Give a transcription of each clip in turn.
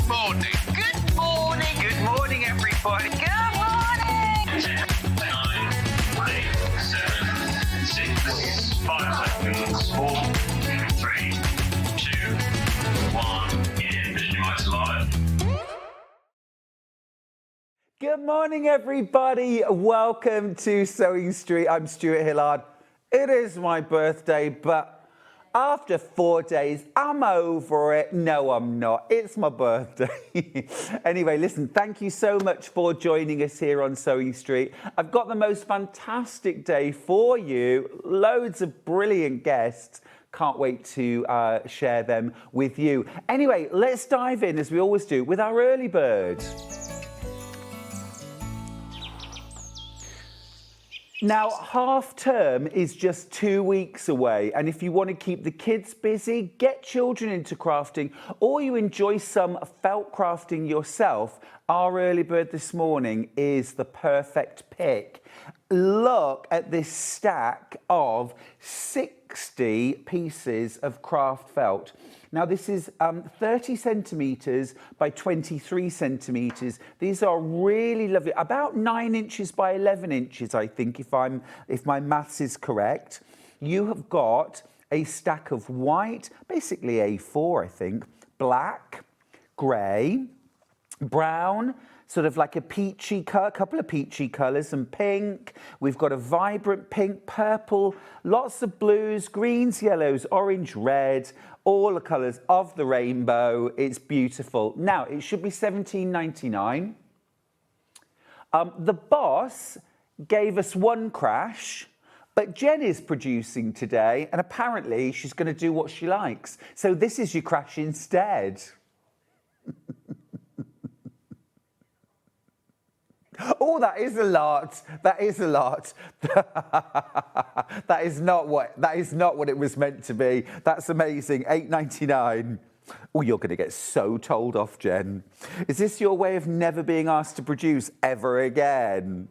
morning. Good morning. Good morning, everybody. Good morning. 10, 9, 8, 7, 6, 5 seconds, 4, 3, 2, 1. Vision your eyes live. Good morning, everybody. Welcome to Sewing Street. I'm Stuart Hillard. It is my birthday, but after 4 days, I'm over it. No, I'm not. It's my birthday. Anyway, listen, thank you so much for joining us here on Sewing Street. I've got the most fantastic day for you. Loads of brilliant guests. Can't wait to share them with you. Anyway, let's dive in, as we always do, with our early bird. Now, half term is just 2 weeks away, and if you want to keep the kids busy, get children into crafting, or you enjoy some felt crafting yourself, our early bird this morning is the perfect pick. Look at this stack of 60 pieces of craft felt. Now, this is 30 centimetres by 23 centimetres. These are really lovely, about 9 inches by 11 inches, I think, if my maths is correct. You have got a stack of white, basically A4, I think, black, grey, brown, sort of like a peachy colour, couple of peachy colours, and pink. We've got a vibrant pink, purple, lots of blues, greens, yellows, orange, red, all the colours of the rainbow. It's beautiful. Now, it should be $17.99. The boss gave us one crash, but Jen is producing today, and apparently she's going to do what she likes. So this is your crash instead. Oh, that is a lot. That is a lot. That is not what it was meant to be. That's amazing. $8.99. Oh, you're going to get so told off, Jen. Is this your way of never being asked to produce ever again?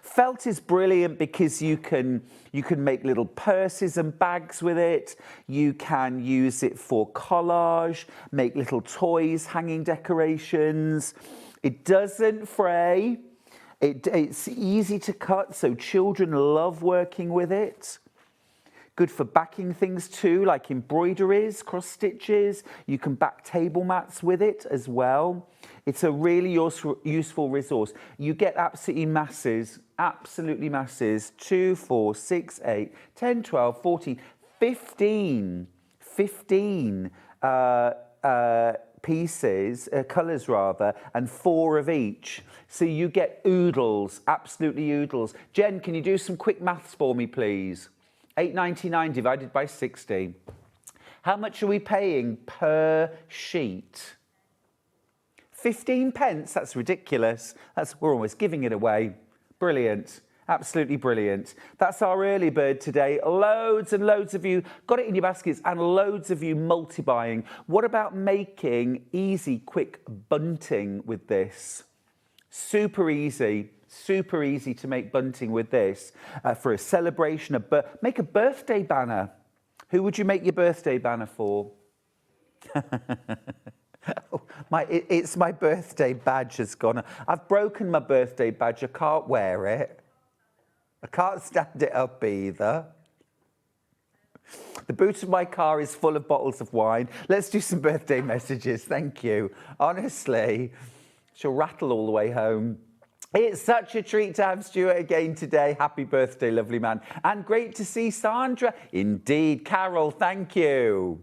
Felt is brilliant because you can make little purses and bags with it. You can use it for collage, make little toys, hanging decorations. It doesn't fray. It's easy to cut, so children love working with it. Good for backing things too, like embroideries, cross stitches. You can back table mats with it as well. It's a really useful resource. You get absolutely masses. 2, 4, 6, 8, 10, 12, 14, 15 pieces, colours rather, and 4 of each. So you get oodles, absolutely oodles. Jen, can you do some quick maths for me, please? $8.99 divided by 60. How much are we paying per sheet? 15 pence, that's ridiculous. We're almost giving it away. Brilliant. Absolutely brilliant. That's our early bird today. Loads and loads of you got it in your baskets and loads of you multi-buying. What about making easy, quick bunting with this? Super easy to make bunting with this. For a celebration, make a birthday banner. Who would you make your birthday banner for? Oh, it's my birthday badge has gone. I've broken my birthday badge. I can't wear it. I can't stand it up either. The boot of my car is full of bottles of wine. Let's do some birthday messages. Thank you. Honestly, she'll rattle all the way home. It's such a treat to have Stuart again today. Happy birthday, lovely man. And great to see Sandra. Indeed. Carol, thank you.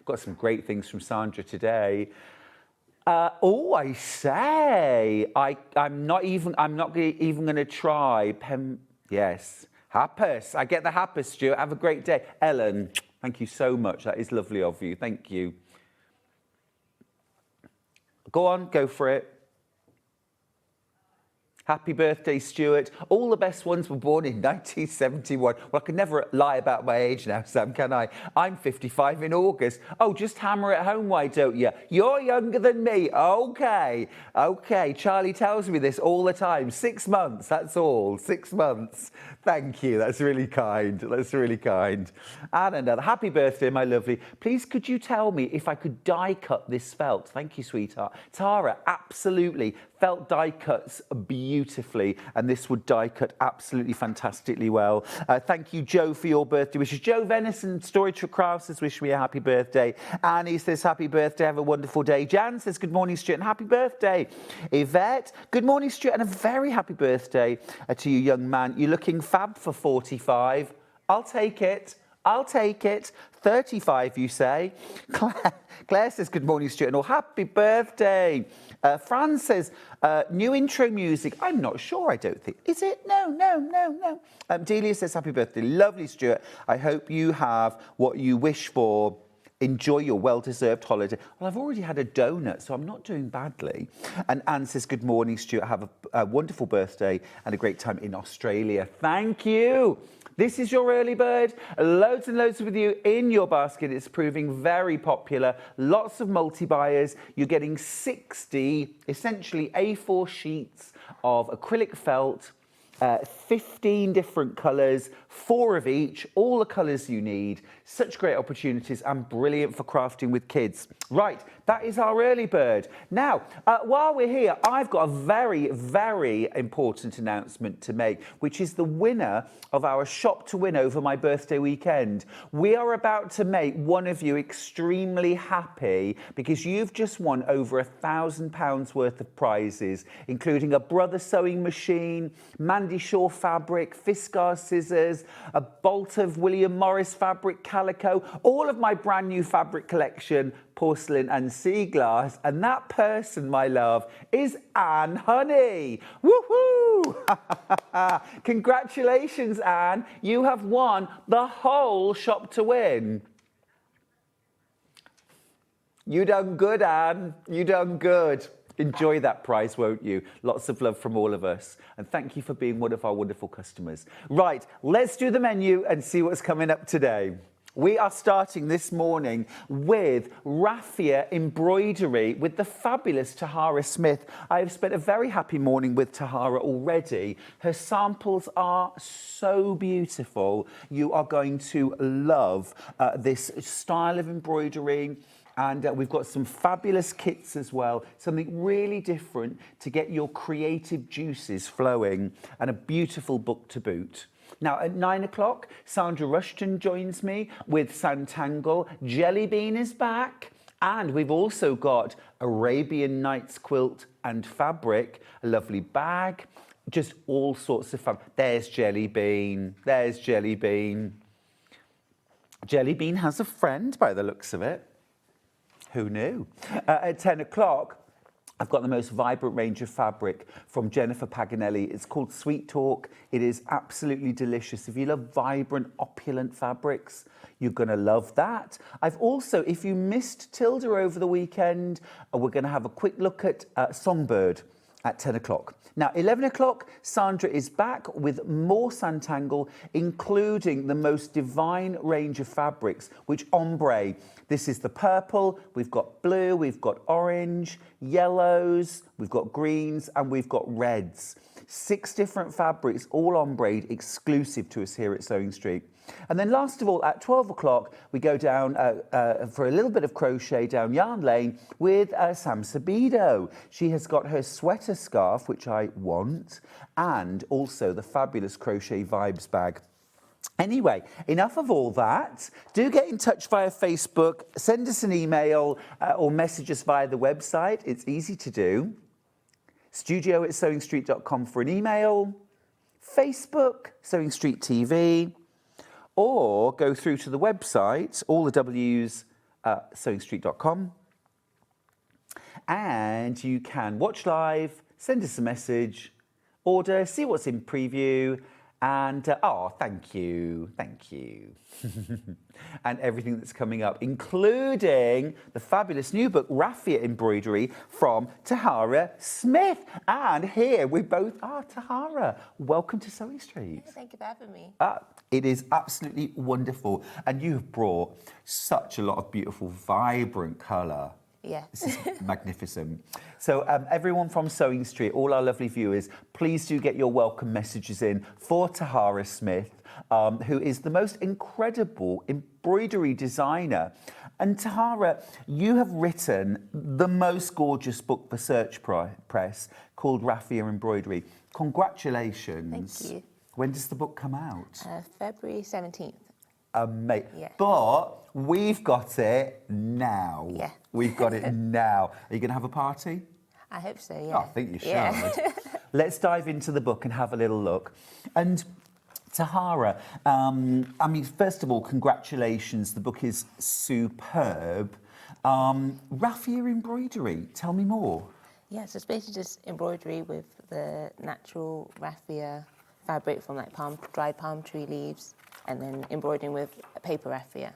Got some great things from Sandra today. I say, I'm not even going to try. Yes, happers. I get the happers, Stuart. Have a great day. Ellen, thank you so much. That is lovely of you. Thank you. Go on, go for it. Happy birthday, Stuart. All the best ones were born in 1971. Well, I can never lie about my age now, Sam, can I? I'm 55 in August. Oh, just hammer it home, why don't you? You're younger than me. Okay. Okay. Charlie tells me this all the time. 6 months, that's all. 6 months. Thank you. That's really kind. That's really kind. And another happy birthday, my lovely. Please, could you tell me if I could die cut this felt? Thank you, sweetheart. Tara, absolutely. Felt die cuts beautifully, and this would die cut absolutely fantastically well. Thank you, Joe, for your birthday wishes. Joe Venison, Storage for Crafts, says wish me a happy birthday. Annie says happy birthday, have a wonderful day. Jan says good morning, Stuart, and happy birthday. Yvette, good morning, Stuart, and a very happy birthday to you, young man. You're looking fab for 45. I'll take it. I'll take it. 35, you say. Claire says, good morning, Stuart, and all happy birthday. Fran says, new intro music. I'm not sure, I don't think. Is it? No. Delia says, happy birthday. Lovely, Stuart. I hope you have what you wish for. Enjoy your well-deserved holiday. Well, I've already had a donut, so I'm not doing badly. And Anne says, good morning, Stuart. Have a wonderful birthday and a great time in Australia. Thank you. This is your early bird. Loads and loads with you in your basket. It's proving very popular. Lots of multi-buyers. You're getting 60, essentially A4 sheets of acrylic felt, 15 different colours, 4 of each, all the colours you need. Such great opportunities and brilliant for crafting with kids. Right, that is our early bird. Now, while we're here, I've got a very, very important announcement to make, which is the winner of our shop to win over my birthday weekend. We are about to make one of you extremely happy because you've just won over £1,000 worth of prizes, including a Brother sewing machine, Mandy Shaw fabric, Fiskars scissors, a bolt of William Morris fabric calico, all of my brand new fabric collection, porcelain and sea glass. And that person, my love, is Anne Honey. Woohoo! Congratulations, Anne. You have won the whole shop to win. You done good, Anne. You done good. Enjoy that prize, won't you? Lots of love from all of us. And thank you for being one of our wonderful customers. Right, let's do the menu and see what's coming up today. We are starting this morning with Raffia Embroidery with the fabulous Tihara Smith. I have spent a very happy morning with Tihara already. Her samples are so beautiful. You are going to love this style of embroidery. And we've got some fabulous kits as well, something really different to get your creative juices flowing, and a beautiful book to boot. Now, at 9 o'clock, Sandra Rushton joins me with Sanntangle. Jellybean is back. And we've also got Arabian Nights quilt and fabric, a lovely bag, just all sorts of fun. There's Jellybean. There's Jellybean. Jellybean has a friend by the looks of it. Who knew? At 10 o'clock, I've got the most vibrant range of fabric from Jennifer Paganelli. It's called Sweet Talk. It is absolutely delicious. If you love vibrant, opulent fabrics, you're going to love that. I've also, if you missed Tilda over the weekend, we're going to have a quick look at Songbird at 10 o'clock. Now, 11 o'clock, Sandra is back with more Sanntangle, including the most divine range of fabrics, which ombre. This is the purple, we've got blue, we've got orange, yellows, we've got greens, and we've got reds. 6 different fabrics, all ombre, exclusive to us here at SewingStreet. And then last of all, at 12 o'clock, we go down for a little bit of crochet down Yarn Lane with Sam Sabido. She has got her sweater scarf, which I want, and also the fabulous crochet Vibes bag. Anyway, enough of all that. Do get in touch via Facebook, send us an email or message us via the website. It's easy to do. studio@sewingstreet.com for an email, Facebook, SewingStreet TV, or go through to the website, all the W's, SewingStreet.com, and you can watch live, send us a message, order, see what's in preview, and thank you, and everything that's coming up, including the fabulous new book, Raffia Embroidery, from Tihara Smith. And here we both are. Tihara, welcome to SewingStreet. Thank you for having me. It is absolutely wonderful. And you've brought such a lot of beautiful, vibrant colour Yeah. This is magnificent. So everyone from SewingStreet, all our lovely viewers, please do get your welcome messages in for Tihara Smith, who is the most incredible embroidery designer. And Tihara, you have written the most gorgeous book for Search Press called Raffia Embroidery. Congratulations. Thank you. When does the book come out? February 17th. Mate. Yeah. But we've got it now. Yeah. We've got it now. Are you going to have a party? I hope so, Oh, yeah. I think you should. Yeah. Let's dive into the book and have a little look. And Tihara, I mean, first of all, congratulations. The book is superb. Raffia Embroidery, tell me more. Yeah, so it's basically just embroidery with the natural raffia fabric from like dried palm tree leaves, and then embroidering with paper raffia.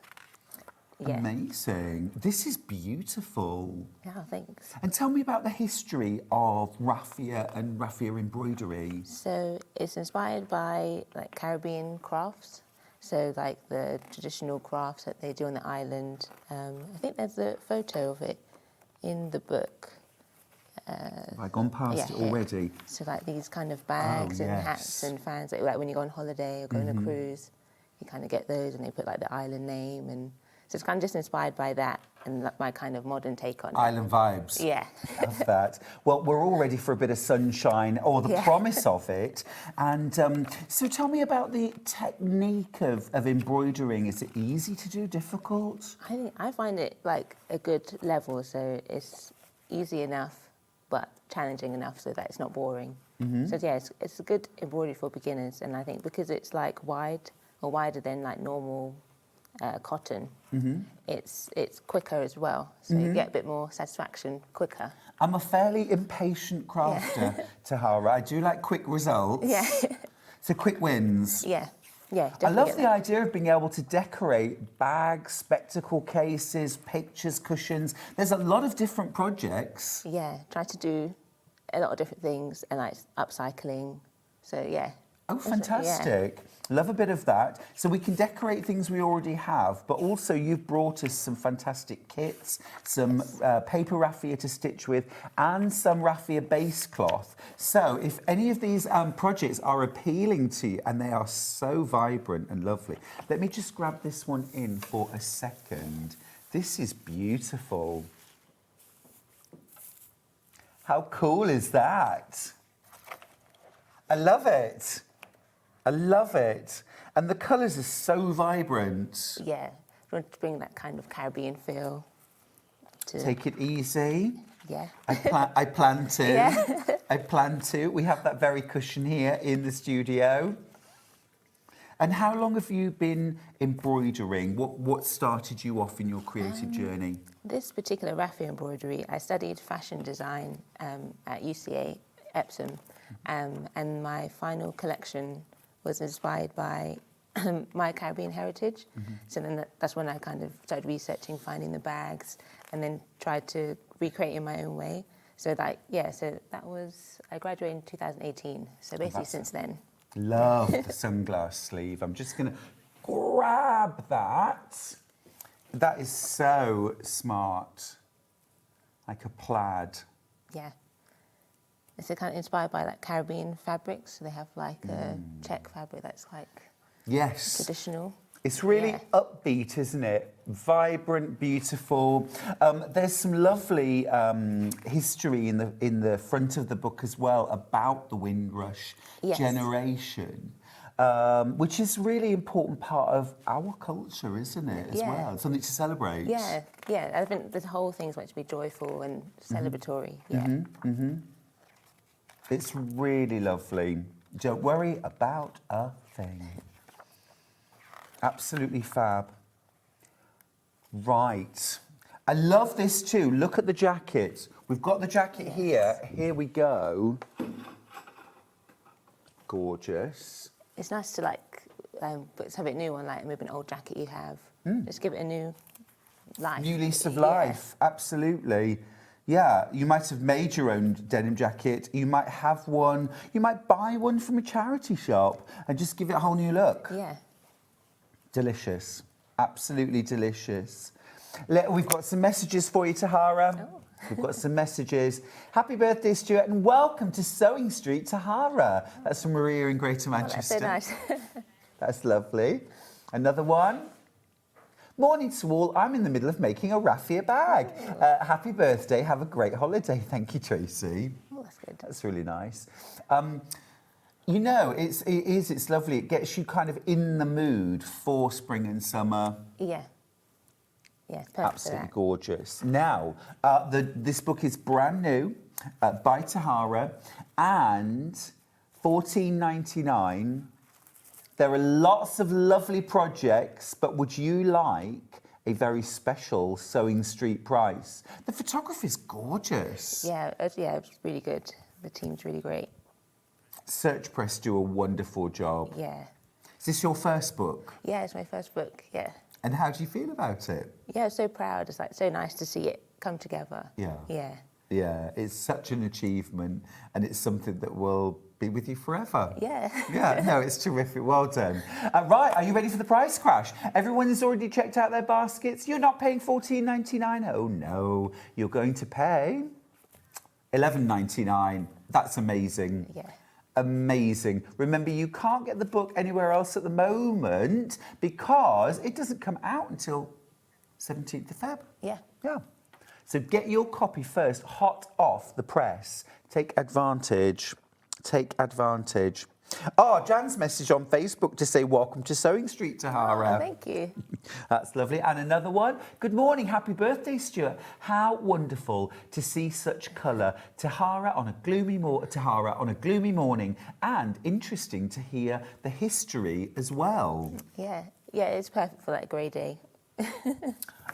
Yeah. Amazing. This is beautiful. Yeah, thanks. And tell me about the history of raffia and raffia embroidery. So it's inspired by like Caribbean crafts. So like the traditional crafts that they do on the island. I think there's a photo of it in the book. Have I gone past it here. already? So like these kind of bags and hats and fans, like when you go on holiday or go on a cruise, you kind of get those and they put like the island name, and so it's kind of just inspired by that and like my kind of modern take on it. Island vibes. Yeah. Love that. Well, we're all ready for a bit of sunshine, or the promise of it. And so tell me about the technique of embroidering. Is it easy to do, difficult? I find it like a good level, so it's easy enough but challenging enough so that it's not boring. So yeah, it's a good embroidery for beginners, and I think because it's like wide or wider than like normal cotton, it's quicker as well, so you get a bit more satisfaction quicker. I'm a fairly impatient crafter, Tihara. I do like quick results. Yeah. So quick wins. Yeah, I definitely love get the that. idea of being able to decorate bags, spectacle cases, pictures, cushions. There's a lot of different projects. Yeah, try to do a lot of different things and like upcycling. So yeah. Oh, Also, fantastic. Love a bit of that. So we can decorate things we already have, but also you've brought us some fantastic kits, some paper raffia to stitch with, and some raffia base cloth. So if any of these projects are appealing to you, and they are so vibrant and lovely, let me just grab this one in for a second. This is beautiful. How cool is that? I love it. I love it. And the colours are so vibrant. Yeah, we want to bring that kind of Caribbean feel to... Take it easy. Yeah. I plan to. Yeah. I plan to. We have that very cushion here in the studio. And how long have you been embroidering? What started you off in your creative journey? This particular raffia embroidery, I studied fashion design at UCA, Epsom, and my final collection was inspired by my Caribbean heritage. So then that's when I kind of started researching, finding the bags, and then tried to recreate in my own way. So that was, I graduated in 2018. So basically since then. Love the sunglass sleeve. I'm just going to grab that. That is so smart. Like a plaid. Yeah. It's kind of inspired by like Caribbean fabrics. So they have like a check fabric that's like traditional. It's really upbeat, isn't it? Vibrant, beautiful. There's some lovely history in the front of the book as well about the Windrush generation, which is a really important part of our culture, isn't it? As well, something to celebrate. Yeah. I think the whole thing's meant to be joyful and celebratory. It's really lovely. Don't worry about a thing. Absolutely fab. Right. I love this too. Look at the jacket. We've got the jacket here. Here we go. Gorgeous. It's nice to like put something new on like maybe an old jacket you have. Just give it a new life. New lease of life. Absolutely. Yeah, you might have made your own denim jacket. You might have one. You might buy one from a charity shop and just give it a whole new look. Yeah. Delicious. Absolutely delicious. We've got some messages for you, Tihara. Oh. We've got some messages. Happy birthday, Stuart, and welcome to SewingStreet, Tihara. That's from Maria in Greater Manchester. That's so nice. That's lovely. Another one. Morning to all. I'm in the middle of making a raffia bag. Happy birthday. Have a great holiday. Thank you, Tracy. Oh, that's good. That's really nice. You know, it's lovely. It gets you kind of in the mood for spring and summer. Yeah. Yeah, it's perfect for Absolutely that. gorgeous. Now, this book is brand new by Tihara and $14.99. There are lots of lovely projects, but would you like a very special SewingStreet price? The photography is gorgeous. Yeah, it's really good. The team's really great. Search Press do a wonderful job. Yeah. Is this your first book? Yeah, it's my first book, yeah. And how do you feel about it? Yeah, I'm so proud. It's like so nice to see it come together. Yeah. Yeah. Yeah, it's such an achievement, and it's something that will be with you forever. Yeah. Yeah, no, it's terrific. Well done. Right, are you ready for the price crash? Everyone has already checked out their baskets. You're not paying $14.99. Oh no, you're going to pay $11.99. That's amazing. Yeah. Amazing. Remember, you can't get the book anywhere else at the moment because it doesn't come out until 17th of Feb. Yeah. Yeah. So get your copy first, hot off the press. Take advantage. Take advantage. Oh, Jan's message on Facebook to say welcome to SewingStreet, Tihara. Oh, thank you. That's lovely. And another one. Good morning. Happy birthday, Stuart. How wonderful to see such colour. Tihara on a gloomy morning, and interesting to hear the history as well. Yeah. Yeah, it's perfect for that grey day.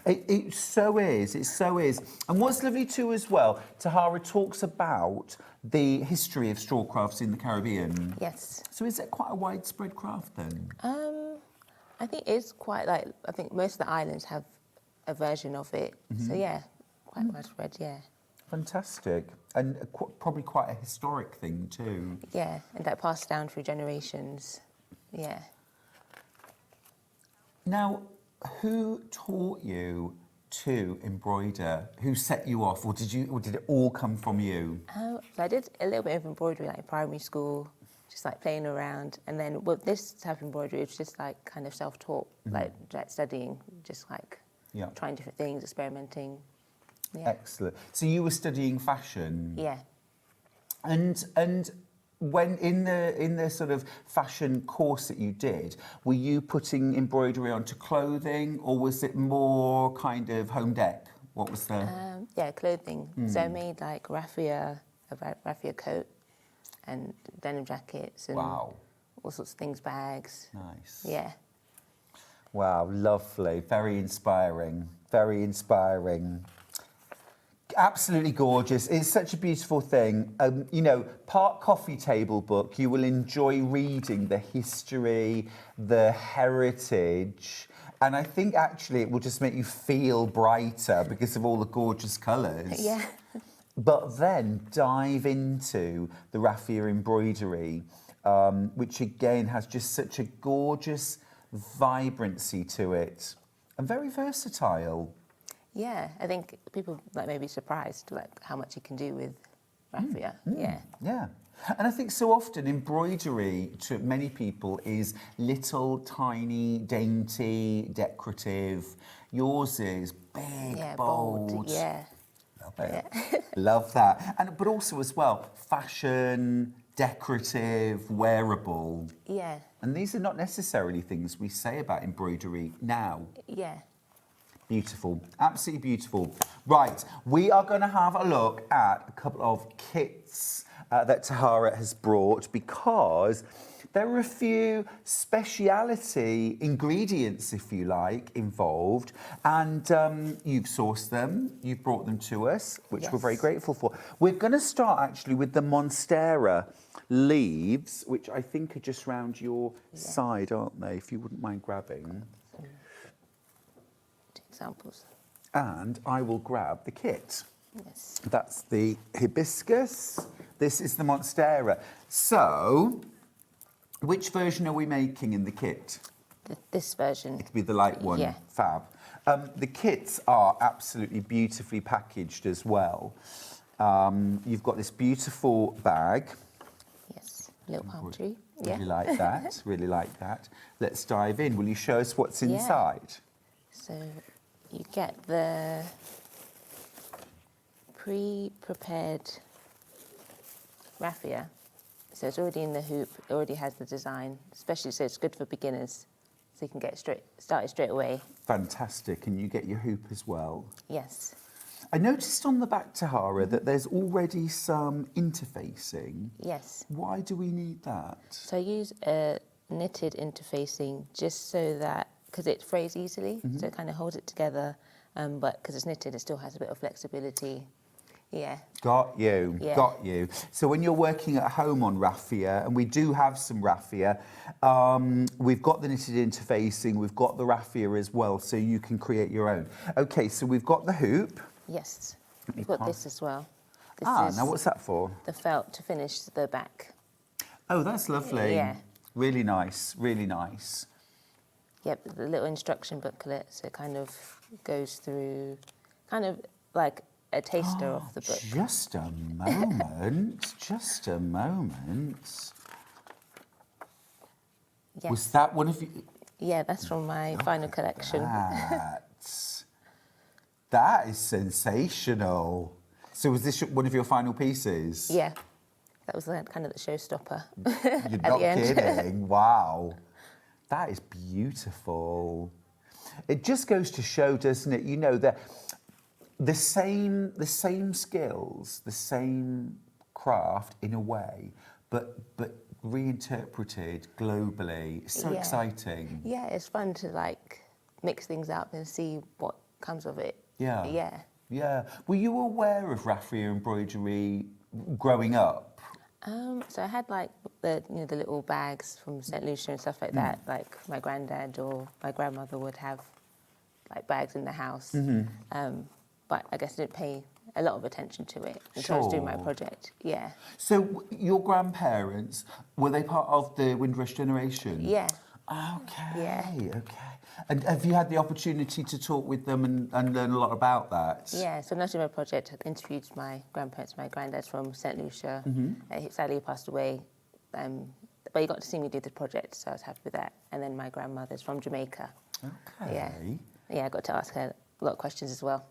It so is. It so is. And what's lovely too as well, Tihara talks about the history of straw crafts in the Caribbean. Yes. So is it quite a widespread craft then? I think it's quite like, I think most of the islands have a version of it. So yeah, quite widespread, yeah. Fantastic. And probably quite a historic thing too. Yeah, and that passed down through generations. Yeah. Now, who taught you to embroider? Who set you off, or did it all come from you? So I did a little bit of embroidery like in primary school, just like playing around. And then with this type of embroidery, it was just like kind of self-taught, like studying, just like trying different things, experimenting. Yeah. Excellent. So you were studying fashion? Yeah. And when in the sort of fashion course that you did, were you putting embroidery onto clothing, or was it more kind of home dec? What was the? Yeah, clothing. So I made like a raffia coat, and denim jackets, and Wow. all sorts of things, bags. Nice. Yeah. Wow, lovely. Very inspiring. Very inspiring. Absolutely gorgeous. It's such a beautiful thing. You know, part coffee table book. You will enjoy reading the history, the heritage, and I think actually it will just make you feel brighter because of all the gorgeous colours. Yeah. But then dive into the raffia embroidery, which again has just such a gorgeous vibrancy to it and very versatile. Yeah, I think people like may be surprised like how much you can do with raffia. Yeah. Yeah. And I think so often embroidery to many people is little, tiny, dainty, decorative. Yours is big, Yeah, bold. Yeah. Love it. Love that. But also as well, fashion, decorative, wearable. Yeah. And these are not necessarily things we say about embroidery now. Yeah. Beautiful, absolutely beautiful. Right, we are going to have a look at a couple of kits that Tihara has brought because there are a few speciality ingredients, if you like, involved. And you've sourced them, you've brought them to us, which we're very grateful for. We're going to start actually with the Monstera leaves, which I think are just round your side, aren't they? If you wouldn't mind grabbing. Examples. And I will grab the kit. Yes. That's the hibiscus. This is the Monstera. So, which version are we making in the kit? this version. It'll be the light one. Yeah. Fab. The kits are absolutely beautifully packaged as well. You've got this beautiful bag. Yes, little palm tree. Yeah. Really like that. Really like that. Let's dive in. Will you show us what's inside? So you get the pre-prepared raffia. So it's already in the hoop. It already has the design, especially so it's good for beginners. So you can get started straight away. Fantastic. And you get your hoop as well. Yes. I noticed on the back, Tihara, that there's already some interfacing. Yes. Why do we need that? So I use a knitted interfacing just so that, because it frays easily, so it kind of holds it together, but because it's knitted, it still has a bit of flexibility. Yeah. Got you, Yeah. got you. So when you're working at home on raffia, and we do have some raffia, we've got the knitted interfacing, we've got the raffia as well, so you can create your own. Okay, so we've got the hoop. Yes. We've got this as well. This is Now what's that for? the felt to finish the back. Oh, that's lovely. Yeah. Really nice, really nice. Yep, the little instruction booklet, so it kind of goes through, kind of like a taster of the book. Just a moment, just a moment. Yes. Was that one of you? Yeah, that's from my final collection. That is sensational. So was this one of your final pieces? Yeah, that was kind of the showstopper. You're at not the end. kidding. Wow. That is beautiful. It just goes to show, doesn't it? You know, that the same skills, the same craft in a way, but reinterpreted globally. So Yeah. exciting. Yeah, it's fun to like mix things up and see what comes of it. Yeah. Yeah. Yeah. Were you aware of Raffia Embroidery growing up? So I had like the little bags from St. Lucia and stuff like that. Like my granddad or my grandmother would have like bags in the house. But I guess I didn't pay a lot of attention to it until I was doing my Sure. project. Yeah. So your grandparents, were they part of the Windrush generation? Yeah. Okay, Yeah. okay. And have you had the opportunity to talk with them and learn a lot about that? Yeah, so when I was doing my project, I interviewed my grandparents. My granddad's from St. Lucia. He sadly passed away, but he got to see me do the project, so I was happy with that. And then my grandmother's from Jamaica. Okay. Yeah, I got to ask her a lot of questions as well.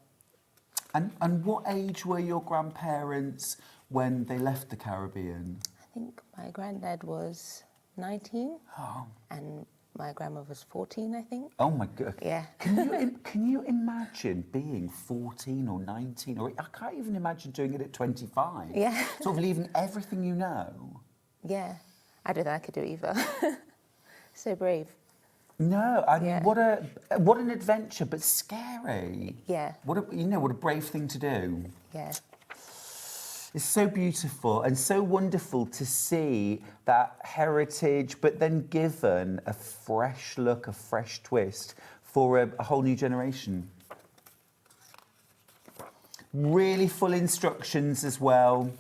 And what age were your grandparents when they left the Caribbean? I think my granddad was 19 Oh, and my grandmother was 14, I think. oh my God. Yeah. Can you imagine being 14 or 19? Or I can't even imagine doing it at 25. Yeah. Sort of leaving everything you know. Yeah, I don't think I could do it either. So brave. No, I mean, Yeah. what an adventure, but scary. Yeah. What a brave thing to do. Yeah. It's so beautiful and so wonderful to see that heritage, but then given a fresh look, a fresh twist for a whole new generation. Really full instructions as well.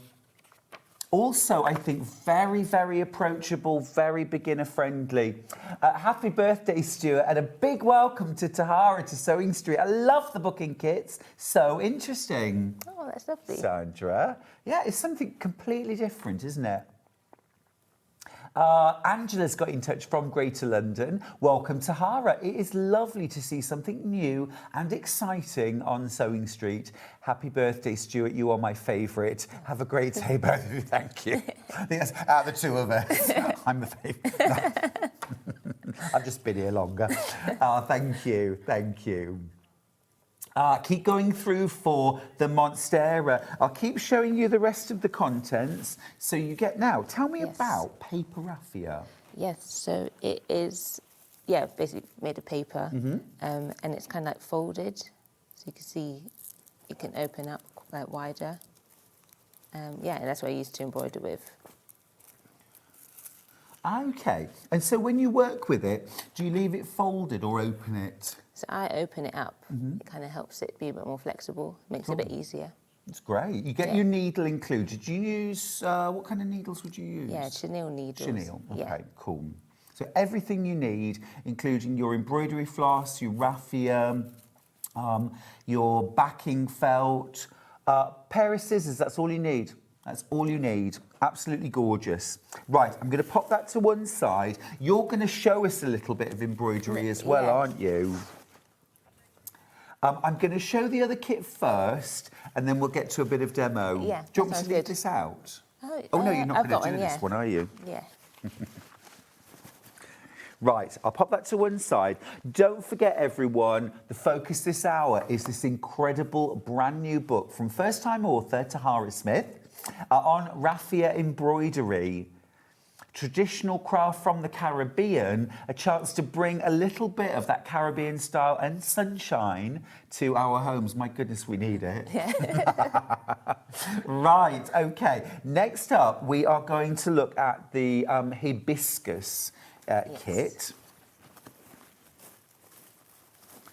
Also, I think very, very approachable, very beginner friendly. Happy birthday, Stuart, and a big welcome to Tihara to SewingStreet. I love the booking kits. So interesting. Oh, that's lovely. Sandra. Yeah, it's something completely different, isn't it? Angela's got in touch from Greater London. Welcome, Tihara. It is lovely to see something new and exciting on SewingStreet. Happy birthday, Stuart. You are my favourite. Have a great day, both of you. Thank you. I think that's out of the two of us. I'm the favourite. I've just been here longer. Thank you. Thank you. Keep going through for the Monstera. I'll keep showing you the rest of the contents. So you get now. Tell me Yes. about paper raffia. Yes, so it is, yeah, basically made of paper, and it's kind of like folded, so you can see it can open up like wider. Yeah, and that's what I used to embroider with. Okay. And so when you work with it, do you leave it folded or open it? So I open it up. It kind of helps it be a bit more flexible, makes it a bit easier. It's great. You get Yeah. your needle included. Do you use, what kind of needles would you use? Yeah, chenille needles. Chenille. Okay, Yeah. cool. So everything you need, including your embroidery floss, your raffia, your backing felt, pair of scissors, that's all you need. That's all you need. Absolutely gorgeous. Right, I'm going to pop that to one side. You're going to show us a little bit of embroidery as well, aren't you? I'm going to show the other kit first, and then we'll get to a bit of demo. Yeah, do you want me to leave this out? Oh, no, you're not going to do this one, are you? Yeah. Right, I'll pop that to one side. Don't forget, everyone, the focus this hour is this incredible brand new book from first-time author Tihara Smith on Raffia Embroidery. Traditional craft from the Caribbean, a chance to bring a little bit of that Caribbean style and sunshine to our homes. My goodness, we need it. Yeah. Right, okay. Next up, we are going to look at the hibiscus kit.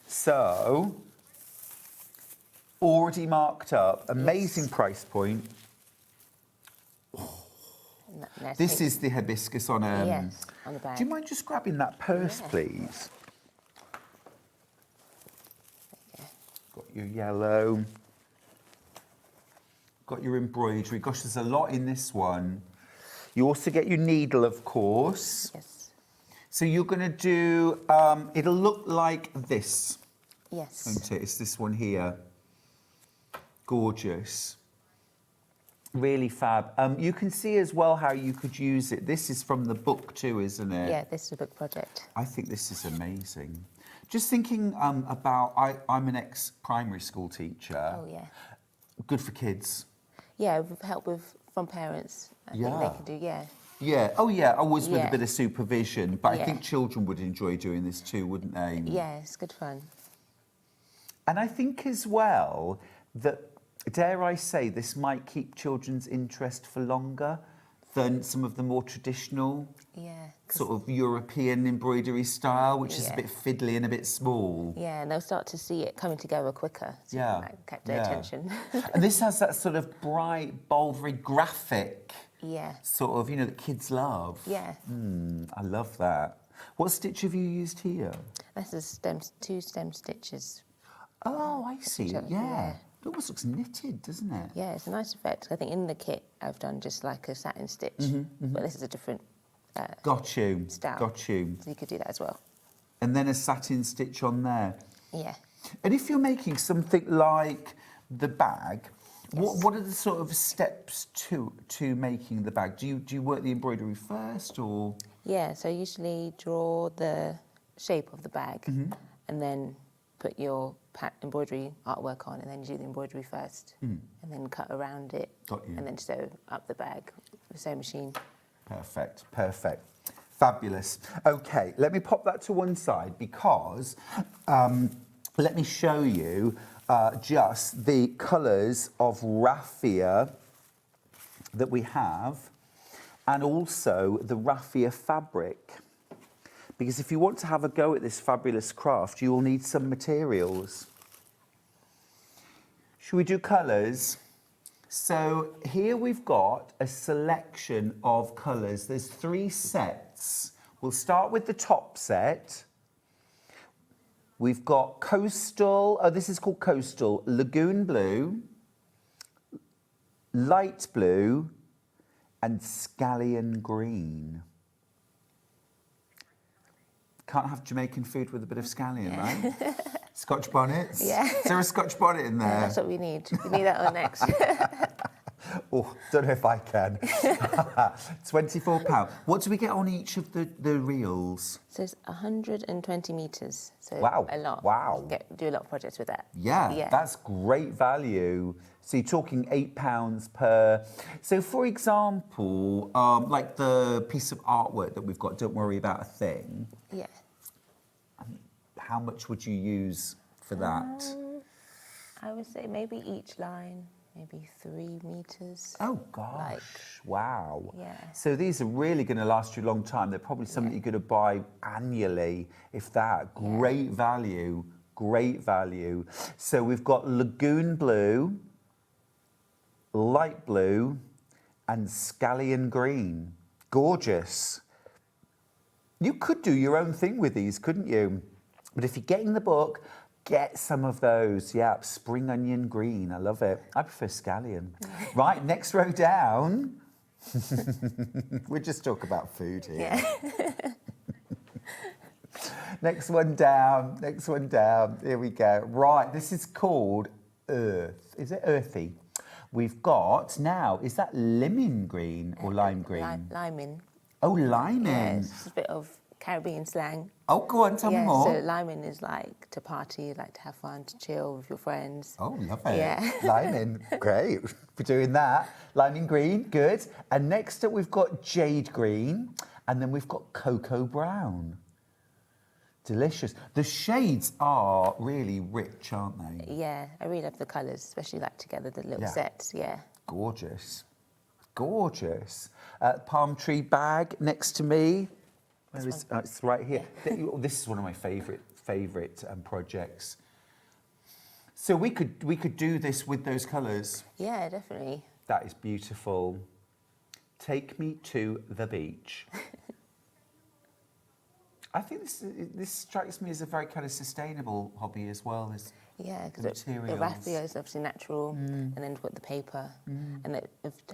So, already marked up, amazing price point. Nice This is the hibiscus on yes, on the bag. Do you mind just grabbing that purse, please? Got your yellow. Got your embroidery. Gosh, there's a lot in this one. You also get your needle, of course. Yes. So you're going to do, it'll look like this. Yes. Won't it? It's this one here. Gorgeous. Really fab. You can see as well how you could use it. This is from the book too, isn't it? Yeah, this is a book project. I think this is amazing. Just thinking about, I'm an ex-primary school teacher. Oh, yeah. Good for kids. Yeah, with help from parents. I think they can do, yeah. Yeah, oh yeah, always with a bit of supervision. But I Yeah. think children would enjoy doing this too, wouldn't they? Yeah, it's good fun. And I think as well that, dare I say, this might keep children's interest for longer than some of the more traditional sort of European embroidery style, which is a bit fiddly and a bit small. Yeah, and they'll start to see it coming together quicker. So like, catch their attention. And this has that sort of bright, bold, very graphic sort of, that kids love. Yeah. I love that. What stitch have you used here? This is two stem stitches. Oh, I see. Yeah. It almost looks knitted, doesn't it? Yeah, it's a nice effect. I think in the kit I've done just like a satin stitch, but this is a different Got you. style. Got you. So you could do that as well. And then a satin stitch on there. Yeah. And if you're making something like the bag, what are the sort of steps to making the bag? Do you work the embroidery first, or? Yeah, so I usually draw the shape of the bag and then put your embroidery artwork on, and then you do the embroidery first, and then cut around it, and then sew up the bag with a sewing machine. Perfect, perfect. Fabulous. Okay, let me pop that to one side because let me show you just the colours of raffia that we have, and also the raffia fabric. Because if you want to have a go at this fabulous craft, you will need some materials. Should we do colours? So here we've got a selection of colours. There's 3 sets. We'll start with the top set. We've got coastal, this is called coastal, lagoon blue, light blue, and scallion green. Can't have Jamaican food with a bit of scallion, right? Scotch bonnets? Yeah. Is there a Scotch bonnet in there? Yeah, that's what we need. We need that on next. Oh, don't know if I can. £24. What do we get on each of the reels? So it's 120 metres. So Wow. a lot. Wow. Do a lot of projects with that. Yeah, that's great value. So you're talking £8 per. So for example, like the piece of artwork that we've got, Don't Worry About a Thing. Yeah. How much would you use for that? I would say maybe each line, maybe 3 metres. Oh gosh, wow. Yeah. So these are really going to last you a long time. They're probably something you're going to buy annually, if that. Great value, great value. So we've got lagoon blue, light blue, and scallion green. Gorgeous. You could do your own thing with these, couldn't you? But if you're getting the book, get some of those. Yeah, spring onion green. I love it. I prefer scallion. Right, next row down. We just talk about food here. Yeah. Next one down. Next one down. Here we go. Right, this is called Earth. Is it earthy? We've got now, is that lemon green or lime green? Liming. Oh, liming. Yeah, it's a bit of Caribbean slang. Oh, go on, tell me more. So liming is like to party, like to have fun, to chill with your friends. Oh, love it. Yeah. Liming, great. We're doing that. Liming green, good. And next up, we've got jade green, and then we've got cocoa brown. Delicious. The shades are really rich, aren't they? Yeah, I really love the colours, especially like together, the little sets, yeah. Gorgeous. Gorgeous. Palm tree bag next to me. Where is, it's right here. This is one of my favourite projects. So we could do this with those colours. Yeah, definitely. That is beautiful. Take me to the beach. I think this strikes me as a very kind of sustainable hobby as well as because the materials. raffia is obviously natural, and then we've got the paper, and I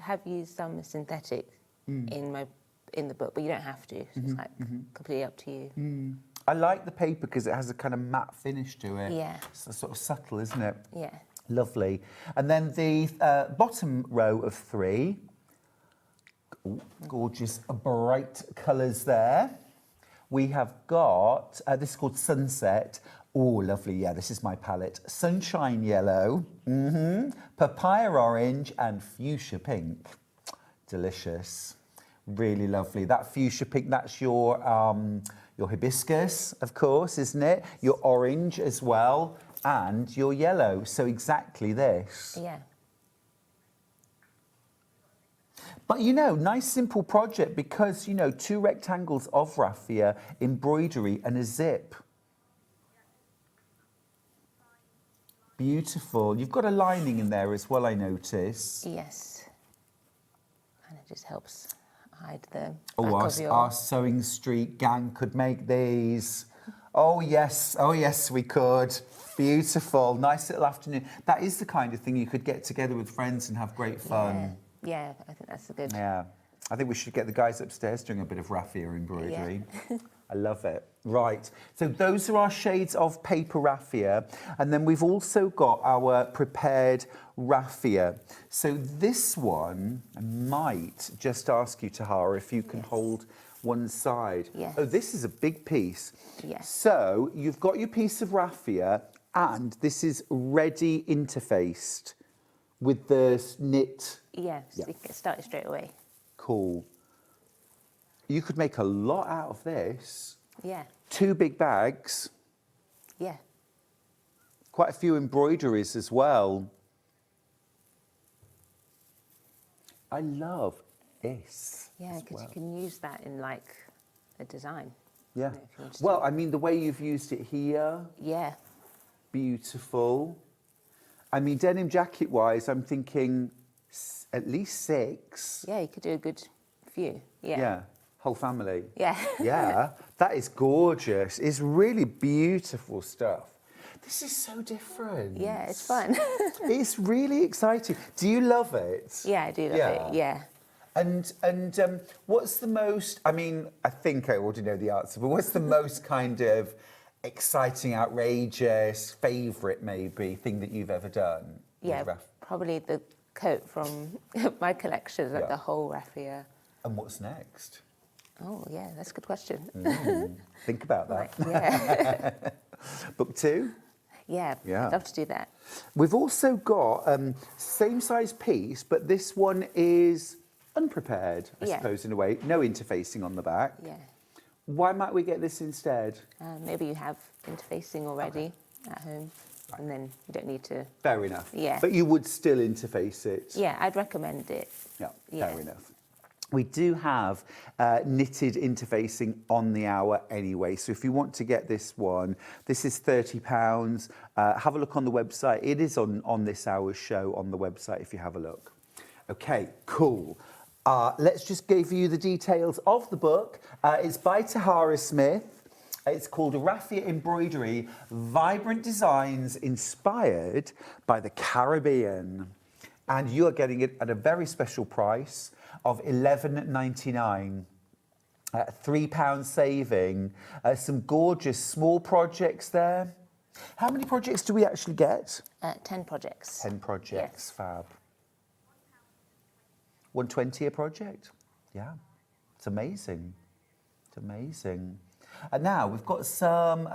have used some synthetic in the book, but you don't have to. So it's like completely up to you. I like the paper because it has a kind of matte finish to it. Yeah. It's sort of subtle, isn't it? Yeah. Lovely. And then the bottom row of 3. Ooh, gorgeous bright colours there. We have got, this is called Sunset. Oh, lovely, yeah, this is my palette. Sunshine yellow, papaya orange and fuchsia pink. Delicious, really lovely. That fuchsia pink, that's your hibiscus, of course, isn't it? Your orange as well, and your yellow, so exactly this. Yeah. But, nice simple project because, 2 rectangles of raffia, embroidery and a zip. Beautiful. You've got a lining in there as well, I notice. Yes. And it just helps hide the Oh, back of your... our SewingStreet gang could make these. Oh, yes, we could. Beautiful. Nice little afternoon. That is the kind of thing you could get together with friends and have great fun. Yeah, I think that's a good... Yeah. I think we should get the guys upstairs doing a bit of raffia embroidery. Yeah. I love it. Right. So those are our shades of paper raffia. And then we've also got our prepared raffia. So this one, I might just ask you, Tihara, if you can hold one side. Yes. Oh, this is a big piece. Yes. So you've got your piece of raffia and this is ready interfaced with the knit. Yeah, so you can get started straight away. Cool. You could make a lot out of this. Yeah. 2 big bags. Yeah. Quite a few embroideries as well. I love this. Yeah, because you can use that in like a design. Yeah. if you want to Well, I mean, the way you've used it here, Yeah. beautiful. I mean, denim jacket wise, I'm thinking at least 6. Yeah, you could do a good few. Yeah. Yeah. Whole family. Yeah. Yeah. That is gorgeous. It's really beautiful stuff. This is so different. Yeah, it's fun. It's really exciting. Do you love it? Yeah, I do love it. Yeah. And what's the most, I mean, I think I already know the answer, but what's the most kind of exciting, outrageous, favourite maybe thing that you've ever done? Yeah, with raff- probably the coat from my collection, like Yeah. the whole raffia. And what's next? Oh, yeah, that's a good question. Think about that. Like, yeah. Book 2? Yeah, Yeah. I'd love to do that. We've also got same size piece, but this one is unprepared, I Yeah. suppose, in a way. No interfacing on the back. Yeah. Why might we get this instead? Maybe you have interfacing already at home, and then you don't need to. Fair enough. Yeah. But you would still interface it. Yeah, I'd recommend it. Yeah, Yeah. fair enough. We do have knitted interfacing on the hour anyway. So if you want to get this one, this is £30. Have a look on the website. It is on this hour's show on the website if you have a look. Okay, cool. Let's just give you the details of the book. It's by Tihara Smith. It's called Raffia Embroidery, Vibrant Designs Inspired by the Caribbean. And you are getting it at a very special price of $11.99. £3 saving. Some gorgeous small projects there. How many projects do we actually get? 10 projects. 10 projects, Yes. fab. £120 a project? Yeah, it's amazing. It's amazing. And now we've got some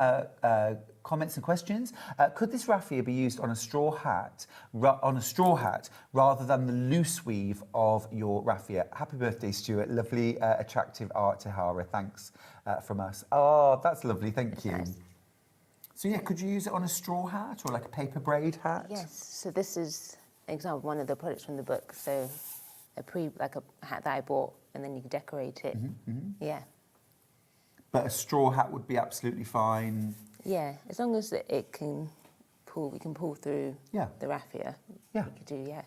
comments and questions. Could this raffia be used on a straw hat, rather than the loose weave of your raffia? Happy birthday, Stuart. Lovely, attractive art, Tihara. Thanks from us. Oh, that's lovely. Thank you. Nice. So yeah, could you use it on a straw hat or like a paper braid hat? Yes. So this is an example of one of the products from the book. So like a hat that I bought, and then you can decorate it. Yeah. But a straw hat would be absolutely fine. Yeah, as long as it can we can pull through Yeah. the raffia. Yeah. We could do, yeah.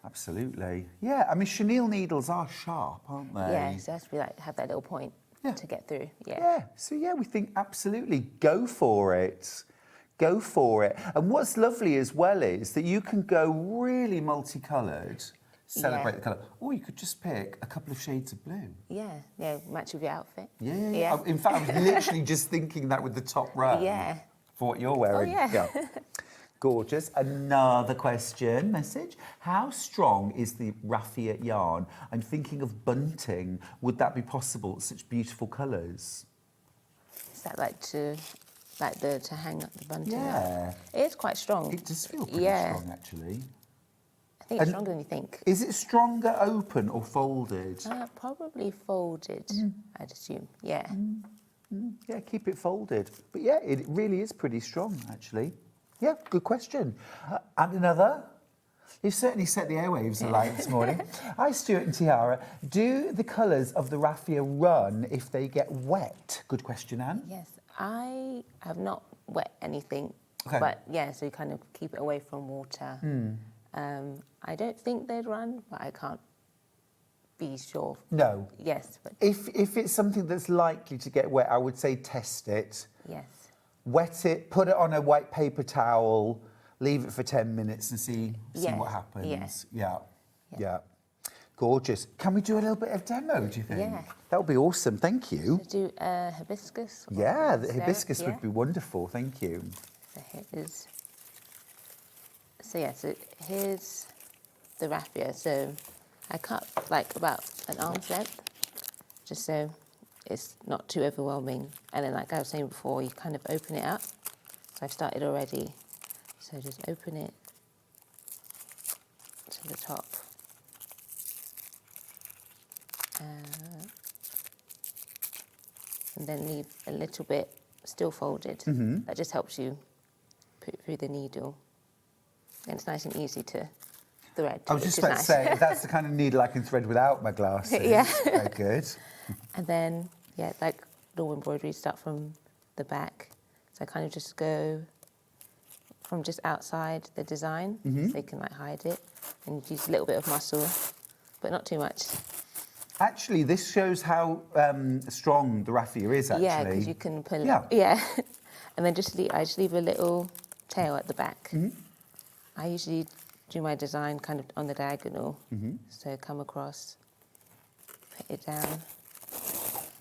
Absolutely. Yeah, I mean, chenille needles are sharp, aren't they? Yeah, so it has to be like, have that little point to get through. Yeah. Yeah, so yeah, we think absolutely go for it. Go for it. And what's lovely as well is that you can go really multicoloured, celebrate the colour, or you could just pick a couple of shades of blue. Yeah, match with your outfit. Yeah. In fact, I was literally just thinking that with the top row. Yeah. For what you're wearing. Oh, yeah. Gorgeous. Another message. How strong is the raffia yarn? I'm thinking of bunting. Would that be possible? Such beautiful colours. Is that like to hang up the bunting? Yeah. Up? It is quite strong. It does feel pretty strong, actually. I think it's stronger than you think. Is it stronger open or folded? Probably folded, I'd assume. Yeah. Yeah, keep it folded. But yeah, it really is pretty strong, actually. Yeah, good question. And another? You've certainly set the airwaves alight this morning. Hi, Stuart and Tihara. Do the colours of the raffia run if they get wet? Good question, Anne. Yes, I have not wet anything. Okay. But yeah, so you kind of keep it away from water. I don't think they'd run, but I can't be sure. No. Yes, but If it's something that's likely to get wet, I would say test it. yes. Wet it, put it on a white paper towel, leave it for 10 minutes and see Yes, what happens. yeah. Yeah. Gorgeous. Can we do a little bit of demo, do you think? Yeah. That would be awesome, thank you. Do hibiscus. Yeah, the Sarah? hibiscus Yeah. would be wonderful, thank you. So here is. So here's the raffia. So I cut like about an arm's length, just so it's not too overwhelming. And then, like I was saying before, you kind of open it up. So I've started already. So just open it to the top. And then leave a little bit still folded. That just helps you put it through the needle. And it's nice and easy to thread. I was which just is about to nice. say, that's the kind of needle I can thread without my glasses. Yeah. Very good. And then, like normal embroidery, start from the back. So I kind of just go from just outside the design, so you can like hide it, and use a little bit of muscle, but not too much. Actually, this shows how strong the raffia is, actually. Yeah, because you can pull Yeah. it. Yeah. And then I just leave a little tail at the back. I usually do my design kind of on the diagonal. So come across, put it down.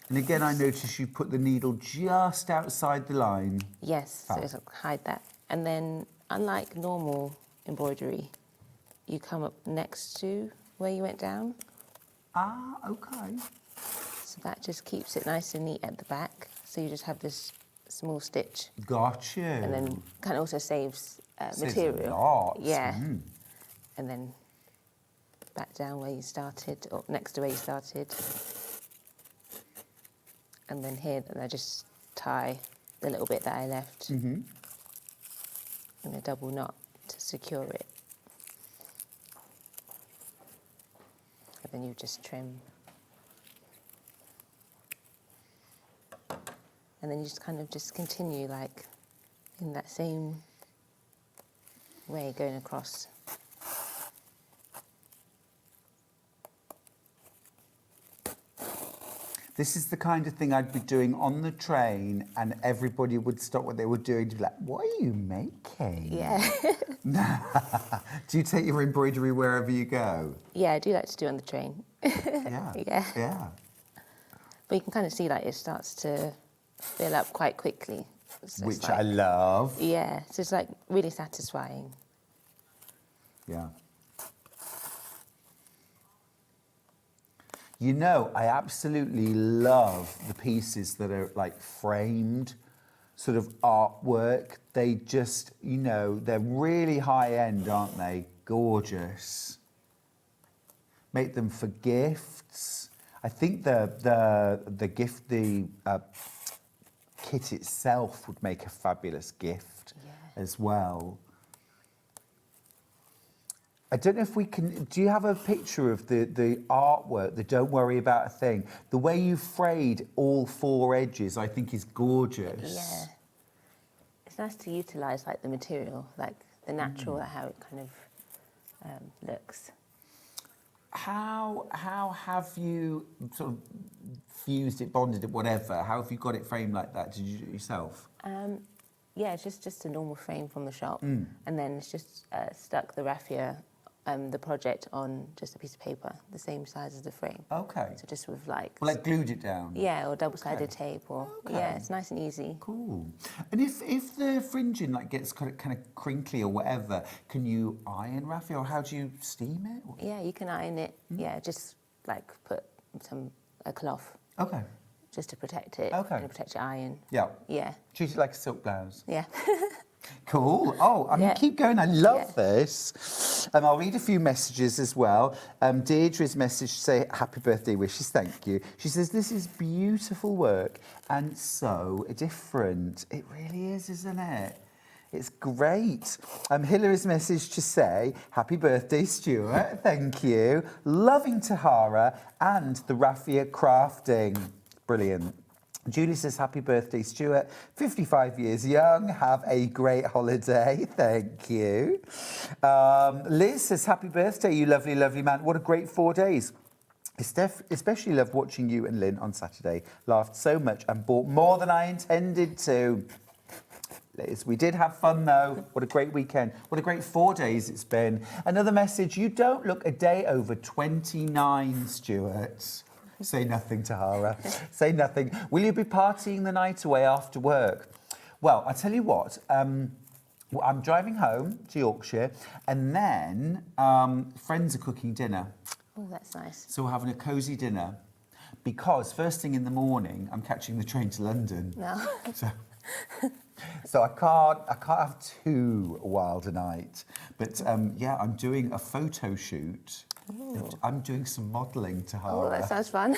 And again, I notice you put the needle just outside the line. Yes, so it's like hide that. And then, unlike normal embroidery, you come up next to where you went down. Ah, okay. So that just keeps it nice and neat at the back. So you just have this small stitch. Got you. And then kind of also saves Saves material. lots. Yeah. And then back down where you started, or next to where you started. And then here, then I just tie the little bit that I left in a double knot to secure it. And then you just trim. And then you just kind of just continue like in that same way going across. This is the kind of thing I'd be doing on the train, and everybody would stop what they were doing to be like, what are you making? Yeah. Do you take your embroidery wherever you go? Yeah, I do like to do it on the train. Yeah. Yeah. Yeah. But you can kind of see like it starts to fill up quite quickly. So Which it's like, I love. Yeah, so it's like really satisfying. Yeah. You know, I absolutely love the pieces that are like framed, sort of artwork. They just, you know, they're really high end, aren't they? Gorgeous. Make them for gifts. I think the kit itself would make a fabulous gift as well. I don't know if we can. Do you have a picture of the artwork? The Don't Worry About a Thing. The way you frayed all 4 edges, I think, is gorgeous. Yeah. It's nice to utilise like the material, like the natural, how it kind of looks. How have you sort of fused it, bonded it, whatever? How have you got it framed like that? Did you do it yourself? Yeah, it's just a normal frame from the shop, and then it's just stuck the raffia, the project on just a piece of paper, the same size as the frame. Okay. So just with like... Well, like glued it down? Yeah, or double-sided tape, or... Okay. Yeah, it's nice and easy. Cool. And if the fringing like gets kind of crinkly or whatever, can you iron raffia, or how do you steam it? Or... Yeah, you can iron it. Yeah, just like put a cloth. Okay. Just to protect it. Okay. And protect your iron. Yeah. Yeah. Treat it like a silk blouse. Yeah. Cool. Oh, I'm going to keep going. I love this. I'll read a few messages as well. Deirdre's message to say happy birthday wishes. Thank you. She says, this is beautiful work and so different. It really is, isn't it? It's great. Hillary's message to say, happy birthday, Stuart. Thank you. Loving Tihara and the raffia crafting. Brilliant. Julie says, happy birthday, Stuart. 55 years young. Have a great holiday. Thank you. Liz says, happy birthday, you lovely, lovely man. What a great 4 days. Especially loved watching you and Lynn on Saturday. Laughed so much and bought more than I intended to. Liz, we did have fun though. What a great weekend. What a great 4 days it's been. Another message, you don't look a day over 29, Stuart. Say nothing, Tihara. Say nothing. Will you be partying the night away after work? Well, I tell you what, I'm driving home to Yorkshire, and then friends are cooking dinner. Oh, that's nice. So we're having a cosy dinner, because first thing in the morning, I'm catching the train to London. No. So I can't have too wild a night. But yeah, I'm doing a photo shoot. Ooh. I'm doing some modelling, Tihara. Oh, that sounds fun.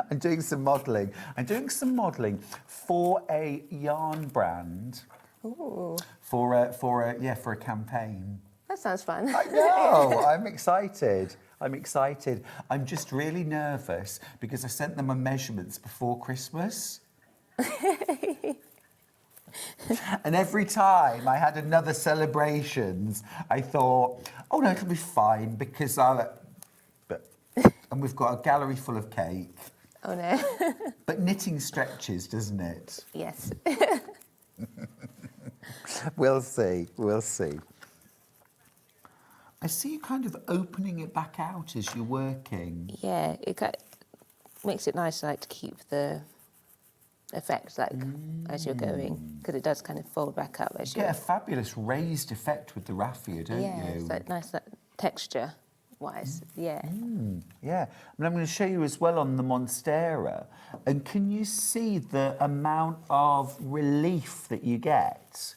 I'm doing some modelling. I'm doing some modelling for a yarn brand. Ooh. For a campaign. That sounds fun. I know. I'm excited. I'm just really nervous because I sent them my measurements before Christmas. And every time I had another celebrations, I thought, oh no, it'll be fine because and we've got a gallery full of cake. Oh no. But knitting stretches, doesn't it? Yes. We'll see. I see you kind of opening it back out as you're working. Yeah, it makes it nice, like, to keep the effect, like, as you're going, because it does kind of fold back up as You get a fabulous raised effect with the raffia, don't yeah, you? it's like nice, that texture-wise. Yeah. Yeah. I mean, I'm going to show you as well on the Monstera. And can you see the amount of relief that you get?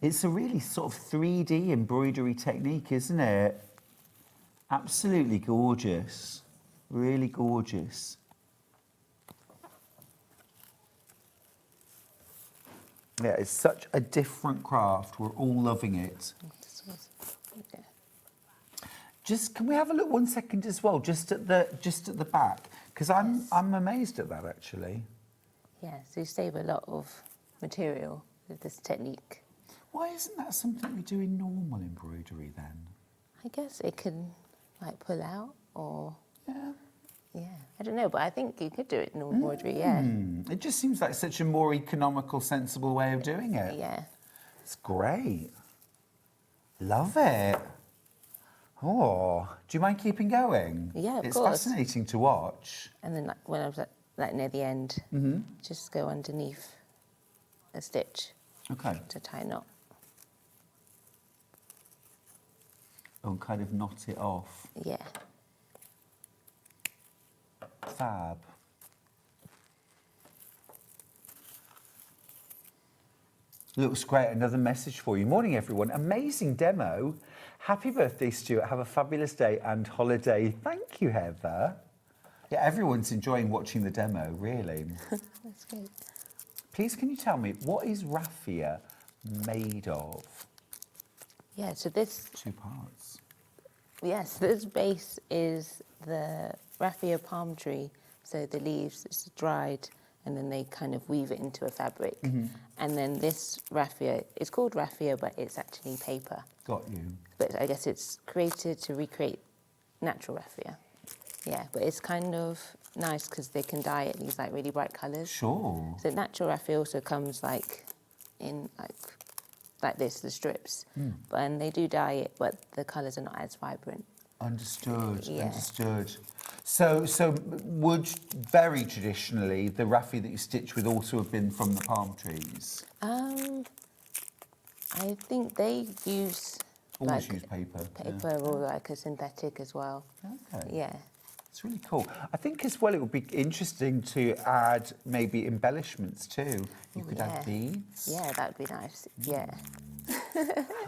It's a really sort of 3D embroidery technique, isn't it? Absolutely gorgeous. Really gorgeous. Yeah, it's such a different craft. We're all loving it. Yeah. Just can we have a look 1 second as well, just at the back, because I'm amazed at that actually. Yeah, so you save a lot of material with this technique. Why isn't that something we do in normal embroidery then? I guess it can, like, pull out, or... Yeah. Yeah, I don't know, but I think you could do it in embroidery, yeah. It just seems like such a more economical, sensible way of doing it. Yeah. It's great. Love it. Oh, do you mind keeping going? Yeah, of it's course. fascinating to watch. And then when I was near the end, just go underneath a stitch Okay. to tie a knot. And kind of knot it off. Yeah. Fab. Looks great. Another message for you. Morning, everyone. Amazing demo. Happy birthday, Stuart. Have a fabulous day and holiday. Thank you, Heather. Yeah, everyone's enjoying watching the demo, really. That's good. Please, can you tell me, what is raffia made of? Yeah, so this, 2 parts. yes, this base is the raffia palm tree. So the leaves, it's dried, and then they kind of weave it into a fabric. And then this raffia, it's called raffia, but it's actually paper. Got you. But I guess it's created to recreate natural raffia. Yeah, but it's kind of nice because they can dye it these like really bright colours. Sure. So natural raffia also comes like in like this, the strips. And they do dye it, but the colours are not as vibrant. Understood. Yeah. Understood. So would very traditionally the raffia that you stitch with also have been from the palm trees? I think they use Always like use paper. paper or like a synthetic as well. Okay. Yeah. It's really cool. I think as well it would be interesting to add maybe embellishments too. You could add beads. Yeah, that would be nice. Yeah.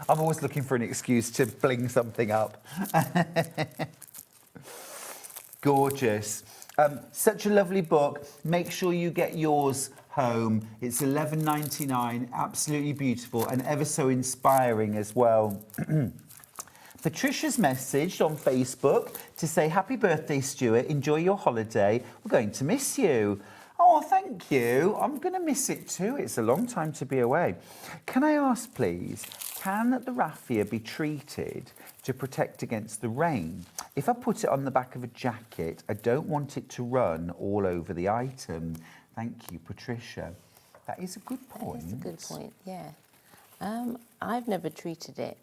I'm always looking for an excuse to bling something up. Gorgeous. Such a lovely book. Make sure you get yours home. It's $11.99, absolutely beautiful and ever so inspiring as well. Patricia's messaged on Facebook to say, happy birthday, Stuart. Enjoy your holiday. We're going to miss you. Oh, thank you. I'm going to miss it too. It's a long time to be away. Can I ask, please, can the raffia be treated to protect against the rain? If I put it on the back of a jacket, I don't want it to run all over the item. Thank you, Patricia. That is a good point. That's a good point, yeah. I've never treated it,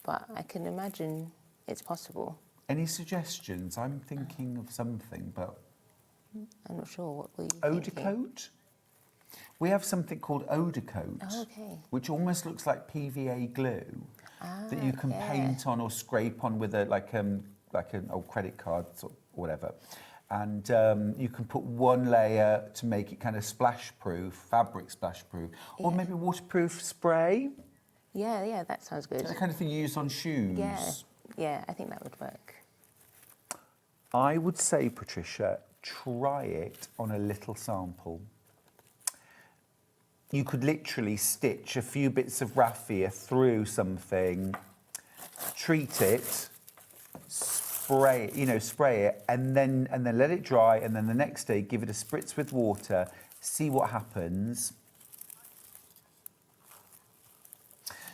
but I can imagine it's possible. Any suggestions? I'm thinking of something, but... I'm not sure what we. Odor coat? We have something called odor coat, Oh, okay. which almost looks like PVA glue that you can paint on or scrape on with like an old credit card or whatever. And you can put one layer to make it kind of splash-proof, fabric splash-proof, or maybe waterproof spray. Yeah, that sounds good. The kind of thing you use on shoes. Yeah, I think that would work. I would say, Patricia, try it on a little sample. You could literally stitch a few bits of raffia through something, treat it, spray it, and then let it dry, and then the next day give it a spritz with water, see what happens.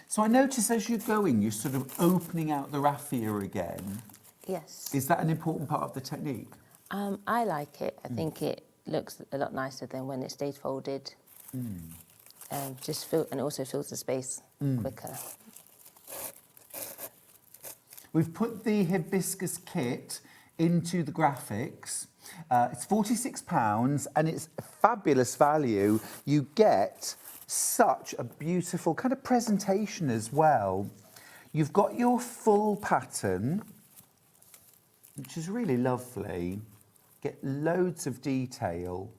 So I notice as you're going, you're sort of opening out the raffia again. Yes. Is that an important part of the technique? I like it. I think it looks a lot nicer than when it stays folded. And it also fills the space quicker. We've put the hibiscus kit into the graphics. It's £46 and it's a fabulous value. You get such a beautiful kind of presentation as well. You've got your full pattern, which is really lovely. Get loads of detail,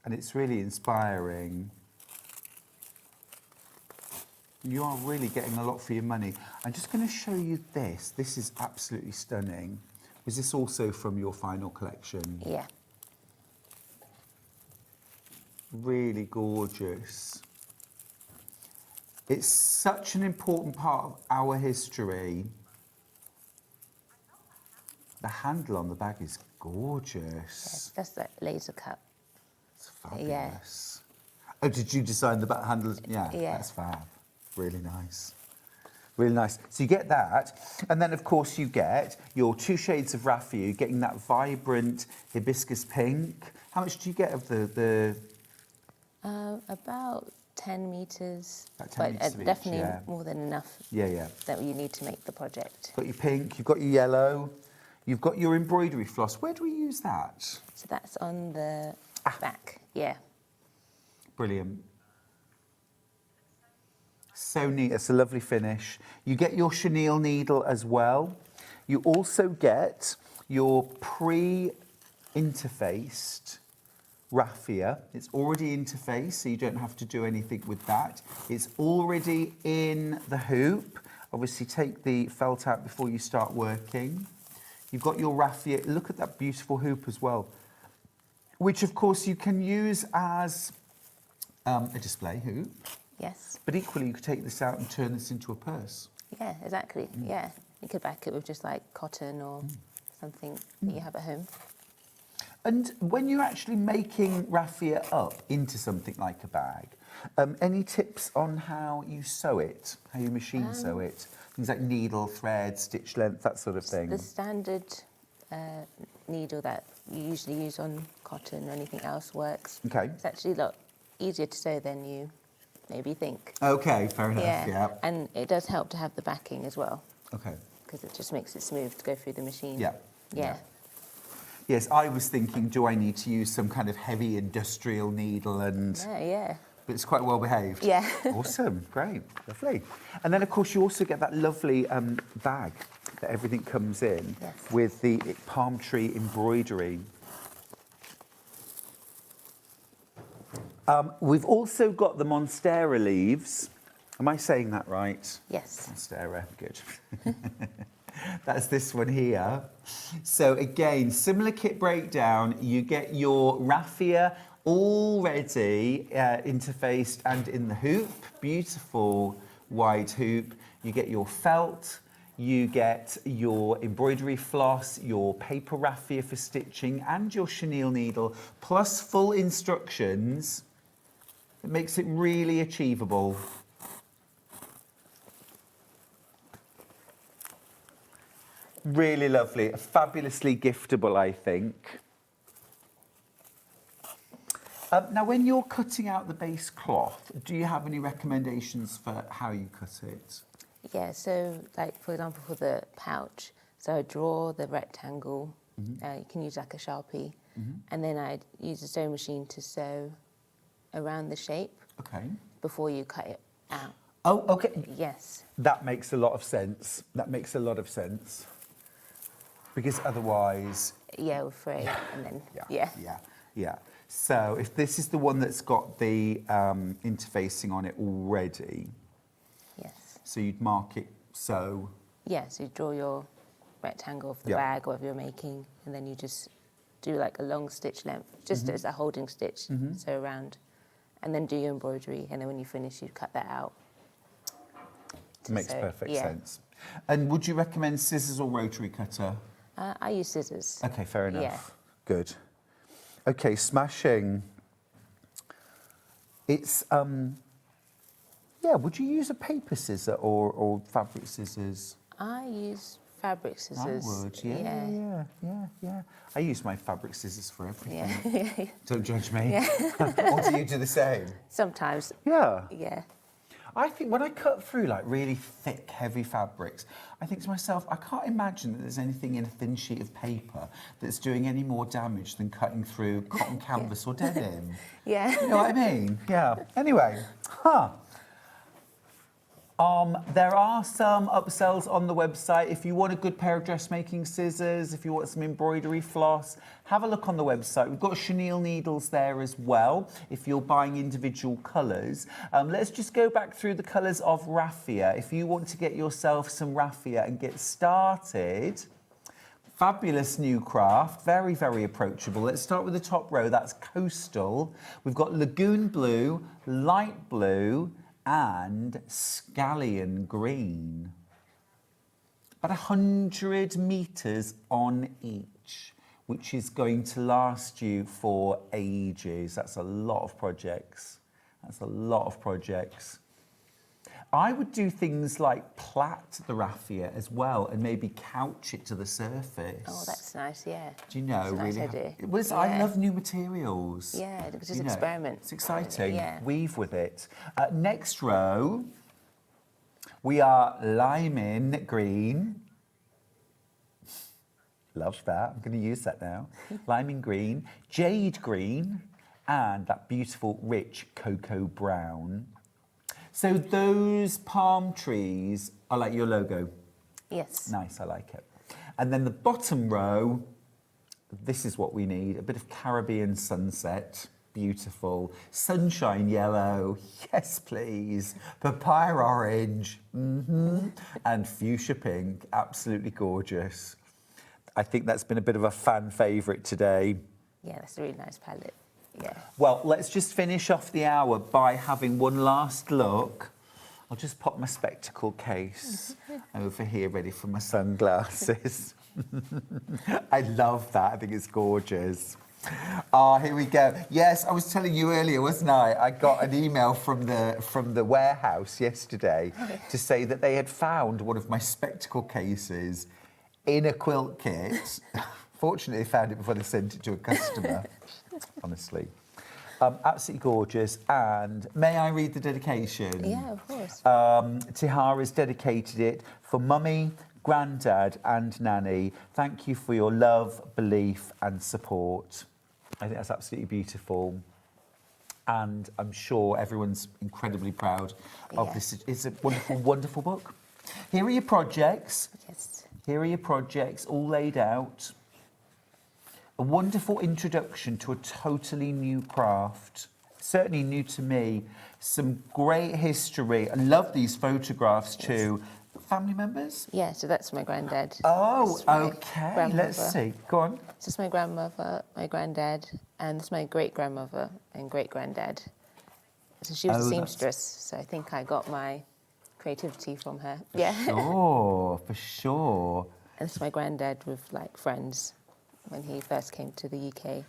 and it's really inspiring. You are really getting a lot for your money. I'm just going to show you this. This is absolutely stunning. Was this also from your final collection? Yeah. Really gorgeous. It's such an important part of our history. The handle on the bag is gorgeous. Yes, that's that laser cut. It's fabulous. Oh, did you design the back handles? Yeah, Yeah. that's fab. Really nice. Really nice. So you get that, and then of course you get your 2 shades of raffia. You're getting that vibrant hibiscus pink. How much do you get of the About 10 metres, About 10 metres of each, definitely yeah. more than enough Yeah. that you need to make the project. Got your pink, you've got your yellow, you've got your embroidery floss. Where do we use that? So that's on the back, yeah. Brilliant. So neat. It's a lovely finish. You get your chenille needle as well. You also get your pre-interfaced raffia. It's already interfaced, so you don't have to do anything with that. It's already in the hoop. Obviously, take the felt out before you start working. You've got your raffia. Look at that beautiful hoop as well, which of course you can use as a display hoop. Yes. But equally, you could take this out and turn this into a purse. Yeah, exactly. Yeah. You could back it with just like cotton or something that you have at home. And when you're actually making raffia up into something like a bag, any tips on how you sew it, how you machine sew it? Things like needle, thread, stitch length, that sort of thing. The standard needle that you usually use on cotton or anything else works. Okay. It's actually a lot easier to sew than you maybe think. Okay, fair enough, yeah. And it does help to have the backing as well, Okay. because it just makes it smooth to go through the machine. Yeah. Yeah. Yes, I was thinking, do I need to use some kind of heavy industrial needle and... Yeah. But it's quite well behaved. Yeah. Awesome, great, lovely. And then of course you also get that lovely bag that everything comes in with the palm tree embroidery. We've also got the Monstera leaves. Am I saying that right? Yes. Monstera, good. That's this one here. So again, similar kit breakdown. You get your raffia already interfaced and in the hoop. Beautiful wide hoop. You get your felt. You get your embroidery floss, your paper raffia for stitching, and your chenille needle, plus full instructions. It makes it really achievable. Really lovely, fabulously giftable, I think. Now, when you're cutting out the base cloth, do you have any recommendations for how you cut it? Yeah, so like for example for the pouch, so I draw the rectangle, you can use like a Sharpie, and then I'd use a sewing machine to sew around the shape before you cut it out. Oh, okay. Yes. That makes a lot of sense. That makes a lot of sense. Because otherwise... Yeah, we're free, and then, Yeah. So if this is the one that's got the interfacing on it already, yes. so you'd mark it so... Yeah, so you draw your rectangle of the bag, whatever you're making, and then you just do like a long stitch length, just as a holding stitch, so around, and then do your embroidery, and then when you finish, you cut that out. Makes perfect sense. And would you recommend scissors or rotary cutter? I use scissors. Okay, fair enough. Yeah. Good. Okay, smashing. It's, would you use a paper scissor or fabric scissors? I use fabric scissors. I would, yeah. I use my fabric scissors for everything. Yeah. Don't judge me. Or do you do the same? Sometimes. Yeah. Yeah. I think when I cut through like really thick, heavy fabrics, I think to myself, I can't imagine that there's anything in a thin sheet of paper that's doing any more damage than cutting through cotton canvas or denim. Yeah. You know what I mean? Yeah. Anyway, there are some upsells on the website. If you want a good pair of dressmaking scissors, if you want some embroidery floss, have a look on the website. We've got chenille needles there as well, if you're buying individual colours. Let's just go back through the colours of raffia. If you want to get yourself some raffia and get started, fabulous new craft, very, very approachable. Let's start with the top row, that's coastal. We've got lagoon blue, light blue, and scallion green. About 100 metres on each, which is going to last you for ages. That's a lot of projects. I would do things like plait the raffia as well and maybe couch it to the surface. Oh, that's nice, yeah. Do you know, It's a nice really? idea. I Yeah. love new materials. Yeah, just You know, experiment. It's exciting. Yeah. Weave with it. Next row, we are liming green. Love that. I'm going to use that now. Liming green, jade green, and that beautiful, rich cocoa brown. So those palm trees are like your logo. Yes. Nice, I like it. And then the bottom row, this is what we need, a bit of Caribbean sunset. Beautiful. Sunshine yellow, yes please. Papaya orange, and fuchsia pink, absolutely gorgeous. I think that's been a bit of a fan favourite today. Yeah, that's a really nice palette. Yeah. Well, let's just finish off the hour by having one last look. I'll just pop my spectacle case over here, ready for my sunglasses. I love that. I think it's gorgeous. Ah, here we go. Yes, I was telling you earlier, wasn't I? I got an email from the warehouse yesterday to say that they had found one of my spectacle cases in a quilt kit. Fortunately, they found it before they sent it to a customer. Honestly. Absolutely gorgeous. And may I read the dedication? Yeah, of course. Tihara's dedicated it for Mummy, Grandad and Nanny. Thank you for your love, belief and support. I think that's absolutely beautiful. And I'm sure everyone's incredibly proud of this. It's a wonderful, wonderful book. Here are your projects. Yes. Here are your projects all laid out. A wonderful introduction to a totally new craft, certainly new to me. Some great history. I love these photographs too. Family members? Yeah, so that's my granddad. Oh, That's my okay. grandmother. Let's see. Go on. So it's my grandmother, my granddad, and this is my great-grandmother and great-granddad. So she was a Oh, seamstress, so I think I got my creativity from her. Yeah. Sure, for sure. And this is my granddad with like friends when he first came to the UK.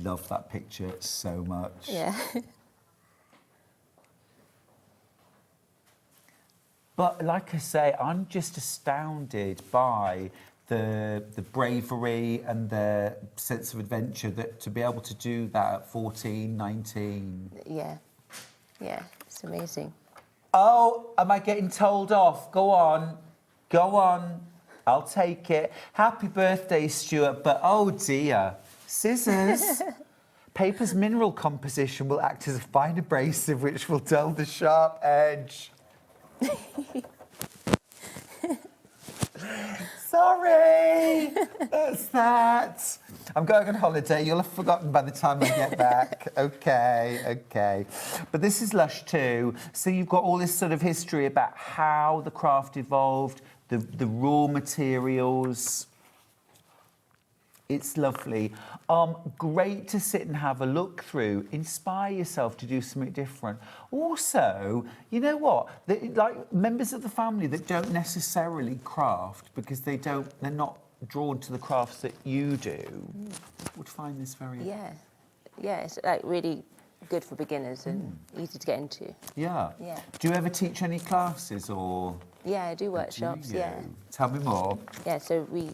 Love that picture so much. Yeah. But like I say, I'm just astounded by the bravery and the sense of adventure that to be able to do that at 14, 19. Yeah. Yeah. It's amazing. Oh, am I getting told off? Go on. Go on. I'll take it. Happy birthday, Stuart. But oh dear, scissors. Paper's mineral composition will act as a fine abrasive which will dull the sharp edge. Sorry, that's that. I'm going on holiday. You'll have forgotten by the time I get back. Okay. But this is lush too. So you've got all this sort of history about how the craft evolved, the raw materials. It's lovely. Great to sit and have a look through. Inspire yourself to do something different. Also, you know what? Like members of the family that don't necessarily craft because they're not drawn to the crafts that you do, would find this very... Yeah. Yeah, it's like really good for beginners and easy to get into. Yeah. Yeah. Do you ever teach any classes or... Yeah, I do workshops, Do you? yeah. Tell me more. Yeah, so we,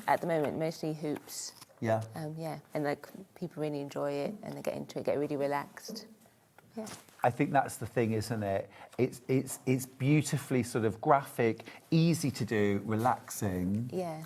at the moment, mostly hoops. Yeah. Yeah, and like people really enjoy it and they get into it, get really relaxed. Yeah. I think that's the thing, isn't it? It's beautifully sort of graphic, easy to do, relaxing. Yeah.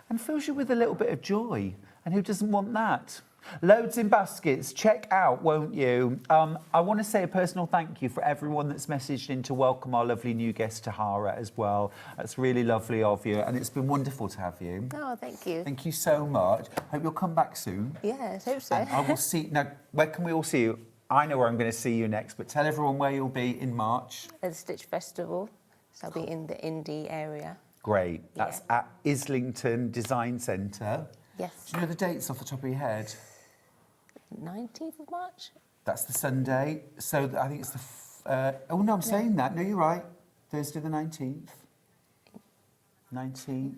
And fills you with a little bit of joy. And who doesn't want that? Loads in baskets. Check out, won't you? I want to say a personal thank you for everyone that's messaged in to welcome our lovely new guest, Tihara, as well. That's really lovely of you. And it's been wonderful to have you. Oh, thank you. Thank you so much. Hope you'll come back soon. Yeah, I hope so. And I will see... Now, where can we all see you? I know where I'm going to see you next, but tell everyone where you'll be in March. At the Stitch Festival, so I'll be in the Indie area. Great. That's at Islington Design Centre. Yes. Do you know the dates off the top of your head? 19th of March? That's the Sunday. So I think it's the... oh, no, I'm saying that. No, you're right. Thursday the 19th. 19th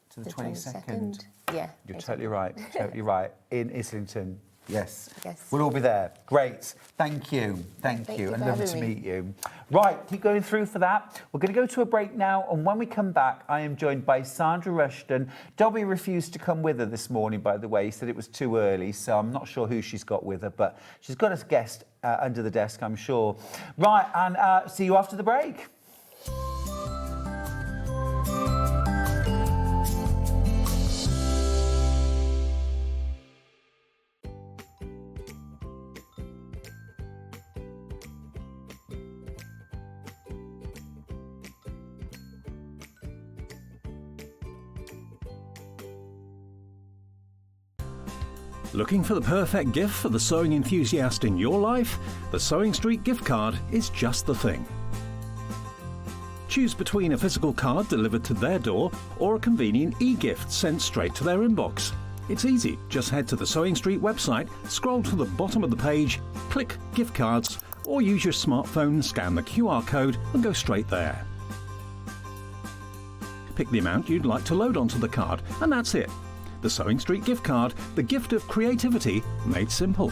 to the 22nd. Yeah. You're totally right. Totally right. In Islington. Yes. Yes. We'll all be there. Great. Thank you. Thank Thank you. you And for lovely to having me. meet you. Right, keep going through for that. We're going to go to a break now, and when we come back, I am joined by Sandra Rushton. Dobby refused to come with her this morning, by the way. He said it was too early, so I'm not sure who she's got with her, but she's got a guest under the desk, I'm sure. Right, and see you after the break. Looking for the perfect gift for the sewing enthusiast in your life? The SewingStreet gift card is just the thing. Choose between a physical card delivered to their door or a convenient e-gift sent straight to their inbox. It's easy. Just head to the SewingStreet website, scroll to the bottom of the page, click Gift Cards, or use your smartphone, scan the QR code and go straight there. Pick the amount you'd like to load onto the card, and that's it. The SewingStreet gift card, the gift of creativity made simple.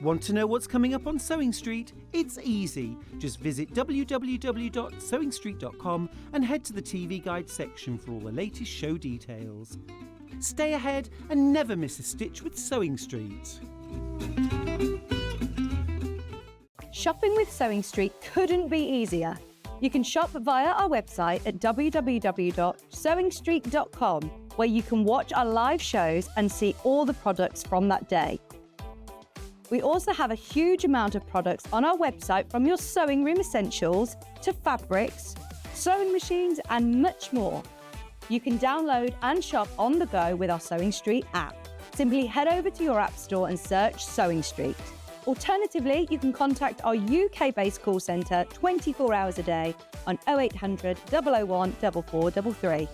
Want to know what's coming up on SewingStreet? It's easy. Just visit www.sewingstreet.com and head to the TV Guide section for all the latest show details. Stay ahead and never miss a stitch with SewingStreet. Shopping with SewingStreet couldn't be easier. You can shop via our website at www.sewingstreet.com, where you can watch our live shows and see all the products from that day. We also have a huge amount of products on our website, from your sewing room essentials to fabrics, sewing machines and much more. You can download and shop on the go with our SewingStreet app. Simply head over to your app store and search SewingStreet. Alternatively, you can contact our UK-based call centre 24 hours a day on 0800 001 4433.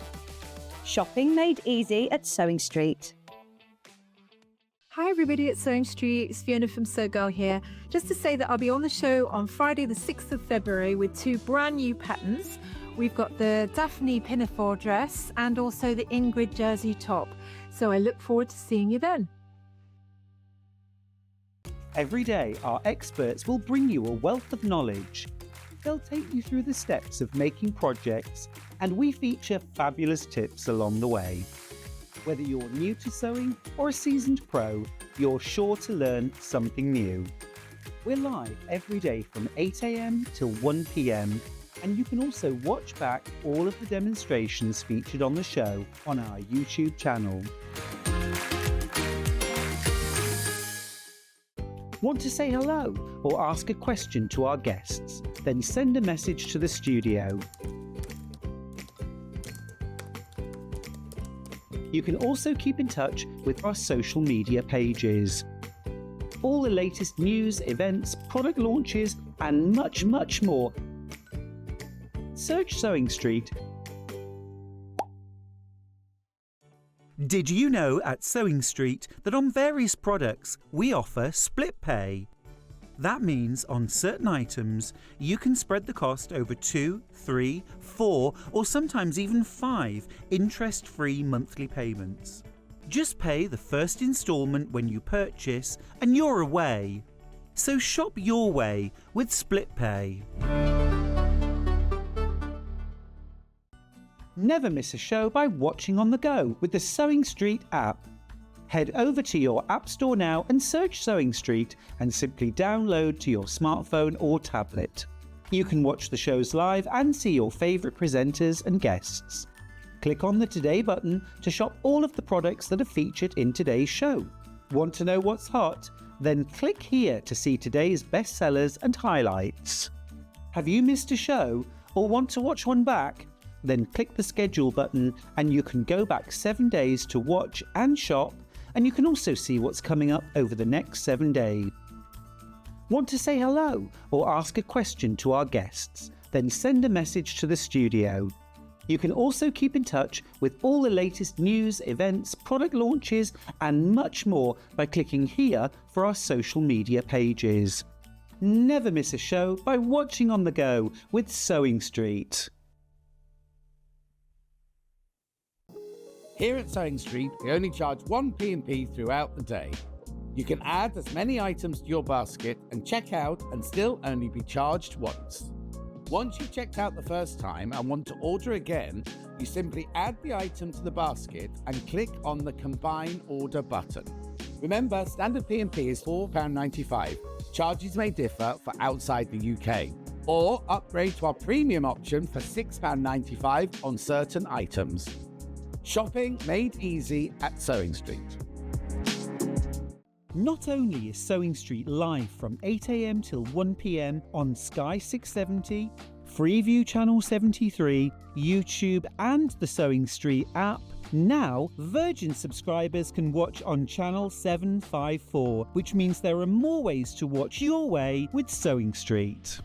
Shopping made easy at SewingStreet. Hi everybody, it's SewingStreet. It's Fiona from Sew Girl here. Just to say that I'll be on the show on Friday the 6th of February with two brand new patterns. We've got the Daphne Pinafore dress and also the Ingrid jersey top. So I look forward to seeing you then. Every day, our experts will bring you a wealth of knowledge. They'll take you through the steps of making projects, and we feature fabulous tips along the way. Whether you're new to sewing or a seasoned pro, you're sure to learn something new. We're live every day from 8 a.m. till 1 p.m, and you can also watch back all of the demonstrations featured on the show on our YouTube channel. Want to say hello or ask a question to our guests? Then send a message to the studio. You can also keep in touch with our social media pages. All the latest news, events, product launches, and much, much more. Search SewingStreet. Did you know at SewingStreet that on various products we offer split pay? That means on certain items you can spread the cost over 2, 3, 4 or sometimes even 5 interest-free monthly payments. Just pay the first instalment when you purchase and you're away. So shop your way with split pay. Never miss a show by watching on the go with the SewingStreet app. Head over to your app store now and search SewingStreet and simply download to your smartphone or tablet. You can watch the shows live and see your favourite presenters and guests. Click on the Today button to shop all of the products that are featured in today's show. Want to know what's hot? Then click here to see today's bestsellers and highlights. Have you missed a show or want to watch one back? then click the schedule button and you can go back 7 days to watch and shop, and you can also see what's coming up over the next 7 days. Want to say hello or ask a question to our guests? Then send a message to the studio. You can also keep in touch with all the latest news, events, product launches and much more by clicking here for our social media pages. Never miss a show by watching on the go with SewingStreet. Here at SewingStreet, we only charge one P&P throughout the day. You can add as many items to your basket and check out and still only be charged once. Once you've checked out the first time and want to order again, you simply add the item to the basket and click on the Combine Order button. Remember, standard P&P is £4.95. Charges may differ for outside the UK. Or upgrade to our premium option for £6.95 on certain items. Shopping made easy at SewingStreet. Not only is SewingStreet live from 8 a.m. till 1 p.m. on Sky 670, Freeview Channel 73, YouTube and the SewingStreet app, now Virgin subscribers can watch on Channel 754, which means there are more ways to watch your way with SewingStreet.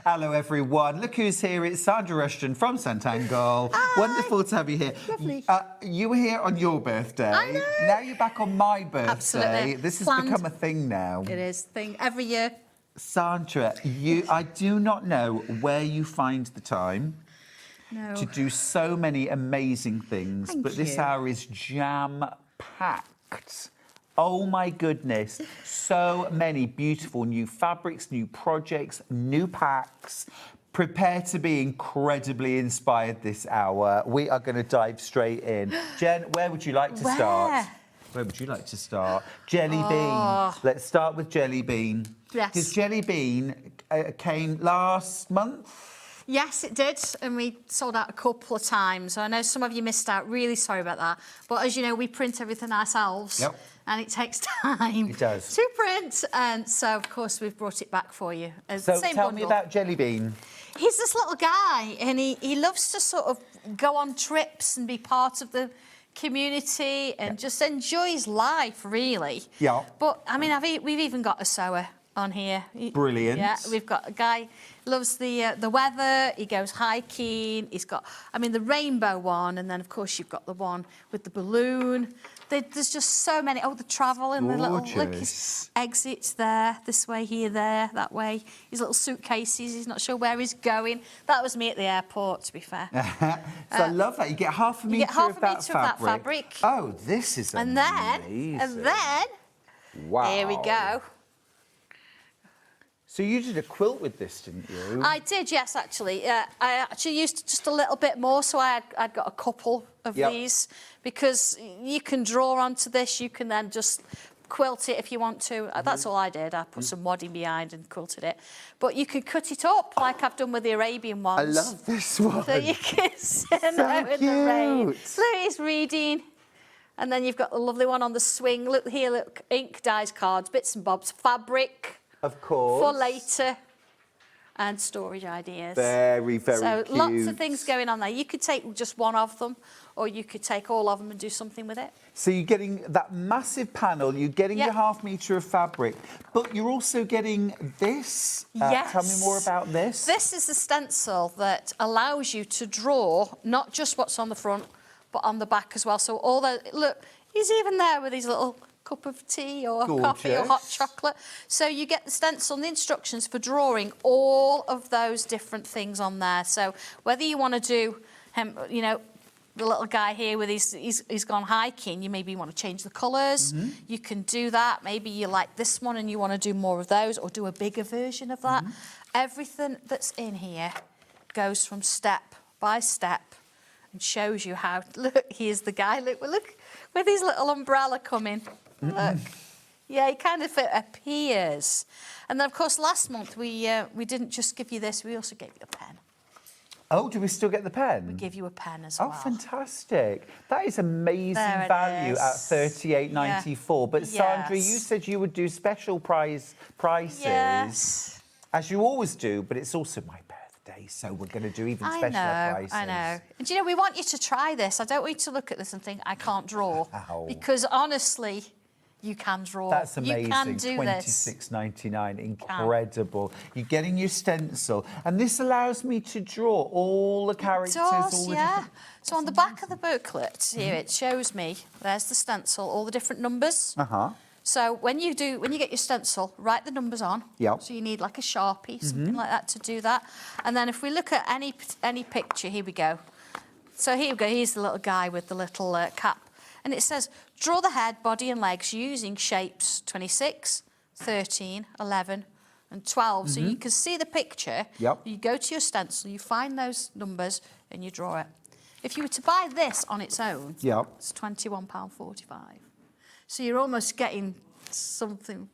Hello everyone, look who's here, it's Sandra Rushton from Sanntangle. Wonderful to have you here. Lovely. You were here on your birthday. I know. Now you're back on my birthday. Absolutely. This has Planned. become a thing now. It is thing every year. Sandra, I do not know where you find the time to do so many amazing things, Thank but this you. hour is jam-packed. Oh my goodness, so many beautiful new fabrics, new projects, new packs. Prepare to be incredibly inspired this hour. We are going to dive straight in. Jen, where would you like to start? Where would you like to start? Jellybean. Let's start with Jellybean. Yes. Because Jellybean came last month. Yes, it did, and we sold out a couple of times. So I know some of you missed out. Really sorry about that. But as you know, we print everything ourselves. Yep. And it takes time It does. to print. And so, of course, we've brought it back for you. So Same tell bundle. me about Jellybean. He's this little guy, and he loves to sort of go on trips and be part of the community and just enjoys life, really. Yeah. But, I mean, we've even got a sewer on here. Brilliant. Yeah, we've got a guy loves the weather. He goes hiking. He's got, I mean, the rainbow one, and then of course you've got the one with the balloon. There's just so many. Oh, the travel and the little look, his exits there, this way, here, there, that way. His little suitcases. He's not sure where he's going. That was me at the airport, to be fair. So I love that. You get half a metre of that fabric. Oh, this is amazing. And then, wow. Here we go. So you did a quilt with this, didn't you? I did, yes, actually. I actually used just a little bit more, so I'd got a couple of these, because you can draw onto this. You can then just quilt it if you want to. That's all I did. I put some wadding behind and quilted it. But you could cut it up like I've done with the Arabian ones. I love this one. So you can sit out in the rain. Look, he's reading. And then you've got the lovely one on the swing. Look here, look, ink, dyes, cards, bits and bobs, fabric. Of course. For later. And storage ideas. Very, very cute. So cute. lots of things going on there. You could take just one of them, or you could take all of them and do something with it. So you're getting that massive panel, you're getting your half metre of fabric, but you're also getting this. Yes. Tell me more about this. This is the stencil that allows you to draw not just what's on the front, but on the back as well. So all the, look, he's even there with his little cup of tea or coffee or hot chocolate. So you get the stencil and the instructions for drawing all of those different things on there. So whether you want to do him, you know, the little guy here with he's gone hiking, you maybe want to change the colours. You can do that. Maybe you like this one and you want to do more of those, or do a bigger version of that. Everything that's in here goes from step by step and shows you how. Look, here's the guy. Look with his little umbrella coming. Look, yeah, he kind of appears. And then, of course, last month we didn't just give you this; we also gave you a pen. Oh, do we still get the pen? We give you a pen as Oh, well. fantastic. That is amazing There it value is. at $38.94. But Sandra, you Yes. said you would do special prices. Yes. As you always do, but it's also my birthday, so we're going to do even special prices. I know. And do you know, we want you to try this. I don't want you to look at this and think, I can't draw. Ow. Because honestly, you can draw. That's amazing. You can do this. $26.99, incredible. You're getting your stencil, and this allows me to draw all the characters. all the different... So on the back of the booklet here, it shows me, there's the stencil, all the different numbers. So when you get your stencil, write the numbers on. Yep. So you need like a Sharpie, something like that to do that. And then if we look at any picture, here we go. So here we go, here's the little guy with the little cap. And it says, draw the head, body and legs using shapes 26, 13, 11 and 12. So you can see the picture. Yep. You go to your stencil, you find those numbers and you draw it. If you were to buy this on its own, it's £21.45. So you're almost getting something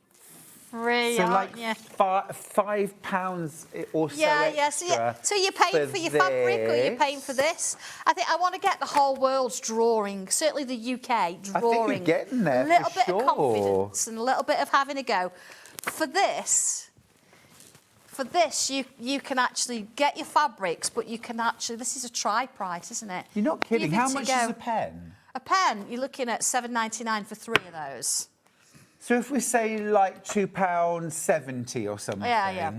free, So aren't like you? £5 or so extra. So you're paying for your fabric or you're paying for this. I think I want to get the whole world's drawing, certainly the UK drawing. I think you're getting there, a little for bit sure. of confidence and a little bit of having a go. For this, you can actually get your fabrics, but you can actually, this is a try price, isn't it? You're not kidding. Give it How to much go. is a pen? A pen, you're looking at £7.99 for 3 of those. So if we say like £2.70 or something. Yeah.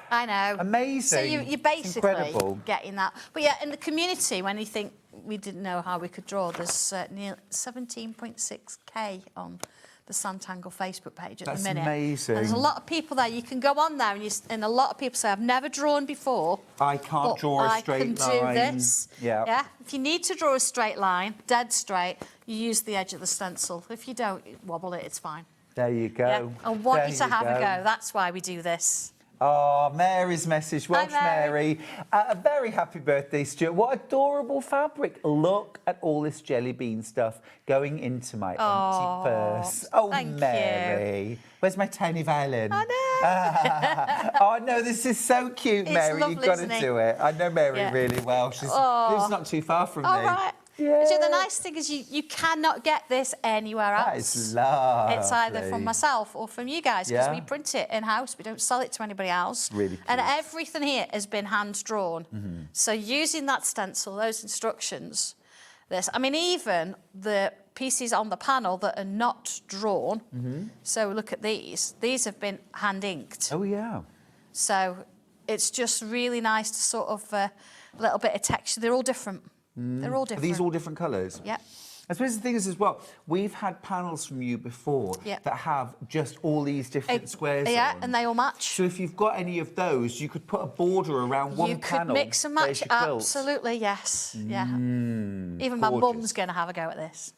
I know. Amazing. So you're basically Incredible. getting that. But yeah, in the community, when you think we didn't know how we could draw, there's near 17.6k on the Sanntangle Facebook page at the minute. That's amazing. And there's a lot of people there. You can go on there and a lot of people say, I've never drawn before. I can't draw a straight line. I can do this. Yeah. If you need to draw a straight line, dead straight, you use the edge of the stencil. If you don't wobble it, it's fine. There you go. Yeah. I want There you to have a go. That's why we do this. Oh, Mary's message. Welsh Hi, Mary. Mary. A very happy birthday, Stuart. What adorable fabric. Look at all this Jellybean stuff going into my empty purse. Oh, thank Mary. you. Where's my tiny violin? I know. Oh, no, this is so cute, It's Mary. lovely, You've got isn't to it? do it. I know Mary really well. She lives not too far from All me. right. Yeah. So the nice thing is you cannot get this anywhere else. That is lovely. It's either from myself or from you guys because Yeah. we print it in-house. We don't sell it to anybody else. Really And cute. everything here has been hand-drawn. So using that stencil, those instructions, I mean, even the pieces on the panel that are not drawn, so look at these have been hand-inked. Oh, yeah. So it's just really nice to sort of a little bit of texture. They're all different. They're all Are different. these all different colours? Yep. I suppose the thing is as well, we've had panels from you before Yep. that have just all these different squares Yeah, on. and they all match. So if you've got any of those, you could put a border around one You could panel. mix and There's match. your quilt. Absolutely, yes. Yeah. Even my gorgeous. mum's going to have a go at this.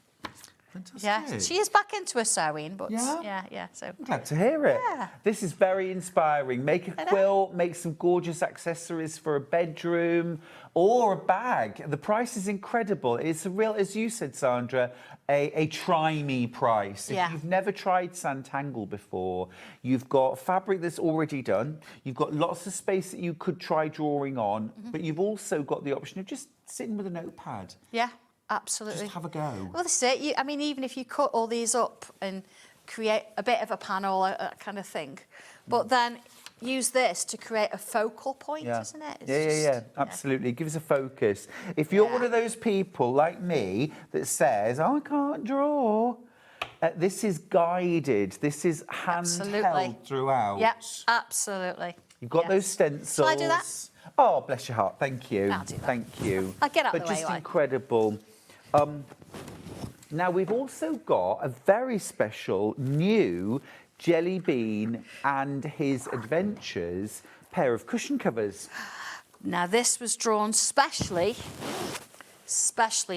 Fantastic. Yeah, she is back into her sewing, but Yeah? yeah. So I'm glad to hear it. Yeah. This is very inspiring. Make a quilt, make some gorgeous accessories for a bedroom or a bag. The price is incredible. It's a real, as you said, Sandra, a try-me price. If Yeah. you've never tried Sanntangle before, you've got fabric that's already done. You've got lots of space that you could try drawing on, but you've also got the option of just sitting with a notepad. yeah, absolutely. Just have a go. Well, this is it. I mean, even if you cut all these up and create a bit of a panel, that kind of thing, but then use this to create a focal point, isn't it? It's Yeah, absolutely. Give us a focus. If you're one of those people like me that says, I can't draw, this is guided. This is handheld throughout. Yep, absolutely. You've got those stencils. Shall I do that? Oh, bless your heart. Thank you. I'll do that. Thank you. I'll get out but the way, just like. incredible. Now, we've also got a very special new Jellybean and His Adventures pair of cushion covers. Now, this was drawn specially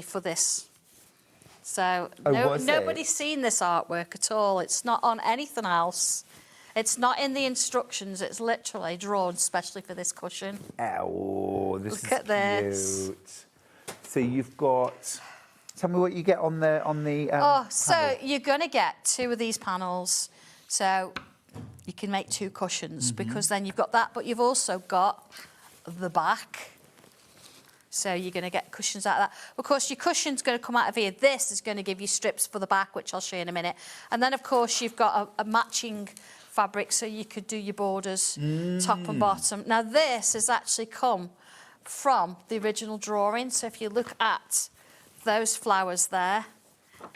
for this. So nobody's seen this artwork at all. It's not on anything else. It's not in the instructions. It's literally drawn specially for this cushion. Oh, this Look at this. cute. So you've got. Tell me what you get on the So you're going to get 2 of these panels. So you can make 2 cushions because then you've got that, but you've also got the back. So you're going to get cushions out of that. Of course, your cushion's going to come out of here. This is going to give you strips for the back, which I'll show you in a minute. And then, of course, you've got a matching fabric, so you could do your borders, top and bottom. Now, this has actually come from the original drawing. So if you look at those flowers there,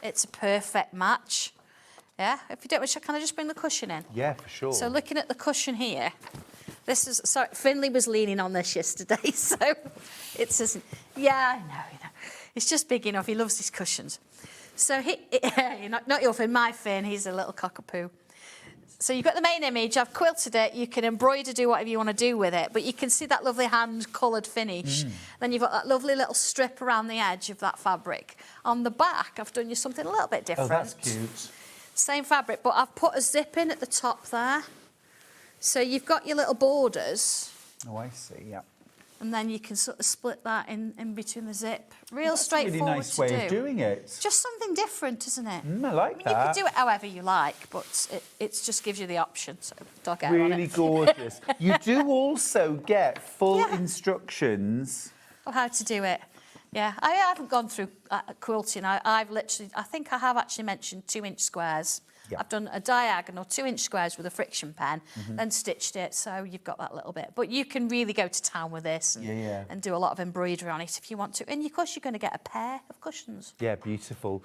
it's a perfect match. Yeah? If you don't, can I just bring the cushion in? Yeah, for sure. So looking at the cushion here, this is, sorry, Finley was leaning on this yesterday, so it isn't, yeah, I know. It's just big enough, he loves these cushions. So, not your Finn, my Finn, he's a little cockapoo. So you've got the main image, I've quilted it, you can embroider, do whatever you want to do with it, but you can see that lovely hand-coloured finish. Then you've got that lovely little strip around the edge of that fabric. On the back, I've done you something a little bit different. Oh, that's cute. Same fabric, but I've put a zip in at the top there. So you've got your little borders. Oh, I see, yeah. And then you can sort of split that in between the zip. Real straightforward Really nice way of doing it. Just something different, isn't it? I like that. You can do it however you like, but it just gives you the option. So don't get on Really it. gorgeous. You do also get full instructions of how to do it. Yeah, I haven't gone through quilting. I think I have actually mentioned 2-inch squares. Yep. I've done a diagonal 2-inch squares with a friction pen, then stitched it, so you've got that little bit. But you can really go to town with this and do a lot of embroidery on it if you want to. And of course, you're going to get a pair of cushions. Yeah, beautiful.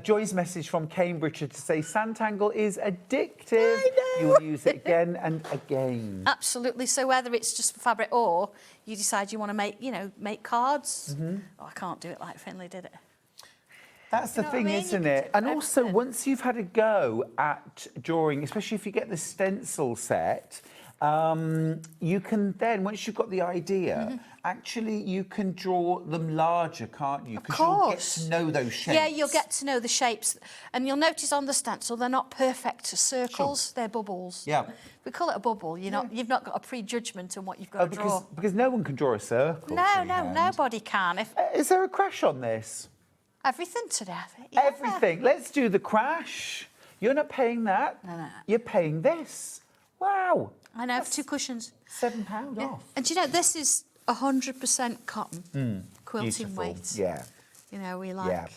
Joy's message from Cambridge to say Sanntangle is addictive. I know. You will use it again and again. Absolutely. So whether it's just for fabric or you decide you want to make cards. Oh, I can't do it like Finley did it. That's the thing, isn't it? And also, once you've had a go at drawing, especially if you get the stencil set, you can then, once you've got the idea, actually you can draw them larger, can't you? Because you'll get to know those shapes. Yeah, you'll get to know the shapes. And you'll notice on the stencil, they're not perfect circles, they're bubbles. Yeah. We call it a bubble. You've not got a prejudgment on what you've got to draw. Because no one can draw a circle. No, nobody can. Is there a crash on this? Everything today, I think. Yeah. Everything. Let's do the crash. You're not paying that. No. You're paying this. Wow. I know, for 2 cushions. £7 off. And do you know, this is 100% cotton quilting Beautiful. weight. Yeah. You know, we like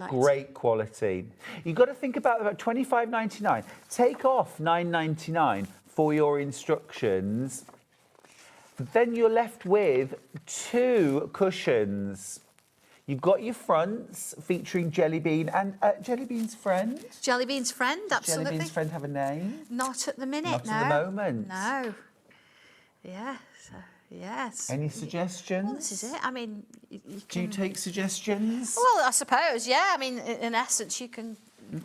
great quality. You've got to think about £25.99. Take off £9.99 for your instructions. Then you're left with 2 cushions. You've got your fronts featuring Jellybean and Jellybean's friend. Jellybean's friend, absolutely. Jellybean's friend have a name? Not at the minute, Not no. at the moment. No. Yes. Any suggestions? Well, this is it. I mean, you can... Do you take suggestions? Well, I suppose, yeah. I mean, in essence, you can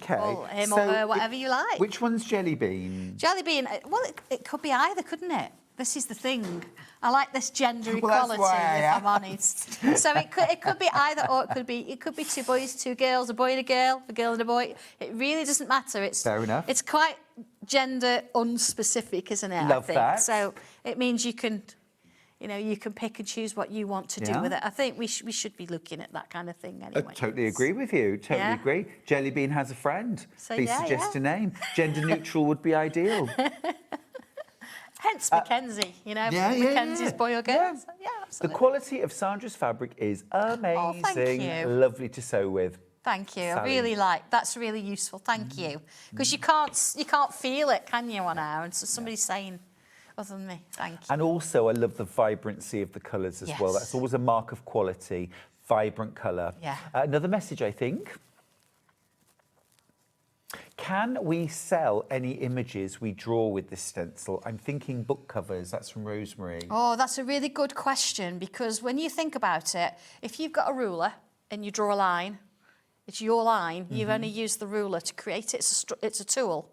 call him or her, whatever you like. Which one's Jellybean? Jellybean, well, it could be either, couldn't it? This is the thing. I like this gender Well, equality, if I'm honest. So it could be either or. It could be 2 boys, 2 girls, a boy and a girl and a boy. It really doesn't matter. It's fair enough. It's quite gender unspecific, isn't it? Love I think. that. So it means you can pick and choose what you want to do with it. I think we should be looking at that kind of thing anyway. I totally agree with you. Totally agree. Jellybean has a friend. So, Please suggest a name. Gender neutral would be ideal. Hence Mackenzie, Mackenzie's boy or girl. Yeah. So, yeah, absolutely. The quality of Sandra's fabric is amazing. Oh, thank you. Lovely to sew with. Thank you. Sally. I really that's really useful. Thank you. Because you can't feel it, can you, on air? And so somebody's saying other than me. Thank you. And also, I love the vibrancy of the colours as well. That's always a mark of quality. Vibrant colour. Yeah. Another message, I think. Can we sell any images we draw with this stencil? I'm thinking book covers. That's from Rosemary. Oh, that's a really good question, because when you think about it, if you've got a ruler and you draw a line, it's your line. You've only used the ruler to create it. It's a tool.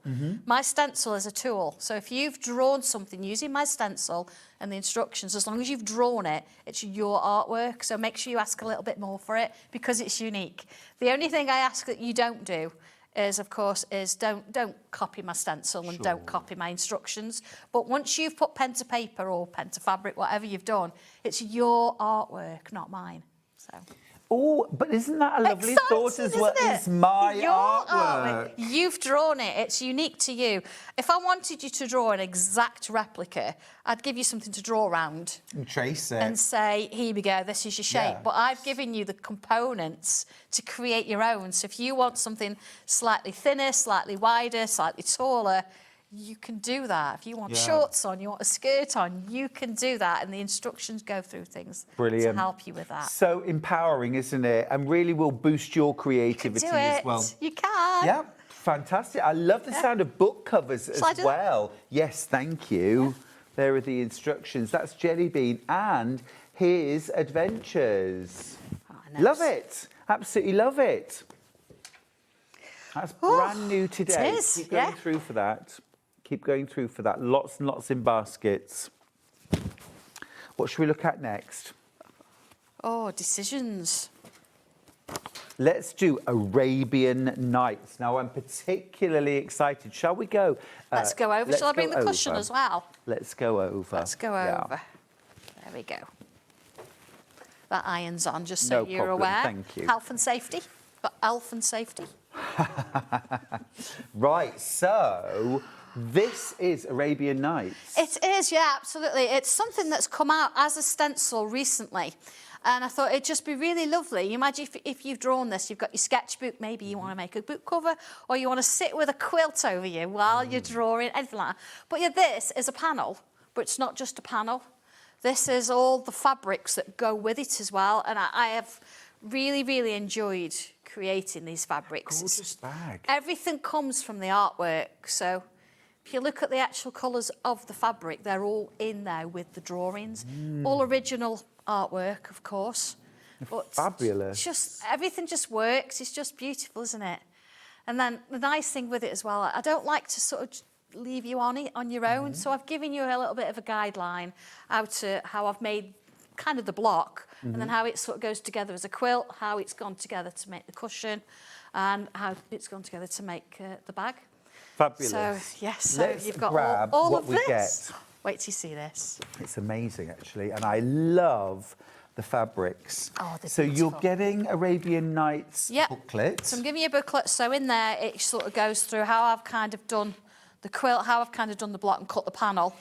My stencil is a tool. So if you've drawn something using my stencil and the instructions, as long as you've drawn it, it's your artwork. So make sure you ask a little bit more for it because it's unique. The only thing I ask that you don't do is, of course, don't copy my stencil and don't copy my instructions. But once you've put pen to paper or pen to fabric, whatever you've done, it's your artwork, not mine. So. Oh, but isn't that a lovely thought as well? It's my artwork. You've drawn it. It's unique to you. If I wanted you to draw an exact replica, I'd give you something to draw around. And trace it. And say, here we go, this is your shape. But I've given you the components to create your own. So if you want something slightly thinner, slightly wider, slightly taller, you can do that. If you want shorts on, you want a skirt on, you can do that. And the instructions go through things to help you with that. So empowering, isn't it? And really will boost your creativity as well. You can. Yeah, fantastic. I love the sound of book covers as well. Yes, thank you. Yeah. There are the instructions. That's Jellybean and his adventures. Oh, love it. Absolutely love it. That's brand new today. It is, Keep going through for that. Keep going through for that. Lots and lots in baskets. What should we look at next? Oh, decisions. Let's do Arabian Nights. Now, I'm particularly excited. Shall we go? Let's go over. Shall I bring the cushion as well? Let's go over. Let's go over. There we go. That iron's on, just so you're aware. Thank you. Health and safety. Got health and safety. Right, so this is Arabian Nights. It is, yeah, absolutely. It's something that's come out as a stencil recently. And I thought it'd just be really lovely. You imagine if you've drawn this, you've got your sketchbook, maybe you want to make a book cover, or you want to sit with a quilt over you while you're drawing, anything like that. But yeah, this is a panel, but it's not just a panel. This is all the fabrics that go with it as well. And I have really, really enjoyed creating these fabrics. Gorgeous bag. Everything comes from the artwork. So if you look at the actual colours of the fabric, they're all in there with the drawings. All original artwork, of course. But fabulous. Just everything just works. It's just beautiful, isn't it? And then the nice thing with it as well, I don't like to sort of leave you on it on your own. So I've given you a little bit of a guideline how I've made kind of the block, and then how it sort of goes together as a quilt, how it's gone together to make the cushion, and how it's gone together to make the bag. Fabulous. So yes, so Let's you've got grab all what of we this. get. Wait till you see this. It's amazing, actually, and I love the fabrics. Oh, they're so beautiful. you're getting Arabian Nights booklet. So I'm giving you a booklet. So in there, it sort of goes through how I've kind of done the quilt, how I've kind of done the block and cut the panel,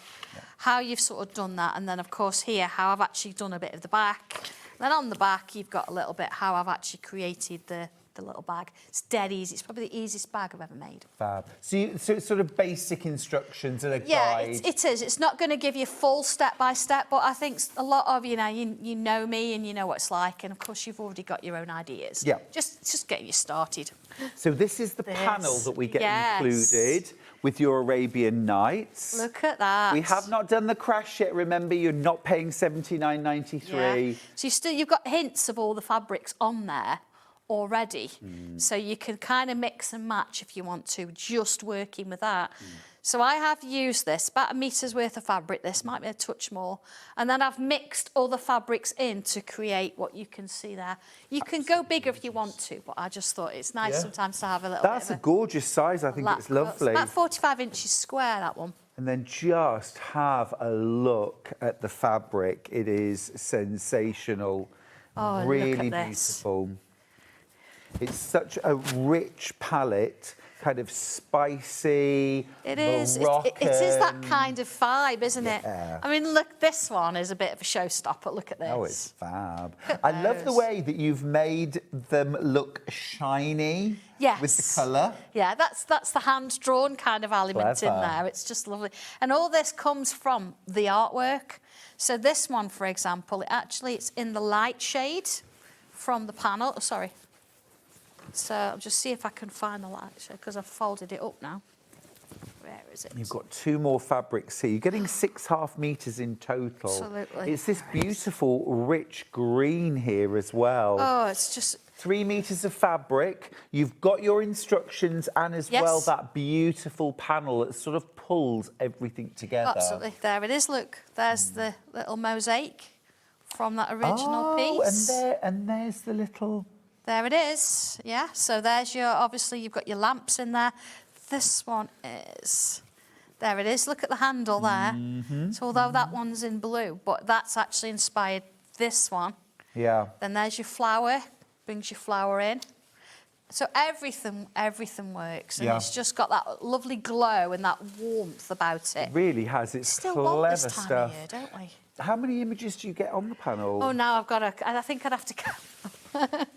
how you've sort of done that, and then of course here how I've actually done a bit of the back. Then on the back you've got a little bit how I've actually created the little bag. It's dead easy. It's probably the easiest bag I've ever made. Fab. So it's sort of basic instructions and a guide. Yeah, it is. It's not going to give you full step by step, but I think a lot of you know me and you know what it's like, and of course you've already got your own ideas. Yeah. Just getting you started. So this is the panel that we get included with your Arabian Nights. Look at that. We have not done the crash yet. Remember, you're not paying $79.93. Yeah. So you've got hints of all the fabrics on there already. So you can kind of mix and match if you want to, just working with that. So I have used this, about 1 meter's worth of fabric. This might be a touch more. And then I've mixed other fabrics in to create what you can see there. You can go bigger if you want to, but I just thought it's nice sometimes to have a little That's bit of a gorgeous size. I think it's lovely. It's about 45 inches square, that one. And then just have a look at the fabric. It is sensational. Oh, really look at this. beautiful. It's such a rich palette, kind of spicy, It is. Moroccan. It is that kind of vibe, isn't it? Yeah. I mean, look, this one is a bit of a showstopper. Look at this. Oh, it's fab. I love the way that you've made them look shiny with the colour. Yeah, that's the hand-drawn kind of element in Clever. there. It's just lovely. And all this comes from the artwork. So this one, for example, it's in the light shade from the panel. Oh, sorry. So I'll just see if I can find the light shade, because I've folded it up now. Where is it? You've got 2 more fabrics here. You're getting 6.5 metres in total. Absolutely. It's this beautiful, rich green here as well. Oh, it's just... 3 metres of fabric. You've got your instructions and as well that beautiful panel that sort of pulls everything together. Absolutely. There it is, look. There's the little mosaic from that original piece. And there's the little... There it is, yeah. So there's obviously you've got your lamps in there. This one is, there it is. Look at the handle there. So although that one's in blue, but that's actually inspired this one. Yeah. Then there's your flower brings your flower in. So everything works, and Yeah. it's just got that lovely glow and that warmth about it. It really has. It's Still clever want this time stuff. of year, don't we? How many images do you get on the panel? Oh, now I've got to. I think I'd have to count.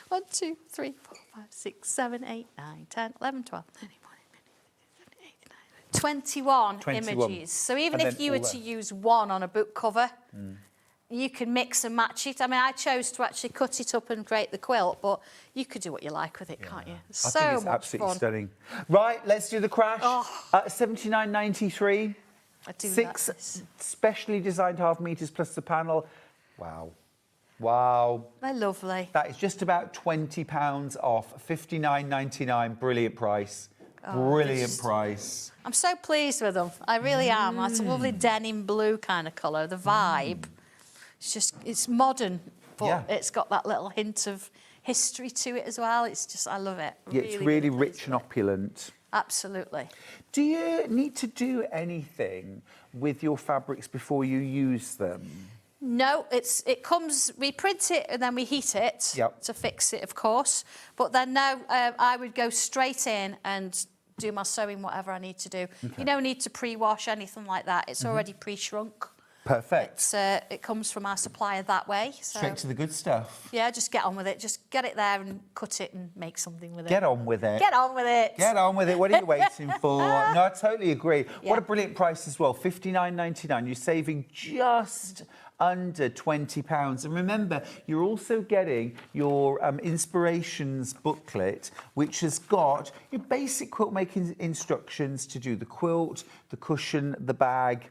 1, 2, 3, 4, 5, 6, 7, 8, 9, 10, 11, 12, 13, 14, 15, 21 images. So even And if then you were all to that. use one on a book cover, you can mix and match it. I mean, I chose to actually cut it up and create the quilt, but you could do what you like with it, can't you? I So think it's much absolutely fun. stunning. Right, let's do the crash. Oh. $79.93. I do 6 like this. specially designed half meters plus the panel. Wow. Wow. They're lovely. That is just about £20 off. $59.99. Brilliant price. Brilliant price. I'm so pleased with them. I really am. It's a lovely denim blue kind of colour. The vibe. It's just, it's modern, but Yeah. it's got that little hint of history to it as well. It's just, I love it. Yeah, it's really pleased rich with and it. opulent. Absolutely. Do you need to do anything with your fabrics before you use them? No, it comes, we print it and then we heat it Yep. to fix it, of course. But then now I would go straight in and do my sewing, whatever I need to do. You don't need to pre-wash, anything like that. It's already pre-shrunk. Perfect. It comes from our supplier that way. So, Straight to the good stuff. yeah, just get on with it. Just get it there and cut it and make something with it. Get on with it. Get on with it. Get on with it. What are you waiting for? No, I totally agree. What Yeah. a brilliant price as well. $59.99. You're saving just under £20. And remember, you're also getting your Inspirations booklet, which has got your basic quilt making instructions to do the quilt, the cushion, the bag.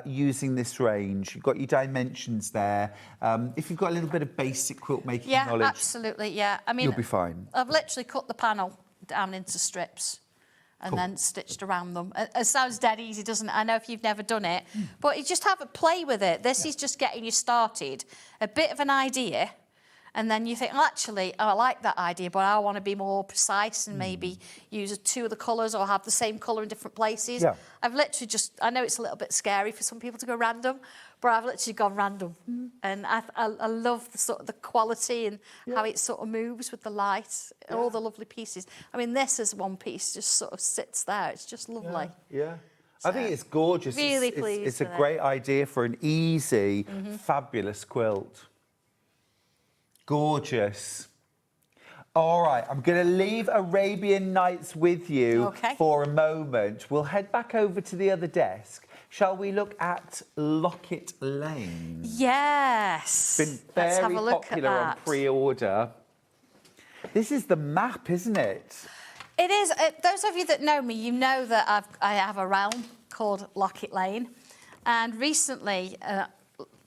Using this range, you've got your dimensions there. If you've got a little bit of basic quilt making Yeah, knowledge, absolutely. Yeah, I mean, you'll be fine. I've literally cut the panel down into strips and then stitched around them. It sounds dead easy, doesn't it? I know if you've never done it, but you just have a play with it. This is just getting you started, a bit of an idea, and then you think, well, actually, I like that idea, but I want to be more precise and maybe use 2 of the colours or have the same colour in different places. Yeah. I've literally just, I know it's a little bit scary for some people to go random, but I've literally gone random. And I love the sort of the quality and how it sort of moves with the light, all the lovely pieces. I mean, this is one piece, just sort of sits there. It's just lovely. Yeah. I think it's gorgeous. Really It's pleased a with it. great idea for an easy, fabulous quilt. Gorgeous. All right, I'm going to leave Arabian Nights with you for a moment. We'll head back over to the other desk. Shall we look at Locket Lane? Yes. Been Let's have very a look popular at on that. pre-order. This is the map, isn't it? It is. Those of you that know me, you know that I have a realm called Locket Lane. And recently,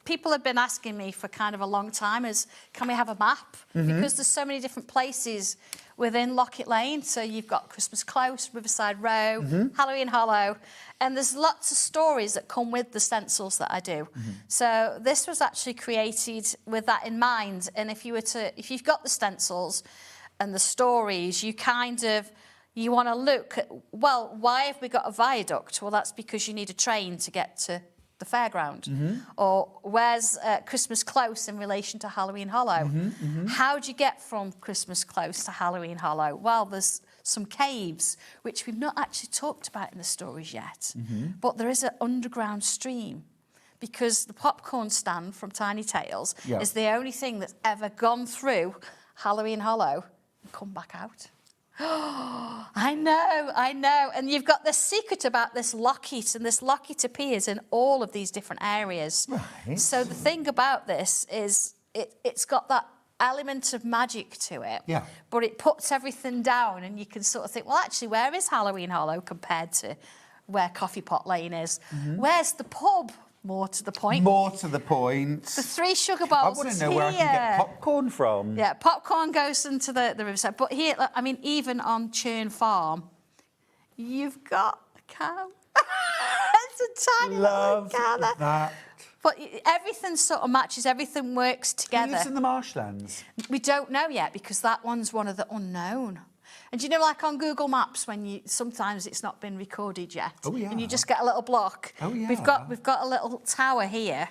people have been asking me for kind of a long time can we have a map? Because there's so many different places within Locket Lane. So you've got Christmas Close, Riverside Row, Halloween Hollow, and there's lots of stories that come with the stencils that I do. So this was actually created with that in mind. And if you've got the stencils and the stories, you want to look at, well, why have we got a viaduct? Well, that's because you need a train to get to the fairground. Or where's Christmas Close in relation to Halloween Hollow? How do you get from Christmas Close to Halloween Hollow? Well, there's some caves, which we've not actually talked about in the stories yet, but there is an underground stream, because the popcorn stand from Tiny Tales is the only thing that's ever gone through Halloween Hollow and come back out. I know. And you've got this secret about this locket, and this locket appears in all of these different areas. Right. So the thing about this is it's got that element of magic to it. Yeah. But it puts everything down, and you can sort of think, well, actually, where is Halloween Hollow compared to where Coffee Pot Lane is? Where's the pub? More to the point. More to the point. The 3 sugar bowls. I want to know where I can get popcorn from. Yeah, popcorn goes into the riverside. But here, I mean, even on Churn Farm, you've got a cow. It's a tiny little cow there. That. But everything sort of matches, everything works together. Who lives in the marshlands? We don't know yet, because that one's one of the unknown. And do you know, like on Google Maps, when sometimes it's not been recorded yet, and you just get a little block. We've got a little tower here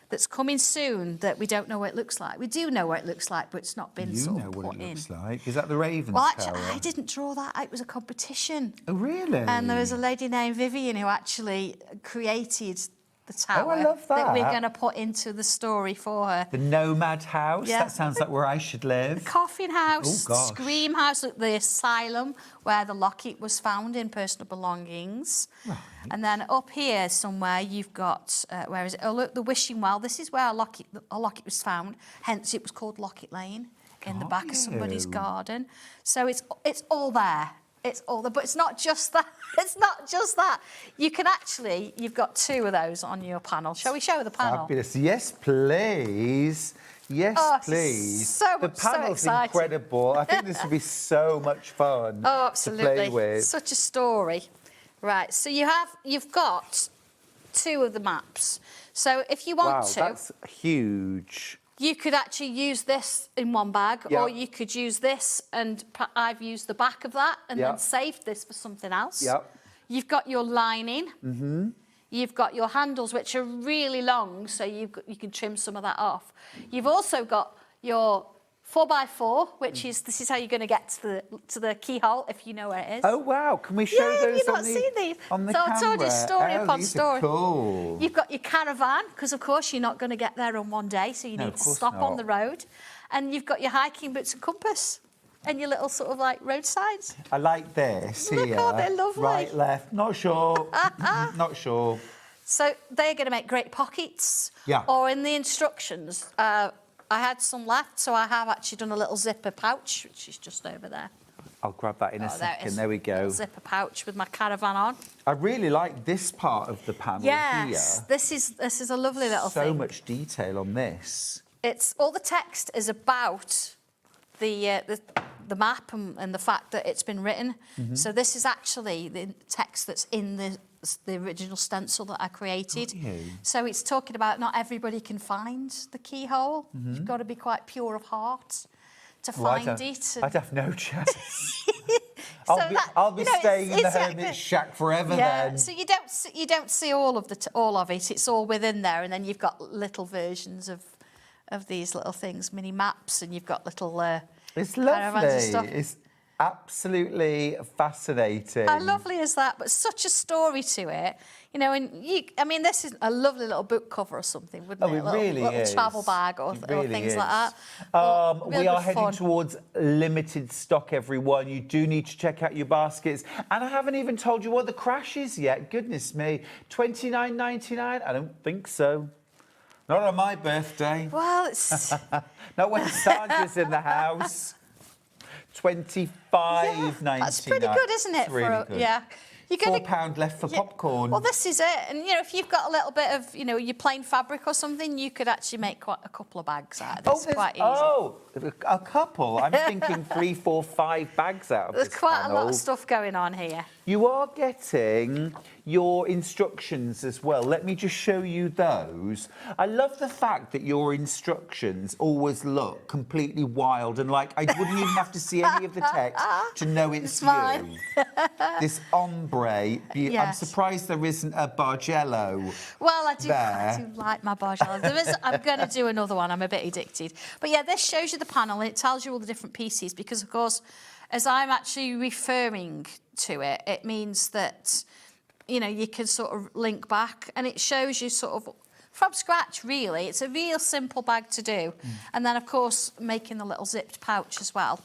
that's coming soon that we don't know what it looks like. We do know what it looks like, but it's not been sort of put in. You know what it looks like. Is that the Raven's Well, actually, Tower? I didn't draw that. It was a competition. Oh, really? And there was a lady named Vivian who actually created the tower I love that. we're going to put into the story for her. The Nomad House. Yeah. That sounds like where I should live. The Coffin House, Oh, gosh. Scream House, the asylum where the locket was found in personal belongings. Right. And then up here somewhere you've got, where is it? Oh, look, the Wishing Well. This is where a locket was found. Hence it was called Locket Lane in the back of somebody's garden. So it's all there. It's all there. But it's not just that. It's not just that. You can actually, you've got 2 of those on your panel. Shall we show the panel? Fabulous. Yes, please. Yes, please. So the much, so panel's exciting. incredible. I think this will be so much fun Oh, to play absolutely. with. Such a story. Right, so you've got 2 of the maps. So if you want to, that's huge. you could actually use this in one bag, or you could use this, and I've used the back of that and then saved this for something else. Yep. You've got your lining. Mm-hmm. You've got your handles, which are really long, so you can trim some of that off. You've also got your 4x4, which is, this is how you're going to get to the keyhole, if you know where it is. Oh, wow. Can we show those you've on not seen these. on the So camera? I told you story upon these story. Are cool. You've got your caravan, because of course you're not going to get there on one day, so you need to stop on the road. And you've got your hiking boots and compass, and your little sort of like road signs. I like this Look, here. aren't they lovely? Right, left. Not sure. Not sure. So they're going to make great pockets. Yeah. Or in the instructions, I had some left, so I have actually done a little zipper pouch, which is just over there. I'll grab that in a second. There we go. Little zipper pouch with my caravan on. I really like this part of the panel Yes, here. this is a lovely little thing. So much detail on this. It's all the text is about the map and the fact that it's been written. Mm-hmm. So this is actually the text that's in the original stencil that I created. So it's talking about not everybody can find the keyhole. Mm-hmm. You've got to be quite pure of heart to find it. I'd have no chance. So I'll be staying in the hermit's shack forever then. So you don't see all of it. It's all within there, and then you've got little versions of these little things, mini maps, and you've got little It's caravans lovely. and stuff. It's absolutely fascinating. How lovely is that? But such a story to it, you know. And this is a lovely little book cover or something, wouldn't it? It really little is. travel bag or Really things is. like that. We are heading towards limited stock, everyone. You do need to check out your baskets. And I haven't even told you what the crash is yet. Goodness me. $29.99? I don't think so. Not on my birthday. Well, it's Not when Sandra's in the house. $25.99. that's pretty good, isn't it? It's really good. Yeah. You're gonna, £4 left for popcorn. Well, this is it. And, if you've got a little bit of, your plain fabric or something, you could actually make quite a couple of bags out of this. Quite easy. Oh, a couple. I'm thinking 3, 4, 5 bags out of There's this quite panel. a lot of stuff going on here. You are getting your instructions as well. Let me just show you those. I love the fact that your instructions always look completely wild and like I wouldn't even have to see any of the text to know it's mine. you. This ombre. I'm Yes. surprised there isn't a Bargello. Well, I do There. like my Bargello. I'm going to do another one. I'm a bit addicted. But yeah, this shows you the panel and it tells you all the different pieces because, of course, as I'm actually referring to it, it means that, you can sort of link back and it shows you sort of from scratch, really. It's a real simple bag to do. And then, of course, making the little zipped pouch as well.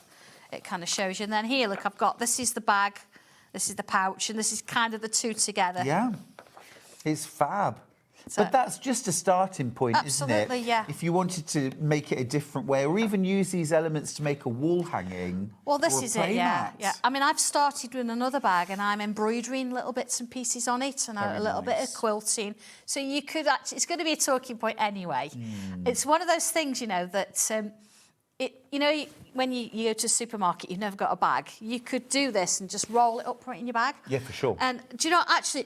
It kind of shows you. And then here, look, this is the bag, this is the pouch, and this is kind of the two together. Yeah, it's fab. So- But that's just a starting point, isn't it? Absolutely, yeah. If you wanted to make it a different way or even use these elements to make a wall hanging. Well, this or a is it, play yeah. mat. Yeah. I've started with another bag and I'm embroidering little bits and pieces on it and a little bit of quilting. So you could actually, it's going to be a talking point anyway. It's one of those things, that, when you go to a supermarket, you've never got a bag. You could do this and just roll it up right in your bag. Yeah, for sure. And do you know, actually,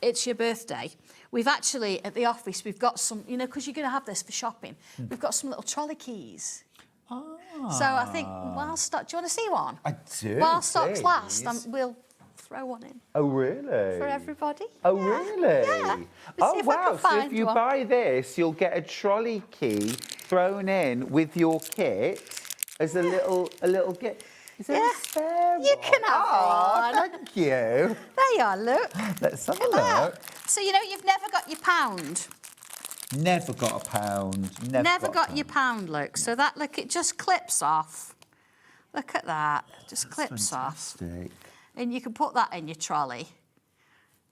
it's your birthday, we've actually, at the office, we've got some, because you're going to have this for shopping, we've got some little trolley keys. So I think, do you want to see one? I do. While stocks please. last, we'll throw one in Oh, really? for everybody. Oh, Yeah. really? Yeah. Oh, See if I can wow. So if find you one. buy this, you'll get a trolley key thrown in with your kit as a little gift. Is there a spare one? You can have one. Thank you. There you are, look. Let's have a Look at look. that. So, you know, you've never got your pound. Never got a pound. Never got your pound, look. So that, look, it just clips off. Look at that. Just clips off. Fantastic. And you can put that in your trolley.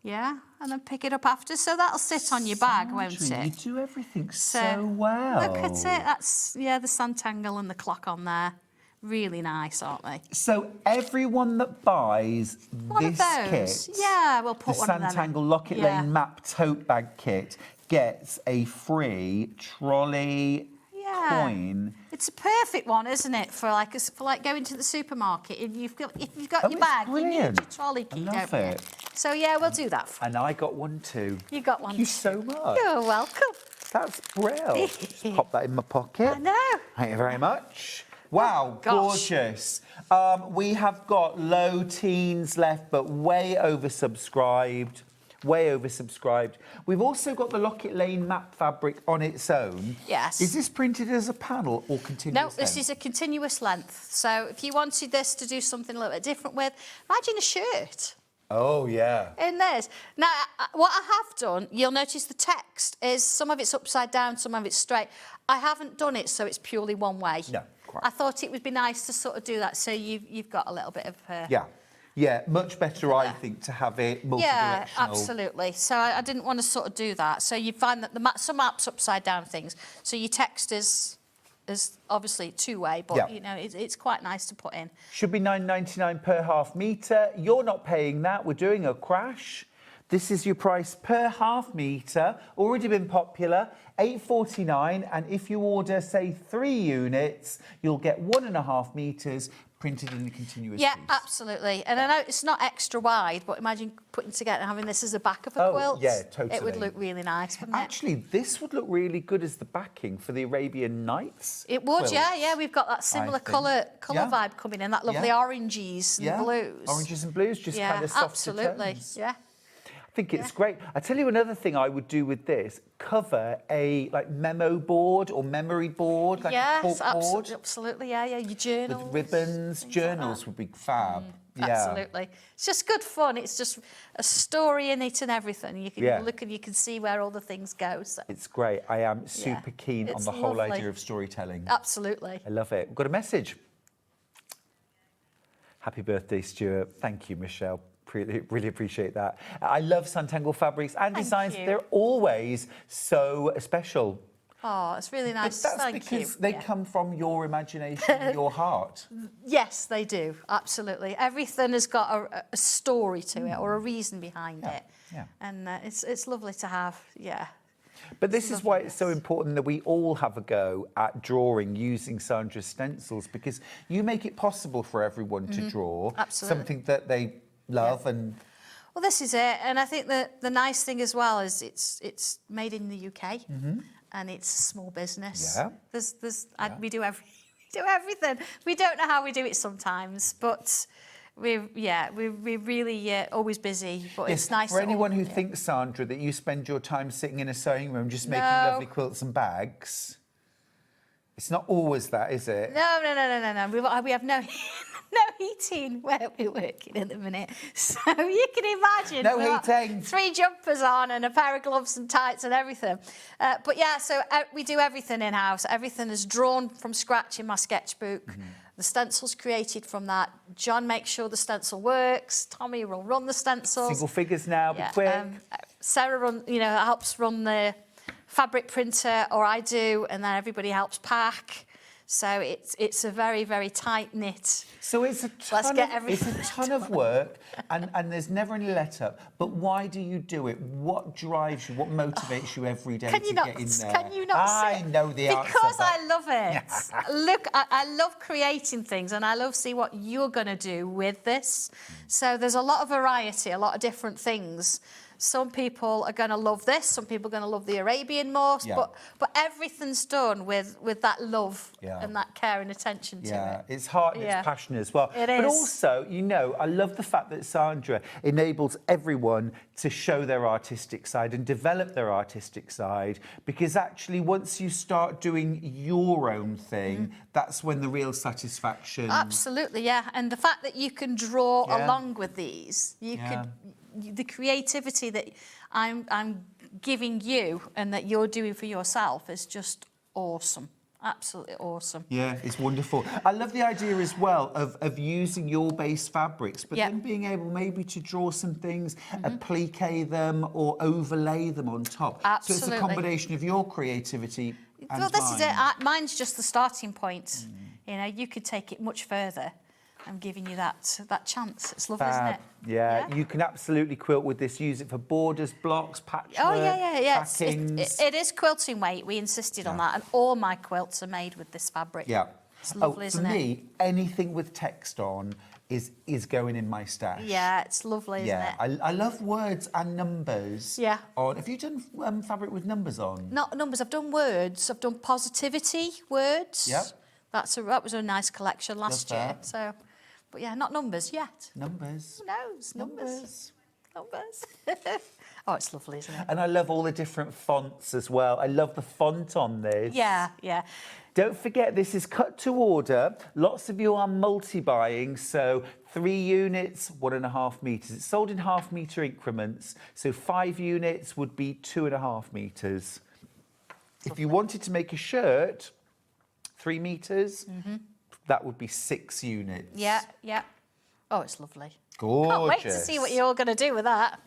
Yeah, and then pick it up after. So that'll sit on your bag, won't Sandra, it? You do everything so well. Look at it. That's, yeah, the Sanntangle and the clock on there. Really nice, aren't they? So everyone that buys One this of those. kit, Yeah, we'll the put one of them in. Sanntangle Locket Yeah. Lane Map Tote Bag Kit, gets a free trolley Yeah. coin. It's a perfect one, isn't it, for like going to the supermarket? If you've got Oh, your it's bag, you need brilliant. your trolley key, I love don't it. you? So yeah, we'll do that. And I got one too. You got one. Thank you so much. You're welcome. That's brilliant. Just pop that in my pocket. I know. Thank you very much. Wow, gosh. gorgeous. We have got low teens left, but way oversubscribed. Way oversubscribed. We've also got the Locket Lane map fabric on its own. Yes. Is this printed as a panel or continuous? No, this is a continuous length. So if you wanted this to do something a little bit different with, imagine a shirt Oh, yeah. in this. Now, what I have done, you'll notice the text is some of it's upside down, some of it's straight. I haven't done it so it's purely one way. No, quite. I thought it would be nice to sort of do that so you've got a little bit of... Yeah. Yeah, much better, I think, to have it multi-directional. Yeah, absolutely. So I didn't want to sort of do that. So you find that some maps upside down things. So your text is obviously two-way, but Yeah. you know it's quite nice to put in. Should be £9.99 per half metre. You're not paying that. We're doing a crash. This is your price per half metre. Already been popular, £8.49. And if you order, say, 3 units, you'll get 1.5 metres printed in a continuous Yeah, piece. absolutely. And I know it's not extra wide, but imagine putting together and having this as a back of a quilt. Yeah, totally. It would look really nice, wouldn't it? Actually, this would look really good as the backing for the Arabian Nights. It would, quilt. yeah. We've got that similar think. colour Yeah. vibe coming in, that lovely Yeah. oranges and blues. Oranges and blues, just yeah, kind of soft absolutely. tones. Yeah. I think it's great. I tell you another thing I would do with this: cover a memo board or memory board, like a Yes, cork board absolutely. Yeah. Your journals. with ribbons. things Journals like would be fab. Yeah. Absolutely. It's just good fun. It's just a story in it and everything. You can Yeah. look and you can see where all the things go. So. It's great. I am super keen on It's the whole lovely. idea of storytelling. Absolutely. I love it. We've got a message. Happy birthday, Stuart. Thank you, Michelle. Really appreciate that. I love Sanntangle fabrics and Thank designs. you. They're always so special. Oh, it's really But nice. that's Thank you. because they Yeah. come from your imagination and your heart. Yes, they do. Absolutely. Everything has got a story to it or a reason behind it. yeah. And it's lovely to have. Yeah. But this is why it's so important that we all have a go at drawing using Sandra's stencils, because you make it possible for everyone to draw Absolutely. something that they love and Well, this is it. And I think that the nice thing as well is it's made in the UK and it's a small business. Yeah. We do everything. We don't know how we do it sometimes, but we're really always busy. But it's nice. For that anyone all- who thinks, Sandra, that you spend your time sitting in a sewing room just making No. lovely quilts and bags, it's not always that, is it? No. We have no heating where we're working at the minute. So you can imagine. No we've got heating. 3 jumpers on and a pair of gloves and tights and everything. But yeah, so we do everything in-house. Everything is drawn from scratch in my sketchbook. The stencil's created from that. John makes sure the stencil works. Tommy will run the stencils. Single figures now, be quick. Sarah helps run the fabric printer, or I do, and then everybody helps pack. So it's a very, very tight-knit. So it's a ton of work, and there's never any let-up. But why do you do it? What drives you? What motivates you every day to get in there? Can you not I know the answer. Because but- I love it. Look, I love creating things, and I love see what you're going to do with this. So there's a lot of variety, a lot of different things. Some people are going to love this. Some people are going to love the Arabian more. Yeah. But everything's done with that love and that care and attention to it. Yeah, it's heart and it's passion as well. It But is. also, you know, I love the fact that Sandra enables everyone to show their artistic side and develop their artistic side, because actually once you start doing your own thing, that's when the real satisfaction... Absolutely, yeah. And the fact that you can draw along with these, the creativity that I'm giving you and that you're doing for yourself is just awesome. Absolutely awesome. Yeah, it's wonderful. I love the idea as well of using your base fabrics, but then being able maybe to draw some things, applique them or overlay them on top. Absolutely. So it's a combination of your creativity and Well, this mine. is it. Mine's just the starting point. You know, you could take it much further. I'm giving you that chance. It's lovely, isn't it? Yeah, you can absolutely quilt with this. Use it for borders, blocks, patchwork, Oh, yeah. backings. It is quilting weight. We insisted on that. And all my quilts are made with this fabric. Yeah. It's lovely, isn't for it? me, anything with text on is going in my stash. Yeah, it's lovely, isn't it? I love words and numbers. Yeah. Have you done fabric with numbers on? Not numbers. I've done words. I've done positivity words. Yep. That was a nice collection last Love year. that. So, but yeah, not numbers yet. Numbers. Who knows? Numbers. Oh, it's lovely, isn't it? And I love all the different fonts as well. I love the font on this. Yeah. Don't forget, this is cut to order. Lots of you are multi-buying, so 3 units, 1.5 metres. It's sold in half-metre increments, so 5 units would be 2.5 metres. If you wanted to make a shirt, 3 metres, that would be 6 units. Yeah. Oh, it's lovely. Gorgeous. Can't wait to see what you're going to do with that.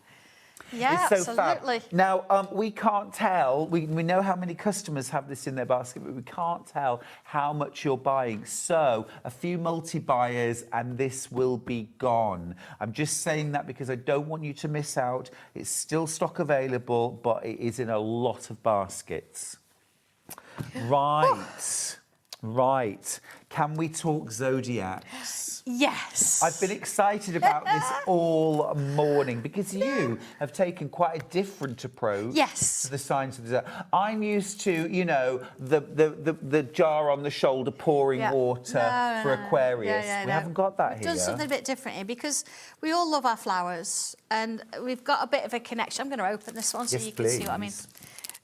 Yeah, It's so absolutely. fab. Now, we can't tell, we know how many customers have this in their basket, but we can't tell how much you're buying. So, a few multi-buyers and this will be gone. I'm just saying that because I don't want you to miss out. It's still stock available, but it is in a lot of baskets. Right. Can we talk zodiacs? Yes. I've been excited about this all morning because you have taken quite a different approach to the signs of the zodiac. I'm used to, you know, the jar on the shoulder pouring water for Aquarius. We haven't got that here. We've done something a bit different here because we all love our flowers and we've got a bit of a connection. I'm going to open this one so you can see what I mean.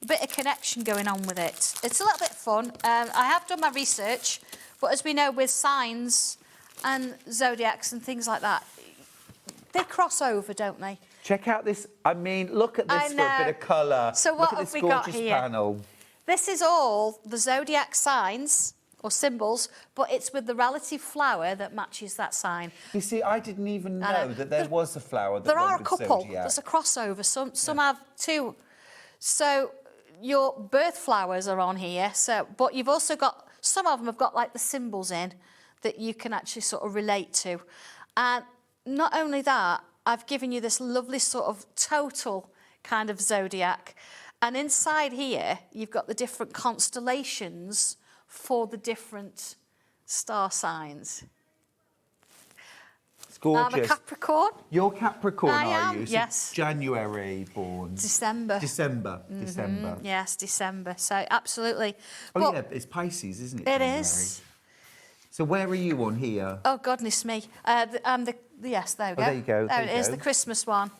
A bit of connection going on with it. It's a little bit fun. I have done my research, but as we know with signs and zodiacs and things like that, they cross over, don't they? Check out this. I mean, look at this for a bit of colour. So what have we got here? Look at this gorgeous panel. This is all the zodiac signs or symbols, but it's with the relative flower that matches that sign. You see, I didn't even know that there was a flower that there went are a with couple. zodiac. There's a crossover. Some have two. So your birth flowers are on here. So, but you've also got some of them have got like the symbols in that you can actually sort of relate to. And not only that, I've given you this lovely sort of total kind of zodiac. And inside here, you've got the different constellations for the different star signs. It's gorgeous. I'm a Capricorn. You're Capricorn, I are am, you? So yes. January born. December. December. Yes, December. So absolutely. Oh, But yeah, it's Pisces, isn't it? it January? is. So where are you on here? Oh, goodness me. Yes, there we go. There you go. There it is, the Christmas one.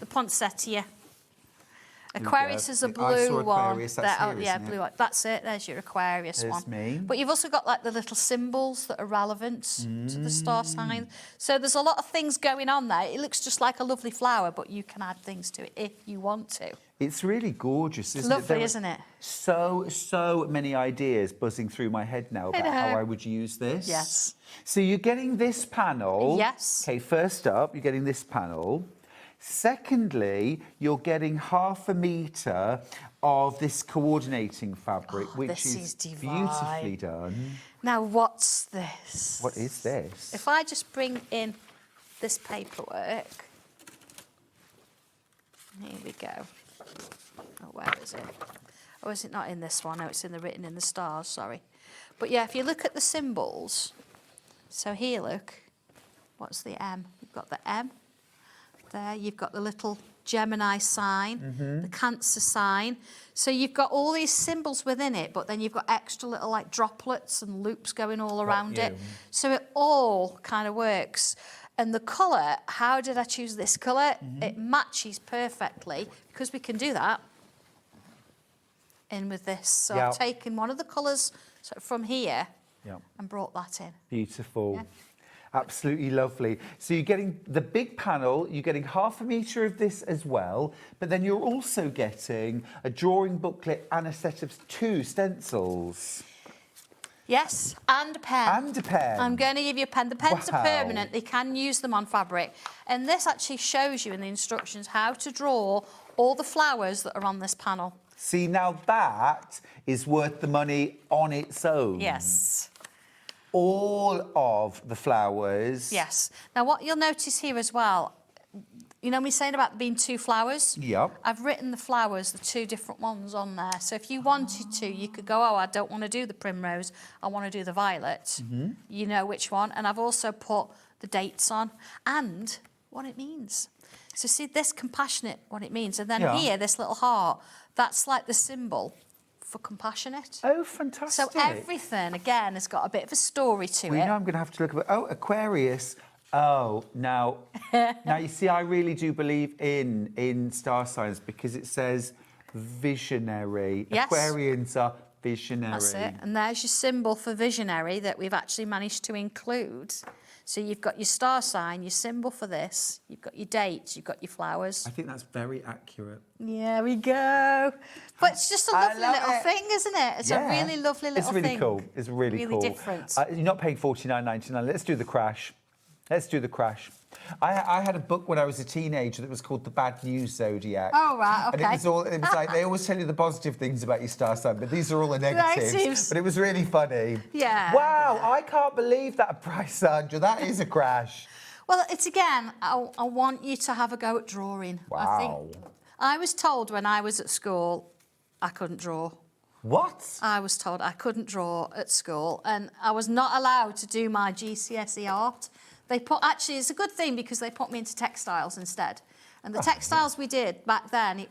The poinsettia. Aquarius is a I blue saw one. Aquarius, that's here, yeah, isn't it? blue one. That's it. There's your Aquarius There's one. me. But you've also got like the little symbols that are relevant to the star sign. So there's a lot of things going on there. It looks just like a lovely flower, but you can add things to it if you want to. It's really gorgeous, isn't Lovely, it? isn't it? So many ideas buzzing through my head now about how I would use this. Yes. So you're getting this panel. Yes. Okay, first up, you're getting this panel. Secondly, you're getting 1/2 metre of this coordinating fabric, which this is divine. beautifully done. Now, what's this? What is this? If I just bring in this paperwork. Here we go. Oh, where is it? Oh, is it not in this one? No, it's in the written in the stars, sorry. But yeah, if you look at the symbols, so here, look, what's the M? You've got the M there, you've got the little Gemini sign, the Cancer sign. So you've got all these symbols within it, but then you've got extra little like droplets and loops going all around it. So it all kind of works. And the colour, how did I choose this colour? It matches perfectly because we can do that in with this. So I've taken one of the colours from here and brought that in. Beautiful. Absolutely lovely. So you're getting the big panel, you're getting 1/2 metre of this as well, but then you're also getting a drawing booklet and a set of 2 stencils. Yes, and a pen. And a pen. I'm going to give you a pen. The pens are permanent. They can use them on fabric. And this actually shows you in the instructions how to draw all the flowers that are on this panel. See, now that is worth the money on its own. Yes. All of the flowers. Yes. Now, what you'll notice here as well, you know me saying about being 2 flowers? Yep. I've written the flowers, the 2 different ones on there. So if you wanted to, you could go, oh, I don't want to do the primrose, I want to do the violet. You know which one. And I've also put the dates on and what it means. So see this compassionate, what it means. And then here, this little heart, that's like the symbol for compassionate. Oh, fantastic. So everything, again, has got a bit of a story to it. You know, I'm going to have to look at... Oh, Aquarius. Oh, now you see, I really do believe in star signs because it says visionary. Yes. Aquarians are visionary. That's it. And there's your symbol for visionary that we've actually managed to include. So you've got your star sign, your symbol for this, you've got your dates, you've got your flowers. I think that's very accurate. Yeah, we go. But it's just a lovely little thing, isn't it? It's a really lovely little thing. It's really cool. It's really cool. Different. You're not paying $49.99. Let's do the crash. Let's do the crash. I had a book when I was a teenager that was called The Bad News Zodiac. Oh, right, okay. And it was like, they always tell you the positive things about your star sign, but these are all the negatives. But it was really funny. Yeah. Wow, I can't believe that price, Sandra. That is a crash. Well, it's again, I want you to have a go at drawing. Wow. I was told when I was at school, I couldn't draw. What? I was told I couldn't draw at school, and I was not allowed to do my GCSE art. Actually, it's a good thing because they put me into textiles instead. And the textiles we did back then,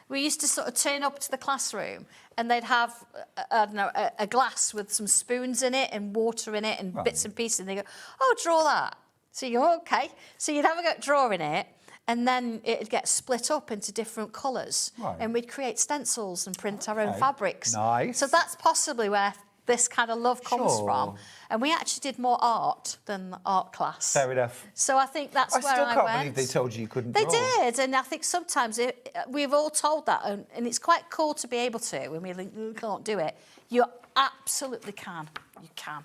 we used to sort of turn up to the classroom and they'd have, I don't know, a glass with some spoons in it and water in it and bits and pieces. And they go, oh, draw that. So you go, okay. So you'd have a go at drawing it and then it'd get split up into different colours. And we'd create stencils and print our own fabrics. Nice. So that's possibly where this kind of love comes from. And we actually did more art than the art class. Fair enough. So I think that's where I went. I still can't believe they told you couldn't draw. They did, and I think sometimes we've all told that, and it's quite cool to be able to when we think you can't do it. You absolutely can. You can.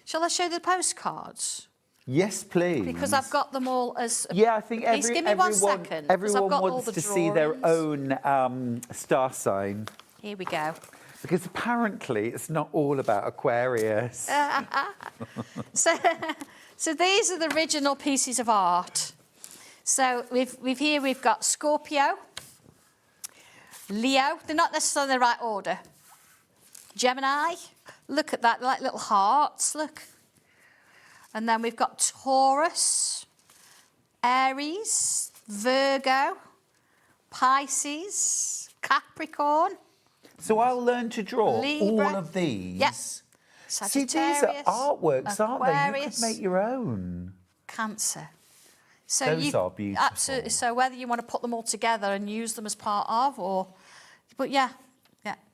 Shall I show you the postcards? Yes, please. Because I've got them all as... I think Please give me 1 second. Everyone wants to see their own star sign. Here we go. Because apparently it's not all about Aquarius. So these are the original pieces of art. So we've got Scorpio, Leo. They're not necessarily in the right order. Gemini. Look at that, like little hearts. Look. And then we've got Taurus, Aries, Virgo, Pisces, Capricorn. So I'll learn to draw all of these. Yes. See, these are artworks, aren't they? You could make your own. Cancer. So those are beautiful. Absolutely. So whether you want to put them all together and use them as part of, but yeah.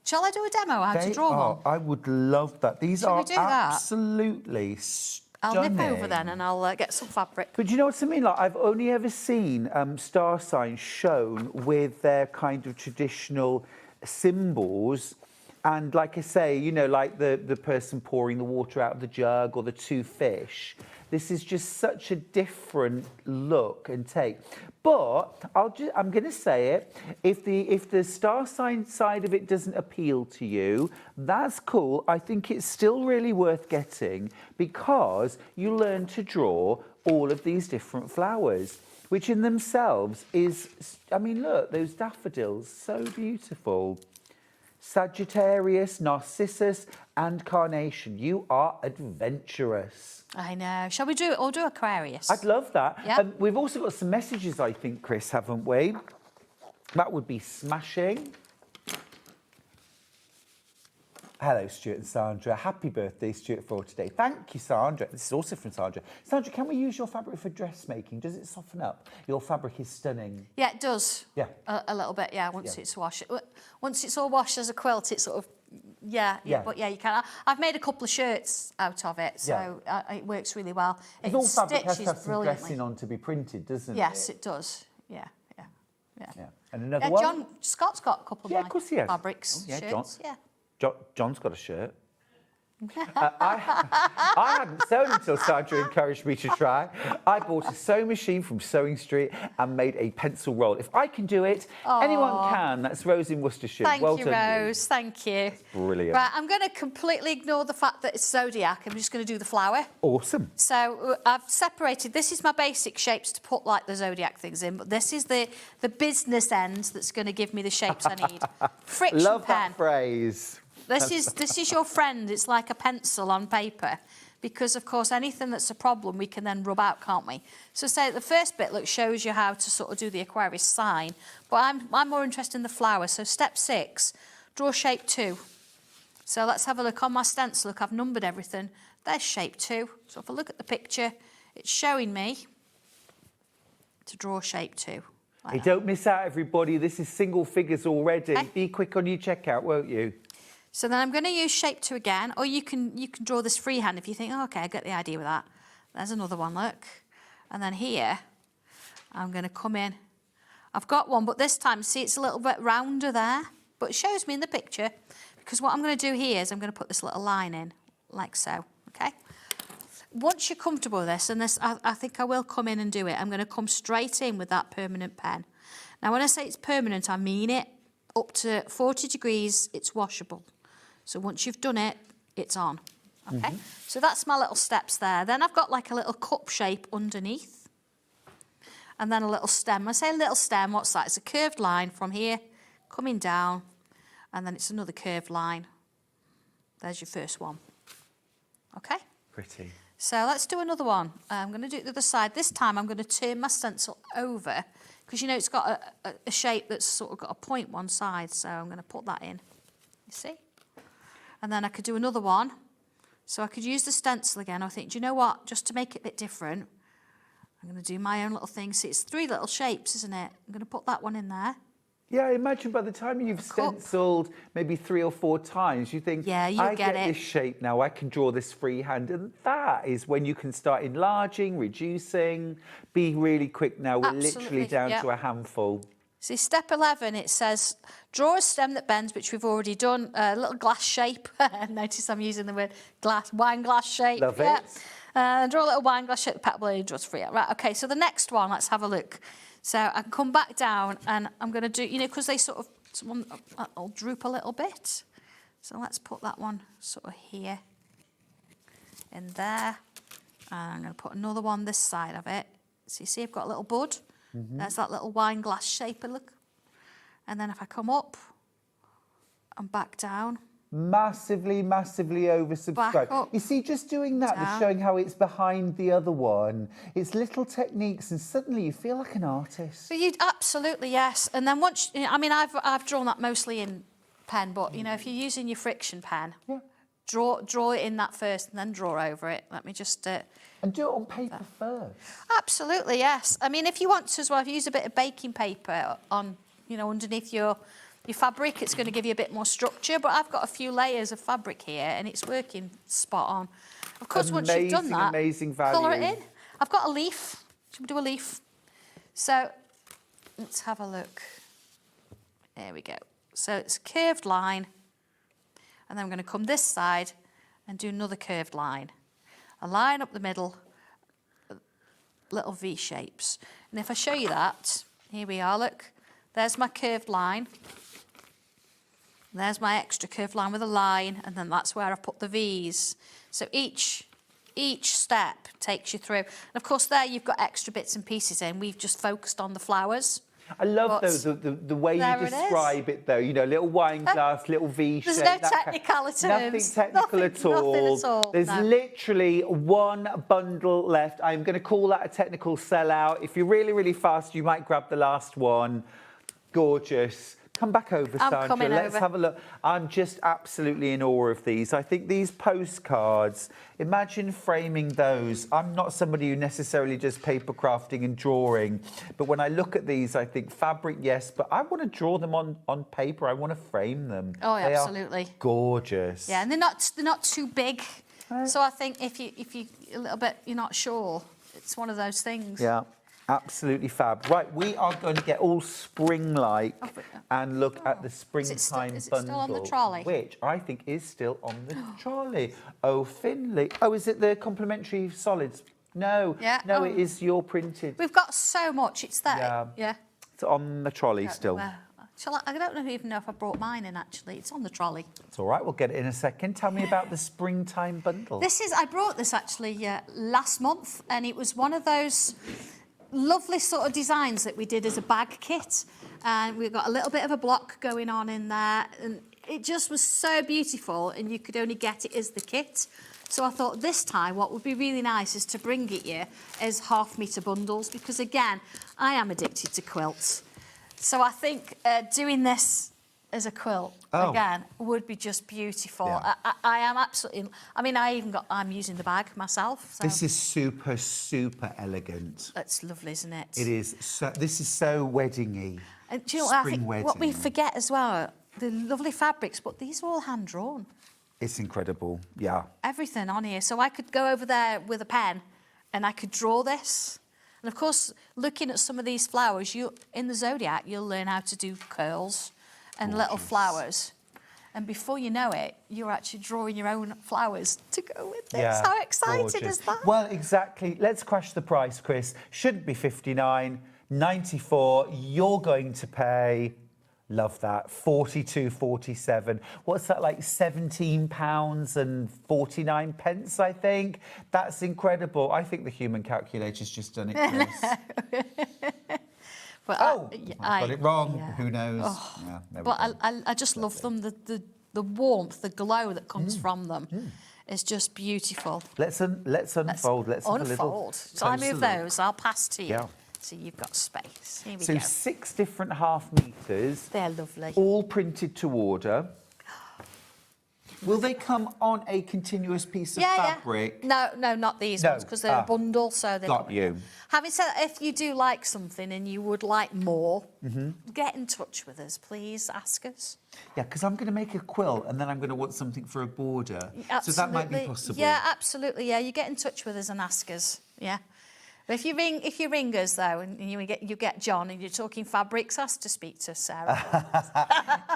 Shall I do a demo how to draw one? I would love that. These are absolutely I'll stunning. nip over then and I'll get some fabric. But you know what I mean? Like, I've only ever seen star signs shown with their kind of traditional symbols, and like I say, you know, like the person pouring the water out of the jug or the 2 fish. This is just such a different look and take. But I'm going to say it. If the star sign side of it doesn't appeal to you, that's cool. I think it's still really worth getting because you learn to draw all of these different flowers, which in themselves is, I mean, look, those daffodils, so beautiful. Sagittarius, Narcissus and Carnation. You are adventurous. I know. Shall we do it or do Aquarius? I'd love that. Yeah. We've also got some messages, I think, Chris, haven't we? That would be smashing. Hello, Stuart and Sandra. Happy birthday, Stuart, for today. Thank you, Sandra. This is also from Sandra. Sandra, can we use your fabric for dressmaking? Does it soften up? Your fabric is stunning. Yeah, it does. Yeah. A little bit, yeah, once it's washed. Once it's all washed as a quilt, it's sort of, yeah. But yeah, you can. I've made a couple of shirts out of it, so it works really well. All fabric has to have some dressing on to be printed, doesn't it? Yes, it does. Yeah. And another one? John Scott's got a couple of of course he has. fabrics, shirts. John's got a shirt. I hadn't sewn until Sandra encouraged me to try. I bought a sewing machine from SewingStreet and made a pencil roll. If I can do it, anyone can. That's Rose in Worcestershire. Thank well you, done, Rose. Thank you. Brilliant. Right, I'm going to completely ignore the fact that it's zodiac. I'm just going to do the flower. Awesome. So I've separated. This is my basic shapes to put like the zodiac things in, but this is the business end that's going to give me the shapes I need. Friction Love pen. that phrase. This is your friend. It's like a pencil on paper, because of course anything that's a problem we can then rub out, can't we? So say the first bit shows you how to sort of do the Aquarius sign, but I'm more interested in the flower. So step 6, draw shape 2. So let's have a look on my stencil. Look, I've numbered everything. There's shape 2. So if I look at the picture, it's showing me to draw shape 2. Hey, don't miss out, everybody. This is single figures already. Okay. Be quick on your checkout, won't you? So then I'm going to use shape 2 again, or you can draw this freehand if you think, oh, okay, I get the idea with that. There's another one, look. And then here, I'm going to come in. I've got one, but this time, see, it's a little bit rounder there, but it shows me in the picture, because what I'm going to do here is I'm going to put this little line in, like so, okay? Once you're comfortable with this, and this, I think I will come in and do it, I'm going to come straight in with that permanent pen. Now, when I say it's permanent, I mean it. Up to 40 degrees, it's washable. So once you've done it, it's on, okay? So that's my little steps there. Then I've got like a little cup shape underneath. And then a little stem. When I say little stem, what's that? It's a curved line from here, coming down, and then it's another curved line. There's your first one, okay? Pretty. So let's do another one. I'm going to do it the other side. This time I'm going to turn my stencil over, because you know it's got a shape that's sort of got a point one side, so I'm going to put that in, you see? And then I could do another one. So I could use the stencil again. I think, do you know what? Just to make it a bit different, I'm going to do my own little thing. See, it's 3 little shapes, isn't it? I'm going to put that one in there. Yeah, I imagine by the time you've stenciled maybe 3 or 4 times, you think, yeah, I get this shape now, I can draw this freehand. And that is when you can start enlarging, reducing, be really quick now. We're literally down to a handful. See, step 11, it says, draw a stem that bends, which we've already done, a little glass shape. Notice I'm using the word glass, wine glass shape. Love it. Draw a little wine glass shape, the petal blade draws free. Right, okay, so the next one, let's have a look. So I can come back down and I'm going to do, you know, because they sort of, I'll droop a little bit. So let's put that one sort of here, in there. And I'm going to put another one this side of it. So you see I've got a little bud. There's that little wine glass shape, look. And then if I come up and back down. Massively, massively oversubscribed. You see, just doing that is showing how it's behind the other one. It's little techniques and suddenly you feel like an artist. So you absolutely, yes. And then once, I mean, I've drawn that mostly in pen, but, you know, if you're using your friction pen, draw it in that first and then draw over it. Let me just... and do it on paper first. Absolutely, yes. I mean, if you want to as well, if you use a bit of baking paper on, you know, underneath your fabric, it's going to give you a bit more structure, but I've got a few layers of fabric here and it's working spot on. Of course, once you've done that, amazing value. colour it in. I've got a leaf. Should we do a leaf? So let's have a look. There we go. So it's a curved line, and then I'm going to come this side and do another curved line. A line up the middle, little V shapes. And if I show you that, here we are, look. There's my curved line. There's my extra curved line with a line, and then that's where I put the V's. So each step takes you through. And of course there you've got extra bits and pieces in. We've just focused on the flowers. I love But though the way you there it is. describe it though. You know, little wine glass, little V shape. There's no technicalities. Nothing technical at all. Nothing at all. There's no. literally one bundle left. I'm going to call that a technical sellout. If you're really, really fast, you might grab the last one. Gorgeous. Come back over, I'm Sandra. coming Let's over. have a look. I'm just absolutely in awe of these. I think these postcards, imagine framing those. I'm not somebody who necessarily does paper crafting and drawing, but when I look at these, I think fabric, yes, but I want to draw them on paper. I want to frame them. Oh, They are absolutely. gorgeous. Yeah, and they're not too big. So I think if you a little bit, you're not sure, it's one of those things. Yeah. Absolutely fab. Right, we are going to get all spring-like and look at the springtime is it bundle, still on the trolley? which I think is still on the trolley. Oh, Finley. Oh, is it the complimentary solids? No, Yeah, no, oh. it is your printed. We've got so much. It's there. Yeah. Yeah. It's on the trolley still. I don't even know if I brought mine in, actually. It's on the trolley. It's all right, we'll get it in a second. Tell me about the springtime bundle. I brought this, actually, last month, and it was one of those lovely sort of designs that we did as a bag kit. And we've got a little bit of a block going on in there, and it just was so beautiful, and you could only get it as the kit. So I thought this time what would be really nice is to bring it here as half-metre bundles, because again, I am addicted to quilts. So I think doing this as a quilt, again, would be just beautiful. Yeah. I am absolutely... I mean, I'm using the bag myself. So. This is super, super elegant. That's lovely, isn't it? It is. This is so wedding-y. And do you know what I Spring think? wedding. What we forget as well, the lovely fabrics, but these are all hand-drawn. It's incredible, yeah. Everything on here. So I could go over there with a pen and I could draw this. And of course, looking at some of these flowers, in the Zodiac, you'll learn how to do curls and little flowers. And before you know it, you're actually drawing your own flowers to go with this. Yeah, How exciting gorgeous. is that? Well, exactly. Let's crash the price, Chris. Shouldn't be $59.94. You're going to pay, love that, $42.47. What's that, like £17.49, I think? That's incredible. I think the human calculator's just done it, Chris. But I got it wrong. yeah. Who knows? Oh, Yeah, there we but go. I just love them. The warmth, the glow that comes from them is just beautiful. Let's unfold. Let's have a little Unfold. So I move closer look. those. I'll pass to you. Yeah. So you've got space. Here we So go. 6 different half meters, They're lovely. all printed to order. Will they come on a continuous piece of fabric? Yeah. No, not these No. ones, because they're a bundle, so they're Got you. Having said that, if you do like something and you would like more, get in touch with us, please. Ask us. Yeah, because I'm going to make a quilt and then I'm going to want something for a border. So that might be possible. Yeah, absolutely. Yeah, you get in touch with us and ask us. Yeah. But if you ring us though, and you get John, and you're talking fabrics, ask to speak to Sarah.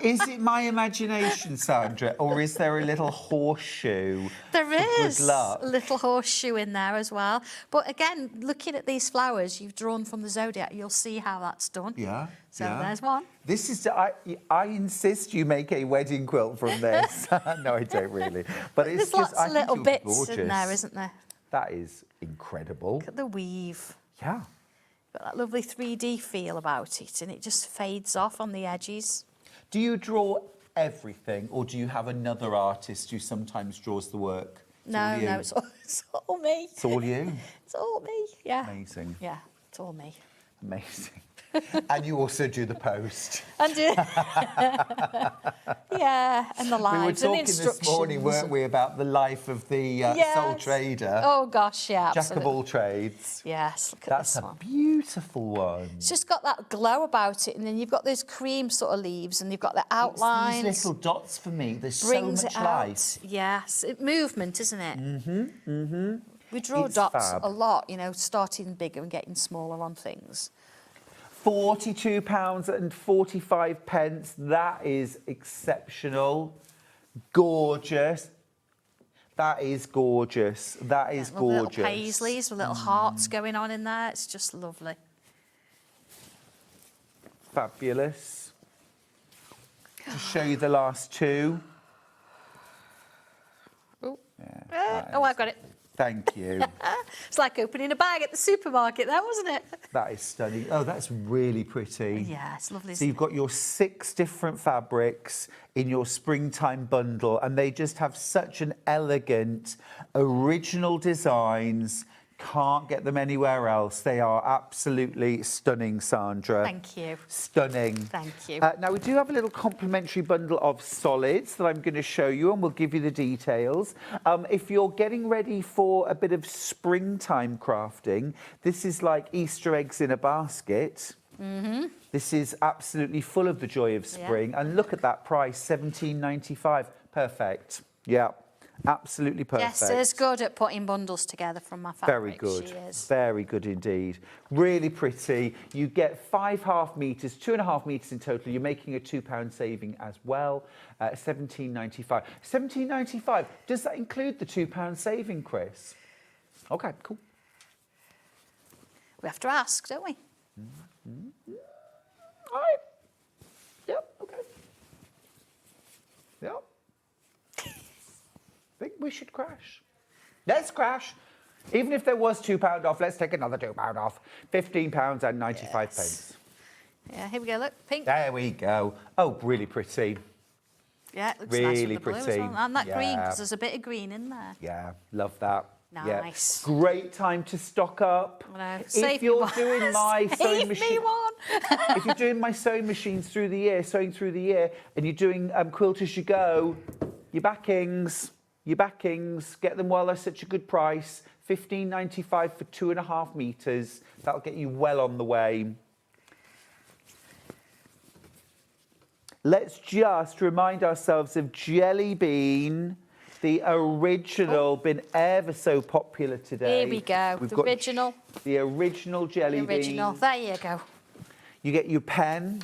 Is it my imagination, Sandra, or is there a little horseshoe? There is Good luck. a little horseshoe in there as well. But again, looking at these flowers you've drawn from the Zodiac, you'll see how that's done. Yeah. So yeah. there's one. This is. I insist you make a wedding quilt from this. No, I don't really. But it's There's just. lots of little bits in gorgeous. there, isn't there? That is incredible. Look at the weave. Yeah. Got that lovely 3D feel about it, and it just fades off on the edges. Do you draw everything, or do you have another artist who sometimes draws the work? No, it's all me. It's all you. It's all me. Yeah. Amazing. Yeah, it's all me. Amazing. And you also do the post. And yeah, and the lives We were and the talking instructions. this morning, weren't we, about the life of the sole trader. Oh gosh, yeah, Jack absolutely. of all trades. Yes, look at That's this a one. beautiful one. It's just got that glow about it, and then you've got those cream sort of leaves, and you've got the outlines. It's these little dots for me. There's brings so much it out. life. Yes, movement, isn't it? We draw It's dots fab. a lot, starting bigger and getting smaller on things. £42.45. That is exceptional. Gorgeous. That is gorgeous. That is gorgeous. Little paisleys with little hearts going on in there. It's just lovely. Fabulous. To show you the last two. Oh, Yeah, I've got it. Thank you. It's like opening a bag at the supermarket there, wasn't it? That is stunning. Oh, that's really pretty. Yeah, it's lovely. So you've got your 6 different fabrics in your springtime bundle, and they just have such an elegant, original designs. Can't get them anywhere else. They are absolutely stunning, Sandra. Thank you. Stunning. Thank you. Now, we do have a little complimentary bundle of solids that I'm going to show you, and we'll give you the details. If you're getting ready for a bit of springtime crafting, this is like Easter eggs in a basket. This is absolutely full of the joy of spring. And look at that price, $17.95. Perfect. Yeah. Absolutely perfect. Jess is good at putting bundles together from my fabric. Very good. She is. Very good indeed. Really pretty. You get 5 half metres, 2.5 metres in total. You're making a £2 saving as well. $17.95. $17.95. Does that include the £2 saving, Chris? Okay, cool. We have to ask, don't we? All right. Yep. Okay. Yep. Think we should crash. Let's crash. Even if there was £2 off, let's take another £2 off. £15.95. Yeah, here we go, look, pink. There we go. Oh, really pretty. Yeah, it looks Really nice with the blue as pretty. well. And that green, Yeah. because there's a bit of green in there. Yeah, love that. Nice. Yeah. Great time to stock up. I know. If Save me you're one. doing my sewing Save machine, me one. if you're doing my sewing machines through the year, sewing through the year, and you're doing Quilt As You Go, your backings, get them while they're such a good price. $15.95 for 2.5 metres. That'll get you well on the way. Let's just remind ourselves of Jellybean, the original, been ever so popular today. Here we go. We've The got original. The original Jellybean. The original. There you go. You get your pen,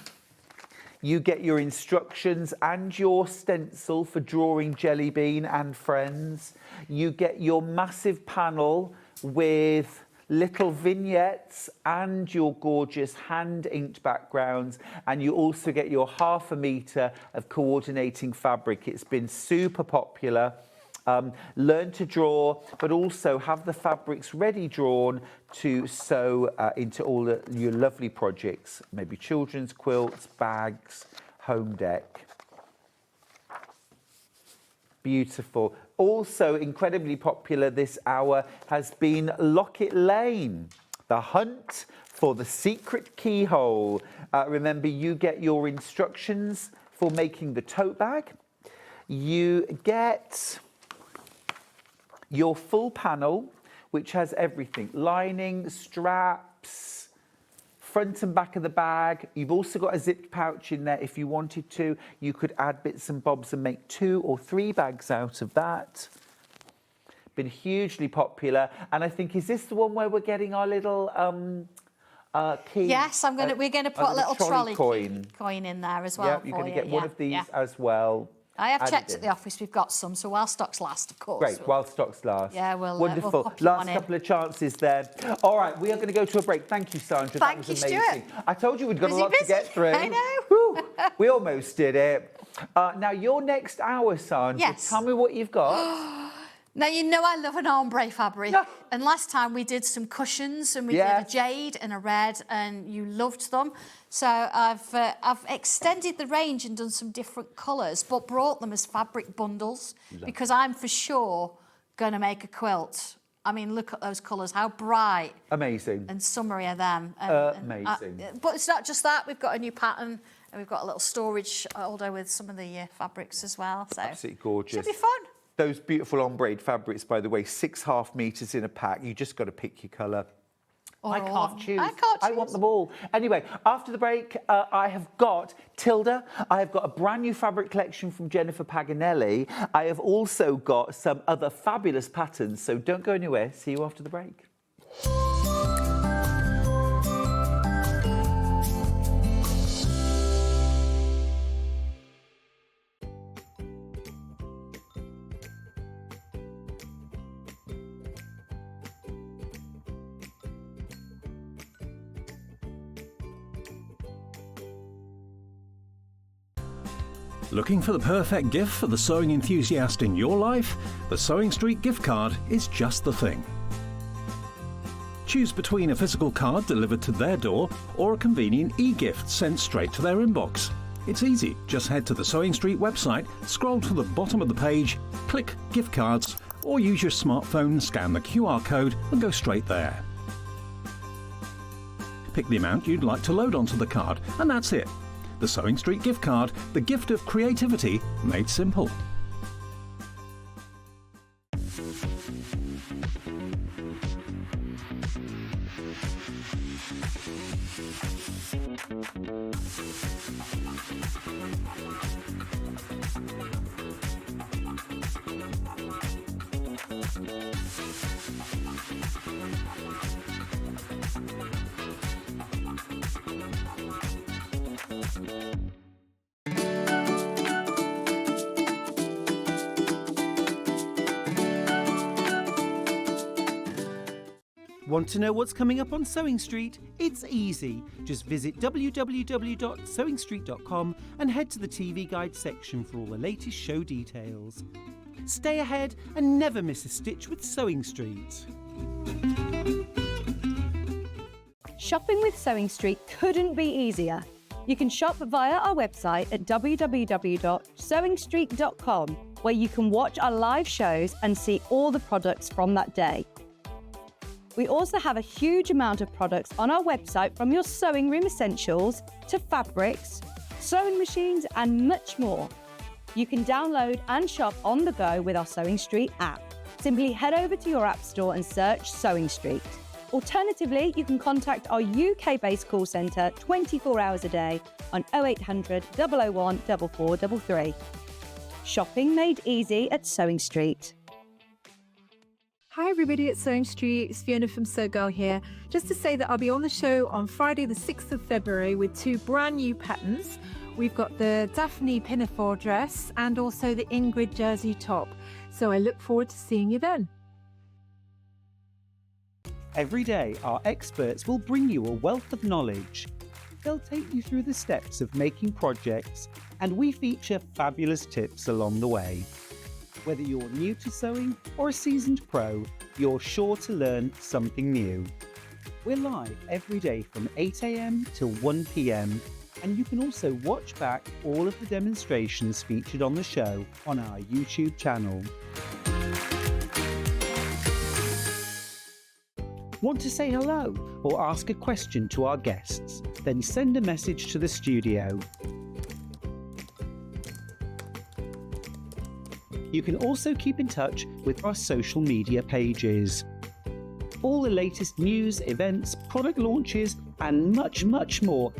you get your instructions and your stencil for drawing Jellybean and friends. You get your massive panel with little vignettes and your gorgeous hand-inked backgrounds, and you also get your ½ metre of coordinating fabric. It's been super popular. Learn to draw, but also have the fabrics ready drawn to sew into all your lovely projects, maybe children's quilts, bags, home deck. Beautiful. Also incredibly popular this hour has been Locket Lane, the hunt for the secret keyhole. Remember, you get your instructions for making the tote bag. You get your full panel, which has everything: lining, straps, front and back of the bag. You've also got a zipped pouch in there if you wanted to. You could add bits and bobs and make 2 or 3 bags out of that. Been hugely popular. And I think, is this the one where we're getting our little key? Yes, we're gonna put a little trolley coin in there as well. Yeah, you're going to get one of these as well. I have checked in. at the office, we've got some, so while stocks last, of course. Great, while stocks last. Yeah, we'll wonderful. we'll pop you Last one in. couple of chances there. All right, we are going to go to a break. Thank you, Sandra. Thank that was you, amazing. Stuart. I told you we'd got a lot to Busy. get through. I know. Whew, we almost did it. Now, your next hour, Sandra, Yes. tell me what you've got. Now, you know I love an ombre fabric. Yeah. And last time we did some cushions and we Yes. did a jade and a red and you loved them. So I've extended the range and done some different colours, but brought them as fabric bundles because I'm for sure going to make a quilt. I mean, look at those colours, how bright Amazing. and summery are them. Amazing. But it's not just that, we've got a new pattern and we've got a little storage holder with some of the fabrics as well. So Absolutely gorgeous. should be fun. Those beautiful ombre fabrics, by the way, 6 ½ metres in a pack. You just got to pick your colour. Or I all of can't them. choose. I can't I want choose. them all. Anyway, after the break, I have got Tilda. I have got a brand new fabric collection from Jennifer Paganelli. I have also got some other fabulous patterns. So don't go anywhere. See you after the break. Looking for the perfect gift for the sewing enthusiast in your life? The SewingStreet gift card is just the thing. Choose between a physical card delivered to their door or a convenient e-gift sent straight to their inbox. It's easy, just head to the SewingStreet website, scroll to the bottom of the page, click Gift Cards, or use your smartphone, scan the QR code and go straight there. Pick the amount you'd like to load onto the card, and that's it. The SewingStreet gift card, the gift of creativity made simple. Want to know what's coming up on Sewing Street? It's easy. Just visit www.sewingstreet.com and head to the TV Guide section for all the latest show details. Stay ahead and never miss a stitch with Sewing Street. Shopping with Sewing Street couldn't be easier. You can shop via our website at www.sewingstreet.com, where you can watch our live shows and see all the products from that day. We also have a huge amount of products on our website, from your sewing room essentials to fabrics, sewing machines and much more. You can download and shop on the go with our Sewing Street app. Simply head over to your app store and search Sewing Street. Alternatively, you can contact our UK-based call centre 24 hours a day on 0800 001 4433. Shopping made easy at Sewing Street. Hi everybody at Sewing Street, it's Fiona from Sew Girl here. Just to say that I'll be on the show on Friday the 6th of February with two brand new patterns. We've got the Daphne pinafore dress and also the Ingrid jersey top. So I look forward to seeing you then. Every day, our experts will bring you a wealth of knowledge. They'll take you through the steps of making projects, and we feature fabulous tips along the way. Whether you're new to sewing or a seasoned pro, you're sure to learn something new. We're live every day from 8 AM till 1 PM, and you can also watch back all of the demonstrations featured on the show on our YouTube channel. Want to say hello or ask a question to our guests? Then send a message to the studio. You can also keep in touch with our social media pages. All the latest news, events, product launches, and much, much more.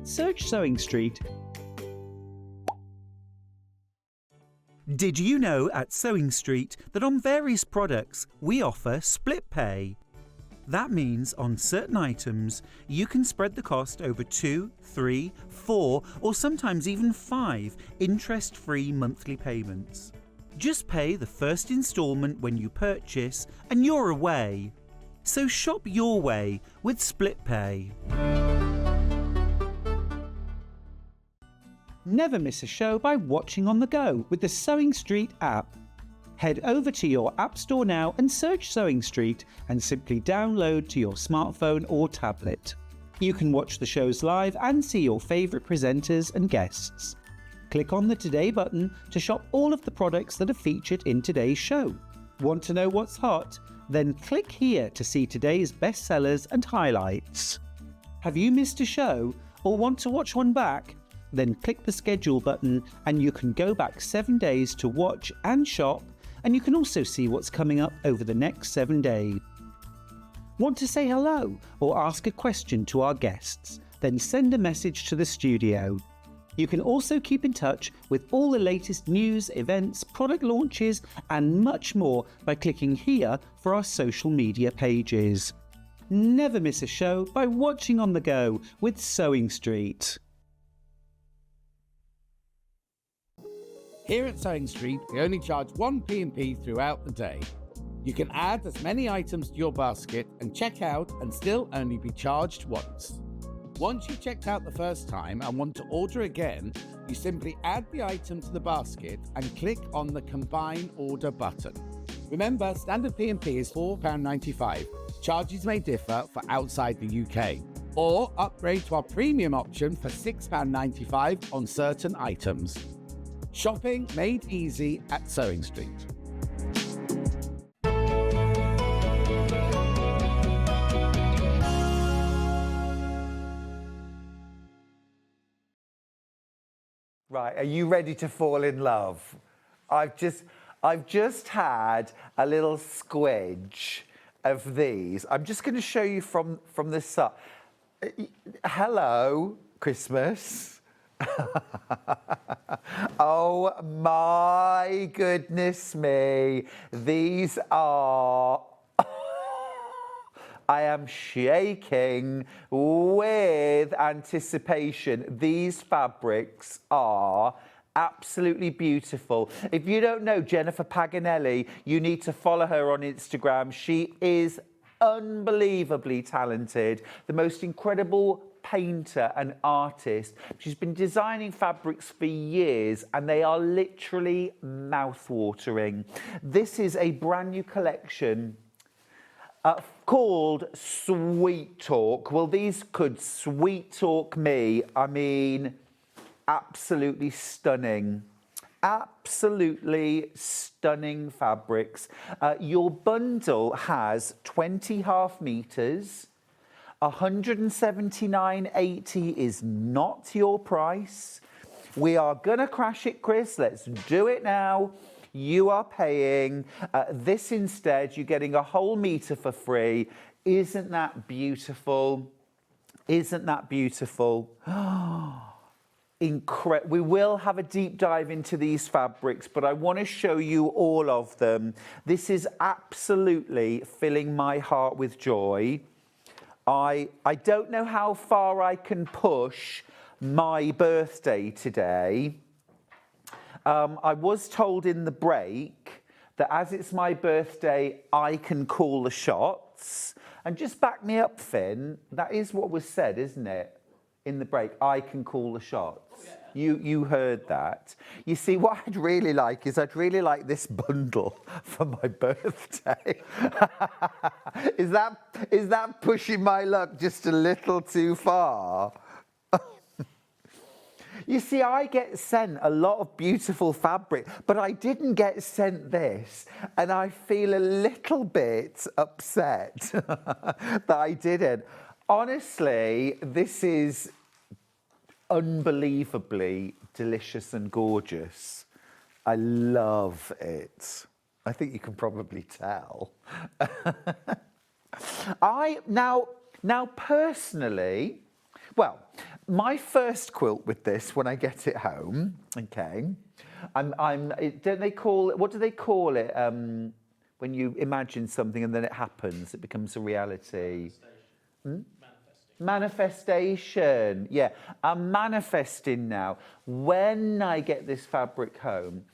Search Sewing Street. Did you know at Sewing Street that on various products we offer split pay? That means on certain items, you can spread the cost over 2, 3, 4, or sometimes even 5 interest-free monthly payments. Just pay the first instalment when you purchase and you're away. So shop your way with split pay. Never miss a show by watching on the go with the Sewing Street app. Head over to your app store now and search Sewing Street and simply download to your smartphone or tablet. You can watch the shows live and see your favourite presenters and guests. Click on the Today button to shop all of the products that are featured in today's show. Want to know what's hot? Then click here to see today's bestsellers and highlights. Have you missed a show or want to watch one back? Then click the schedule button and you can go back 7 days to watch and shop, and you can also see what's coming up over the next 7 days. Want to say hello or ask a question to our guests? Then send a message to the studio. You can also keep in touch with all the latest news, events, product launches, and much more by clicking here for our social media pages. Never miss a show by watching on the go with Sewing Street. Here at Sewing Street, we only charge 1 P&P throughout the day. You can add as many items to your basket and check out and still only be charged once. Once you've checked out the first time and want to order again, you simply add the item to the basket and click on the Combine Order button. Remember, standard P&P is £4.95. Charges may differ for outside the UK. Or upgrade to our premium option for £6.95 on certain items. Shopping made easy at SewingStreet. Right, are you ready to fall in love? I've just had a little squidge of these. I'm just going to show you from the side. Hello, Christmas. Oh my goodness me. These are... I am shaking with anticipation. These fabrics are absolutely beautiful. If you don't know Jennifer Paganelli, you need to follow her on Instagram. She is unbelievably talented, the most incredible painter and artist. She's been designing fabrics for years and they are literally mouth-watering. This is a brand new collection called Sweet Talk. Well, these could sweet talk me. I mean, absolutely stunning. Absolutely stunning fabrics. Your bundle has 20 half meters. 179.80 is not your price. We are gonna crash it, Chris. Let's do it now. You are paying this instead. You're getting a whole meter for free. Isn't that beautiful? Isn't that beautiful? Incredible. We will have a deep dive into these fabrics, but I want to show you all of them. This is absolutely filling my heart with joy. I don't know how far I can push my birthday today. I was told in the break that as it's my birthday, I can call the shots. And just back me up, Finn. That is what was said, isn't it? In the break, I can call the shots. Oh, yeah. You heard that. You see, what I'd really like is I'd really like this bundle for my birthday. Is that pushing my luck just a little too far? You see, I get sent a lot of beautiful fabric, but I didn't get sent this, and I feel a little bit upset that I didn't. Honestly, this is unbelievably delicious and gorgeous. I love it. I think you can probably tell. Now personally, well, my first quilt with this when I get it home, okay, don't they call it, what do they call it when you imagine something and then it happens, it becomes a reality? Manifestation. Yeah, I'm manifesting now. When I get this fabric home,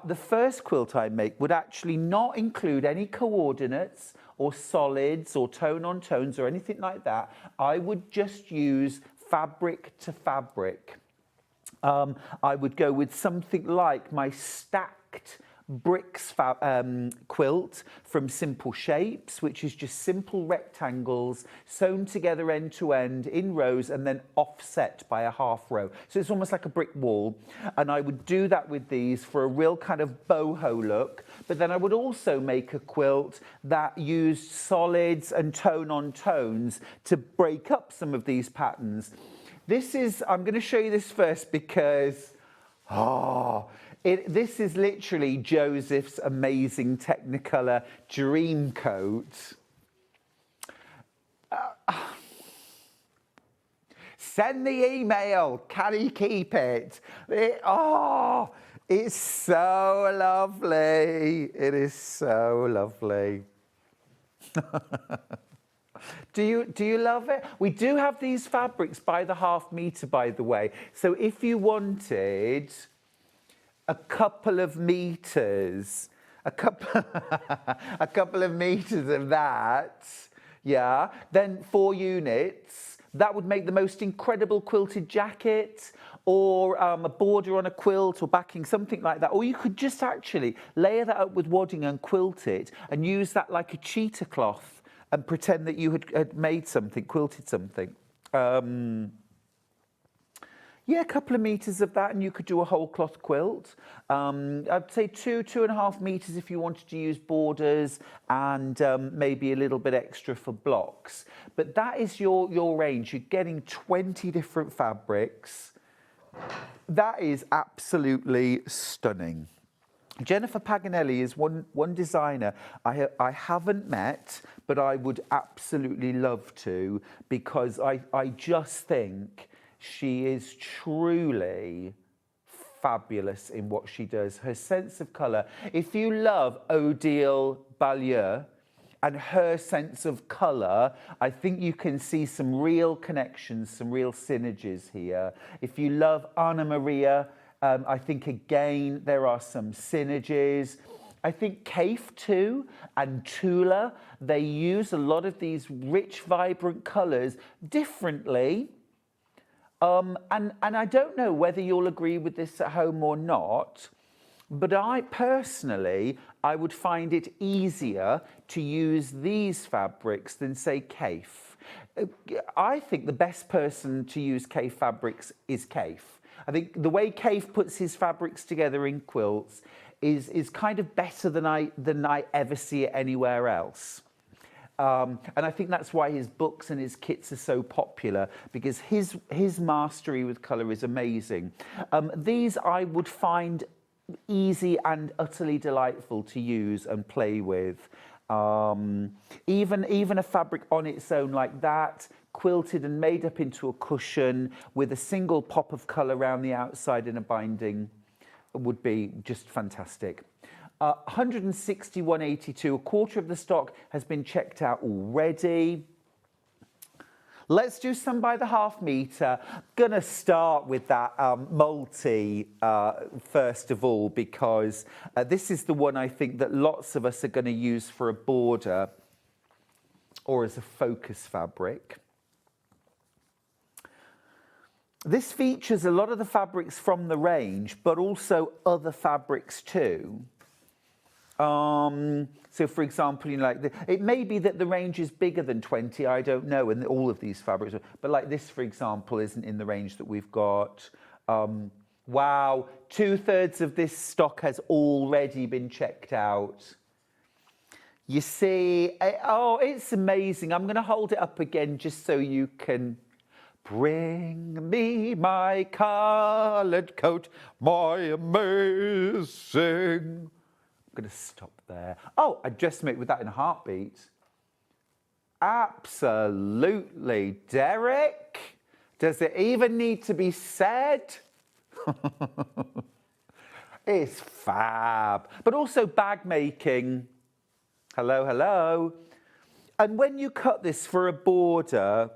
the first quilt I make would actually not include any coordinates or solids or tone on tones or anything like that. I would just use fabric to fabric. I would go with something like my stacked bricks quilt from Simple Shapes, which is just simple rectangles sewn together end to end in rows and then offset by a half row. So it's almost like a brick wall. And I would do that with these for a real kind of boho look. But then I would also make a quilt that used solids and tone on tones to break up some of these patterns. I'm going to show you this first because, this is literally Joseph's amazing Technicolor Dream Coat. Send the email. Can he keep it? It's so lovely. It is so lovely. Do you love it? We do have these fabrics by the half meter, by the way. So if you wanted a couple of meters, a couple of meters of that, yeah, then 4 units, That would make the most incredible quilted jacket, or a border on a quilt or backing, something like that. Or you could just actually layer that up with wadding and quilt it and use that like a cheetah cloth and pretend that you had made something, quilted something. Yeah, a couple of meters of that and you could do a whole cloth quilt. I'd say 2.5 meters if you wanted to use borders and maybe a little bit extra for blocks. But that is your range. You're getting 20 different fabrics. That is absolutely stunning. Jennifer Paganelli is one designer I haven't met, but I would absolutely love to, because I just think she is truly fabulous in what she does. Her sense of colour. If you love Odile Ballieu and her sense of colour, I think you can see some real connections, some real synergies here. If you love Anna Maria, I think again there are some synergies. I think Kaif too and Tula, they use a lot of these rich, vibrant colours differently. And I don't know whether you'll agree with this at home or not, but I personally would find it easier to use these fabrics than, say, Kaif. I think the best person to use Kaif fabrics is Kaif. I think the way Kaif puts his fabrics together in quilts is kind of better than I ever see it anywhere else. And I think that's why his books and his kits are so popular, because his mastery with colour is amazing. These I would find easy and utterly delightful to use and play with. Even a fabric on its own like that, quilted and made up into a cushion with a single pop of colour around the outside in a binding, would be just fantastic. 161.82, a quarter of the stock has been checked out already. Let's do some by the half metre. Gonna start with that multi first of all, because this is the one I think that lots of us are going to use for a border or as a focus fabric. This features a lot of the fabrics from the range, but also other fabrics too. So for example, you know, like it may be that the range is bigger than 20, I don't know, and all of these fabrics, but like this, for example, isn't in the range that we've got. Wow, 2/3 of this stock has already been checked out. You see, oh, it's amazing. I'm going to hold it up again just so you can. Bring me my coloured coat, my amazing. I'm going to stop there. Oh, I'd just make with that in a heartbeat. Absolutely. Derek, does it even need to be said? It's fab. But also bag making. Hello, hello. And when you cut this for a border,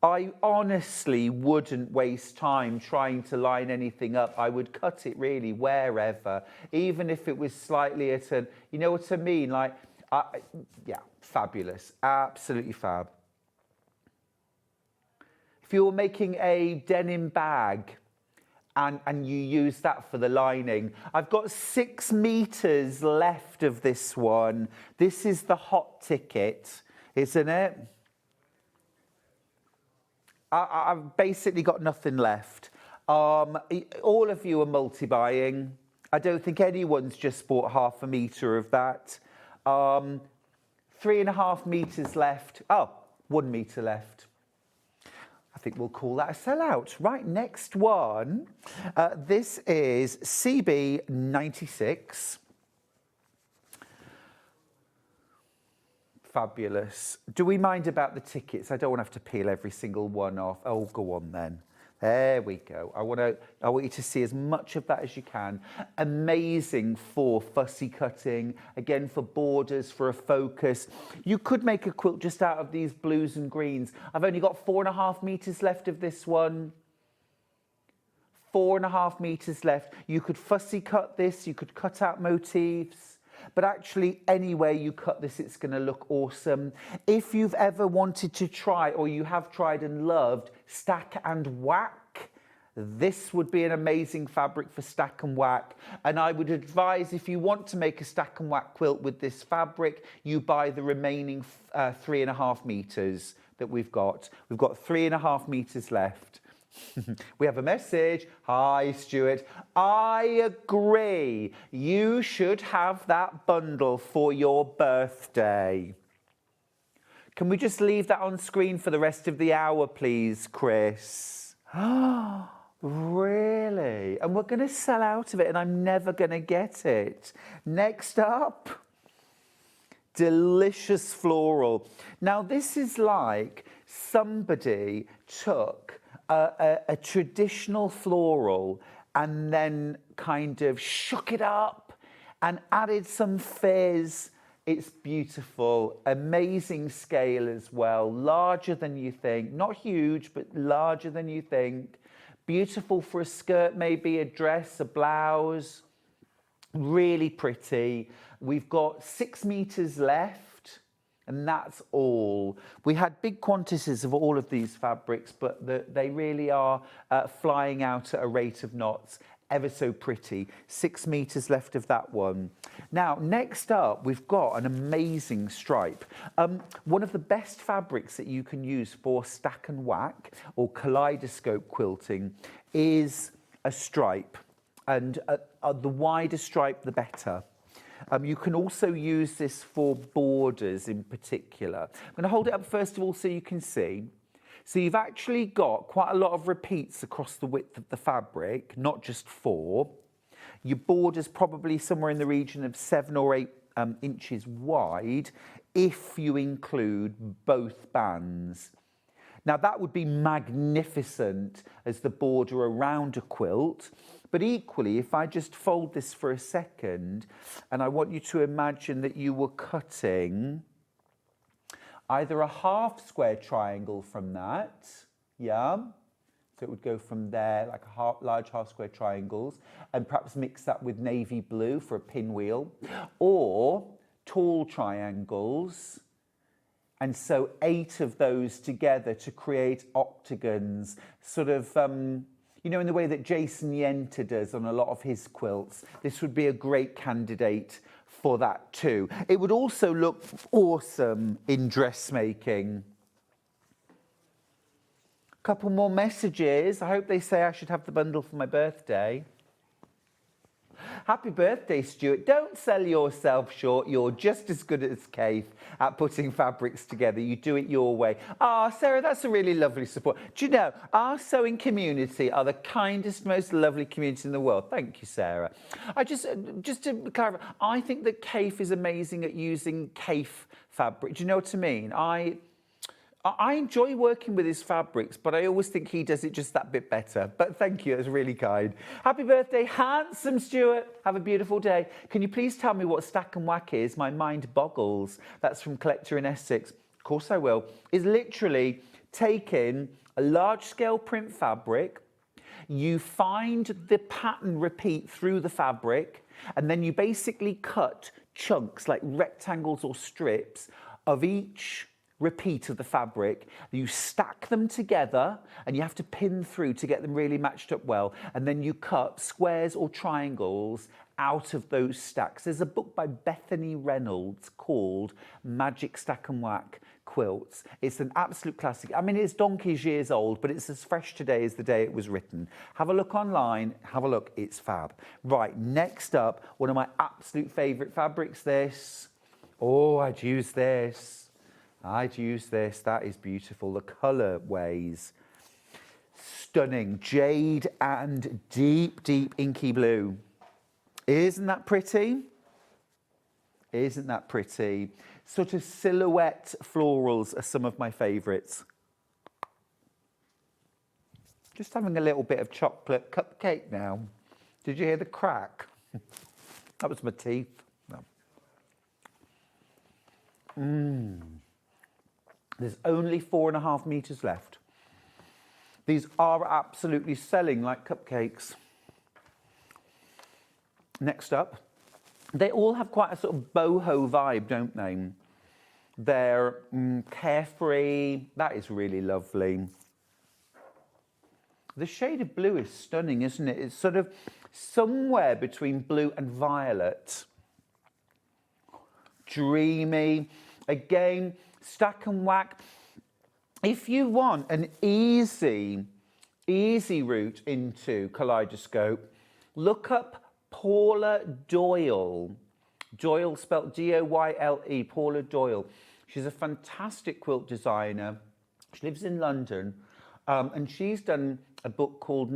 I honestly wouldn't waste time trying to line anything up. I would cut it really wherever, even if it was slightly at a, you know what I mean? Like, yeah, fabulous, absolutely fab. If you're making a denim bag and you use that for the lining, I've got 6 meters left of this one. This is the hot ticket, isn't it? I've basically got nothing left. All of you are multi-buying. I don't think anyone's just bought 1/2 meter of that. 3.5 meters left. Oh, 1 meter left. I think we'll call that a sellout. Right, next one. This is CB96. Fabulous. Do we mind about the tickets? I don't want to have to peel every single one off. Oh, go on then. There we go. I want you to see as much of that as you can. Amazing for fussy cutting, again for borders, for a focus. You could make a quilt just out of these blues and greens. I've only got 4.5 meters left of this one. 4.5 meters left. You could fussy cut this. You could cut out motifs. but actually anywhere you cut this, it's going to look awesome. If you've ever wanted to try, or you have tried and loved, stack and whack, this would be an amazing fabric for stack and whack. And I would advise, if you want to make a stack and whack quilt with this fabric, you buy the remaining 3.5 meters that we've got. We've got 3.5 meters left. We have a message. Hi, Stuart. I agree. You should have that bundle for your birthday. Can we just leave that on screen for the rest of the hour, please, Chris? Really? And we're going to sell out of it, and I'm never going to get it. Next up, delicious floral. Now, this is like somebody took a traditional floral and then kind of shook it up and added some fizz. It's beautiful, amazing scale as well, larger than you think, not huge, but larger than you think. Beautiful for a skirt, maybe a dress, a blouse, really pretty. We've got 6 meters left, and that's all. We had big quantities of all of these fabrics, but they really are flying out at a rate of knots. Ever so pretty. 6 meters left of that one. Now, next up, we've got an amazing stripe. One of the best fabrics that you can use for stack and whack or kaleidoscope quilting is a stripe. And the wider stripe, the better. You can also use this for borders in particular. I'm going to hold it up first of all so you can see. So you've actually got quite a lot of repeats across the width of the fabric, not just 4. Your border's probably somewhere in the region of 7 or 8 inches wide if you include both bands. Now that would be magnificent as the border around a quilt, but equally, if I just fold this for a second, and I want you to imagine that you were cutting either a half square triangle from that, yeah? So it would go from there, like large half square triangles, and perhaps mix that with navy blue for a pinwheel, or tall triangles, and so 8 of those together to create octagons, sort of, you know, in the way that Jason Yenter does on a lot of his quilts. This would be a great candidate for that too. It would also look awesome in dressmaking. Couple more messages. I hope they say I should have the bundle for my birthday. Happy birthday, Stuart. Don't sell yourself short. You're just as good as Kate at putting fabrics together. You do it your way. Sarah, that's a really lovely support. Do you know, our sewing community are the kindest, most lovely community in the world. Thank you, Sarah. Just to clarify, I think that Kate is amazing at using Kate fabric. Do you know what I mean? I enjoy working with his fabrics, but I always think he does it just that bit better. But thank you, it's really kind. Happy birthday, handsome Stuart. Have a beautiful day. Can you please tell me what stack and whack is? My mind boggles. That's from Collector in Essex. Of course I will. Is literally taking a large scale print fabric, you find the pattern repeat through the fabric, and then you basically cut chunks like rectangles or strips of each repeat of the fabric. You stack them together and you have to pin through to get them really matched up well, and then you cut squares or triangles out of those stacks. There's a book by Bethany Reynolds called Magic Stack and Whack Quilts. It's an absolute classic. I mean, it's donkey's years old, but it's as fresh today as the day it was written. Have a look online, have a look, it's fab. Right, next up, one of my absolute favourite fabrics, this. Oh, I'd use this. I'd use this. That is beautiful. The colourways, stunning. Jade and deep, deep inky blue. Isn't that pretty? Isn't that pretty? Sort of silhouette florals are some of my favourites. Just having a little bit of chocolate cupcake now. Did you hear the crack? That was my teeth. No. There's only 4.5 meters left. These are absolutely selling like cupcakes. Next up, They all have quite a sort of boho vibe, don't they? They're carefree. That is really lovely. The shade of blue is stunning, isn't it? It's sort of somewhere between blue and violet. Dreamy. Again, stack and whack. If you want an easy route into Kaleidoscope, look up Paula Doyle. Doyle spelled D-O-Y-L-E, Paula Doyle. She's a fantastic quilt designer. She lives in London. And she's done a book called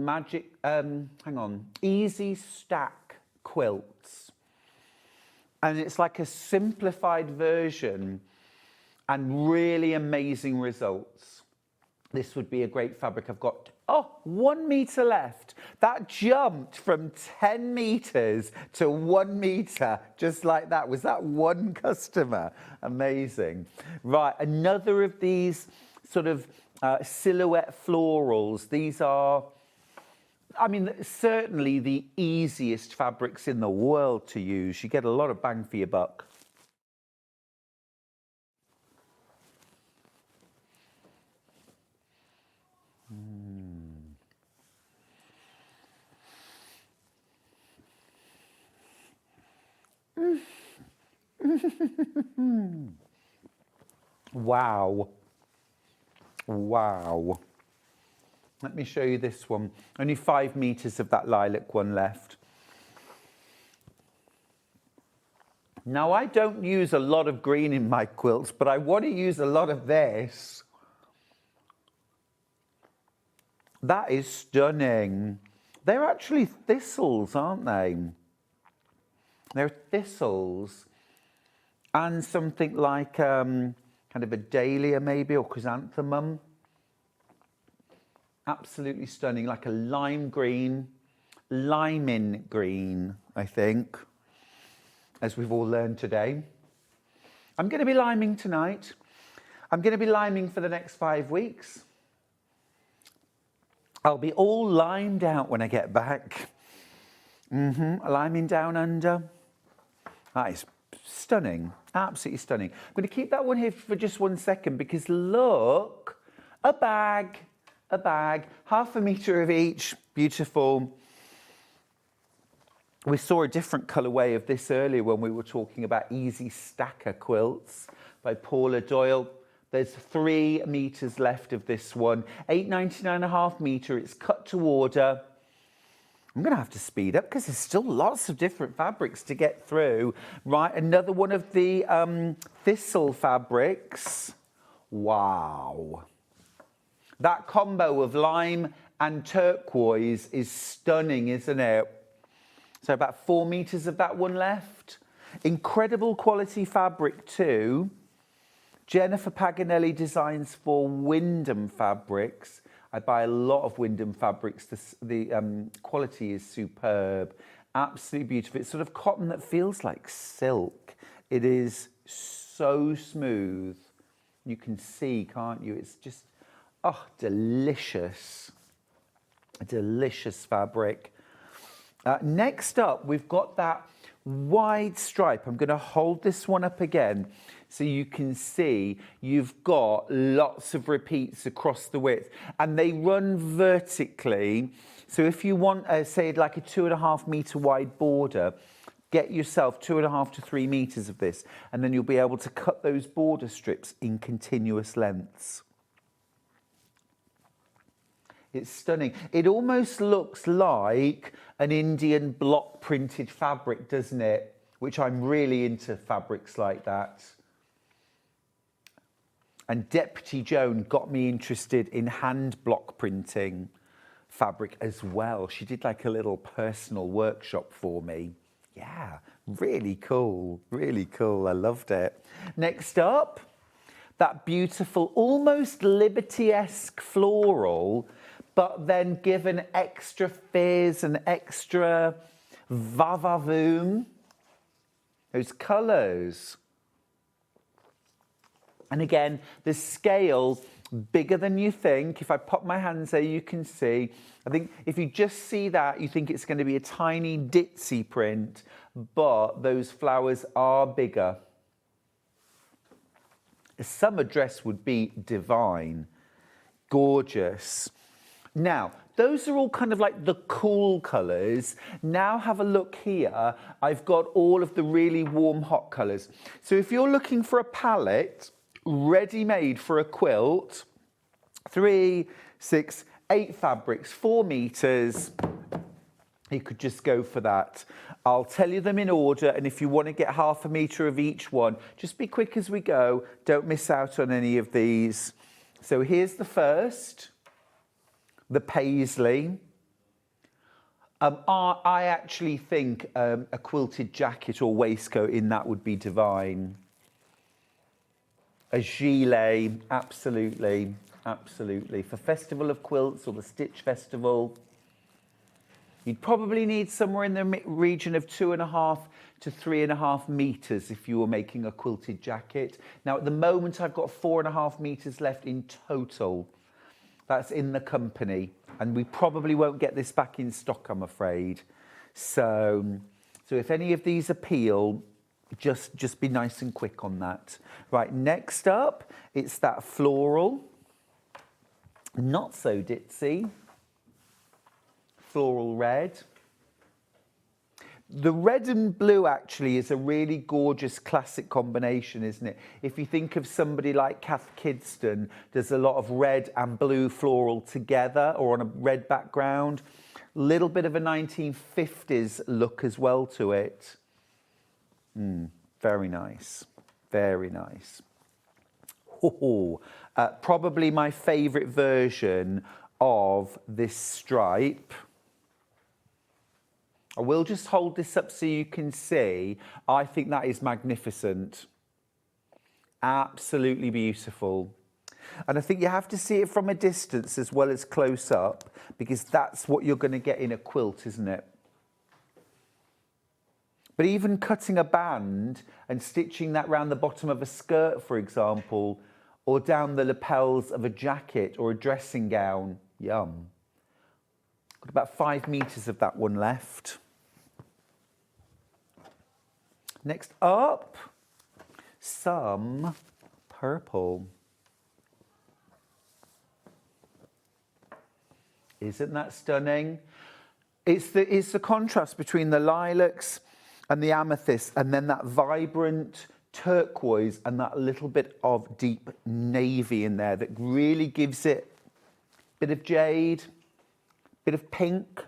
Easy Stack Quilts. And it's like a simplified version and really amazing results. This would be a great fabric. I've got, 1 meter left. That jumped from 10 meters to 1 meter, just like that. Was that one customer? Amazing. Right, another of these sort of silhouette florals. These are, I mean, certainly the easiest fabrics in the world to use. You get a lot of bang for your buck. Wow. Wow. Let me show you this one. Only 5 meters of that lilac one left. Now, I don't use a lot of green in my quilts, but I want to use a lot of this. That is stunning. They're actually thistles, aren't they? They're thistles and something like kind of a dahlia maybe, or chrysanthemum. Absolutely stunning, like a lime green, liming green, I think, as we've all learned today. I'm going to be liming tonight. I'm going to be liming for the next 5 weeks. I'll be all limed out when I get back. Liming down under. That is stunning, absolutely stunning. I'm going to keep that one here for just 1 second because look, a bag, ½ meter of each, beautiful. We saw a different colourway of this earlier when we were talking about Easy Stacker Quilts by Paula Doyle. There's 3 meters left of this one, £8.99 ½ meter. It's cut to order. I'm going to have to speed up because there's still lots of different fabrics to get through. Right, another one of the thistle fabrics. Wow. That combo of lime and turquoise is stunning, isn't it? So about 4 meters of that one left. Incredible quality fabric too. Jennifer Paganelli designs for Wyndham Fabrics. I buy a lot of Wyndham fabrics. The quality is superb, absolutely beautiful. It's sort of cotton that feels like silk. It is so smooth. You can see, can't you? It's just, delicious. A delicious fabric. Next up, we've got that wide stripe. I'm going to hold this one up again so you can see you've got lots of repeats across the width and they run vertically. So if you want, say, like a 2.5 meter wide border, get yourself 2.5 to 3 meters of this and then you'll be able to cut those border strips in continuous lengths. It's stunning. It almost looks like an Indian block printed fabric, doesn't it? Which I'm really into fabrics like that. And Deputy Joan got me interested in hand block printing fabric as well. She did like a little personal workshop for me. Yeah, really cool, really cool. I loved it. Next up, that beautiful, almost Liberty-esque floral, but then given extra fizz and extra va-va-voom. Those colours. And again, the scale bigger than you think. If I pop my hands there, you can see. I think if you just see that, you think it's going to be a tiny ditzy print, but those flowers are bigger. A summer dress would be divine. Gorgeous. Now, those are all kind of like the cool colours. Now have a look here. I've got all of the really warm, hot colours. So if you're looking for a palette ready-made for a quilt, 3, 6, 8 fabrics, 4 meters, you could just go for that. I'll tell you them in order, and if you want to get ½ meter of each one, just be quick as we go. Don't miss out on any of these. So here's the first, the paisley. I actually think a quilted jacket or waistcoat in that would be divine. A gilet, absolutely, absolutely. For Festival of Quilts or the Stitch Festival, you'd probably need somewhere in the region of 2.5 to 3.5 meters if you were making a quilted jacket. Now, at the moment, I've got 4.5 meters left in total. That's in the company, and we probably won't get this back in stock, I'm afraid. So if any of these appeal, just be nice and quick on that. Right, next up, it's that floral, not so ditzy, floral red. The red and blue actually is a really gorgeous classic combination, isn't it? If you think of somebody like Kath Kidston, there's a lot of red and blue floral together or on a red background. Little bit of a 1950s look as well to it. Very nice, very nice. Probably my favourite version of this stripe. I will just hold this up so you can see. I think that is magnificent. Absolutely beautiful. And I think you have to see it from a distance as well as close up, because that's what you're going to get in a quilt, isn't it? But even cutting a band and stitching that round the bottom of a skirt, for example, or down the lapels of a jacket or a dressing gown, yum. Got about 5 meters of that one left. Next up, some purple. Isn't that stunning? It's the contrast between the lilacs and the amethyst, and then that vibrant turquoise and that little bit of deep navy in there that really gives it a bit of jade, a bit of pink.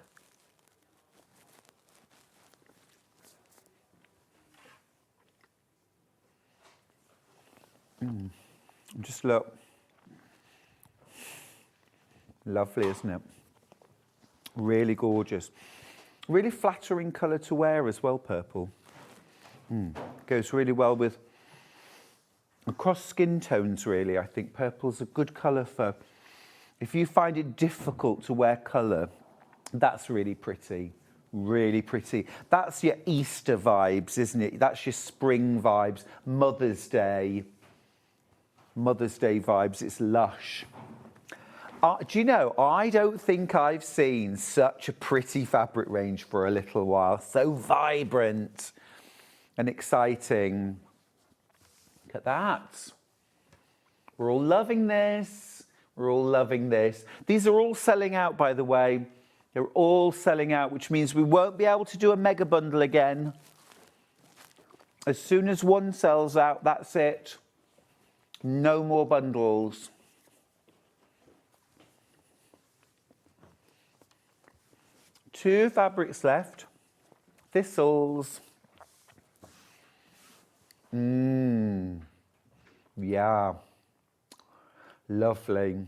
Just look. Lovely, isn't it? Really gorgeous. Really flattering colour to wear as well, purple. Goes really well with across skin tones, really. I think purple's a good colour for, if you find it difficult to wear colour, that's really pretty. Really pretty. That's your Easter vibes, isn't it? That's your spring vibes. Mother's Day vibes. It's lush. Do you know, I don't think I've seen such a pretty fabric range for a little while. So vibrant and exciting. Look at that. We're all loving this. We're all loving this. These are all selling out, by the way. They're all selling out, which means we won't be able to do a mega bundle again. As soon as one sells out, that's it. No more bundles. Two fabrics left. Thistles. Yeah. Lovely.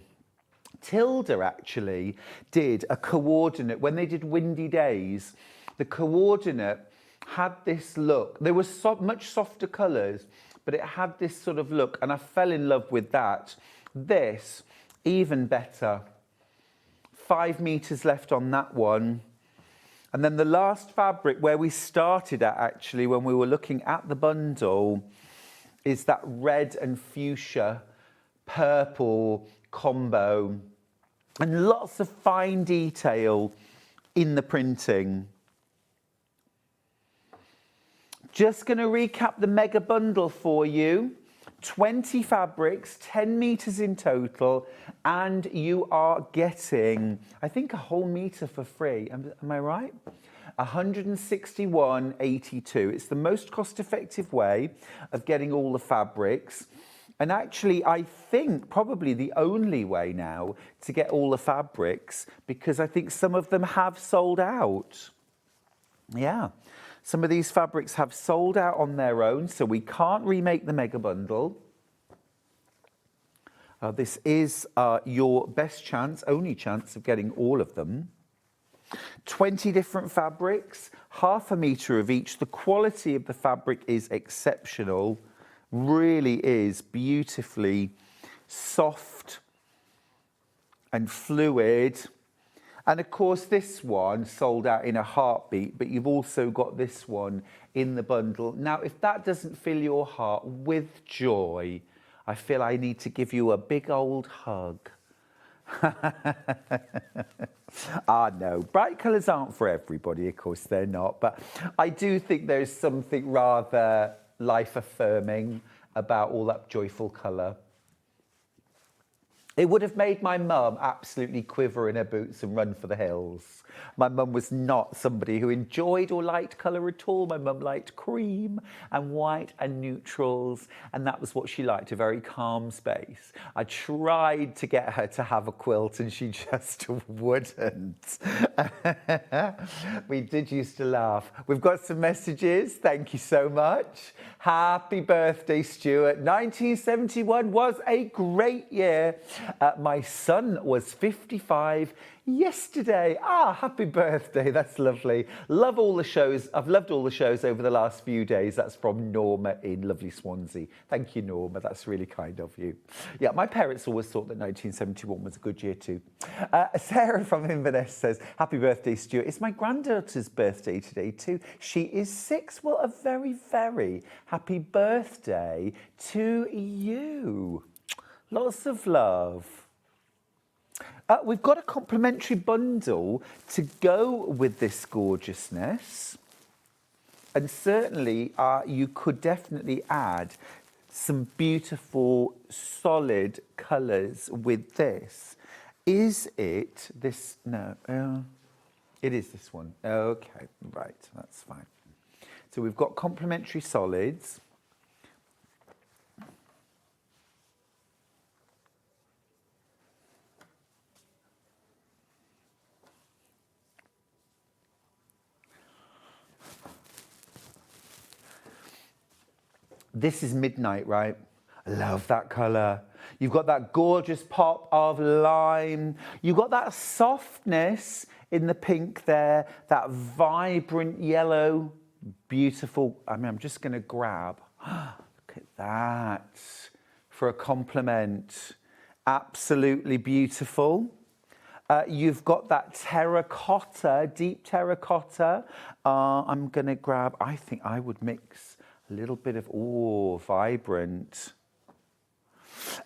Tilda actually did a coordinate. When they did Windy Days, the coordinate had this look. There were much softer colours, but it had this sort of look, and I fell in love with that. This, even better. 5 meters left on that one. And then the last fabric where we started at, actually, when we were looking at the bundle, is that red and fuchsia purple combo. And lots of fine detail in the printing. Just going to recap the mega bundle for you. 20 fabrics, 10 meters in total, and you are getting, I think, a whole meter for free. Am I right? 161.82. It's the most cost-effective way of getting all the fabrics. And actually, I think probably the only way now to get all the fabrics, because I think some of them have sold out. Yeah. Some of these fabrics have sold out on their own, so we can't remake the mega bundle. This is your best chance, only chance of getting all of them. 20 different fabrics, half a meter of each. The quality of the fabric is exceptional, really is beautifully soft and fluid. And of course, this one sold out in a heartbeat, but you've also got this one in the bundle. Now, if that doesn't fill your heart with joy, I feel I need to give you a big old hug. No, bright colours aren't for everybody, of course they're not, but I do think there's something rather life-affirming about all that joyful colour. It would have made my mum absolutely quiver in her boots and run for the hills. My mum was not somebody who enjoyed or liked colour at all. My mum liked cream and white and neutrals, and that was what she liked, a very calm space. I tried to get her to have a quilt and she just wouldn't. We did used to laugh. We've got some messages. Thank you so much. Happy birthday, Stuart. 1971 was a great year. My son was 55 yesterday. Happy birthday. That's lovely. Love all the shows. I've loved all the shows over the last few days. That's from Norma in lovely Swansea. Thank you, Norma. That's really kind of you. Yeah, my parents always thought that 1971 was a good year too. Sarah from Inverness says, happy birthday, Stuart. It's my granddaughter's birthday today too. She is 6. Well, a very, very happy birthday to you. Lots of love. We've got a complimentary bundle to go with this gorgeousness. And certainly you could definitely add some beautiful, solid colours with this. Is it this? No, it is this one. Okay, right, that's fine. So we've got complimentary solids. This is Midnight, right? I love that colour. You've got that gorgeous pop of lime. You've got that softness in the pink there, that vibrant yellow, beautiful. I mean, I'm just going to grab. Look at that for a compliment. Absolutely beautiful. You've got that terracotta, deep terracotta. I'm going to grab, I think I would mix a little bit of, vibrant.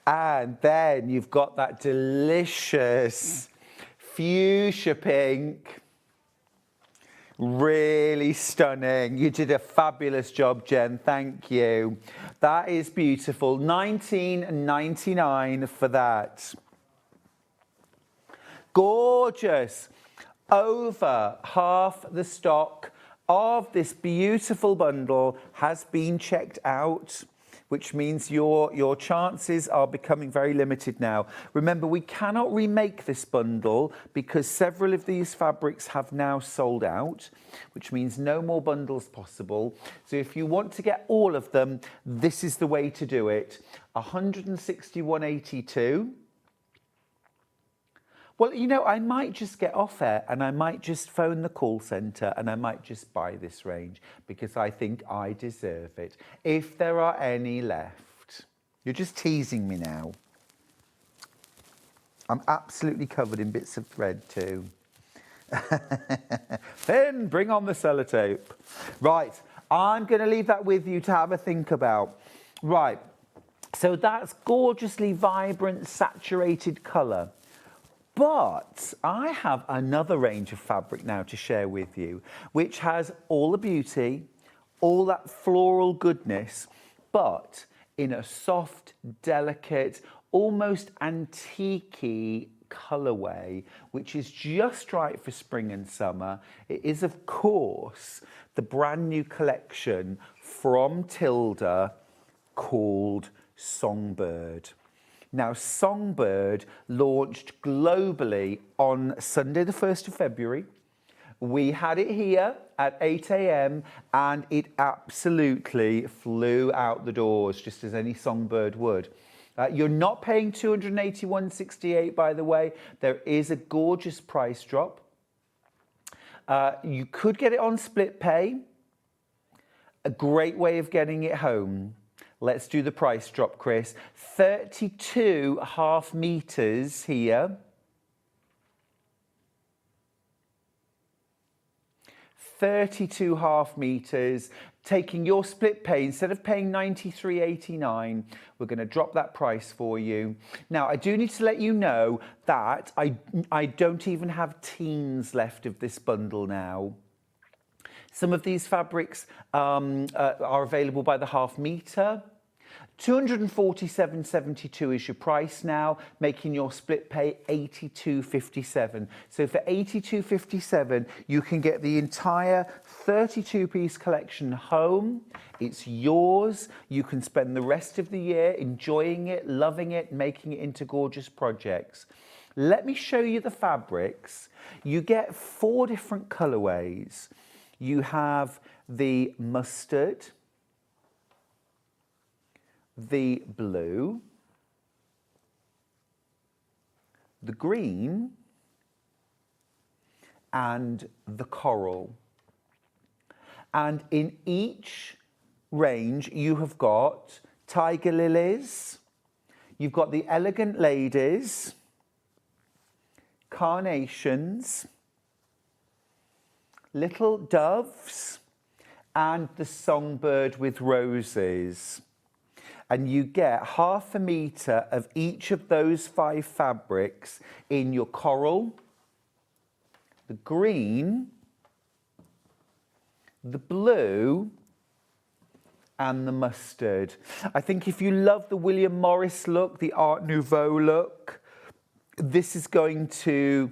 And then you've got that delicious fuchsia pink. Really stunning. You did a fabulous job, Jen. Thank you. That is beautiful. $19.99 for that. Gorgeous. Over half the stock of this beautiful bundle has been checked out, which means your chances are becoming very limited now. Remember, we cannot remake this bundle because several of these fabrics have now sold out, which means no more bundles possible. So if you want to get all of them, this is the way to do it. 161.82. Well, you know, I might just get off air and I might just phone the call centre and I might just buy this range because I think I deserve it. If there are any left. You're just teasing me now. I'm absolutely covered in bits of thread too. Then bring on the sellotape. Right, I'm going to leave that with you to have a think about. Right. So that's gorgeously vibrant, saturated colour. But I have another range of fabric now to share with you, which has all the beauty, all that floral goodness, but in a soft, delicate, almost antique-y colourway, which is just right for spring and summer. It is, of course, the brand new collection from Tilda called Songbird. Now, Songbird launched globally on Sunday, the 1st of February. We had it here at 8 a.m. and it absolutely flew out the doors, just as any Songbird would. You're not paying $281.68, by the way. There is a gorgeous price drop. You could get it on split pay. A great way of getting it home. Let's do the price drop, Chris. 32.5 meters here. 32.5 meters. Taking your split pay, instead of paying $93.89, we're going to drop that price for you. Now, I do need to let you know that I don't even have teens left of this bundle now. Some of these fabrics are available by the half meter. $247.72 is your price now, making your split pay $82.57. So for $82.57, you can get the entire 32-piece collection home. It's yours. You can spend the rest of the year enjoying it, loving it, making it into gorgeous projects. Let me show you the fabrics. You get 4 different colorways. You have the mustard, the blue, the green, and the coral. And in each range, you have got tiger lilies, you've got the elegant ladies, carnations, little doves, and the songbird with roses. And you get half a meter of each of those 5 fabrics in your coral, the green, the blue, and the mustard. I think if you love the William Morris look, the Art Nouveau look, this is going to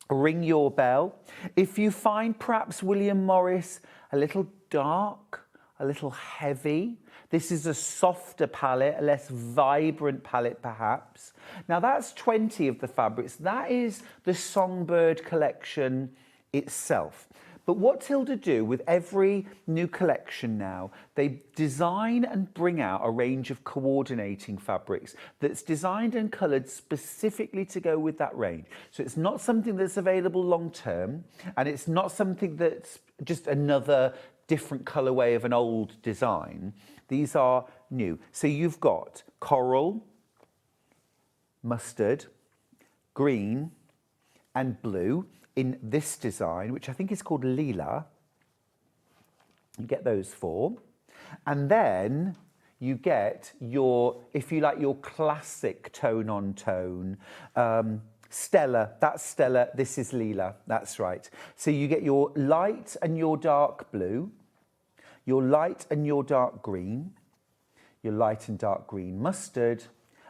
ring your bell. If you find perhaps William Morris a little dark, a little heavy, this is a softer palette, a less vibrant palette perhaps. Now that's 20 of the fabrics. That is the Songbird collection itself. But what Tilda do with every new collection now, they design and bring out a range of coordinating fabrics that's designed and coloured specifically to go with that range. So it's not something that's available long term, and it's not something that's just another different colourway of an old design. These are new. So you've got coral, mustard, green, and blue in this design, which I think is called Lila. You get those 4. And then you get your, if you like, your classic tone-on-tone. Stella, that's Stella, this is Lila, that's right. So you get your light and your dark blue, your light and your dark green, your light and dark green mustard,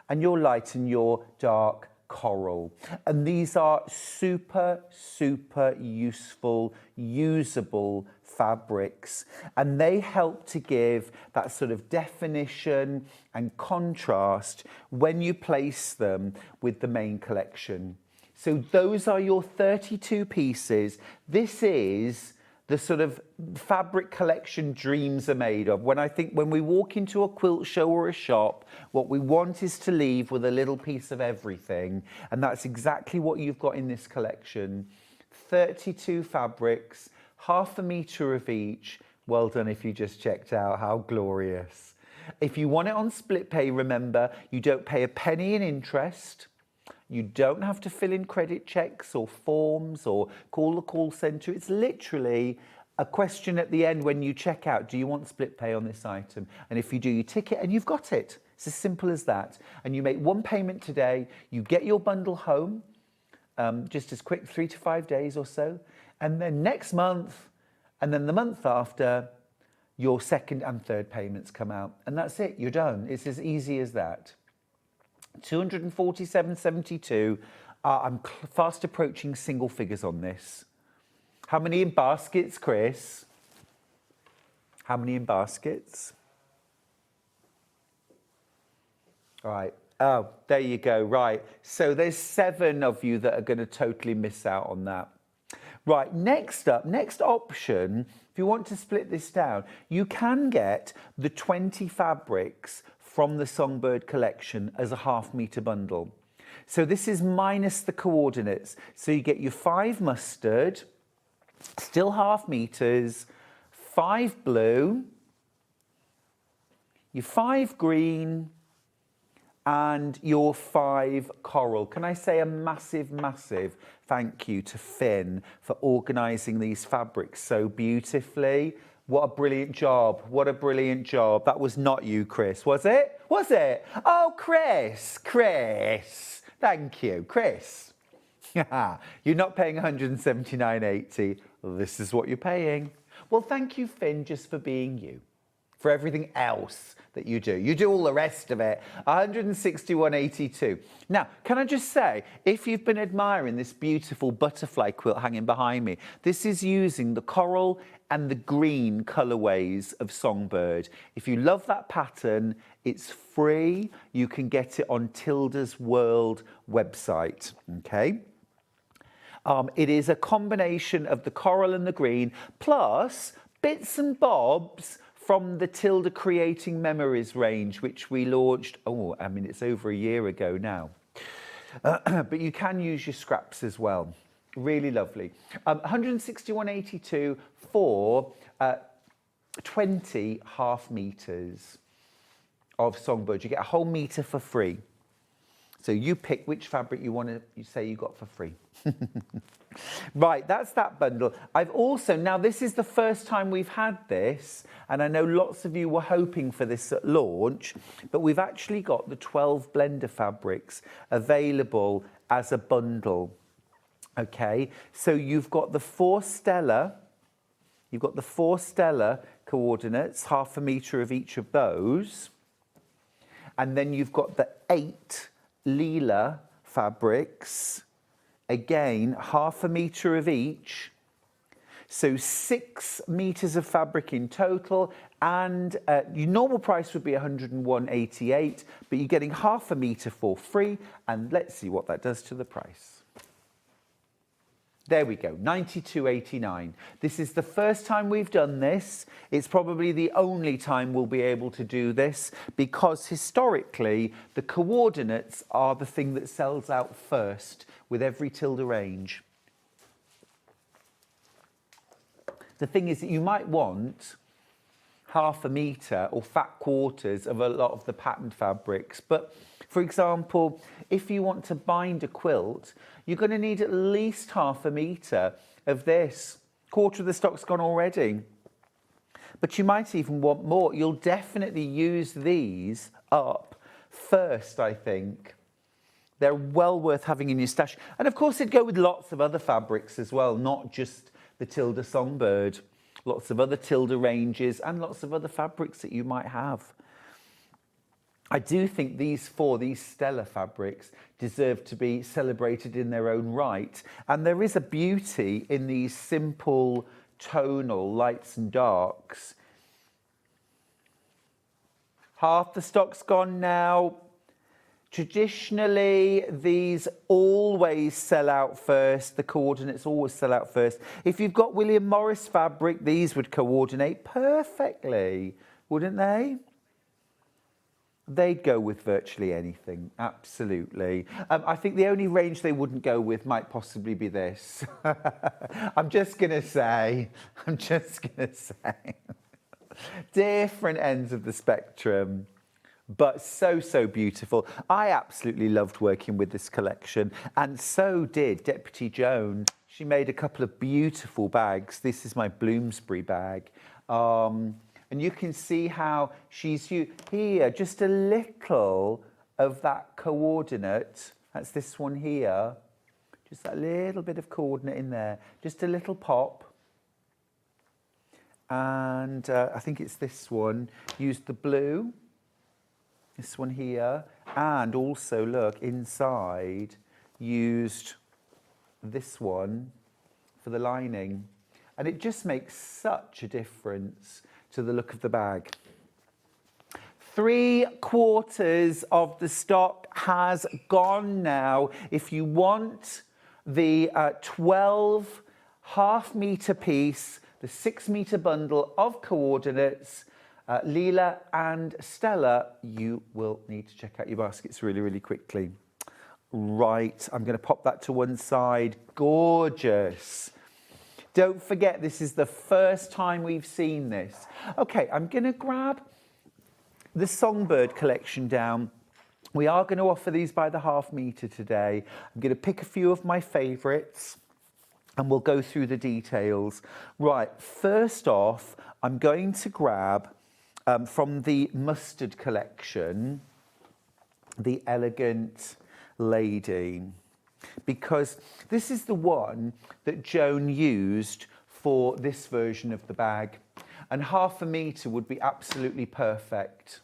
and your light and your dark coral. And these are super, super useful, usable fabrics, and they help to give that sort of definition and contrast when you place them with the main collection. So those are your 32 pieces. This is the sort of fabric collection dreams are made of. When we walk into a quilt show or a shop, what we want is to leave with a little piece of everything. And that's exactly what you've got in this collection. 32 fabrics, half a meter of each. Well done if you just checked out. How glorious. If you want it on split pay, remember, you don't pay a penny in interest. You don't have to fill in credit checks or forms or call the call centre. It's literally a question at the end when you check out, do you want split pay on this item? And if you do, you tick it and you've got it. It's as simple as that. And you make one payment today, you get your bundle home, just as quick, 3 to 5 days or so. And then next month, and then the month after, your second and third payments come out. And that's it, you're done. It's as easy as that. 247.72. I'm fast approaching single figures on this. How many in baskets, Chris? How many in baskets? All right. Oh, there you go. Right. So there's 7 of you that are going to totally miss out on that. Right. Next up, next option, if you want to split this down, you can get the 20 fabrics from the Songbird collection as a half-metre bundle. So this is minus the coordinates. So you get your 5 mustard, still half meters, 5 blue, your 5 green, and your 5 coral. Can I say a massive, massive thank you to Finn for organising these fabrics so beautifully. What a brilliant job. What a brilliant job. That was not you, Chris, was it? Was it? Oh, Chris. Thank you, Chris. You're not paying £179.80. This is what you're paying. Well, thank you, Finn, just for being you. For everything else that you do. You do all the rest of it. £161.82. Now, can I just say, if you've been admiring this beautiful butterfly quilt hanging behind me, this is using the coral and the green colourways of Songbird. If you love that pattern, it's free. You can get it on Tilda's World website, okay? It is a combination of the coral and the green, plus bits and bobs from the Tilda Creating Memories range, which we launched, it's over a year ago now. But you can use your scraps as well. Really lovely. 161.82 for 20 half meters of Songbird. You get a whole meter for free. So you pick which fabric you want to, you say you got for free. Right, that's that bundle. I've also, now this is the first time we've had this, and I know lots of you were hoping for this at launch, but we've actually got the 12 blender fabrics available as a bundle. Okay, so you've got the 4 stellar coordinates, half a metre of each of those, and then you've got the 8 Leela fabrics, again half a metre of each, so 6 meters of fabric in total, and your normal price would be £101.88, but you're getting half a metre for free, and let's see what that does to the price. There we go, £92.89. This is the first time we've done this. It's probably the only time we'll be able to do this, because historically the coordinates are the thing that sells out first with every Tilda range. The thing is that you might want half a metre or fat quarters of a lot of the patterned fabrics, but for example, if you want to bind a quilt, you're going to need at least half a metre of this. Quarter of the stock's gone already. But you might even want more. You'll definitely use these up first, I think. They're well worth having in your stash. And of course, it'd go with lots of other fabrics as well, not just the Tilda Songbird. Lots of other Tilda ranges and lots of other fabrics that you might have. I do think these stellar fabrics deserve to be celebrated in their own right. And there is a beauty in these simple tonal lights and darks. Half the stock's gone now. Traditionally, these always sell out first. The coordinates always sell out first. If you've got William Morris fabric, these would coordinate perfectly, wouldn't they? They'd go with virtually anything, absolutely. I think the only range they wouldn't go with might possibly be this. I'm just going to say. Different ends of the spectrum, but so beautiful. I absolutely loved working with this collection, and so did Deputy Joan. She made a couple of beautiful bags. This is my Bloomsbury bag. And you can see how she's here, just a little of that coordinate. That's this one here. Just that little bit of coordinate in there. Just a little pop. And I think it's this one. Used the blue. This one here. And also, look, inside, used this one for the lining. And it just makes such a difference to the look of the bag. 3/4 of the stock has gone now. If you want the 12 half-metre piece, the 6-metre bundle of coordinates, Leela and Stella, you will need to check out your baskets really, really quickly. Right, I'm going to pop that to one side. Gorgeous. Don't forget, this is the first time we've seen this. Okay, I'm going to grab the Songbird collection down. We are going to offer these by the half-metre today. I'm going to pick a few of my favourites and we'll go through the details. Right, first off, I'm going to grab from the Mustard collection, the Elegant Lady, because this is the one that Joan used for this version of the bag, and 1/2 metre would be absolutely perfect.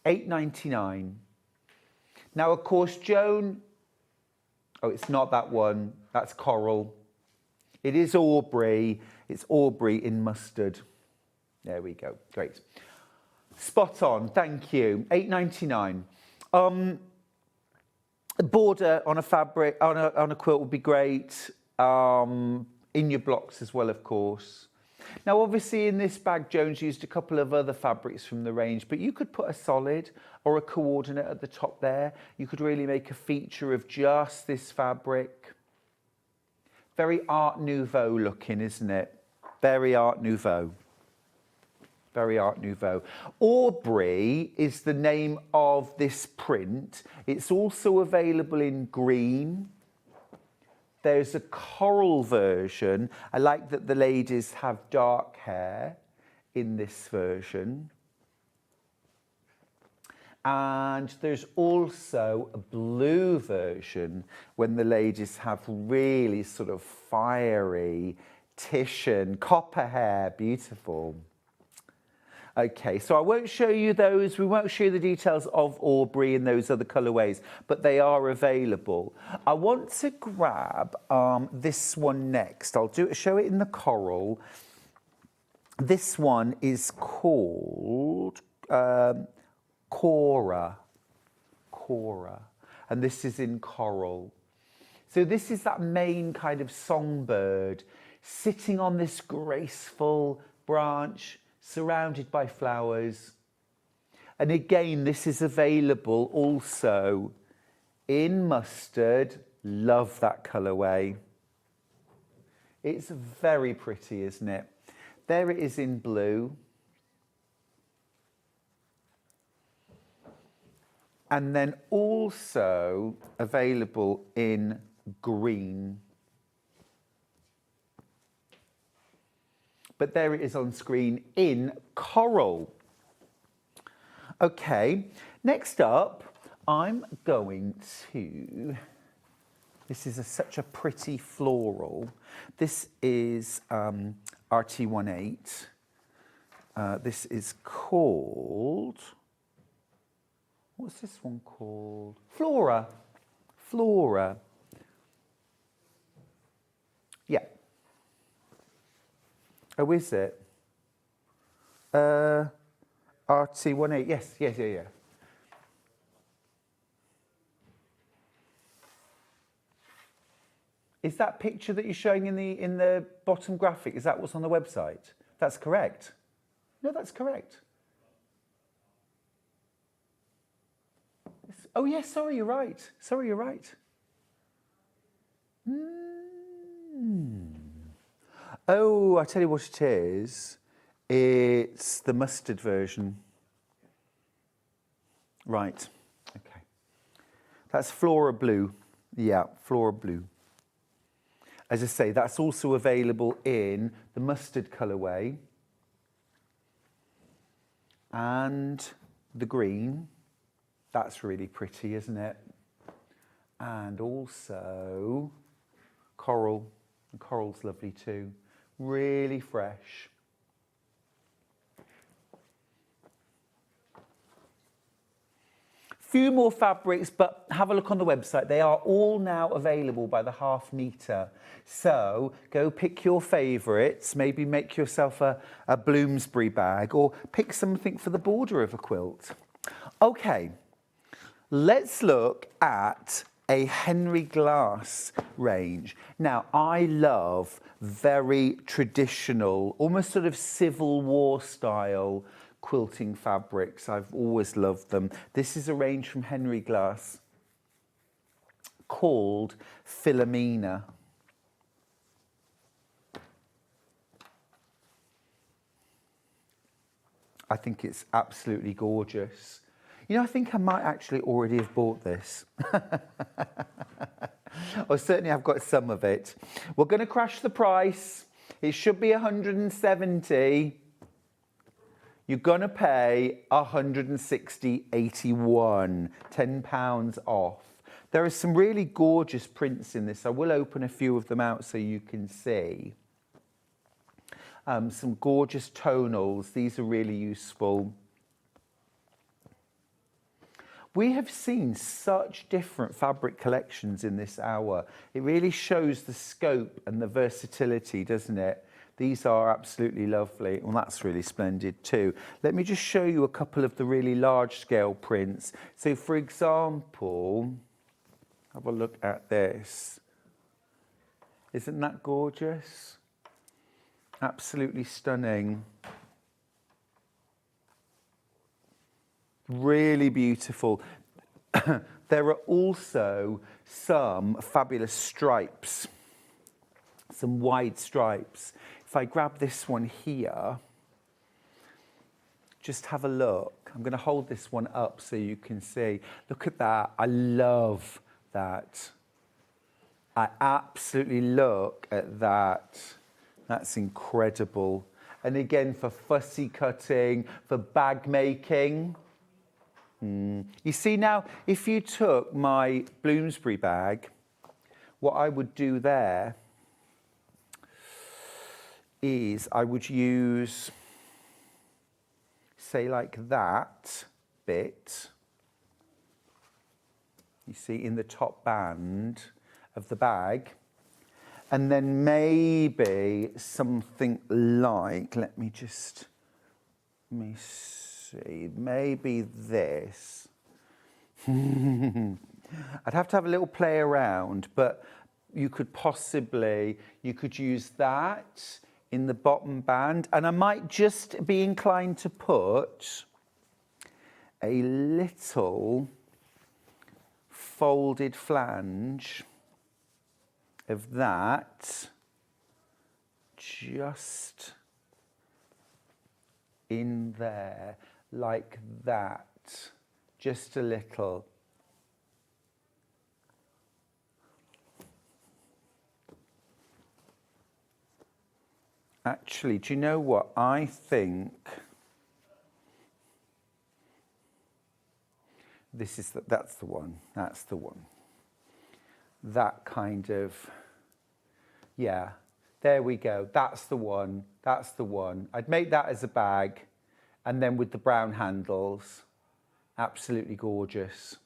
£8.99. Now, of course, Joan, oh, it's not that one, that's Coral. It is Aubrey, it's Aubrey in Mustard. There we go, great. Spot on, thank you, £8.99. A border on a fabric, on a quilt would be great, in your blocks as well, of course. Now, obviously, in this bag, Joan's used a couple of other fabrics from the range, but you could put a solid or a coordinate at the top there. You could really make a feature of just this fabric. Very Art Nouveau looking, isn't it? Very Art Nouveau. Very Art Nouveau. Aubrey is the name of this print. It's also available in green. There's a coral version. I like that the ladies have dark hair in this version. And there's also a blue version when the ladies have really sort of fiery Titian, copper hair, beautiful. Okay, so I won't show you those. We won't show you the details of Aubrey and those other colourways, but they are available. I want to grab this one next. I'll show it in the coral. This one is called Cora. And this is in coral. So this is that main kind of songbird sitting on this graceful branch, surrounded by flowers. And again, this is available also in mustard. Love that colourway. It's very pretty, isn't it? There it is in blue. And then also available in green. But there it is on screen in coral. Okay, next up, I'm going to, this is such a pretty floral. This is RT18. This is called, what's this one called? Flora. Yeah. Oh, is it? RT18, yes. Is that picture that you're showing in the bottom graphic, is that what's on the website? That's correct. No, that's correct. Oh, yes, sorry, you're right. Oh, I tell you what it is. It's the mustard version. Right, okay. That's Flora Blue. Yeah, Flora Blue. as I say, that's also available in the mustard colourway and the green. That's really pretty, isn't it? And also coral. The coral's lovely too. Really fresh. Few more fabrics, but have a look on the website. They are all now available by the half metre. So go pick your favourites, maybe make yourself a Bloomsbury bag or pick something for the border of a quilt. Okay, let's look at a Henry Glass range. Now, I love very traditional, almost sort of Civil War style quilting fabrics. I've always loved them. This is a range from Henry Glass called Philomena. I think it's absolutely gorgeous. You know, I think I might actually already have bought this. Or certainly I've got some of it. We're going to crash the price. It should be 170. You're going to pay 160.81, £10 off. There are some really gorgeous prints in this. I will open a few of them out so you can see. Some gorgeous tonals. These are really useful. We have seen such different fabric collections in this hour. It really shows the scope and the versatility, doesn't it? These are absolutely lovely. Well, that's really splendid too. Let me just show you a couple of the really large scale prints. So for example, have a look at this. Isn't that gorgeous? Absolutely stunning. Really beautiful. There are also some fabulous stripes, some wide stripes. If I grab this one here, just have a look. I'm going to hold this one up so you can see. Look at that. I love that. I absolutely look at that. That's incredible. And again, for fussy cutting, for bag making. You see now, if you took my Bloomsbury bag, what I would do there is I would use, say like that bit, you see in the top band of the bag, and then maybe something like, let me see, maybe this. I'd have to have a little play around, but you could use that in the bottom band, and I might just be inclined to put a little folded flange of that just in there, like that, just a little. Actually, do you know what? I think that's the one. That's the one. That kind of, yeah, there we go. That's the one. That's the one. I'd make that as a bag, and then with the brown handles, absolutely gorgeous.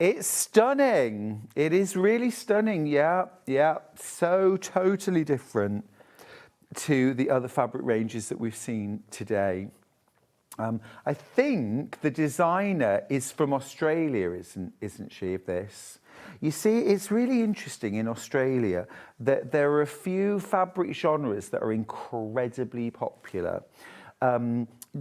It's stunning. It is really stunning. Yeah, yeah. So totally different to the other fabric ranges that we've seen today. I think the designer is from Australia, isn't she, of this? You see, it's really interesting in Australia that there are a few fabric genres that are incredibly popular.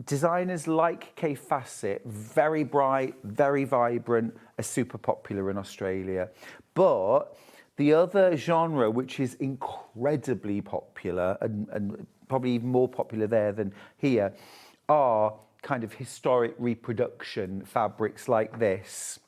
Designers like Kay Fassett, very bright, very vibrant, are super popular in Australia. But the other genre, which is incredibly popular and probably even more popular there than here, are kind of historic reproduction fabrics like this.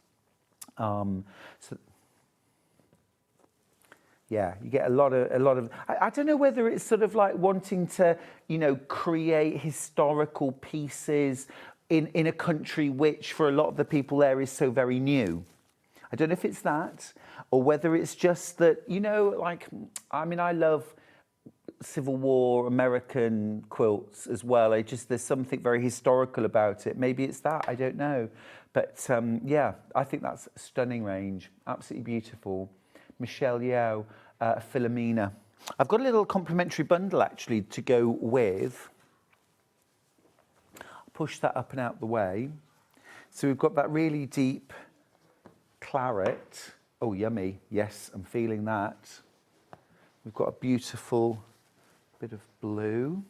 Yeah, you get a lot of. I don't know whether it's sort of like wanting to, you know, create historical pieces in a country which, for a lot of the people there, is so very new. I don't know if it's that, or whether it's just that, you know, like, I mean, I love Civil War American quilts as well. There's something very historical about it. Maybe it's that, I don't know. But yeah, I think that's a stunning range. Absolutely beautiful. Michelle Yeoh, Philomena. I've got a little complimentary bundle actually to go with. I'll push that up and out the way. So we've got that really deep claret. Oh, yummy. Yes, I'm feeling that. We've got a beautiful bit of blue.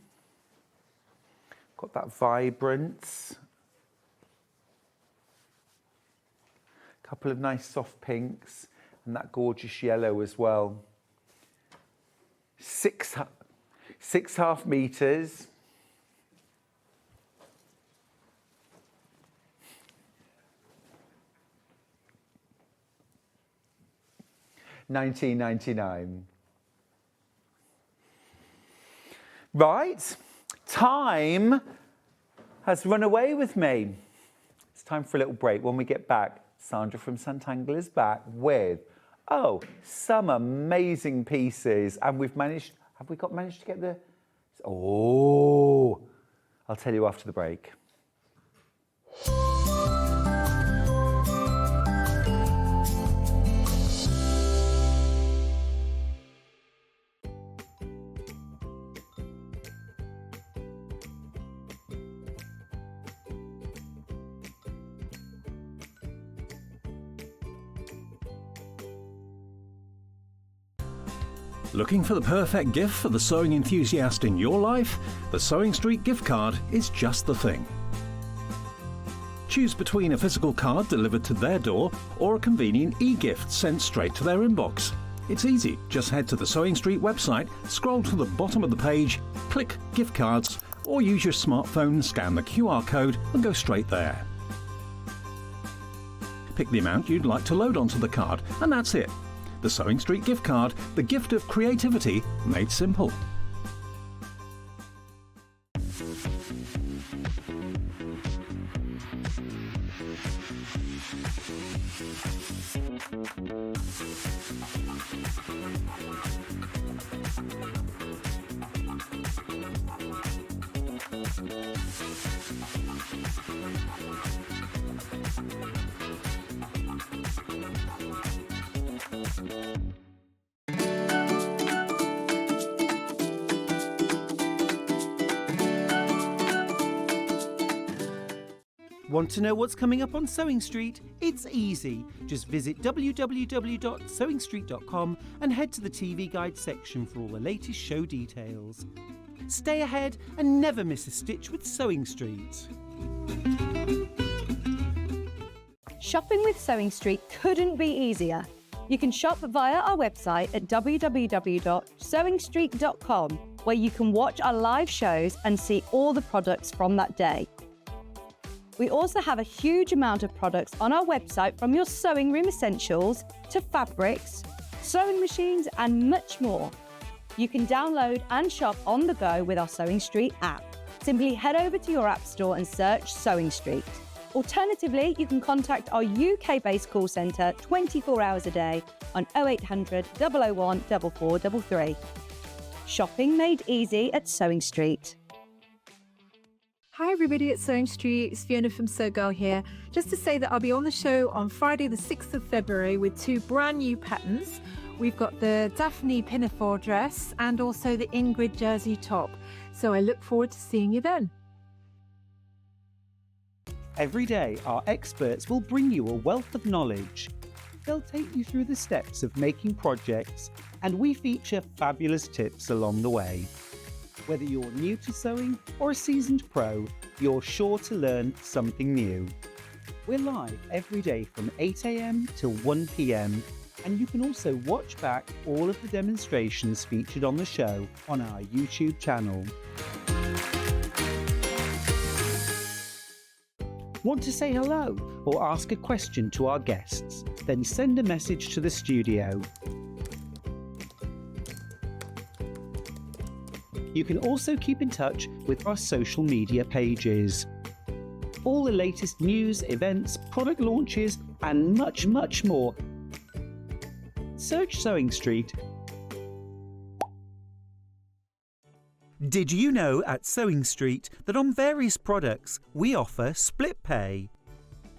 Got that vibrance. Couple of nice soft pinks and that gorgeous yellow as well. 6.5 meters. $19.99. Right, time has run away with me. It's time for a little break. When we get back, Sandra from Sanntangle is back with, some amazing pieces. And we've managed to get the, I'll tell you after the break. Looking for the perfect gift for the sewing enthusiast in your life? The SewingStreet gift card is just the thing. Choose between a physical card delivered to their door or a convenient e-gift sent straight to their inbox. It's easy. Just head to the SewingStreet website, scroll to the bottom of the page, click Gift Cards, or use your smartphone, scan the QR code and go straight there. Pick the amount you'd like to load onto the card, and that's it. The SewingStreet gift card, the gift of creativity made simple. Want to know what's coming up on SewingStreet? It's easy. Just visit www.sewingstreet.com and head to the TV Guide section for all the latest show details. Stay ahead and never miss a stitch with SewingStreet. Shopping with SewingStreet couldn't be easier. You can shop via our website at www.sewingstreet.com, where you can watch our live shows and see all the products from that day. We also have a huge amount of products on our website, from your sewing room essentials to fabrics, sewing machines and much more. You can download and shop on the go with our SewingStreet app. Simply head over to your app store and search SewingStreet. Alternatively, you can contact our UK-based call centre 24 hours a day on 0800 001 4433. Shopping made easy at SewingStreet. Hi everybody at SewingStreet, it's Fiona from Sew Girl here. Just to say that I'll be on the show on Friday the 6th of February with two brand new patterns. We've got the Daphne pinafore dress and also the Ingrid jersey top. So I look forward to seeing you then. Every day, our experts will bring you a wealth of knowledge. They'll take you through the steps of making projects, and we feature fabulous tips along the way. Whether you're new to sewing or a seasoned pro, you're sure to learn something new. We're live every day from 8 AM till 1 PM, and you can also watch back all of the demonstrations featured on the show on our YouTube channel. Want to say hello or ask a question to our guests? Then send a message to the studio. You can also keep in touch with our social media pages. All the latest news, events, product launches, and much, much more. Search Sewing Street. Did you know at Sewing Street that on various products we offer split pay?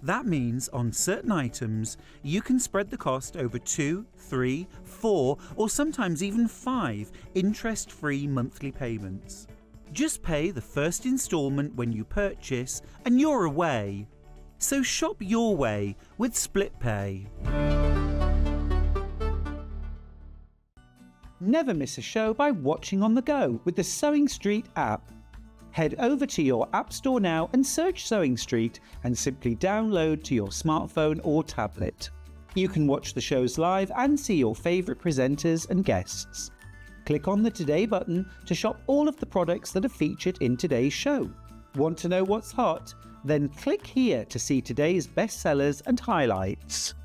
That means on certain items you can spread the cost over 2, 3, 4 or sometimes even 5 interest-free monthly payments. Just pay the first instalment when you purchase and you're away. So shop your way with split pay. Never miss a show by watching on the go with the Sewing Street app. Head over to your App Store now and search Sewing Street and simply download to your smartphone or tablet. You can watch the shows live and see your favourite presenters and guests. Click on the Today button to shop all of the products that are featured in today's show. Want to know what's hot? Then click here to see today's bestsellers and highlights.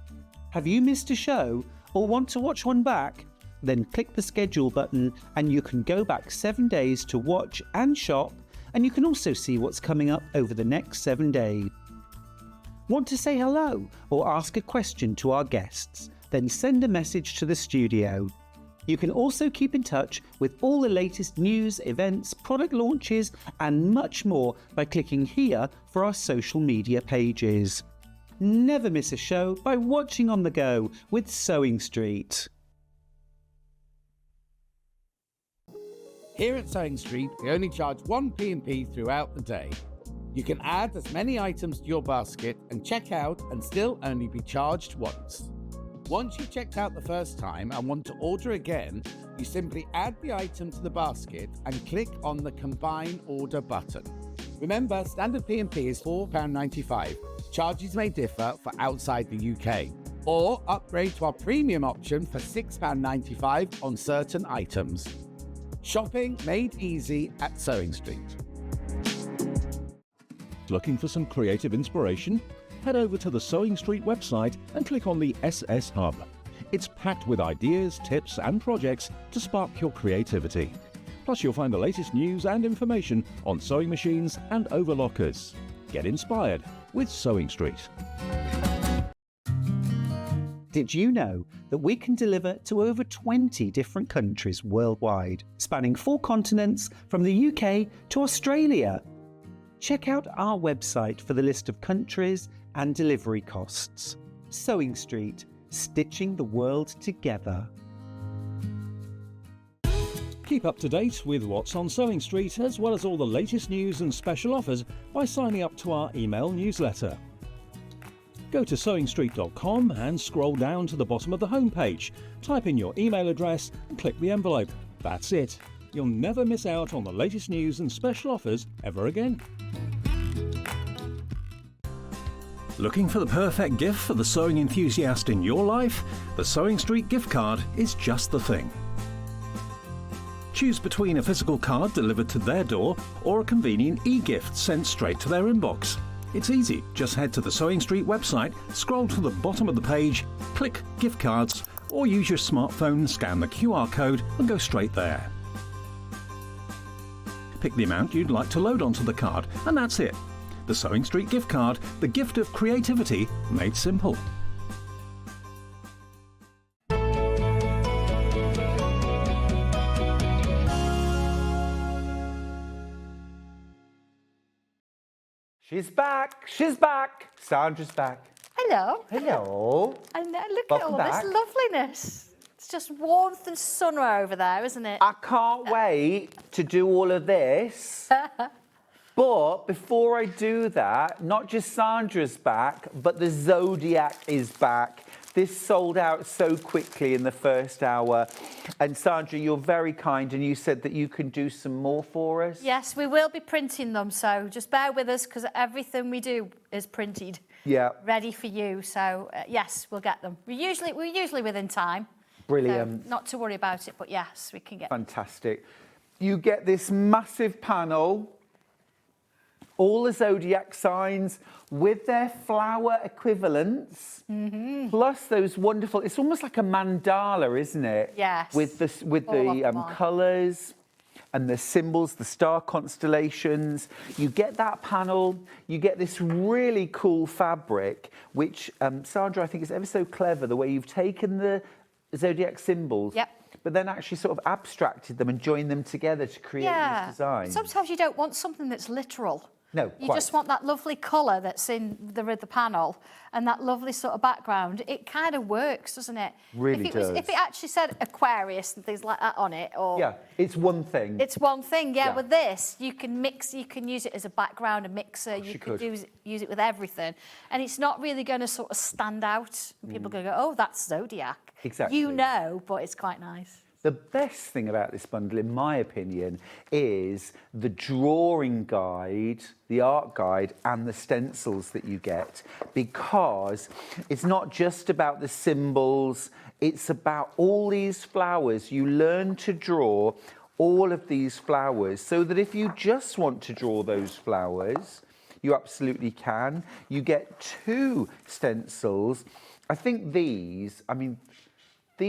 Have you missed a show or want to watch one back? Then click the schedule button and you can go back 7 days to watch and shop, and you can also see what's coming up over the next 7 days. Want to say hello or ask a question to our guests? Then send a message to the studio. You can also keep in touch with all the latest news, events, product launches, and much more by clicking here for our social media pages. Never miss a show by watching on the go with Sewing Street. Here at Sewing Street, we only charge one P&P throughout the day. You can add as many items to your basket and check out and still only be charged once. Once you've checked out the first time and want to order again, you simply add the item to the basket and click on the Combine Order button. Remember, standard P&P is £4.95. Charges may differ for outside the UK. Or upgrade to our premium option for £6.95 on certain items. Shopping made easy at Sewing Street. Looking for some creative inspiration? Head over to the Sewing Street website and click on the SS Hub. It's packed with ideas, tips and projects to spark your creativity. Plus you'll find the latest news and information on sewing machines and overlockers. Get inspired with Sewing Street. Did you know that we can deliver to over 20 different countries worldwide, spanning 4 continents from the UK to Australia? Check out our website for the list of countries and delivery costs. Sewing Street, stitching the world together. Keep up to date with what's on Sewing Street, as well as all the latest news and special offers by signing up to our email newsletter. Go to SewingStreet.com and scroll down to the bottom of the homepage. Type in your email address and click the envelope. That's it. You'll never miss out on the latest news and special offers ever again. Looking for the perfect gift for the sewing enthusiast in your life? The Sewing Street gift card is just the thing. Choose between a physical card delivered to their door or a convenient e-gift sent straight to their inbox. It's easy. Just head to the Sewing Street website, scroll to the bottom of the page, click Gift Cards, or use your smartphone, scan the QR code and go straight there. Pick the amount you'd like to load onto the card, and that's it. The Sewing Street gift card, the gift of creativity made simple. She's back. She's back. Sandra's back. Hello. Hello. And look Welcome at all back. this loveliness. It's just warmth and sun over there, isn't it? I can't wait to do all of this. But before I do that, not just Sandra's back, but the Zodiac is back. This sold out so quickly in the first hour. And Sandra, you're very kind, and you said that you can do some more for us. Yes, we will be printing them, so just bear with us because everything we do is printed. Yeah. Ready for you. So yes, we'll get them. We're usually within time. Brilliant. So not to worry about it, but yes, we can get them. Fantastic. You get this massive panel, all the zodiac signs with their flower equivalents, plus those wonderful. It's almost like a mandala, isn't it? Yes. With the All of them on. colours, and the symbols, the star constellations. You get that panel, you get this really cool fabric, which, Sandra, I think is ever so clever, the way you've taken the zodiac symbols, but then actually sort of abstracted them and joined them together to create these designs. Sometimes you don't want something that's literal. No, you just want that lovely colour that's in the panel and that lovely sort of background. It kind of works, doesn't it? Really does. If it actually said Aquarius and things like that on it, or yeah, it's one thing. It's one thing. Yeah, with this you can mix. You can use it as a background, a mixer. You could use it with everything, and it's not really going to sort of stand out. People are going to go, "Oh, that's zodiac." Exactly. You know, but it's quite nice. The best thing about this bundle, in my opinion, is the drawing guide, the art guide, and the stencils that you get, because it's not just about the symbols, it's about all these flowers. You learn to draw all of these flowers, so that if you just want to draw those flowers, you absolutely can. You get 2 stencils. I think these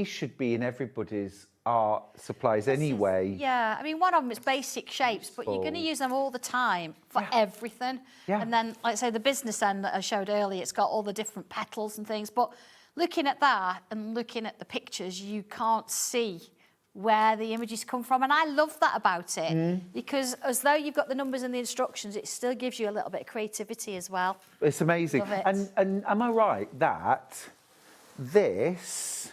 should be in everybody's art supplies anyway. Yeah, I mean, one of them is basic shapes, but you're going to use them all the time for everything. Yeah. And then, like I say, the business end that I showed earlier, it's got all the different petals and things. But looking at that and looking at the pictures, you can't see where the images come from. And I love that about it, because as though you've got the numbers and the instructions, it still gives you a little bit of creativity as well. It's amazing. Love it. And am I right that this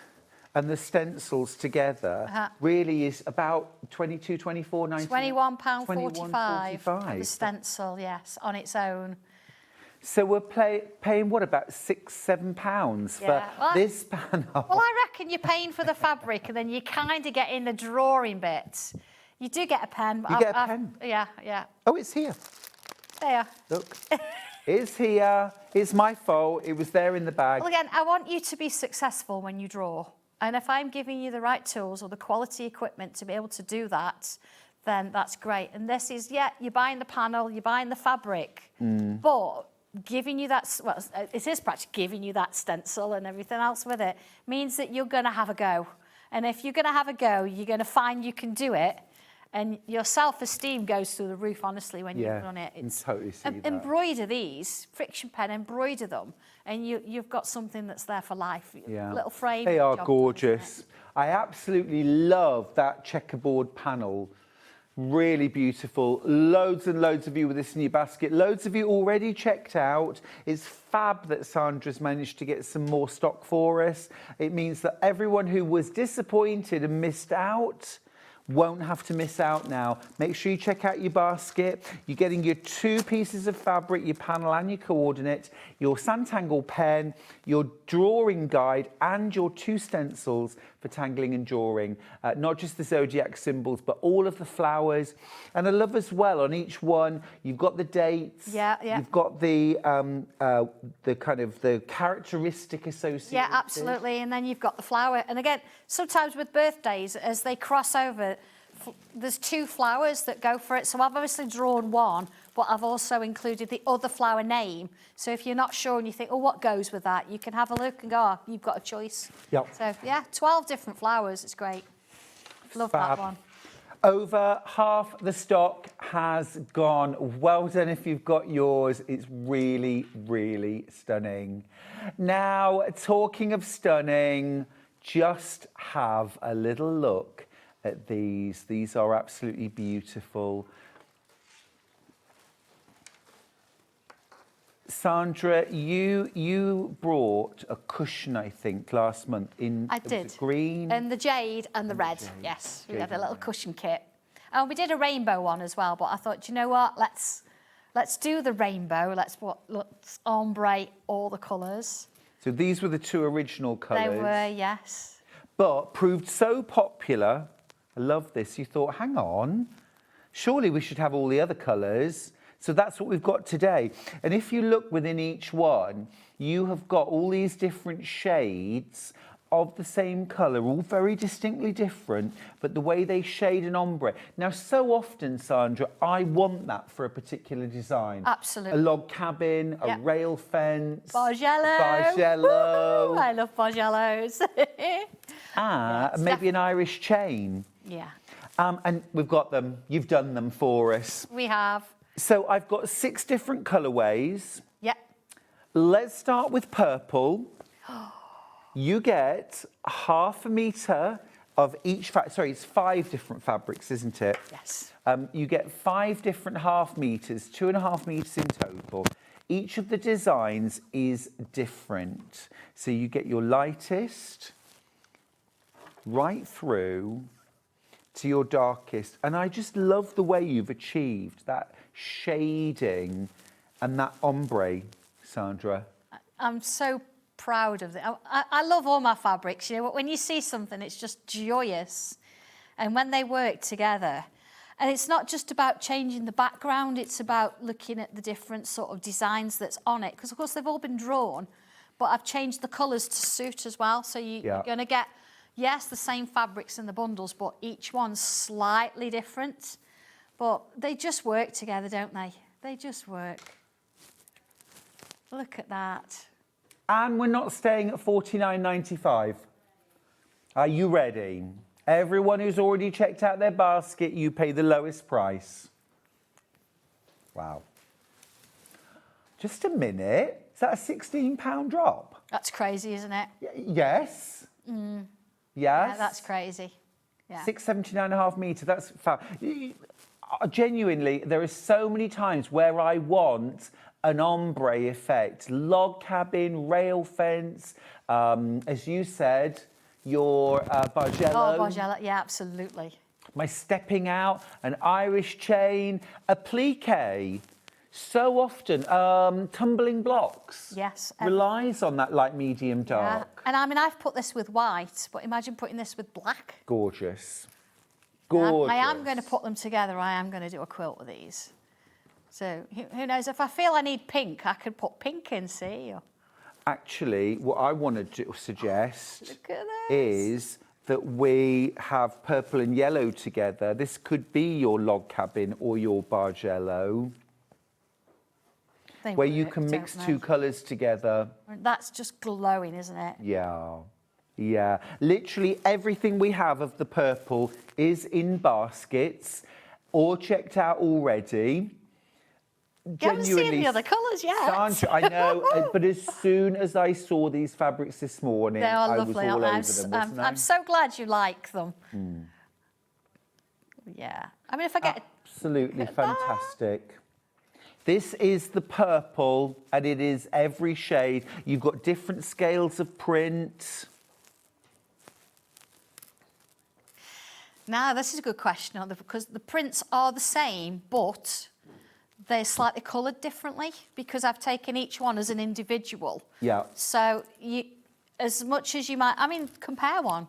and the stencils together really is about 22, 24, 19... £21.45 for the stencil, yes, on its own. So we're paying, what, about £6-7 for this panel? Well, I reckon you're paying for the fabric and then you kind of get in the drawing bits. You do get a pen. You get a pen? Yeah, yeah. Oh, it's here. There. Look. It's here. It's my fault. It was there in the bag. Well, again, I want you to be successful when you draw. And if I'm giving you the right tools or the quality equipment to be able to do that, then that's great. And this is, you're buying the panel, you're buying the fabric, but giving you that, well, it is practically giving you that stencil and everything else with it, means that you're going to have a go. And if you're going to have a go, you're going to find you can do it. And your self-esteem goes through the roof, honestly, when you've done it. It's totally see that. Embroider these, friction pen, embroider them, and you've got something that's there for life. Yeah. Little frame. They are gorgeous. I absolutely love that checkerboard panel. Really beautiful. Loads and loads of you with this in your basket. Loads of you already checked out. It's fab that Sandra's managed to get some more stock for us. It means that everyone who was disappointed and missed out won't have to miss out now. Make sure you check out your basket. You're getting your 2 pieces of fabric, your panel and your coordinate, your Sanntangle pen, your drawing guide, and your 2 stencils for tangling and drawing. Not just the zodiac symbols, but all of the flowers. And I love as well, on each one, you've got the dates. You've got the kind of the characteristic associated. Yeah, absolutely. And then you've got the flower. And again, sometimes with birthdays, as they cross over, there's 2 flowers that go for it. So I've obviously drawn one, but I've also included the other flower name. So if you're not sure and you think, oh, what goes with that? You can have a look and go, oh, you've got a choice. Yep. So, yeah, 12 different flowers. It's great. Love Fab. that one. Over half the stock has gone. Well done if you've got yours. It's really, really stunning. Now, talking of stunning, just have a little look at these. These are absolutely beautiful. Sandra, you brought a cushion, I think, last month in the green. And the jade and the red, yes. We had a little cushion kit. And we did a rainbow one as well, but I thought, you know what, let's do the rainbow. Let's ombre all the colours. So these were the 2 original colours. They were, yes. But proved so popular, I love this, you thought, hang on, surely we should have all the other colours. So that's what we've got today. And if you look within each one, you have got all these different shades of the same colour, all very distinctly different, but the way they shade and ombre. Now, so often, Sandra, I want that for a particular design. Absolutely. A log cabin, a rail fence. Bargello. Bargello. I love bargellos. Maybe an Irish chain. Yeah. And we've got them. You've done them for us. We have. So I've got 6 different colourways. Yep. Let's start with purple. You get half a metre of each sorry, it's 5 different fabrics, isn't it? Yes. You get 5 different half metres, 2.5 metres in total. Each of the designs is different. So you get your lightest right through to your darkest. And I just love the way you've achieved that shading and that ombre, Sandra. I'm so proud of it. I love all my fabrics. You know, when you see something, it's just joyous. And when they work together, and it's not just about changing the background, it's about looking at the different sort of designs that's on it. Because, of course, they've all been drawn, but I've changed the colours to suit as well. So you're going to get, yes, the same fabrics in the bundles, but each one's slightly different. But they just work together, don't they? They just work. Look at that. And we're not staying at $49.95. Are you ready? Everyone who's already checked out their basket, you pay the lowest price. Wow. Just a minute. Is that a £16 drop? That's crazy, isn't it? Yes. Yes. Yeah, that's crazy. Yeah. 679.5 metre. That's genuinely, there are so many times where I want an ombre effect, log cabin, rail fence, as you said, your bargello. Oh, bargello, yeah, absolutely. My stepping out, an Irish chain, a plique. So often, tumbling blocks. Yes. Relies on that light, medium, dark. Yeah. And I mean, I've put this with white, but imagine putting this with black. Gorgeous. Gorgeous. I am going to put them together. I am going to do a quilt with these. So who knows? If I feel I need pink, I could put pink in, see? Or... Actually, what I want to suggest Look at is that we have purple and yellow together. This could be your log cabin or your bargello, where you can mix 2 colours together. That's just glowing, isn't it? Yeah. Yeah. Literally everything we have of the purple is in baskets or checked out already. You haven't seen the other colours yet. Sandra, I know, but as soon as I saw these fabrics this morning, They are I lovely. was all over them, wasn't I? I'm so glad you like them. Yeah. I mean, if I get... Absolutely fantastic. This is the purple, and it is every shade. You've got different scales of print. Now, this is a good question, because the prints are the same, but they're slightly coloured differently, because I've taken each one as an individual. Yeah. So, as much as you might... I mean, compare one.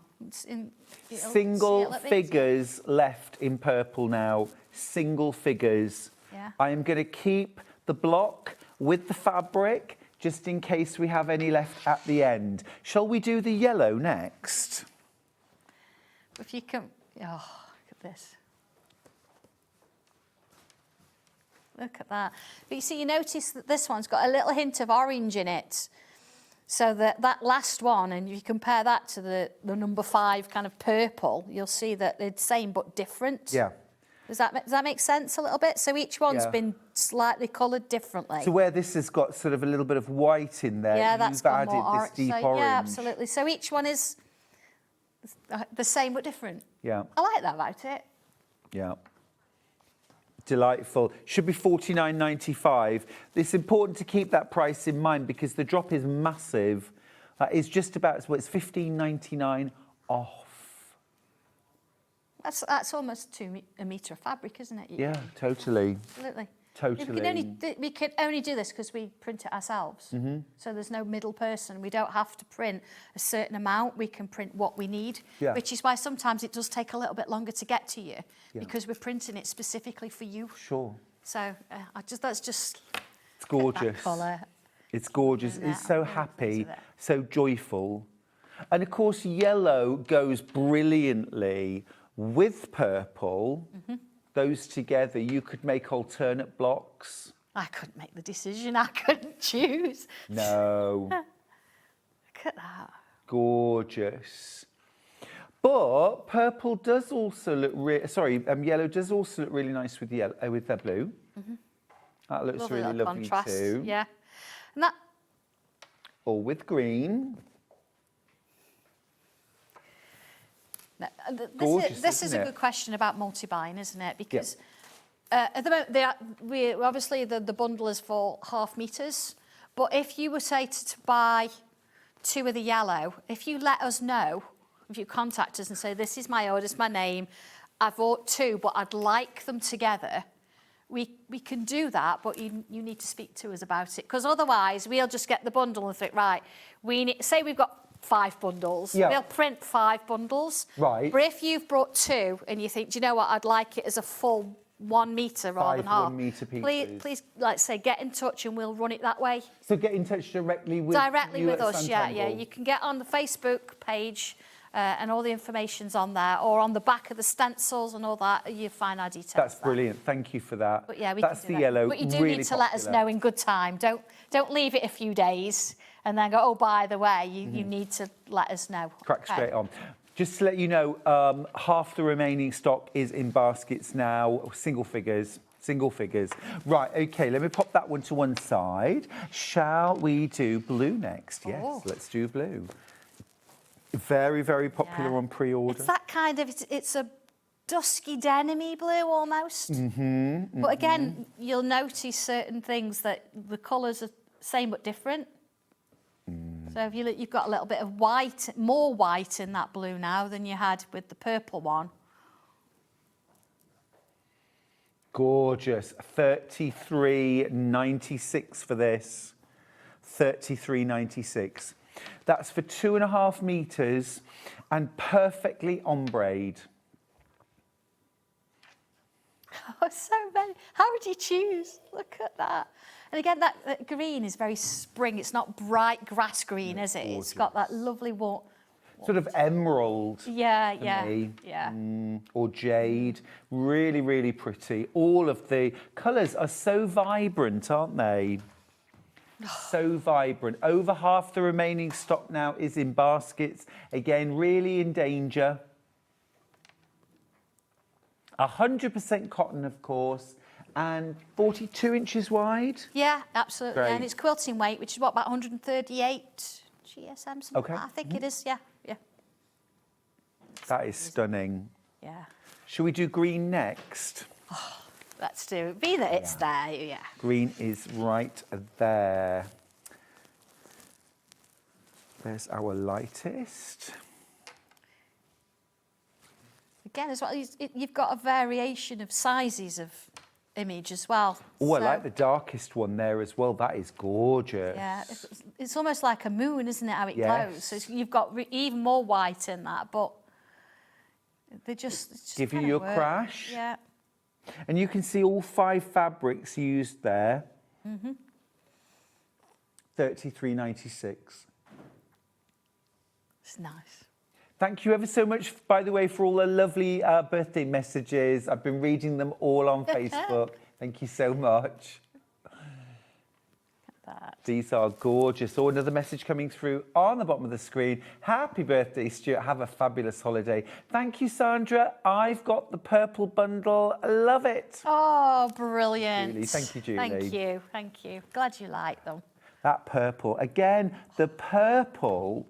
Single figures left in purple now. Single figures. Yeah. I am going to keep the block with the fabric, just in case we have any left at the end. Shall we do the yellow next? If you can... Oh, look at this. Look at that. But you see, you notice that this one's got a little hint of orange in it. So that last one, and if you compare that to the number 5 kind of purple, you'll see that they're the same but different. Yeah. Does that make sense a little bit? So each one's been slightly coloured differently. So where this has got sort of a little bit of white in there, yeah, that's you've got added more this deep so, orange. Yeah, absolutely. So each one is the same but different. Yeah. I like that about it. Yeah. Delightful. Should be $49.95. It's important to keep that price in mind because the drop is massive. It's just about, well, it's $15.99 off. That's almost a metre of fabric, isn't it? Yeah, totally. Absolutely. Totally. We can only do this because we print it ourselves. Mm-hmm. So there's no middle person. We don't have to print a certain amount. We can print what we need, which is why sometimes it does take a little bit longer to get to you because we're printing it specifically for you. Sure. So that's just... It's gorgeous. That colour. It's gorgeous. It's so happy, so joyful. And of course, yellow goes brilliantly with purple. Mm-hmm. Those together, you could make alternate blocks. I couldn't make the decision. I couldn't choose. No. Look at that. Gorgeous. But purple does also look yellow does also look really nice with the blue. That looks Lovely really little lovely contrast, too. yeah. And that, Or with green. this is a good question about multi-buying, isn't it? Because at the moment, obviously the bundle is for 0.5 meters. But if you were, say, to buy 2 of the yellow, if you let us know, if you contact us and say, this is my order, this is my name, I've bought 2, but I'd like them together, we can do that, but you need to speak to us about it. Because otherwise, we'll just get the bundle and think, right, say we've got 5 bundles, we'll print 5 bundles. Right. But if you've brought 2 and you think, do you know what, I'd like it as a full 1 metre rather than half. 1 metre pieces. Please, like say, get in touch and we'll run it that way. So get in touch directly with us, yeah. Sanntangle. You can get on the Facebook page and all the information's on there, or on the back of the stencils and all that, you find our details. That's there. brilliant. Thank you for that. But yeah, that's can do the that. yellow. But you do really need to let us popular. know in good time. Don't leave it a few days and then go, oh, by the way, you need to let us know. Crack straight on. Just to let you know, half the remaining stock is in baskets now, single figures. Right, okay, let me pop that one to one side. Shall we do blue next? Yes, let's do blue. Very, very popular on pre-order. It's that kind of, it's a dusky denim-y blue almost. But again, you'll notice certain things that the colours are same but different. So if you've got a little bit of white, more white in that blue now than you had with the purple one. Gorgeous. $33.96 for this. $33.96. That's for 2.5 meters and perfectly ombre'd. Oh, so many. How would you choose? Look at that. And again, that green is very spring. It's not bright grass green, is it? It's got that lovely warm... Sort of emerald. Yeah. Or jade. Really, really pretty. All of the colours are so vibrant, aren't they? So vibrant. Over half the remaining stock now is in baskets. Again, really in danger. 100% cotton, of course, and 42 inches wide. Yeah, absolutely. Great. And it's quilting weight, which is what, about 138 GSM, something Okay. like that. I think it is, yeah. That is stunning. Yeah. Shall we do green next? Let's do it. Be that it's there, yeah. Green is right there. There's our lightest. Again, as well, you've got a variation of sizes of image as well. Oh, I like the darkest one there as well. That is gorgeous. Yeah, it's almost like a moon, isn't it, how it glows? So you've got even more white in that, but they just give you your crash. Yeah. And you can see all 5 fabrics used there. $33.96. It's nice. Thank you ever so much, by the way, for all the lovely birthday messages. I've been reading them all on Facebook. Thank you so much. These are gorgeous. Oh, another message coming through on the bottom of the screen. Happy birthday, Stuart. Have a fabulous holiday. Thank you, Sandra. I've got the purple bundle. I love it. Oh, brilliant. Julie. Thank you, Julie. Thank you. Glad you like them. That purple. Again, the purple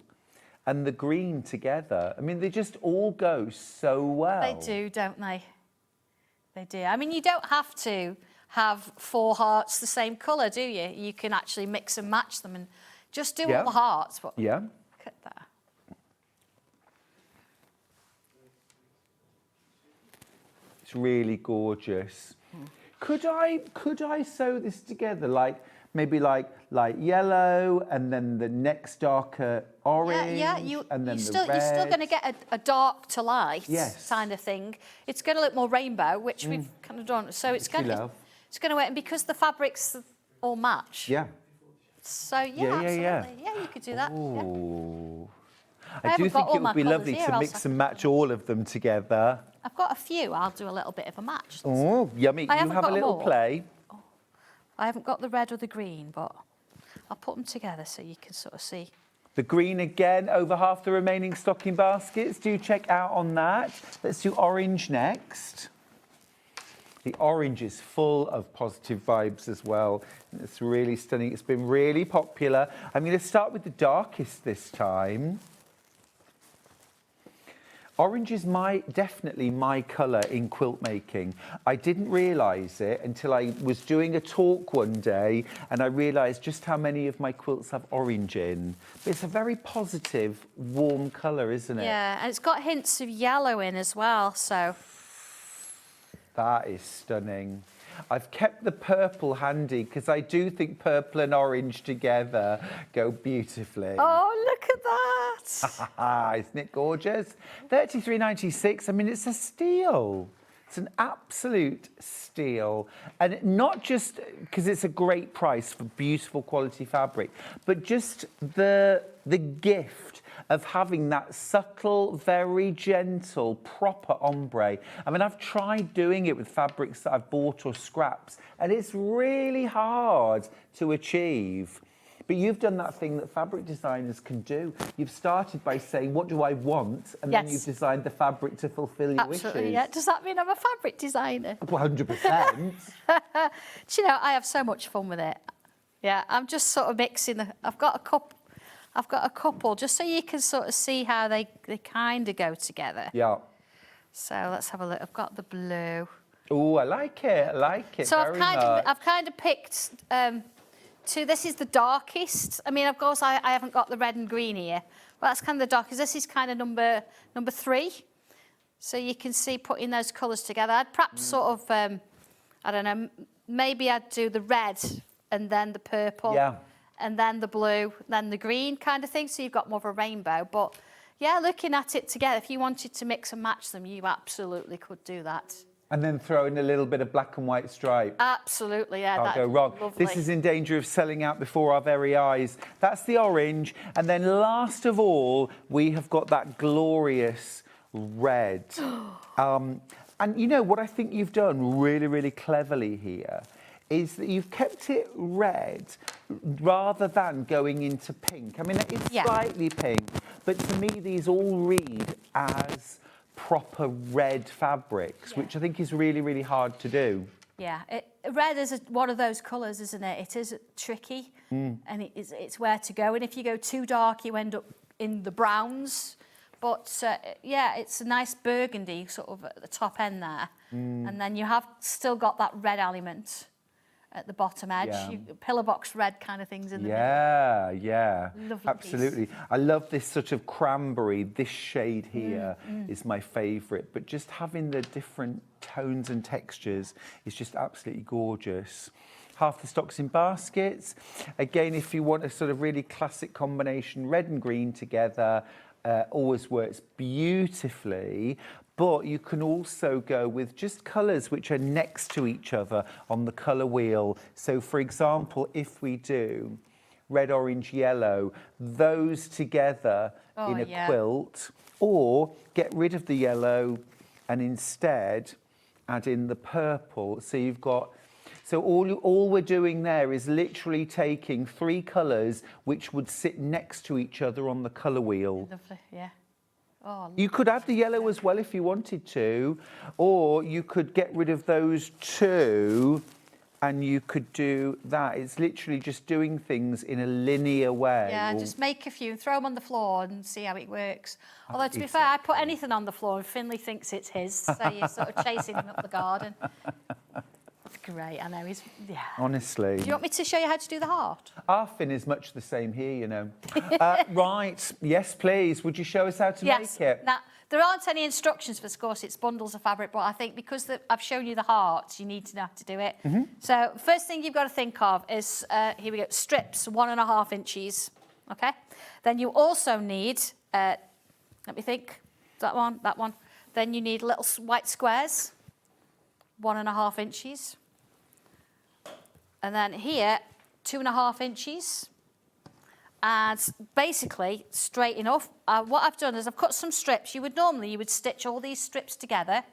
and the green together. I mean, they just all go so well. They do, don't they? They do. I mean, you don't have to have 4 hearts the same colour, do you? You can actually mix and match them and just do all the hearts. But yeah. Look at that. It's really gorgeous. Could I sew this together maybe like yellow and then the next darker orange? Yeah. And then you're still going to get a dark to light kind of thing. It's going to look more rainbow, which we've kind of done. So it's going to work, and because the fabrics all match. Yeah. So absolutely. Yeah, you could do that. Ooh. I do think it would be lovely to mix and match all of them together. I've got a few. I'll do a little bit of a match. Oh, yummy. You have a little play. I haven't got the red or the green, but I'll put them together so you can sort of see. The green again, over half the remaining stocking baskets. Do check out on that. Let's do orange next. The orange is full of positive vibes as well. It's really stunning. It's been really popular. I'm going to start with the darkest this time. Orange is definitely my colour in quilt making. I didn't realise it until I was doing a talk one day and I realised just how many of my quilts have orange in. But it's a very positive, warm colour, isn't it? Yeah, and it's got hints of yellow in as well, so. That is stunning. I've kept the purple handy because I do think purple and orange together go beautifully. Oh, look at that. Isn't it gorgeous? $33.96. I mean, it's a steal. It's an absolute steal. And not just because it's a great price for beautiful quality fabric, but just the gift of having that subtle, very gentle, proper ombre. I mean, I've tried doing it with fabrics that I've bought or scraps, and it's really hard to achieve. But you've done that thing that fabric designers can do. You've started by saying, what do I want? And then you've designed the fabric to fulfill your Absolutely, wishes. yeah. Does that mean I'm a fabric designer? 100%. Do you know, I have so much fun with it. Yeah, I'm just sort of mixing. I've got a couple, just so you can sort of see how they kind of go together. Yeah. So let's have a look. I've got the blue. Oh, I like it. I like it So very much. I've kind of picked two. This is the darkest. I mean, of course, I haven't got the red and green here, but that's kind of the darkest. This is kind of number 3. So you can see putting those colours together. I'd perhaps sort of, I don't know, maybe I'd do the red and then the purple. Yeah. And then the blue, then the green kind of thing. So you've got more of a rainbow. But yeah, looking at it together, if you wanted to mix and match them, you absolutely could do that. And then throw in a little bit of black and white stripe. Absolutely, yeah. Can't go wrong. Lovely. This is in danger of selling out before our very eyes. That's the orange. And then last of all, we have got that glorious red. And you know what I think you've done really, really cleverly here is that you've kept it red rather than going into pink. I mean, it's slightly pink, but to me, these all read as proper red fabrics, which I think is really, really hard to do. Yeah, red is one of those colours, isn't it? It is tricky, and it's where to go. And if you go too dark, you end up in the browns. But yeah, it's a nice burgundy sort of at the top end there. And then you have still got that red element at the bottom edge. Pillar box red kind of things in the middle. Yeah. Lovely absolutely. piece. I love this sort of cranberry. This shade here is my favourite. But just having the different tones and textures is just absolutely gorgeous. Half the stock's in baskets. Again, if you want a sort of really classic combination, red and green together, always works beautifully. But you can also go with just colours which are next to each other on the colour wheel. So, for example, if we do red, orange, yellow, those together in a quilt, or get rid of the yellow and instead add in the purple. So you've got... So all we're doing there is literally taking 3 colours which would sit next to each other on the colour wheel. Lovely, yeah. Oh, you could add the yellow as well if you wanted to, or you could get rid of those 2 and you could do that. It's literally just doing things in a linear way. yeah, just make a few and throw them on the floor and see how it works. Although, to be fair, I put anything on the floor and Finley thinks it's his, so you're sort of chasing him up the garden. Great, I know, Honestly. Do you want me to show you how to do the heart? Our Finn is much the same here, you know. Right, yes, please. Would you show us how to make it? Now, there aren't any instructions for this course, it's bundles of fabric, but I think because I've shown you the heart, you need to know how to do it. So, first thing you've got to think of is, here we go, strips, 1.5 inches, okay? Then you also need, let me think, that one. Then you need little white squares, 1.5 inches. And then here, 2.5 inches. And basically, straight enough. What I've done is I've cut some strips. You would stitch all these strips together.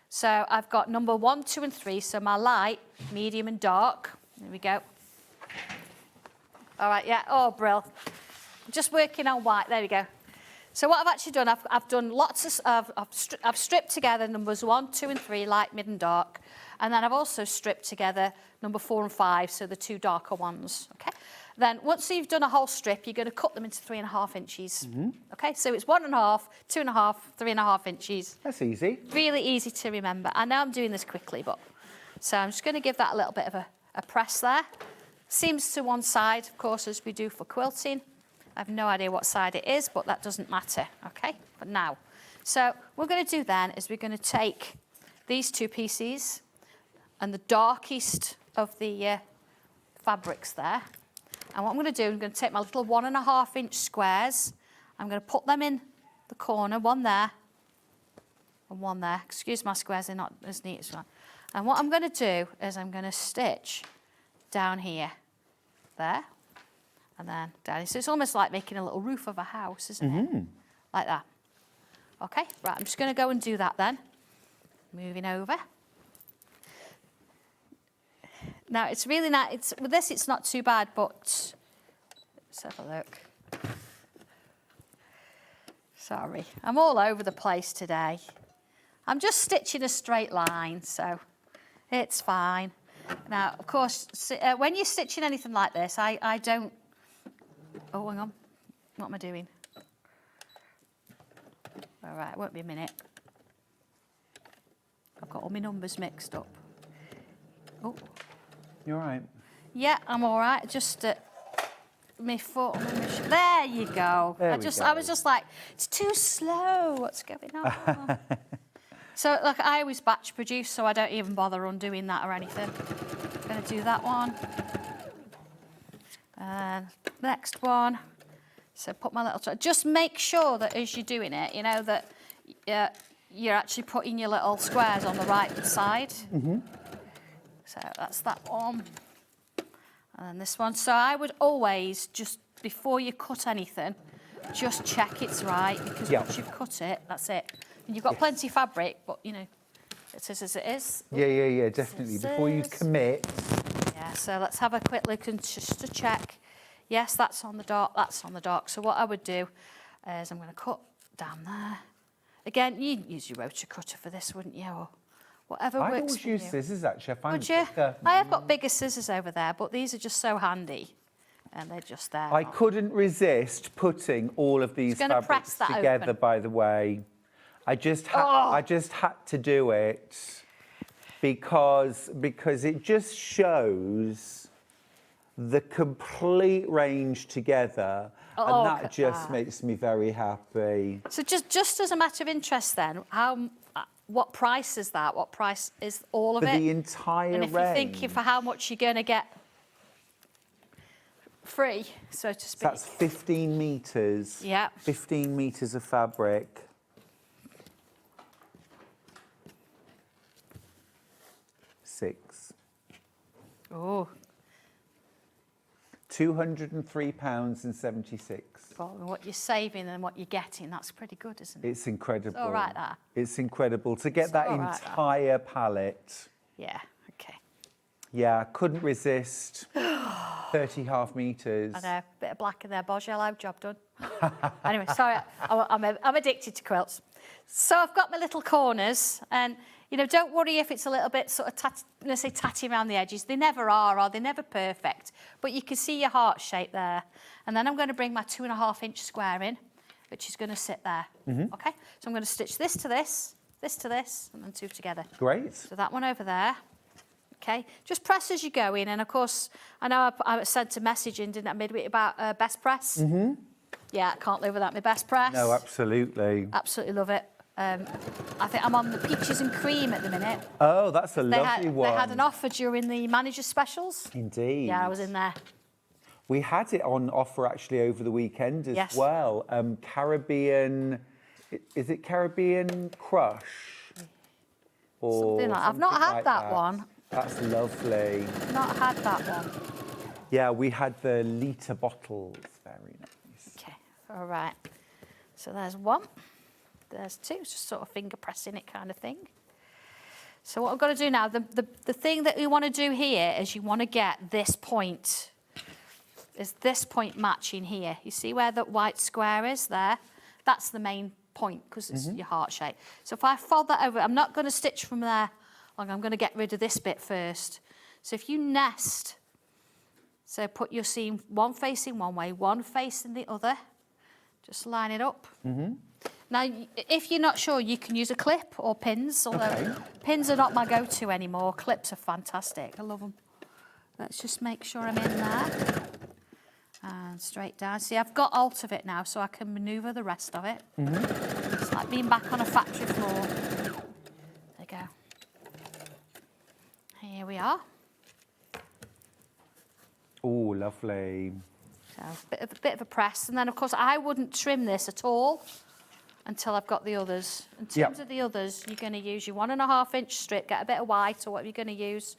So I've got number 1, 2, and 3. So my light, medium, and dark. There we go. All right, yeah. Oh, brill. just working on white. There we go. So what I've actually done, I've done lots of, I've stripped together numbers 1, 2 and 3, light, mid and dark. And then I've also stripped together number 4 and 5, so the 2 darker ones, okay? Then once you've done a whole strip, you're going to cut them into 3.5 inches. Okay, so it's 1.5, 2.5, 3.5 inches. That's easy. Really easy to remember. I know I'm doing this quickly, but... So I'm just going to give that a little bit of a press there. Seams to one side, of course, as we do for quilting. I have no idea what side it is, but that doesn't matter, okay? But now, so what we're going to do then is we're going to take these 2 pieces and the darkest of the fabrics there. And what I'm going to do, I'm going to take my little 1.5 inch squares. I'm going to put them in the corner, one there and one there. Excuse my squares, they're not as neat as one. And what I'm going to do is I'm going to stitch down here, there, and then down here. So it's almost like making a little roof of a house, isn't it? Like that. Okay, right, I'm just going to go and do that then. Moving over. Now, it's really not, with this it's not too bad, but let's have a look. Sorry, I'm all over the place today. I'm just stitching a straight line, so it's fine. Now, of course, when you're stitching anything like this, I don't... Oh, hang on. What am I doing? All right, it won't be a minute. I've got all my numbers mixed up. Oh. You're all right. Yeah, I'm all right. Just my foot on my there you go. I was just like, it's too slow. What's going on? So, look, I always batch produce, so I don't even bother undoing that or anything. I'm going to do that one. And next one. So put my little... Just make sure that as you're doing it, you know, that you're actually putting your little squares on the right side. So that's that one. And then this one. So I would always, just before you cut anything, just check it's right, because once you've cut it, that's it. And you've got plenty of fabric, but, you know, it is as it is. Yeah, definitely. Before you commit. Yeah, so let's have a quick look and just to check. Yes, that's on the dark, that's on the dark. So what I would do is I'm going to cut down there. Again, you'd use your rotor cutter for this, wouldn't you? Or whatever works for you. I'd always use scissors, actually. I find Would you? I have got bigger scissors over there, but these are just so handy. And they're just there. I couldn't resist putting all of these fabrics together, by the way. I just had to do it because it just shows the complete range together, and that just makes me very happy. So just as a matter of interest then, what price is that? What price is all of it? For the entire range. And if you're thinking for how much you're going to get free, so to speak. So that's 15 metres. Yeah. 15 metres of fabric. Oh. £203.76. Well, what you're saving and what you're getting, that's pretty good, isn't it? It's incredible. It's all right, that. It's incredible to get that entire palette. Yeah, okay. Yeah, couldn't resist. 30 half metres. I know, bit of black in there, boz yellow, job done. Anyway, sorry, I'm addicted to quilts. So I've got my little corners, and you know, don't worry if it's a little bit sort of tatty around the edges. They never are they're never perfect. But you can see your heart shape there. And then I'm going to bring my 2.5 inch square in, which is going to sit there. Okay? So I'm going to stitch this to this, this to this, and then 2 together. Great. So that one over there. Okay? Just press as you go in. And of course, I know I sent a message in, didn't I, midweek about best press? Yeah, I can't live without my best press. No, absolutely. Absolutely love it. I think I'm on the peaches and cream at the minute. Oh, that's a lovely one. They had an offer during the manager specials. Indeed. Yeah, I was in there. We had it on offer actually over the weekend as well. Caribbean, is it Caribbean Crush? Or something like I've not had that one. That's lovely. I've not had that one. Yeah, we had the litre bottles. Very nice. Okay, all right. So there's one. There's 2, just sort of finger pressing it kind of thing. So what I've got to do now, the thing that we want to do here is you want to get this point is this point matching here. You see where the white square is there? That's the main point because it's your heart shape. So if I fold that over, I'm not going to stitch from there. I'm going to get rid of this bit first. So if you nest, so put your seam one facing one way, one facing the other. Just line it up. Now, if you're not sure, you can use a clip or pins, although pins are not my go-to anymore. Clips are fantastic. I love them. Let's just make sure I'm in there. And straight down. See, I've got alt of it now, so I can manoeuvre the rest of it. It's like being back on a factory floor. There you go. Here we are. Oh, lovely. So a bit of a press. And then, of course, I wouldn't trim this at all until I've got the others. In terms of the others, you're going to use your 1.5-inch strip, get a bit of white or whatever you're going to use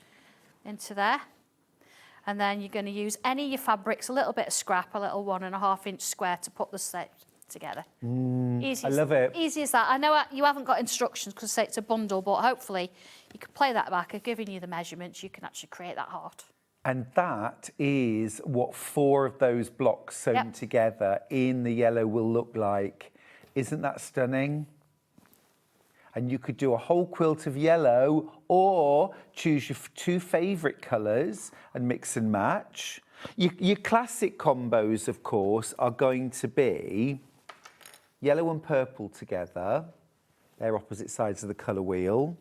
into there. And then you're going to use any of your fabrics, a little bit of scrap, a little 1.5-inch square to put the set together. Easy, I love it. Easy as that. I know you haven't got instructions because say it's a bundle, but hopefully you can play that back. I've given you the measurements. You can actually create that heart. And that is what 4 of those blocks sewn together in the yellow will look like. Isn't that stunning? And you could do a whole quilt of yellow or choose your 2 favourite colours and mix and match. Your classic combos, of course, are going to be yellow and purple together. They're opposite sides of the colour wheel.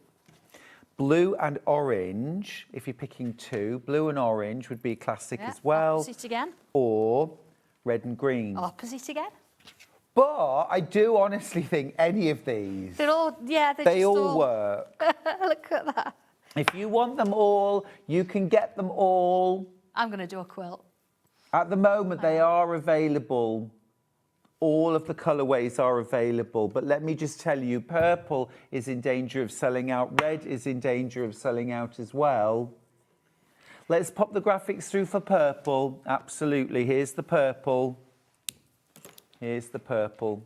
Blue and orange, if you're picking 2, blue and orange would be classic as well. Opposite again. Or red and green. Opposite again. But I do honestly think any of these, They're all, they all work. Look at that. If you want them all, you can get them all. I'm going to do a quilt. At the moment, they are available. All of the colourways are available. But let me just tell you, purple is in danger of selling out. Red is in danger of selling out as well. Let's pop the graphics through for purple. Absolutely. Here's the purple. Here's the purple.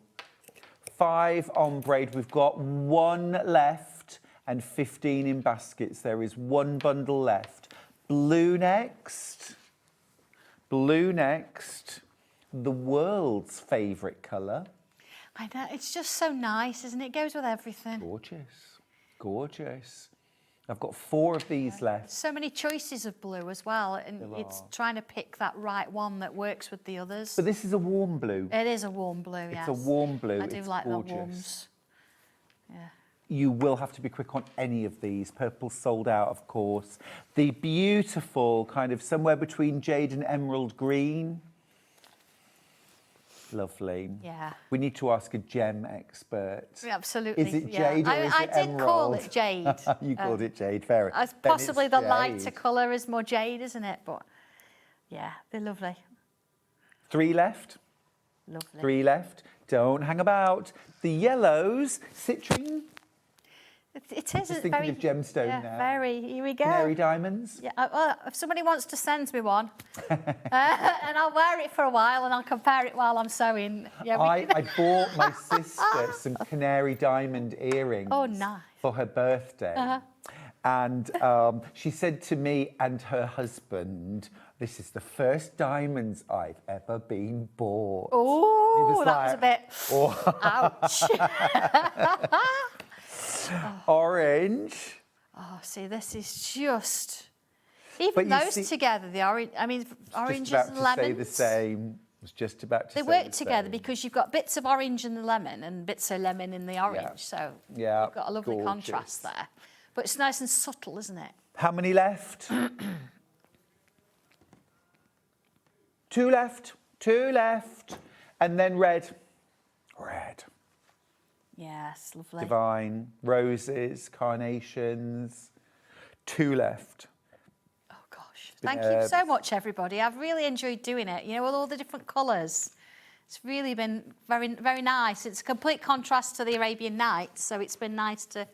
5 on braid. We've got 1 left and 15 in baskets. There is 1 bundle left. Blue next. Blue next. The world's favourite colour. I know, it's just so nice, isn't it? It goes with everything. Gorgeous. Gorgeous. I've got 4 of these left. So many choices of blue as well, and it's trying to pick that right one that works with the others. But this is a warm blue. It is a warm blue, yes. It's a warm blue. I do like the warms. Yeah. You will have to be quick on any of these. Purple's sold out, of course. The beautiful kind of somewhere between jade and emerald green. Lovely. Yeah. We need to ask a gem expert. Yeah, absolutely. Is it jade or is it I did call emerald? it jade. You called it jade, fair enough. Possibly the lighter colour is more jade, isn't it? But yeah, they're lovely. 3 left. Lovely. 3 left. Don't hang about. The yellows, citrine. It is Just thinking very, of gemstone now. Very. Here we go. Canary diamonds. Yeah. Well, if somebody wants to send me one, and I'll wear it for a while, and I'll compare it while I'm sewing. Yeah. I bought my sister some canary diamond earrings. Oh, nice. For her birthday. And she said to me and her husband, "This is the first diamonds I've ever been bought." Oh, that was a bit. Ouch. Orange. Oh, see, this is just. Even those together, the orange. I mean, oranges and lemons. Say the same. I was just about to say they work together because you've got bits of orange in the lemon and bits of lemon in the orange. Yeah. So you've got a lovely gorgeous. contrast there. But it's nice and subtle, isn't it? How many left? 2 left. 2 left. And then red. Red. Yes, lovely. Divine. Roses, carnations. 2 left. Oh, gosh. Thank you so much, everybody. I've really enjoyed doing it, you know, with all the different colours. It's really been very, very nice. It's a complete contrast to the Arabian Nights, so it's been nice to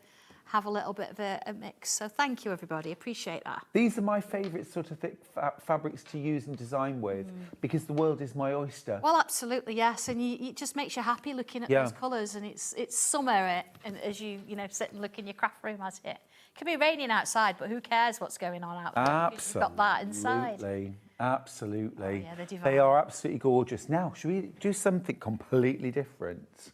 have a little bit of a mix. So thank you, everybody. Appreciate that. These are my favourite sort of thick fabrics to use and design with because the world is my oyster. Well, absolutely, yes. And it just makes you happy looking at those colours. And it's summer, and as you sit and look in your craft room as it. It can be raining outside, but who cares what's going on out there? Absolutely. You've got that inside. Absolutely. Oh, yeah, they're divine. They are absolutely gorgeous. Now, should we do something completely different?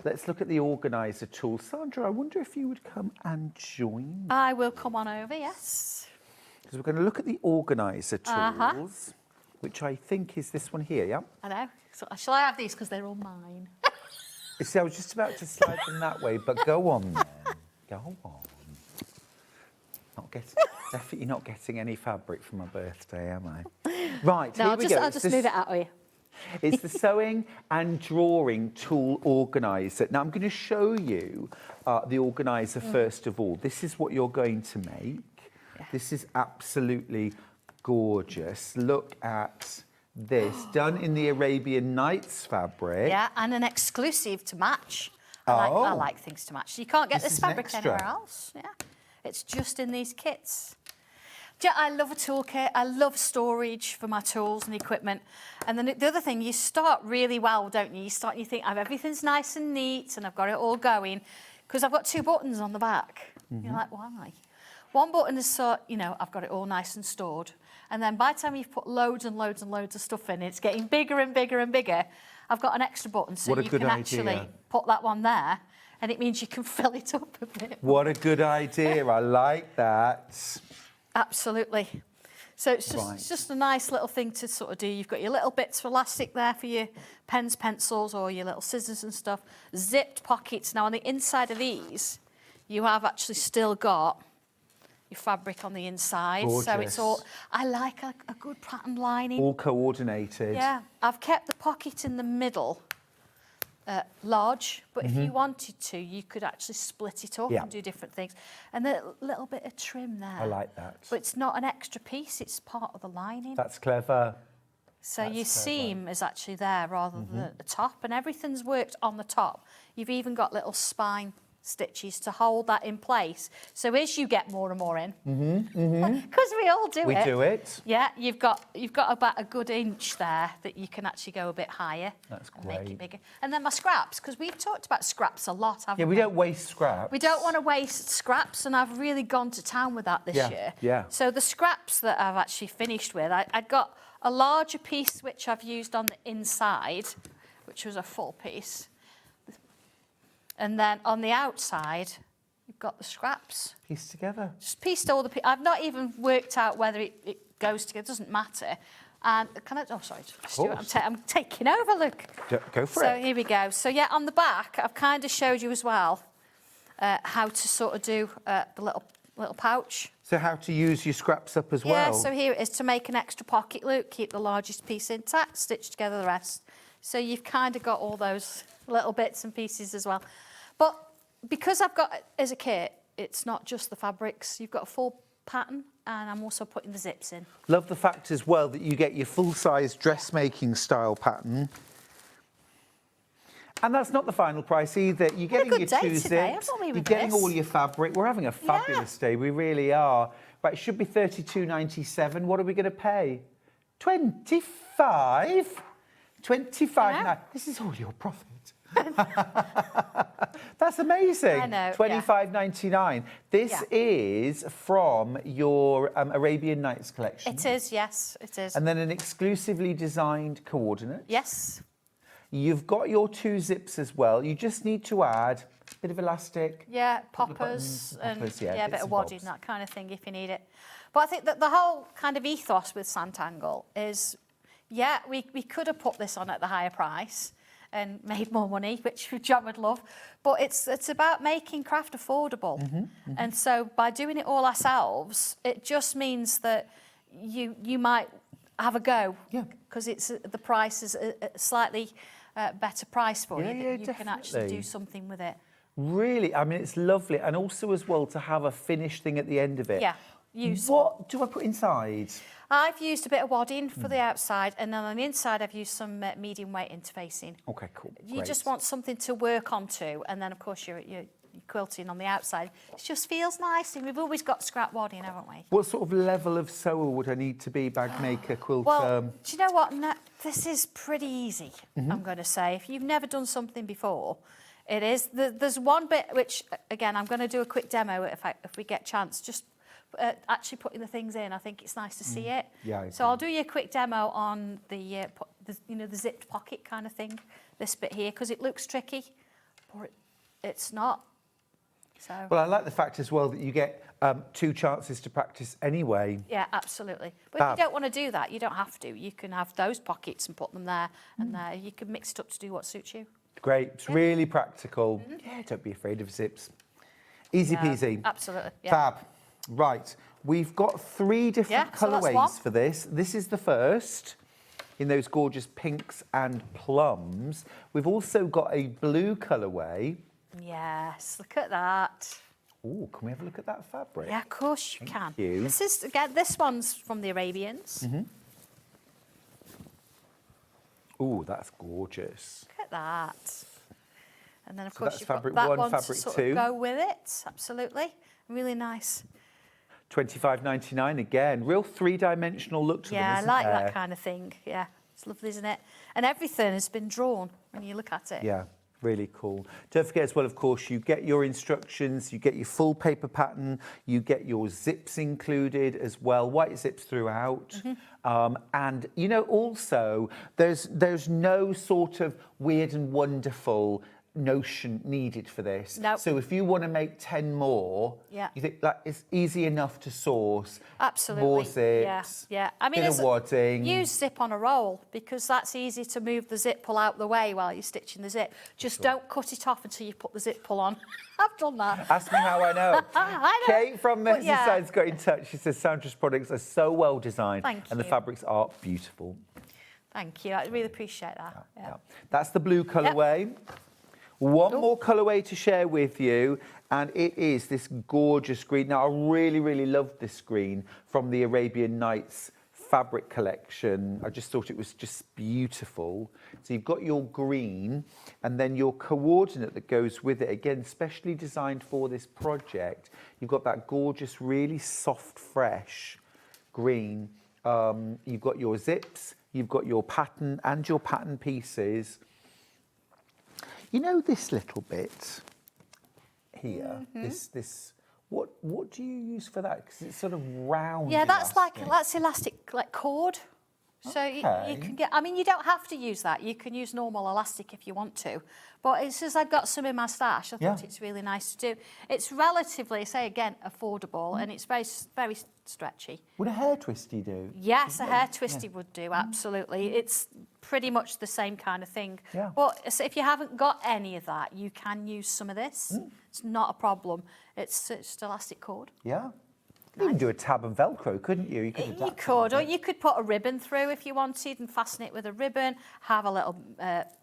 Let's look at the organiser tool. Sandra, I wonder if you would come and join me. I will come on over, yes. Because we're going to look at the organiser tools, which I think is this one here, yeah? I know. So, shall I have these because they're all mine? You see, I was just about to slide them that way, but go on then. Go on. Definitely not getting any fabric for my birthday, am I? Right, No, here we go. I'll just move it out of you. It's the sewing and drawing tool organiser. Now I'm going to show you the organiser first of all. This is what you're going to make. Yeah. This is absolutely gorgeous. Look at this, done in the Arabian Nights fabric. Yeah, and an exclusive to match. I like things to match. You can't get this fabric anywhere else. Yeah, it's just in these kits. I love a toolkit. I love storage for my tools and equipment. And then the other thing, you start really well, don't you? You start and you think, everything's nice and neat and I've got it all going. Because I've got 2 buttons on the back. You're like, why? One button is so, I've got it all nice and stored. And then by the time you've put loads and loads and loads of stuff in, it's getting bigger and bigger and bigger. I've got an extra button, so you can actually put that one there. And it means you can fill it up a bit. What a good idea. I like that. Absolutely. So it's just a nice little thing to sort of do. You've got your little bits of elastic there for your pens, pencils, or your little scissors and stuff. Zipped pockets. Now, on the inside of these, you have actually still got your fabric on the inside. Gorgeous. So it's all... I like a good pattern lining. All coordinated. Yeah. I've kept the pocket in the middle large, but if you wanted to, you could actually split it up and do different things. And a little bit of trim there. I like that. But it's not an extra piece, it's part of the lining. That's clever. So your seam is actually there rather than at the top, and everything's worked on the top. You've even got little spine stitches to hold that in place. So as you get more and more in, because we all do it. We do it. Yeah, you've got about a good inch there that you can actually go a bit higher. That's and great. make it bigger. And then my scraps, because we've talked about scraps a lot, haven't we? Yeah, we don't waste scraps. We don't want to waste scraps, and I've really gone to town with that this year. Yeah. So the scraps that I've actually finished with, I'd got a larger piece which I've used on the inside, which was a full piece. And then on the outside, you've got the scraps. Pieced together. Just pieced all the... I've not even worked out whether it goes together. It doesn't matter. And can I... Oh, sorry, Stuart, I'm taking over, look. Go for it. So here we go. So, yeah, on the back, I've kind of showed you as well how to sort of do the little pouch. So how to use your scraps up as well. Yeah, so here it is to make an extra pocket loop, keep the largest piece intact, stitch together the rest. So you've kind of got all those little bits and pieces as well. But because I've got, as a kit, it's not just the fabrics. You've got a full pattern, and I'm also putting the zips in. Love the fact as well that you get your full-size dressmaking style pattern. And that's not the final price either. You're getting your 2 zips, you're getting all your fabric. We're having a fabulous day, we really are. Right, it should be $32.97. What are we going to pay? 25? 25. This is all your profit. That's amazing. I know. $25.99. This is from your Arabian Nights collection. It is, yes, it is. And then an exclusively designed coordinate. Yes. You've got your 2 zips as well. You just need to add a bit of elastic. Yeah, poppers and a bit of wadding, bobs. that kind of thing if you need it. But I think that the whole kind of ethos with Sanntangle is, we could have put this on at the higher price and made more money, which John would love. But it's about making craft affordable. And so by doing it all ourselves, it just means that you might have a go. Yeah. Because the price is a slightly better price for you. That you can actually do something with it. Really, I mean, it's lovely. And also as well to have a finished thing at the end of it. Yeah. What do I put inside? I've used a bit of wadding for the outside, and then on the inside I've used some medium weight interfacing. Okay, cool. You just want something to work onto, and then of course you're quilting on the outside. It just feels nice, and we've always got scrap wadding, haven't we? What sort of level of sewer would I need to be, bag maker, quilter? Well, do you know what? No, this is pretty easy, I'm going to say. If you've never done something before, it is. There's one bit which, again, I'm going to do a quick demo if we get a chance. Just actually putting the things in. I think it's nice to see it. Yeah, I so I'll do you a quick demo on the the zipped pocket kind of thing, this bit here, because it looks tricky, but it's not. So. Well, I like the fact as well that you get 2 chances to practice anyway. Yeah, absolutely. But Fab. if you don't want to do that, you don't have to. You can have those pockets and put them there and there. You can mix it up to do what suits you. Great. It's really practical. Yeah, don't be afraid of zips. Easy peasy. Absolutely. Yeah. Fab. Right. We've got 3 different so that's one. colourways for this. This is the first in those gorgeous pinks and plums. We've also got a blue colourway. Yes, look at that. Oh, can we have a look at that fabric? Yeah, of course you can. Thank you. This is, again, this one's from the Arabians. Oh, that's gorgeous. Look at that. And then, of So course, that's you've got fabric that 1, one fabric to sort 2. of go with it. Absolutely. Really nice. $25.99 again. Real 3-dimensional look to them, Yeah, I isn't like there? that kind of thing. Yeah, it's lovely, isn't it? And everything has been drawn when you look at it. Yeah, really cool. Don't forget as well, of course, you get your instructions, you get your full paper pattern, you get your zips included as well, white zips throughout. And, you know, also, there's no sort of weird and wonderful notion needed for this. No. So if you want to make 10 more, you think like it's easy enough to source. Absolutely. More zips. Yeah. I mean, bit of wadding. use zip on a roll because that's easy to move the zip pull out the way while you're stitching the zip. Just don't cut it off until you put the zip pull on. I've done that. Ask me how I know. I know. Kate from Merseyside got in touch. She says Sandra's products are so well designed and the fabrics are beautiful. Thank you. I really appreciate that. Yeah. That's the blue colourway. One more colourway to share with you, and it is this gorgeous green. Now, I really, really love this green from the Arabian Nights fabric collection. I just thought it was just beautiful. So you've got your green, and then your coordinate that goes with it, again, specially designed for this project. You've got that gorgeous, really soft, fresh green. You've got your zips, you've got your pattern and your pattern pieces. You know this little bit here, this what do you use for that? Because it's sort of round. Yeah, that's elastic. elastic like cord. So you can get, I mean, you don't have to use that. You can use normal elastic if you want to. But it's just I've got some in my stash. I thought it's really nice to do. It's relatively, say again, affordable and it's very, very stretchy. Would a hair twisty do? Yes, a hair twisty would do, absolutely. It's pretty much the same kind of thing. Yeah. But so if you haven't got any of that, you can use some of this. It's not a problem. It's just elastic cord. Yeah. You can do a tab and Velcro, couldn't you? You could, or you could put a ribbon through if you wanted and fasten it with a ribbon, have a little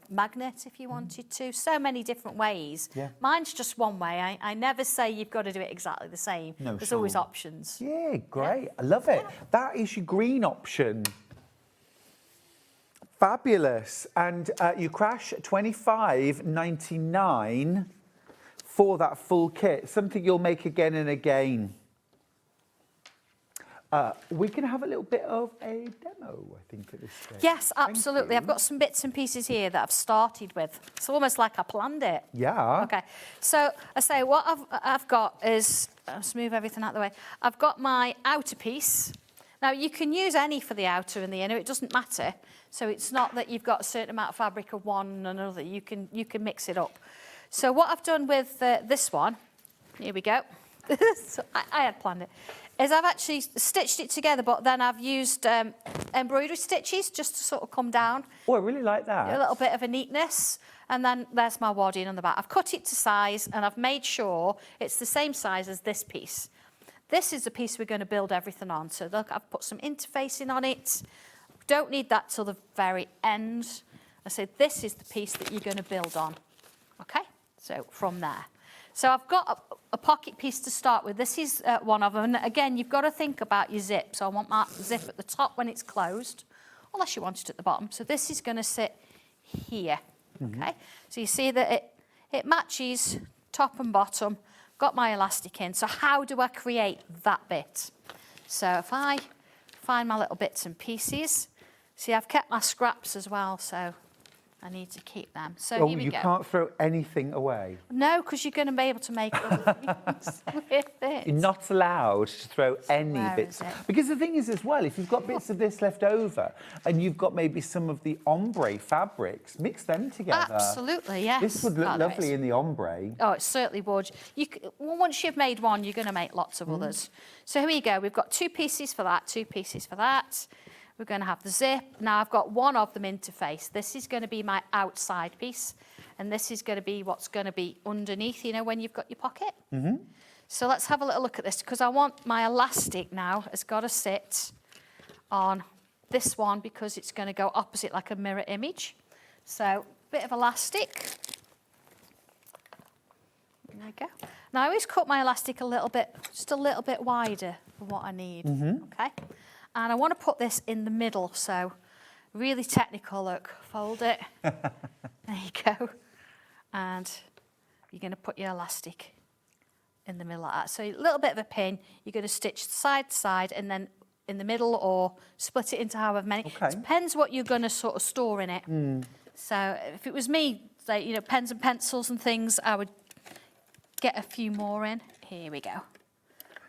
magnet if you wanted to. So many different ways. Yeah. Mine's just one way. I never say you've got to do it exactly the same. No, There's sure. always options. Yeah, great. I love it. That is your green option. Fabulous. And you crash $25.99 for that full kit. Something you'll make again and again. We can have a little bit of a demo, I think, at this stage. Yes, absolutely. I've got some bits and pieces here that I've started with. It's almost like I planned it. Yeah. Okay. So I say what I've got is, let's move everything out of the way. I've got my outer piece. Now, you can use any for the outer and the inner. It doesn't matter. So it's not that you've got a certain amount of fabric of one and another. You can mix it up. So what I've done with this one, here we go. So I had planned it. Is I've actually stitched it together, but then I've used embroidery stitches just to sort of come down. Oh, I really like that. A little bit of a neatness. And then there's my wadding on the back. I've cut it to size and I've made sure it's the same size as this piece. This is the piece we're going to build everything on. So look, I've put some interfacing on it. Don't need that till the very end. I said this is the piece that you're going to build on. Okay, so from there. So I've got a pocket piece to start with. This is one of them. And again, you've got to think about your zip. So I want my zip at the top when it's closed, unless you want it at the bottom. So this is going to sit here. Okay. So you see that it matches top and bottom. Got my elastic in. So how do I create that bit? So if I find my little bits and pieces, see, I've kept my scraps as well. So I need to keep them. So Oh, here we you go. can't throw anything away. No, because you're going to be able to make other things with it. You're not allowed to throw any Where bits. is it? Because the thing is as well, if you've got bits of this left over and you've got maybe some of the ombre fabrics, mix them together. Absolutely, yes. This would look Oh, there it lovely is. in the ombre. Oh, it certainly would. Well, once you've made one, you're going to make lots of others. So here we go. We've got 2 pieces for that, 2 pieces for that. We're going to have the zip. Now I've got one of them interfaced. This is going to be my outside piece, and this is going to be what's going to be underneath, you know, when you've got your pocket. So let's have a little look at this, because I want my elastic now has got to sit on this one because it's going to go opposite like a mirror image. So bit of elastic. There we go. Now I always cut my elastic a little bit, just a little bit wider than what I need. Okay. And I want to put this in the middle, so really technical look. Fold it. There you go. And you're going to put your elastic in the middle like that. So a little bit of a pin, you're going to stitch side to side and then in the middle or split it into however many. Okay. Depends what you're going to sort of store in it. So if it was me, like, you know, pens and pencils and things, I would get a few more in. Here we go.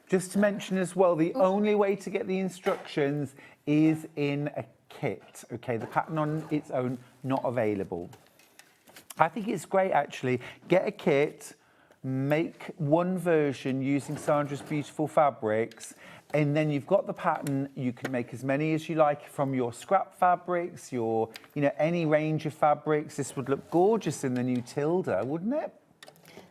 Just to mention as well, the only way to get the instructions is in a kit, okay? The pattern on its own, not available. I think it's great, actually. Get a kit, make one version using Sandra's beautiful fabrics, and then you've got the pattern. You can make as many as you like from your scrap fabrics, your, you know, any range of fabrics. This would look gorgeous in the new Tilda, wouldn't it?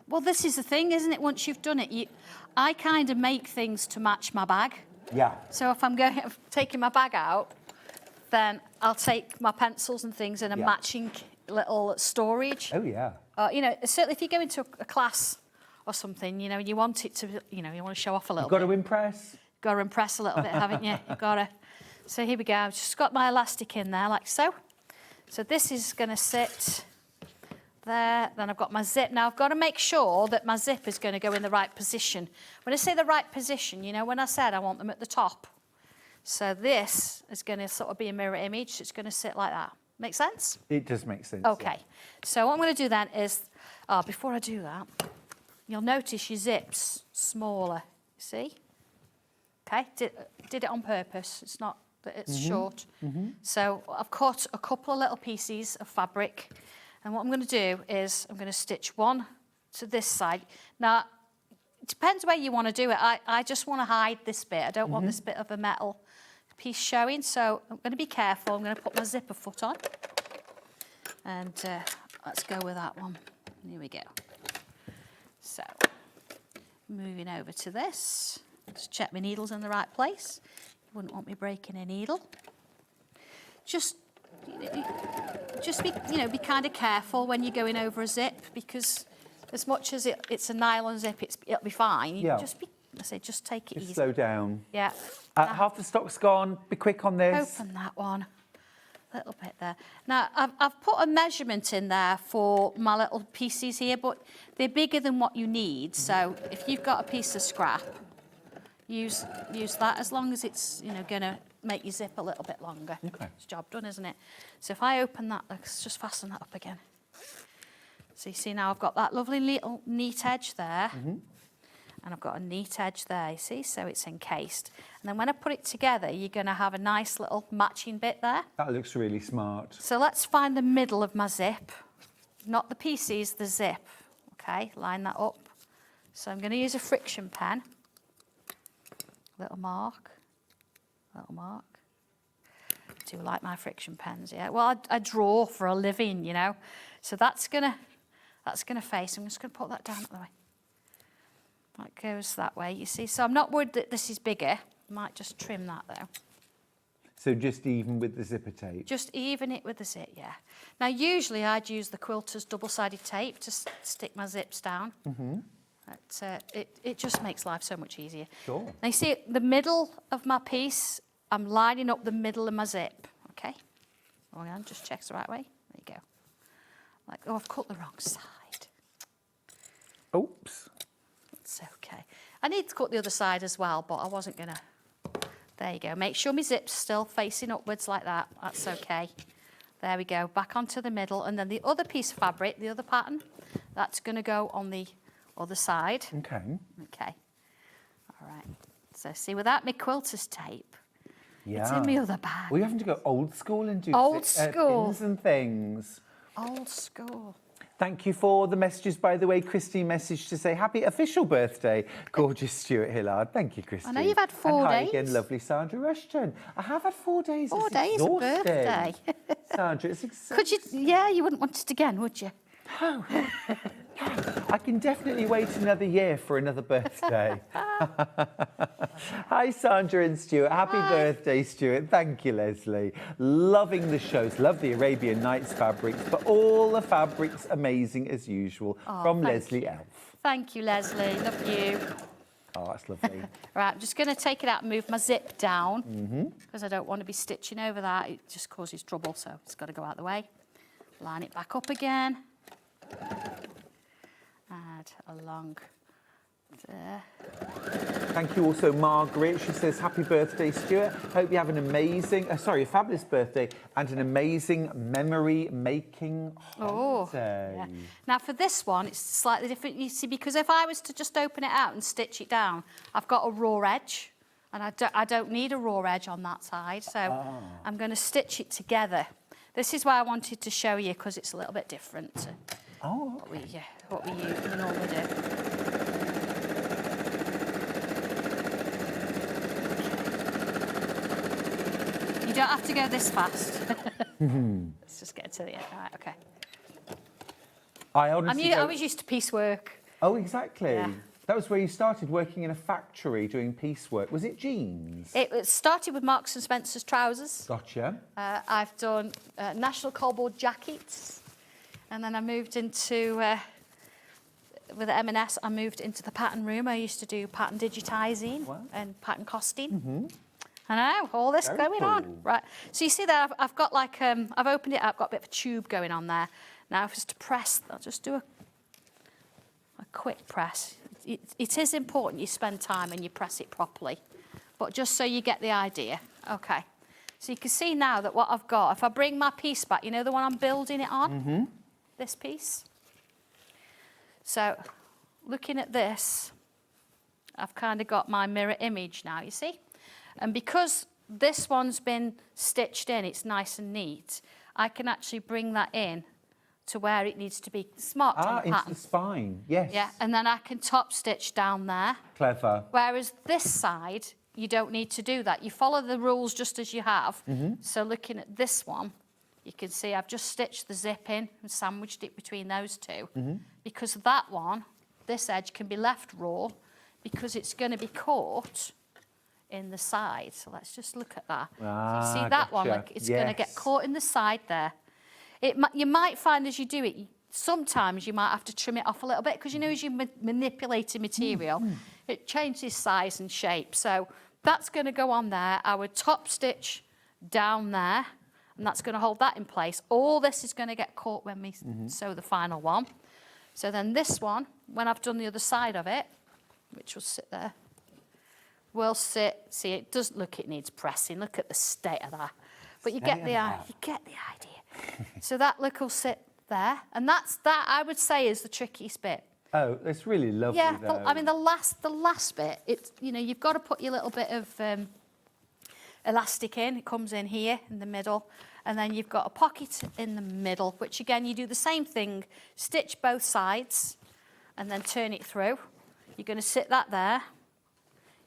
Well, this is the thing, isn't it? Once you've done it, I kind of make things to match my bag. Yeah. So if I'm taking my bag out, then I'll take my pencils and things in a matching little storage. Oh, yeah. You know, certainly if you go into a class or something, you know, you want it to, you know, you want to show off a little You've got bit. to impress. Got to impress a little bit, haven't you? You've got to. So here we go. I've just got my elastic in there, like so. So this is going to sit there. Then I've got my zip. Now I've got to make sure that my zip is going to go in the right position. When I say the right position, you know, when I said I want them at the top. So this is going to sort of be a mirror image. It's going to sit like that. Make sense? It does make sense. Okay. So what I'm going to do then is, before I do that, you'll notice your zip's smaller. See? Okay. Did it on purpose. It's not that it's short. So I've cut a couple of little pieces of fabric. And what I'm going to do is I'm going to stitch one to this side. Now, it depends where you want to do it. I just want to hide this bit. I don't want this bit of a metal piece showing. So I'm going to be careful. I'm going to put my zipper foot on. And let's go with that one. Here we go. So, moving over to this. Just check my needle's in the right place. You wouldn't want me breaking a needle. Just be, you know, be kind of careful when you're going over a zip, because as much as it's a nylon zip, it'll be fine. You just be, just take it easy. Slow down. Yeah. Half the stock's gone. Be quick on this. Open that one. A little bit there. Now, I've put a measurement in there for my little pieces here, but they're bigger than what you need. So if you've got a piece of scrap, use that, as long as it's, you know, going to make your zip a little bit longer. Okay. It's job done, isn't it? So if I open that, let's just fasten that up again. So you see now I've got that lovely little neat edge there. And I've got a neat edge there, you see? So it's encased. And then when I put it together, you're going to have a nice little matching bit there. That looks really smart. So let's find the middle of my zip. Not the pieces, the zip. Okay, line that up. So I'm going to use a friction pen. Little mark. Little mark. Do you like my friction pens? Yeah. Well, I draw for a living, you know. So that's gonna face. I'm just gonna put that down the way. That goes that way. You see. So I'm not worried that this is bigger. I might just trim that though. So just even with the zipper tape? Just even it with the zip, yeah. Now usually I'd use the quilter's double-sided tape to stick my zips down. But, it just makes life so much easier. Sure. Now you see the middle of my piece, I'm lining up the middle of my zip, okay? Hold on, just check the right way. There you go. Like, oh, I've cut the wrong side. Oops. It's okay. I need to cut the other side as well, but I wasn't going to. There you go. Make sure my zip's still facing upwards like that. That's okay. There we go, back onto the middle, and then the other piece of fabric, the other pattern, that's going to go on the other side. Okay. Okay. All right. So see, without my quilter's tape, Yeah. it's in my other bag. We're having to go old school and do Old school. pins and things. Old school. Thank you for the messages, by the way. Christine messaged to say happy official birthday, gorgeous Stuart Hillard. Thank you, Christine. I know you've had 4 and hi days. again, lovely Sandra Rushton. I have had 4 days. 4 It's days of exhausting. birthday. Sandra, it's exhausting. Could you? Yeah, you wouldn't want it again, would you? I can definitely wait another year for another birthday. Hi, Sandra and Stuart. Happy birthday, Stuart. Thank you, Leslie. Loving the shows. Love the Arabian Nights fabrics, but all the fabrics amazing as usual. From Leslie Elf. Thank you, Leslie. Love you. Oh, that's lovely. Right, I'm just going to take it out and move my zip down because I don't want to be stitching over that. It just causes trouble, so it's got to go out the way. Line it back up again. Add along there. Thank you also, Margaret. She says, happy birthday, Stuart. Hope you have an amazing, a fabulous birthday and an amazing memory-making holiday. Yeah. Now, for this one, it's slightly different, you see, because if I was to just open it out and stitch it down, I've got a raw edge, and I don't need a raw edge on that side, so I'm going to stitch it together. This is why I wanted to show you, because it's a little bit different to what we normally do. You don't have to go this fast. Let's just get to the end. All right, okay. I was used to piecework. Oh, exactly. Yeah. That was where you started working in a factory doing piecework. Was it jeans? It started with Marks and Spencer's trousers. Gotcha. I've done National Cardboard jackets, and then I moved into with M&S. I moved into the pattern room. I used to do pattern digitising and pattern costing. I know, all this going on. Right, so you see there, I've got like, I've opened it up, got a bit of a tube going on there. Now, if it's to press, I'll just do a quick press. It is important you spend time and you press it properly, but just so you get the idea. Okay, so you can see now that what I've got, if I bring my piece back, you know the one I'm building it on? This piece. So, looking at this, I've kind of got my mirror image now, you see? And because this one's been stitched in, it's nice and neat, I can actually bring that in to where it needs to be. It's marked on the into pattern. the spine, yes. Yeah, and then I can top stitch down there. Clever. Whereas this side, you don't need to do that. You follow the rules just as you have. So looking at this one, you can see I've just stitched the zip in and sandwiched it between those two. Because that one, this edge can be left raw because it's going to be caught in the side. So let's just look at that. You see that one? Look, it's going to get caught in the side there. You might find as you do it, sometimes you might have to trim it off a little bit because you know as you manipulate the material, it changes size and shape. So that's going to go on there. I would top stitch down there, and that's going to hold that in place. All this is going to get caught when we sew the final one. So then this one, when I've done the other side of it, which will sit there, will sit. See, it does look. It needs pressing. Look at the state of that. But you get the idea. So that look will sit there, and that I would say is the trickiest bit. Oh, it's really lovely. Yeah, though. I mean the last bit. It's you've got to put your little bit of elastic in. It comes in here in the middle, and then you've got a pocket in the middle, which again you do the same thing. Stitch both sides, and then turn it through. You're going to sit that there.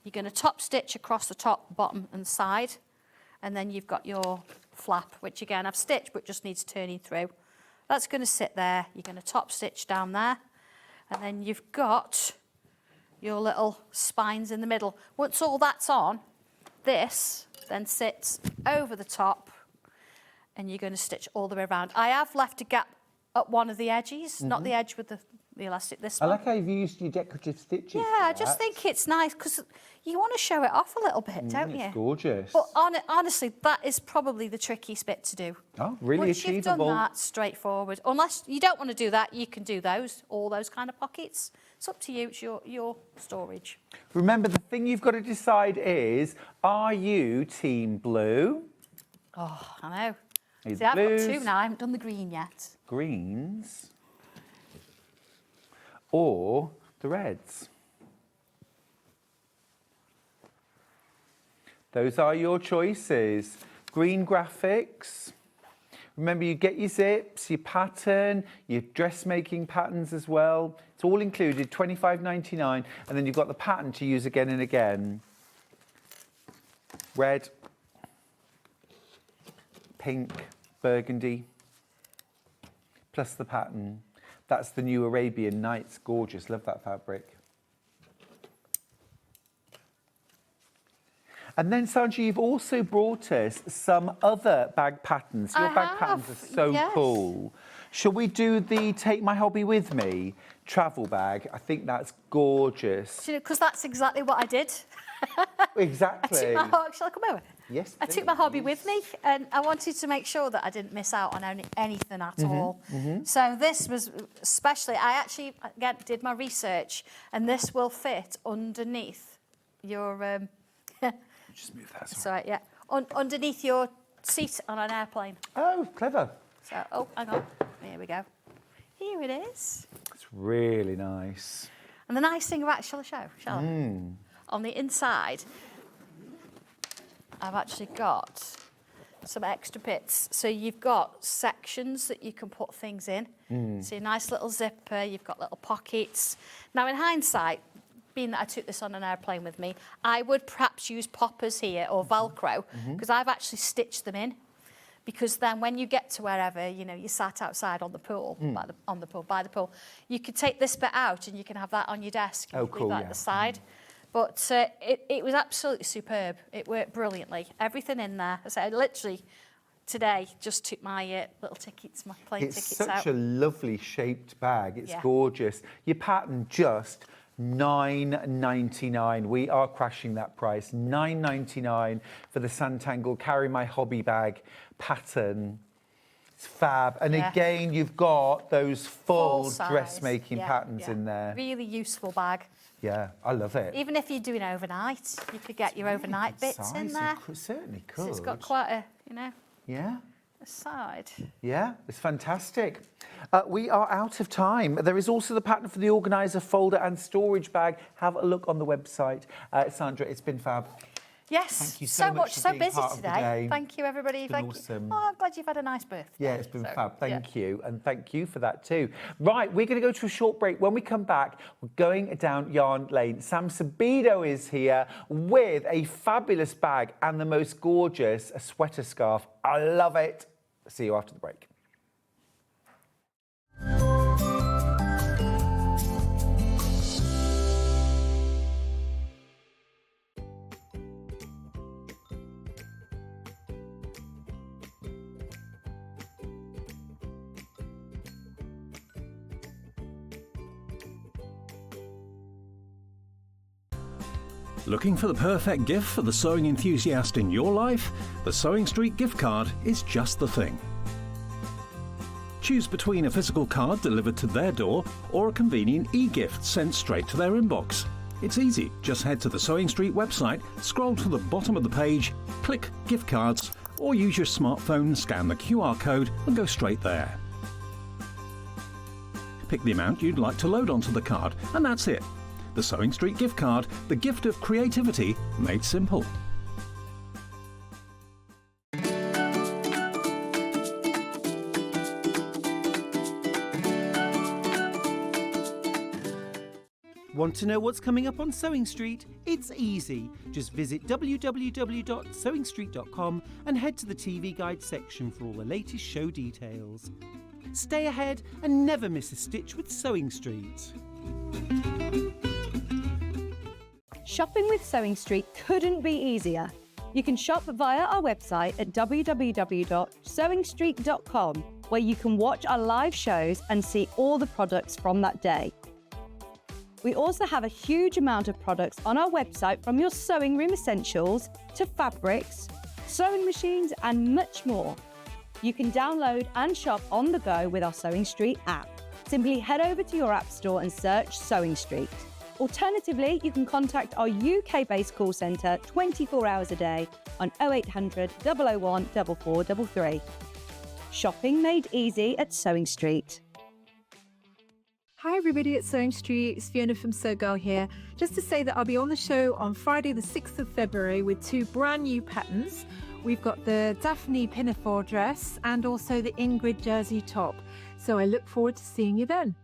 You're going to top stitch across the top, bottom, and side, and then you've got your flap, which again I've stitched but just needs turning through. That's going to sit there. You're going to top stitch down there, and then you've got your little spines in the middle. Once all that's on, this then sits over the top, and you're going to stitch all the way around. I have left a gap at one of the edges, not the edge with the elastic, this one. I like how you've used your decorative stitches. Yeah, I just think it's nice because you want to show it off a little bit, don't you? It's gorgeous. But honestly, that is probably the trickiest bit to do. Oh, really Once achievable. you've done that, straightforward. Unless you don't want to do that, you can do all those kind of pockets. It's up to you. It's your storage. Remember, the thing you've got to decide is, are you team blue? Oh, I know. Need See, I've got blues, two now. I haven't done the green yet. greens, or the reds. Those are your choices. Green graphics. Remember, you get your zips, your pattern, your dressmaking patterns as well. It's all included, $25.99, and then you've got the pattern to use again and again. Red, pink, burgundy, plus the pattern. That's the new Arabian Nights. Gorgeous, love that fabric. And then, Sandra, you've also brought us some other bag patterns. Your bag patterns are so cool. Shall we do the Take My Hobby With Me travel bag? I think that's gorgeous. Because that's exactly what I did. Exactly. Shall I come over? Yes, I took my hobby with me, and I wanted to make sure that I didn't miss out on anything at all. So this was especially, I actually, again, did my research, and this will fit underneath your... Just move that. Sorry, yeah. Underneath your seat on an airplane. Oh, clever. So, oh, hang on. Here we go. Here it is. It's really nice. And the nice thing about, shall I show? Shall I? On the inside, I've actually got some extra bits. So you've got sections that you can put things in. So a nice little zipper, you've got little pockets. Now, in hindsight, being that I took this on an airplane with me, I would perhaps use poppers here or Velcro, because I've actually stitched them in. Because then when you get to wherever, you know, you sat outside on the pool, by the pool, you could take this bit out and you can have that on your desk. And leave that at the side. But it was absolutely superb. It worked brilliantly. Everything in there. So I literally today just took my little tickets, my plane tickets out. It's such a lovely shaped bag. It's gorgeous. Your pattern just $9.99. We are crashing that price. $9.99 for the Sanntangle Carry My Hobby Bag pattern. It's fab. And again, you've got those full dressmaking patterns in there. Really useful bag. Yeah, I love it. Even if you're doing overnight, you could get your overnight bits in there. You certainly could. So it's got quite a, you know, a side. Yeah, it's fantastic. We are out of time. There is also the pattern for the organiser, folder and storage bag. Have a look on the website. Sandra, it's been fab. Yes, thank you so much for so being busy part of the today. day. Thank you, everybody. It's been awesome. Oh, I'm glad you've had a nice birthday. Yeah, it's been fab. Thank you. And thank you for that too. Right, we're going to go to a short break. When we come back, we're going down Yarn Lane. Sam Sabido is here with a fabulous bag and the most gorgeous sweater scarf. I love it. See you after the break. Looking for the perfect gift for the sewing enthusiast in your life? The SewingStreet gift card is just the thing. Choose between a physical card delivered to their door or a convenient e-gift sent straight to their inbox. It's easy. Just head to the SewingStreet website, scroll to the bottom of the page, click Gift Cards, or use your smartphone, scan the QR code and go straight there. Pick the amount you'd like to load onto the card, and that's it. The SewingStreet gift card, the gift of creativity made simple. Want to know what's coming up on Sewing Street? It's easy. Just visit www.sewingstreet.com and head to the TV guide section for all the latest show details. Stay ahead and never miss a stitch with Sewing Street. Shopping with Sewing Street couldn't be easier. You can shop via our website at www.sewingstreet.com, where you can watch our live shows and see all the products from that day. We also have a huge amount of products on our website, from your sewing room essentials to fabrics, sewing machines and much more. You can download and shop on the go with our Sewing Street app. Simply head over to your app store and search Sewing Street. Alternatively, you can contact our UK-based call centre 24 hours a day on 0800 001 4433. Shopping made easy at SewingStreet. Hi everybody at SewingStreet, it's Fiona from Sew Girl here. Just to say that I'll be on the show on Friday the 6th of February with two brand new patterns. We've got the Daphne pinafore dress and also the Ingrid jersey top. So I look forward to seeing you then.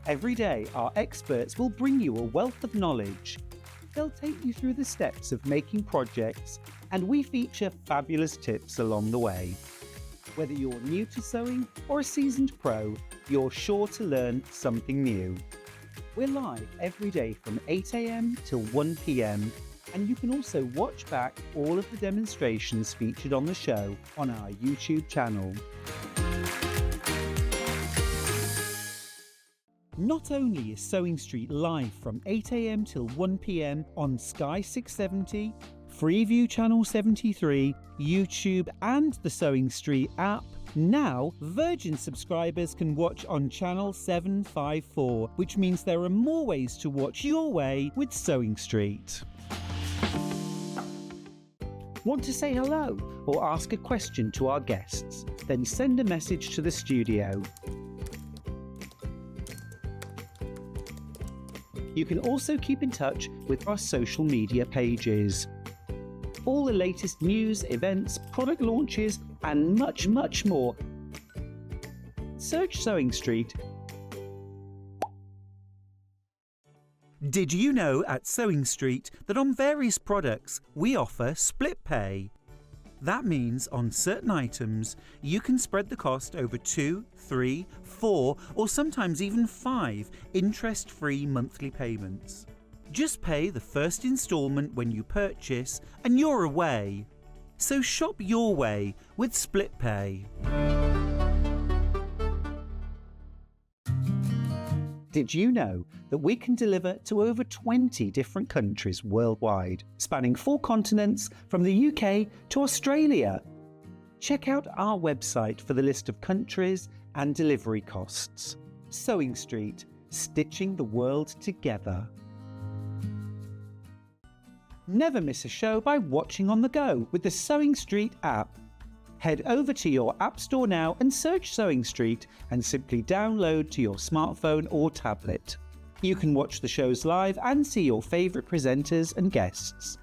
Every day, our experts will bring you a wealth of knowledge. They'll take you through the steps of making projects, and we feature fabulous tips along the way. Whether you're new to sewing or a seasoned pro, you're sure to learn something new. We're live every day from 8 a.m. till 1 p.m, and you can also watch back all of the demonstrations featured on the show on our YouTube channel. Not only is SewingStreet live from 8 a.m. till 1 p.m. on Sky 670, Freeview Channel 73, YouTube and the SewingStreet app, now Virgin subscribers can watch on Channel 754, which means there are more ways to watch your way with SewingStreet. Want to say hello or ask a question to our guests? Then send a message to the studio. You can also keep in touch with our social media pages. All the latest news, events, product launches, and much, much more. Search SewingStreet. Did you know at SewingStreet that on various products we offer split pay? That means on certain items you can spread the cost over 2, 3, 4 or sometimes even 5 interest-free monthly payments. Just pay the first instalment when you purchase and you're away. So shop your way with split pay. Did you know that we can deliver to over 20 different countries worldwide, spanning 4 continents from the UK to Australia? Check out our website for the list of countries and delivery costs. SewingStreet, stitching the world together. Never miss a show by watching on the go with the SewingStreet app. Head over to your App Store now and search SewingStreet and simply download to your smartphone or tablet. You can watch the shows live and see your favourite presenters and guests.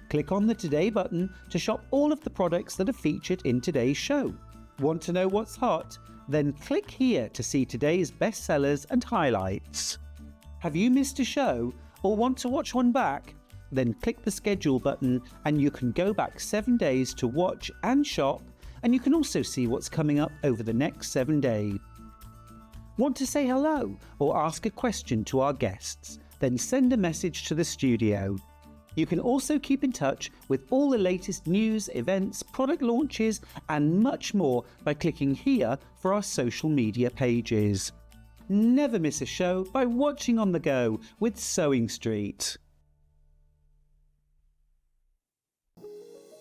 Click on the Today button to shop all of the products that are featured in today's show. Want to know what's hot? Then click here to see today's bestsellers and highlights. Have you missed a show or want to watch one back? Then click the schedule button and you can go back 7 days to watch and shop, and you can also see what's coming up over the next 7 days. Want to say hello or ask a question to our guests? Then send a message to the studio. You can also keep in touch with all the latest news, events, product launches and much more by clicking here for our social media pages. Never miss a show by watching on the go with SewingStreet.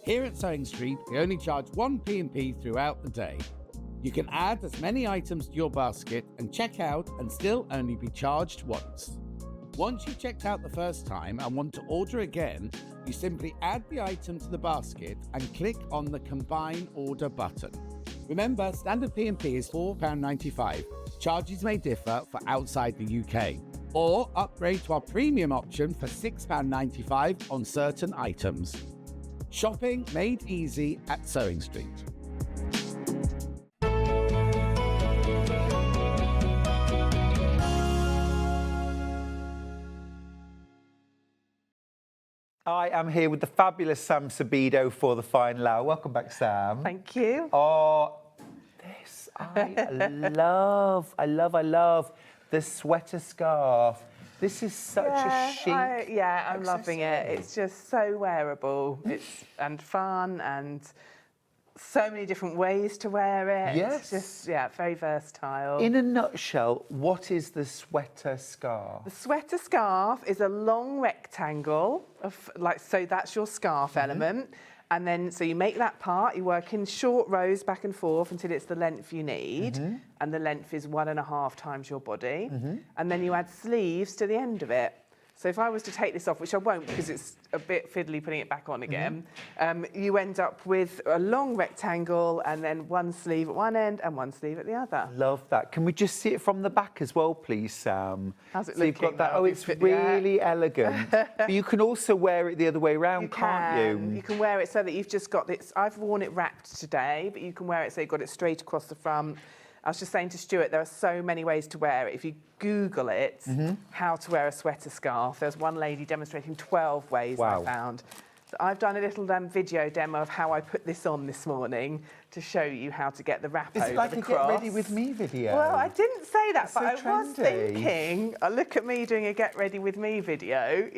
Here at SewingStreet, we only charge 1 P&P throughout the day. You can add as many items to your basket and check out and still only be charged once. Once you've checked out the first time and want to order again, you simply add the item to the basket and click on the Combine Order button. Remember, standard P&P is £4.95. Charges may differ for outside the UK. Or upgrade to our premium option for £6.95 on certain items. Shopping made easy at SewingStreet. I am here with the fabulous Sam Sabido for the final hour. Welcome back, Sam. Thank you. Oh, this I love. I love the sweater scarf. This is such a chic I'm loving it. It's just so wearable. And fun and so many different ways to wear it. Yes. It's just, very versatile. In a nutshell, what is the sweater scarf? The sweater scarf is a long rectangle of so that's your scarf element. And then, so you make that part, you work in short rows back and forth until it's the length you need. And the length is 1.5 times your body. And then you add sleeves to the end of it. So if I was to take this off, which I won't because it's a bit fiddly putting it back on again, you end up with a long rectangle and then one sleeve at one end and one sleeve at the other. Love that. Can we just see it from the back as well, please, Sam? How's it so you've got looking that. now? Oh, it's really elegant. But you can also wear it the other way around, can't you? You can wear it so that you've just got this. I've worn it wrapped today, but you can wear it so you've got it straight across the front. I was just saying to Stuart, there are so many ways to wear it. If you Google it, how to wear a sweater scarf, there's one lady demonstrating 12 ways I found. So I've done a little video demo of how I put this on this morning to show you how to get the wrap over the cross. It's like a Get Ready With Me video. Well, I didn't say that, It's but so I was trendy. thinking, look at me doing a Get Ready With Me video,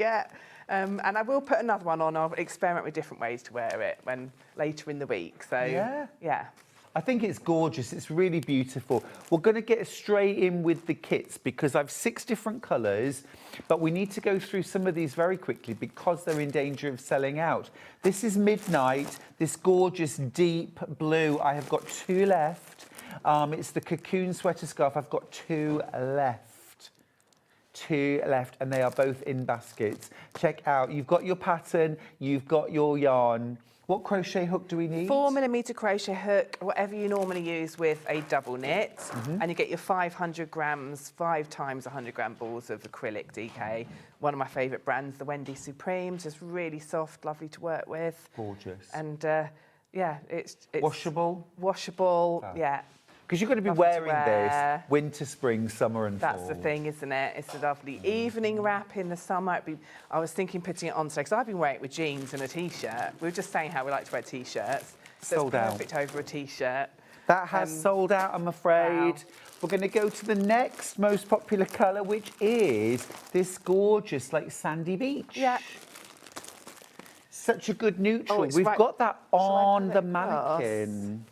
and I will put another one on. I'll experiment with different ways to wear it later in the week. So, yeah. I think it's gorgeous. It's really beautiful. We're going to get straight in with the kits because I've 6 different colours, but we need to go through some of these very quickly because they're in danger of selling out. This is Midnight, this gorgeous deep blue. I have got 2 left. It's the cocoon sweater scarf. I've got 2 left. 2 left, and they are both in baskets. Check out. You've got your pattern. You've got your yarn. What crochet hook do we need? 4mm crochet hook, whatever you normally use with a double knit, and you get your 500 grams, 5 times 100 gram balls of acrylic DK. One of my favourite brands, the Wendy Supreme, just really soft, lovely to work with. Gorgeous. And it's washable. Washable, Because you're going to be wearing this winter, spring, summer and fall. That's the thing, isn't it? It's a lovely evening wrap in the summer. I was thinking putting it on today, because I've been wearing it with jeans and a T-shirt. We were just saying how we like to wear T-shirts. So Sold it's out. perfect over a T-shirt. That has sold out, I'm afraid. Wow. We're going to go to the next most popular colour, which is this gorgeous, like, sandy beach. Yeah. Such a good neutral. it's We've right- got that on the across? mannequin.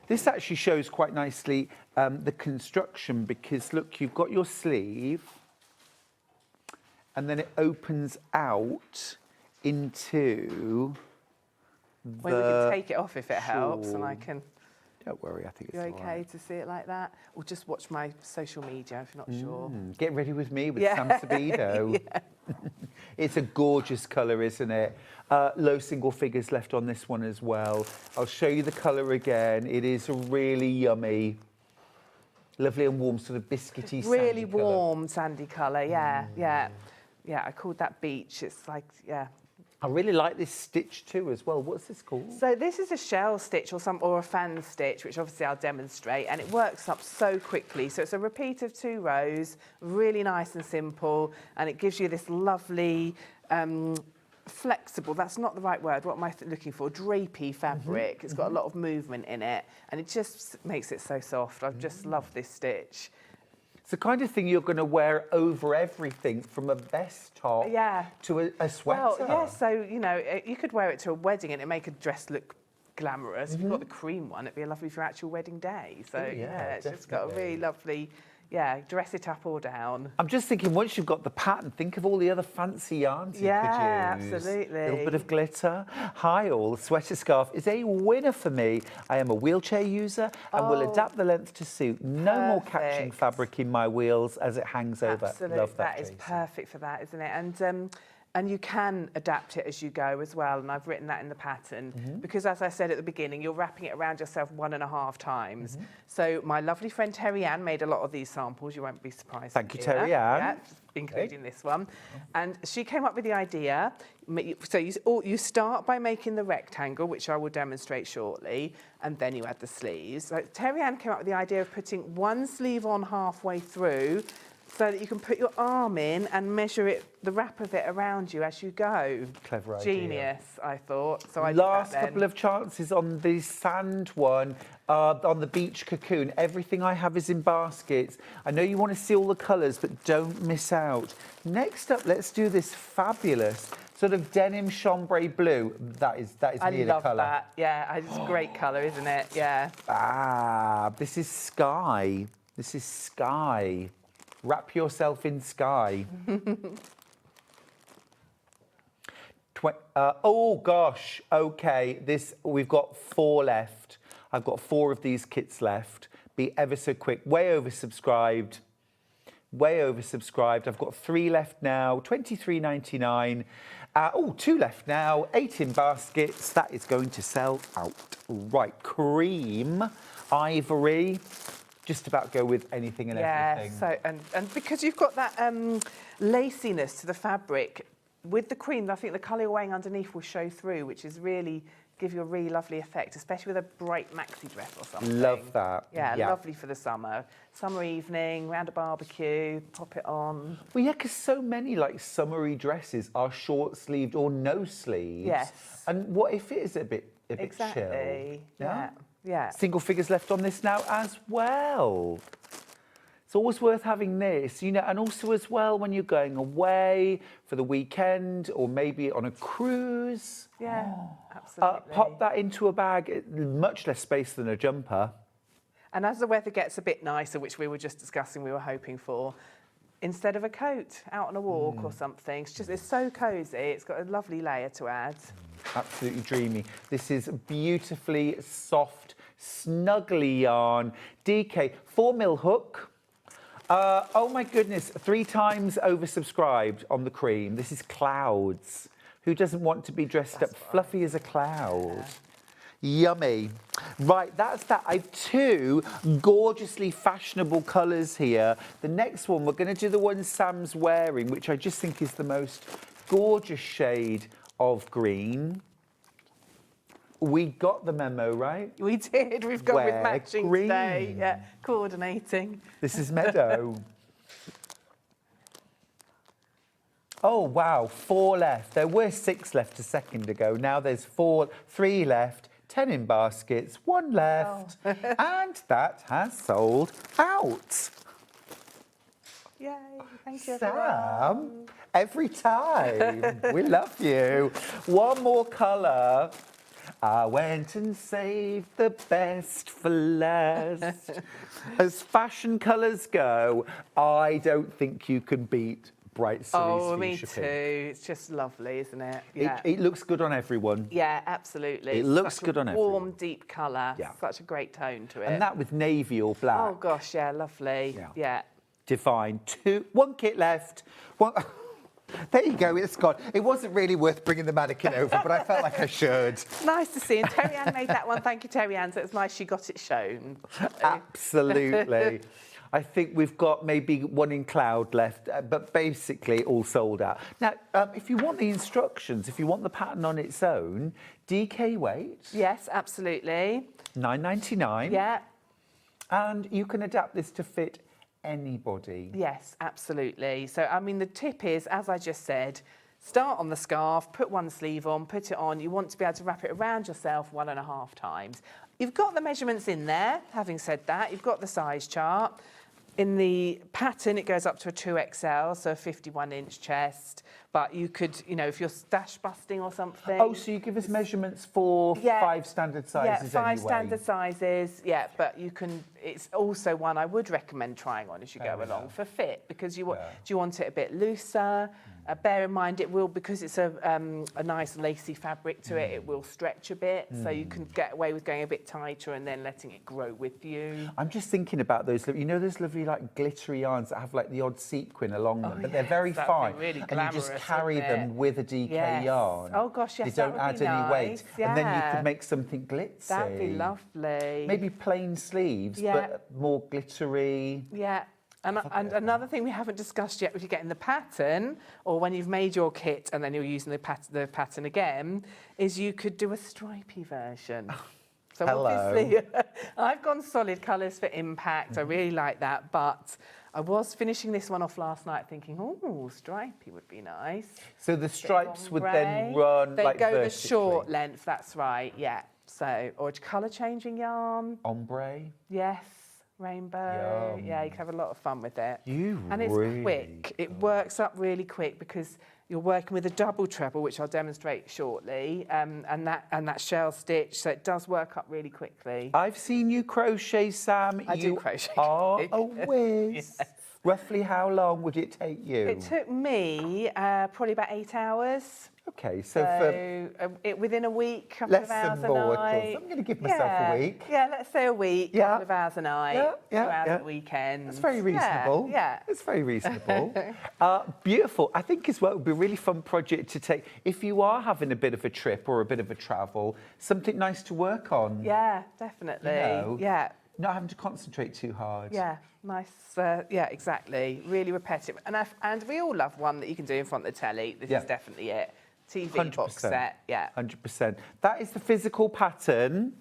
This actually shows quite nicely the construction because, look, you've got your sleeve and then it opens out into Well, we can take it off if it helps, and I shawl. can... Don't worry, I think it's You all okay right. to see it like that? Or just watch my social media if you're not sure. Get Ready With Me with Yeah. Sam Sabido. It's a gorgeous colour, isn't it? Low single figures left on this one as well. I'll show you the colour again. It is a really yummy, lovely and warm, sort of biscuity sandy Really colour. warm sandy colour, yeah. I called that beach. It's like, I really like this stitch too as well. What's this called? So this is a shell stitch or a fan stitch, which obviously I'll demonstrate, and it works up so quickly. So it's a repeat of 2 rows, really nice and simple, and it gives you this lovely, flexible, that's not the right word, what am I looking for? Drapey fabric. It's got a lot of movement in it, and it just makes it so soft. I just love this stitch. It's the kind of thing you're going to wear over everything, from a vest top to a sweater. Well, yeah, so, you know, you could wear it to a wedding and it'd make a dress look glamorous. If you've got the cream one, it'd be lovely for your actual wedding day. So, it's just got a really lovely, dress it up or down. I'm just thinking, once you've got the pattern, think of all the other fancy yarns you could use. Absolutely. A little bit of glitter. Hi all, the sweater scarf is a winner for me. I am a wheelchair user and will adapt the length to suit. No more catching fabric in my wheels as it hangs over. Absolutely. Love that, That is Jason. perfect for that, isn't it? And you can adapt it as you go as well, and I've written that in the pattern, because as I said at the beginning, you're wrapping it around yourself 1.5 times. So my lovely friend Terry Ann made a lot of these samples, you won't be surprised. Thank you, to hear Terry that. Ann. Including this one. And she came up with the idea, so you start by making the rectangle, which I will demonstrate shortly, and then you add the sleeves. So Terry Ann came up with the idea of putting one sleeve on halfway through, so that you can put your arm in and measure it, the wrap of it around you as you go. Clever idea. Genius, I thought. So I Last did that then. couple of chances on the sand one, on the beach cocoon. Everything I have is in baskets. I know you want to see all the colours, but don't miss out. Next up, let's do this fabulous sort of denim chambray blue. That is I me, the love colour. that. Yeah, it's a great colour, isn't it? Yeah. Ah, this is sky. This is sky. Wrap yourself in sky. Oh gosh, okay, we've got 4 left. I've got 4 of these kits left. Be ever so quick, way oversubscribed. way oversubscribed. I've got 3 left now, £23.99. 2 left now, 8 in baskets. That is going to sell out. Right, cream, ivory, just about go with anything and everything. So, and because you've got that laciness to the fabric, with the cream, I think the colour you're wearing underneath will show through, which is really give you a really lovely effect, especially with a bright maxi dress or something. Love that. Yeah, lovely for the summer. Summer evening, round a barbecue, pop it on. Well, yeah, because so many like summery dresses are short-sleeved or no sleeves. Yes. And what if it is a bit Exactly. chill? Yeah. Single figures left on this now as well. It's always worth having this, you know, and also as well when you're going away for the weekend or maybe on a cruise. Yeah, absolutely. Pop that into a bag, much less space than a jumper. And as the weather gets a bit nicer, which we were just discussing, we were hoping for, instead of a coat out on a walk or something, it's so cosy. It's got a lovely layer to add. Absolutely dreamy. This is beautifully soft, snuggly yarn. DK, 4mm hook. Oh my goodness, 3 times oversubscribed on the cream. This is clouds. Who doesn't want to be dressed up fluffy as a cloud? Yummy. Right, that's that. I have 2 gorgeously fashionable colours here. The next one, we're going to do the one Sam's wearing, which I just think is the most gorgeous shade of green. We got the memo, right? We did. We've gone with Wear matching green. today. Yeah, coordinating. This is Meadow. Oh, wow, 4 left. There were 6 left a second ago. Now there's 3 left, 10 in baskets, 1 left. And that has sold out. Yay, thank you, Sam, every time. We love you. One more colour. I went and saved the best for last. As fashion colours go, I don't think you can beat Bright City me too. It's just lovely, isn't it? Yeah. It looks good on everyone. Yeah, absolutely. It looks good on everyone. Warm, deep colour. Yeah. Such a great tone to it. And that with navy or black. Oh gosh, yeah, lovely. Yeah. Divine. 1 kit left. There you go, it's gone. It wasn't really worth bringing the mannequin over, but I felt like I should. Nice to see. And Terry Ann made that one. Thank you, Terry Ann. So it's nice she got it shown. Absolutely. I think we've got maybe 1 in cloud left, but basically all sold out. Now, if you want the instructions, if you want the pattern on its own, DK weight. Yes, absolutely. £9.99. Yeah. And you can adapt this to fit anybody. Yes, absolutely. So, I mean, the tip is, as I just said, start on the scarf, put 1 sleeve on, put it on. You want to be able to wrap it around yourself 1.5 times. You've got the measurements in there. Having said that, you've got the size chart. In the pattern, it goes up to a 2XL, so a 51-inch chest. But you could, you know, if you're stash busting or something. Oh, so you give us measurements for 5 standard sizes Yeah, 5 anyway. standard sizes. Yeah, but you can. It's also one I would recommend trying on as you go along for fit, because do you want it a bit looser? Bear in mind it will, because it's a nice lacy fabric to it. It will stretch a bit, so you can get away with going a bit tighter and then letting it grow with you. I'm just thinking about those. You know, those lovely like glittery yarns that have like the odd sequin along them, but they're very fine, really and you just carry them with a DK yarn. Oh gosh, yes, they don't add any weight, and then you could make something glitzy. That'd be lovely. Maybe plain sleeves, but more glittery. Yeah. And another thing we haven't discussed yet, when you get in the pattern, or when you've made your kit and then you're using the pattern again, is you could do a stripy version. So obviously, I've gone solid colours for impact. I really like that, but I was finishing this one off last night thinking, oh, stripy would be nice. So the stripes would then run like vertically. They go the short length, that's right, yeah. So, or colour changing yarn. Ombre. Yes. Rainbow. Yum. Yeah, you can have a lot of fun with it. And it's quick. It works up really quick because you're working with a double treble, which I'll demonstrate shortly, and that shell stitch, so it does work up really quickly. I've seen you crochet, Sam. I do crochet. You are a whiz. Yes. Roughly how long would it take you? It took me probably about 8 hours. Okay, so for within a week, couple less of hours than a more, night. I'm going to give myself a week. Yeah, let's say a week, Yeah. couple of hours a night, 2 hours at the weekend. That's very reasonable. Yeah. It's very reasonable. Beautiful. I think as well, it would be a really fun project to take if you are having a bit of a trip or a bit of a travel, something nice to work on. Yeah, definitely. You know, yeah. Not having to concentrate too hard. Yeah, nice. Yeah, exactly. Really repetitive. And we all love one that you can do in front of the telly. This is definitely it. TV box set. Yeah. 100%. That is the physical pattern.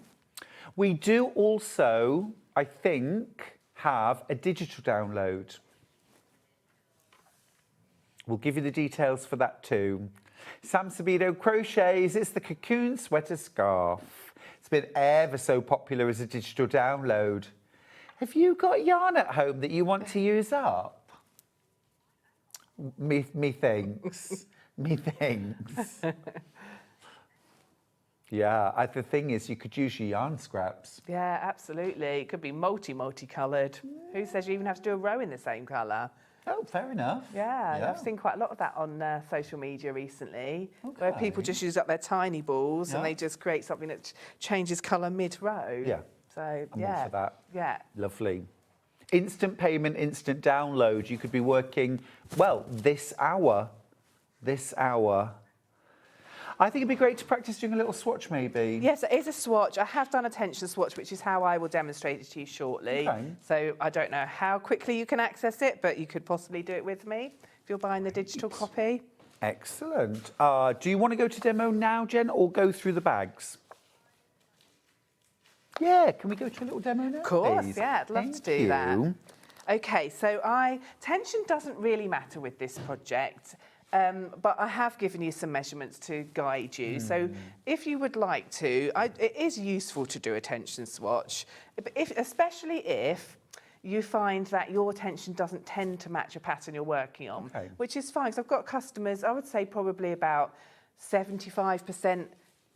We do also, I think, have a digital download. We'll give you the details for that too. Sam Sabido Crochets, it's the cocoon sweater scarf. It's been ever so popular as a digital download. Have you got yarn at home that you want to use up? Me thinks. Me thinks. Yeah, the thing is, you could use your yarn scraps. Yeah, absolutely. It could be multicoloured. Who says you even have to do a row in the same colour? Oh, fair enough. Yeah, I've seen quite a lot of that on social media recently, where people just use up their tiny balls and they just create something that changes colour mid-row. Yeah. So, I'm all for that. Yeah. Lovely. Instant payment, instant download. You could be working, well, this hour. I think it'd be great to practice doing a little swatch, maybe. Yes, it is a swatch. I have done a tension swatch, which is how I will demonstrate it to you shortly. Okay. So I don't know how quickly you can access it, but you could possibly do it with me if you're buying the digital copy. Excellent. Do you want to go to demo now, Jen, or go through the bags? Yeah, can we go to a little demo now, Of course, please? yeah, I'd love to do that. Okay, so tension doesn't really matter with this project. But I have given you some measurements to guide you. So if you would like to, it is useful to do a tension swatch, especially if you find that your tension doesn't tend to match a pattern you're working on, which is fine. Because I've got customers, I would say probably about 75%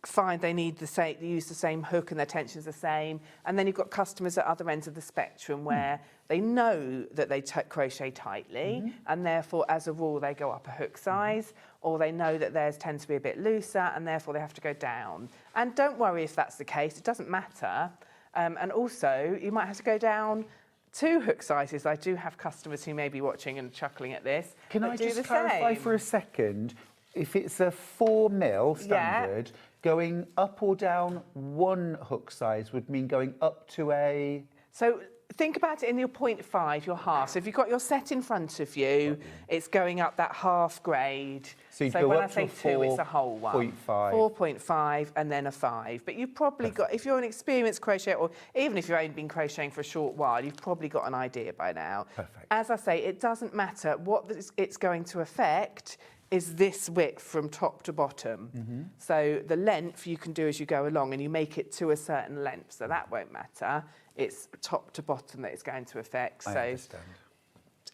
find they need they use the same hook and their tension's the same. And then you've got customers at other ends of the spectrum where they know that they crochet tightly and therefore as a rule they go up a hook size, or they know that theirs tends to be a bit looser and therefore they have to go down. And don't worry if that's the case, it doesn't matter. And also you might have to go down 2 hook sizes. I do have customers who may be watching and chuckling at this. Can I just clarify for a second? If it's a 4mm standard, going up or down 1 hook size would mean going up to a... So think about it in your 0.5, your half. So if you've got your set in front of you, it's going up that half grade. So you go when up I say to 2, it's a whole one. 4.5. 4.5 and then a 5. But you've probably got, if you're an experienced crocheter, or even if you've only been crocheting for a short while, you've probably got an idea by now. Perfect. As I say, it doesn't matter what it's going to affect is this width from top to bottom. So the length you can do as you go along and you make it to a certain length, so that won't matter. It's top to bottom that it's going to affect. I understand.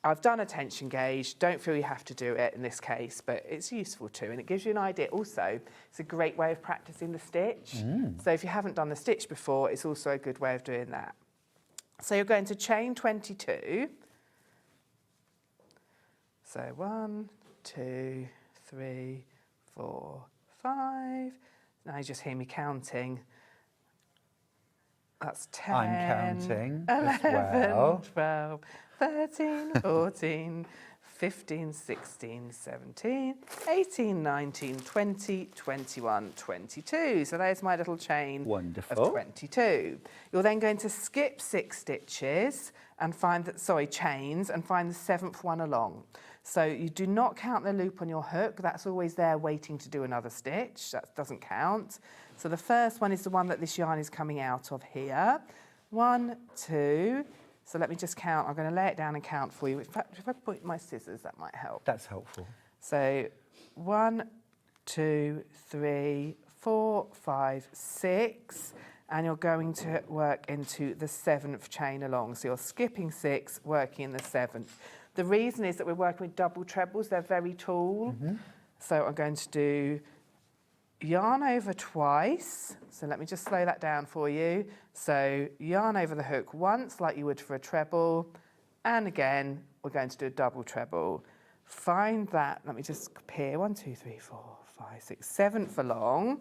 I've done a tension gauge. Don't feel you have to do it in this case, but it's useful too, and it gives you an idea. Also, it's a great way of practicing the stitch. So if you haven't done the stitch before, it's also a good way of doing that. So you're going to chain 22. So 1, 2, 3, 4, 5. Now you just hear me counting. That's 10. I'm counting 11, as well. 12, 13, 14, 15, 16, 17, 18, 19, 20, 21, 22. So there's my little chain Wonderful. of 22. You're then going to skip 6 stitches and find chains and find the 7th one along. So you do not count the loop on your hook. That's always there waiting to do another stitch. That doesn't count. So the first one is the one that this yarn is coming out of here. 1, 2. So let me just count. I'm going to lay it down and count for you. In fact, if I put my scissors, that might help. That's helpful. So 1, 2, 3, 4, 5, 6. And you're going to work into the 7th chain along. So you're skipping 6, working in the 7th. The reason is that we're working with double trebles. They're very tall. So I'm going to do yarn over twice. So let me just slow that down for you. So yarn over the hook once, like you would for a treble, and again we're going to do a double treble. Find that, let me just compare, 1, 2, 3, 4, 5, 6, 7th along,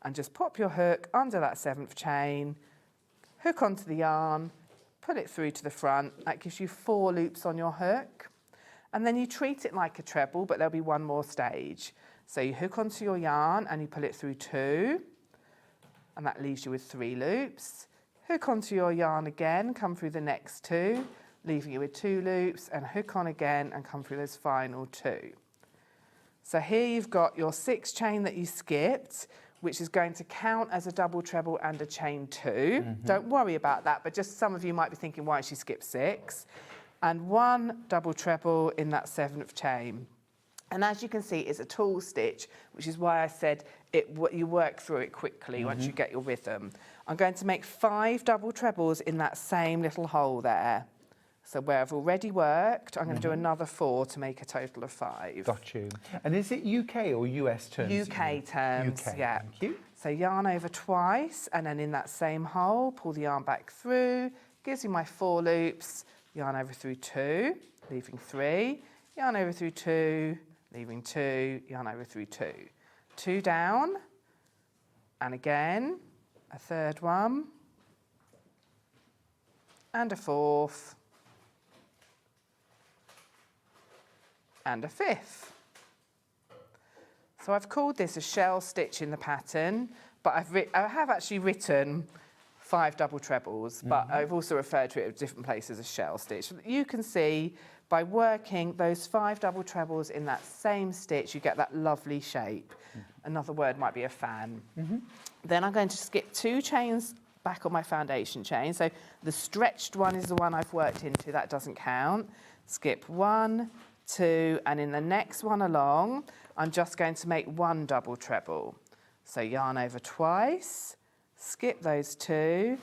and just pop your hook under that 7th chain, hook onto the yarn, pull it through to the front. That gives you 4 loops on your hook. And then you treat it like a treble, but there'll be one more stage. So you hook onto your yarn and you pull it through 2, and that leaves you with 3 loops. Hook onto your yarn again, come through the next 2, leaving you with 2 loops, and hook on again and come through those final 2. So here you've got your 6 chain that you skipped, which is going to count as a double treble and a chain 2. Don't worry about that, but just some of you might be thinking, why she skipped 6? And 1 double treble in that 7th chain. And as you can see, it's a tall stitch, which is why I said you work through it quickly once you get your rhythm. I'm going to make 5 double trebles in that same little hole there. So where I've already worked, I'm going to do another 4 to make a total of 5. Got you. And is it UK or US terms? UK terms, UK, yeah. thank you. So yarn over twice, and then in that same hole, pull the yarn back through, gives you my 4 loops, yarn over through 2, leaving 3, yarn over through 2, leaving 2, yarn over through 2. 2 down, and again, a 3rd one, and a 4th, and a 5th. So I've called this a shell stitch in the pattern, but I have actually written 5 double trebles, but I've also referred to it at different places as shell stitch. You can see by working those 5 double trebles in that same stitch, you get that lovely shape. Another word might be a fan. Then I'm going to skip 2 chains back on my foundation chain. So the stretched one is the one I've worked into, that doesn't count. Skip 1, 2, and in the next one along, I'm just going to make 1 double treble. So yarn over twice, skip those 2,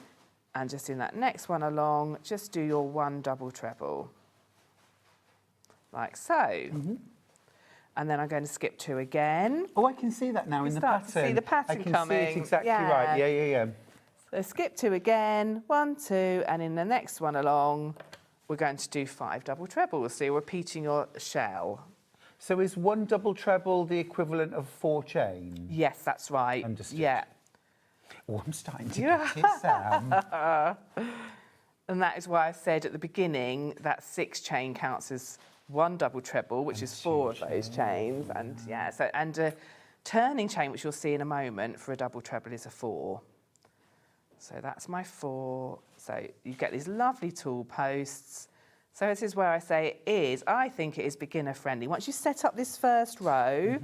and just in that next one along, just do your 1 double treble, like so. And then I'm going to skip 2 again. Oh, I can see that now in the pattern. See the pattern I can coming. see it exactly right. Yeah. So skip 2 again, 1, 2, and in the next one along, we're going to do 5 double trebles. So you're repeating your shell. So is 1 double treble the equivalent of 4 chains? Yes, that's right. Understood. Yeah. Oh, I'm starting to get it, Sam. And that is why I said at the beginning that 6 chain counts as 1 double treble, which is 4 of those chains. And yeah, so and a turning chain, which you'll see in a moment, for a double treble is a 4. So that's my 4. So you get these lovely tool posts. So this is where I say I think it is beginner friendly. Once you set up this first row,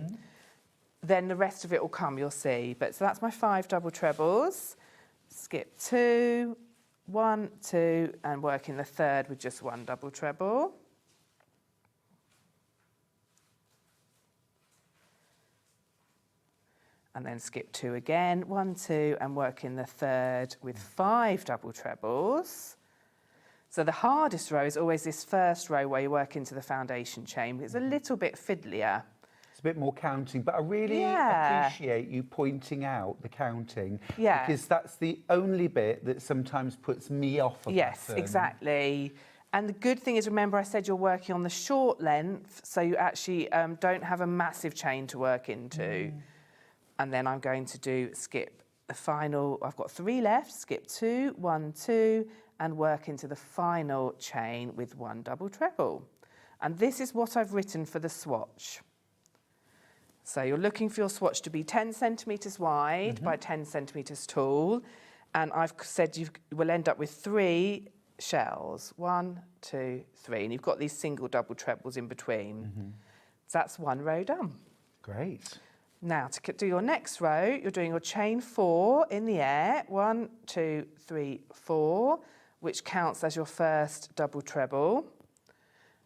then the rest of it will come, you'll see. But so that's my 5 double trebles. Skip 2, 1, 2, and work in the 3rd with just 1 double treble. And then skip 2 again, 1, 2, and work in the 3rd with 5 double trebles. So the hardest row is always this first row where you work into the foundation chain. It's a little bit fiddlier. It's a bit more counting, but I really appreciate you pointing out the counting. Yeah. Because that's the only bit that sometimes puts me off a Yes, pattern. exactly. And the good thing is, remember I said you're working on the short length, so you actually don't have a massive chain to work into. And then I'm going to skip the final, I've got 3 left, skip 2, 1, 2, and work into the final chain with 1 double treble. And this is what I've written for the swatch. So you're looking for your swatch to be 10 centimetres wide by 10 centimetres tall. And I've said you will end up with 3 shells, 1, 2, 3. And you've got these single double trebles in between. So that's 1 row done. Great. Now, to do your next row, you're doing your chain 4 in the air, 1, 2, 3, 4, which counts as your first double treble.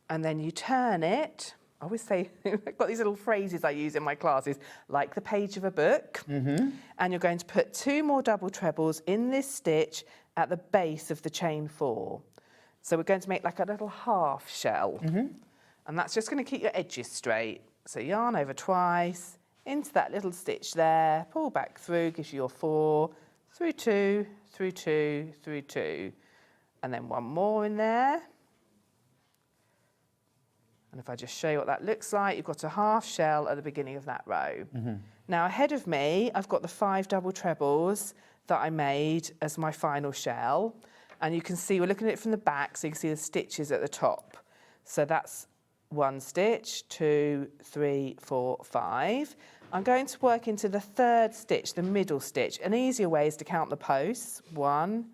And then you turn it. I always say, I've got these little phrases I use in my classes, like the page of a book. And you're going to put 2 more double trebles in this stitch at the base of the chain 4. So we're going to make like a little half shell. And that's just going to keep your edges straight. So yarn over twice, into that little stitch there, pull back through, gives you your 4, through 2, through 2, through 2. And then 1 more in there. And if I just show you what that looks like, you've got a half shell at the beginning of that row. Now ahead of me, I've got the 5 double trebles that I made as my final shell. And you can see, we're looking at it from the back, so you can see the stitches at the top. So that's 1 stitch, 2, 3, 4, 5. I'm going to work into the 3rd stitch, the middle stitch. An easier way is to count the posts. 1,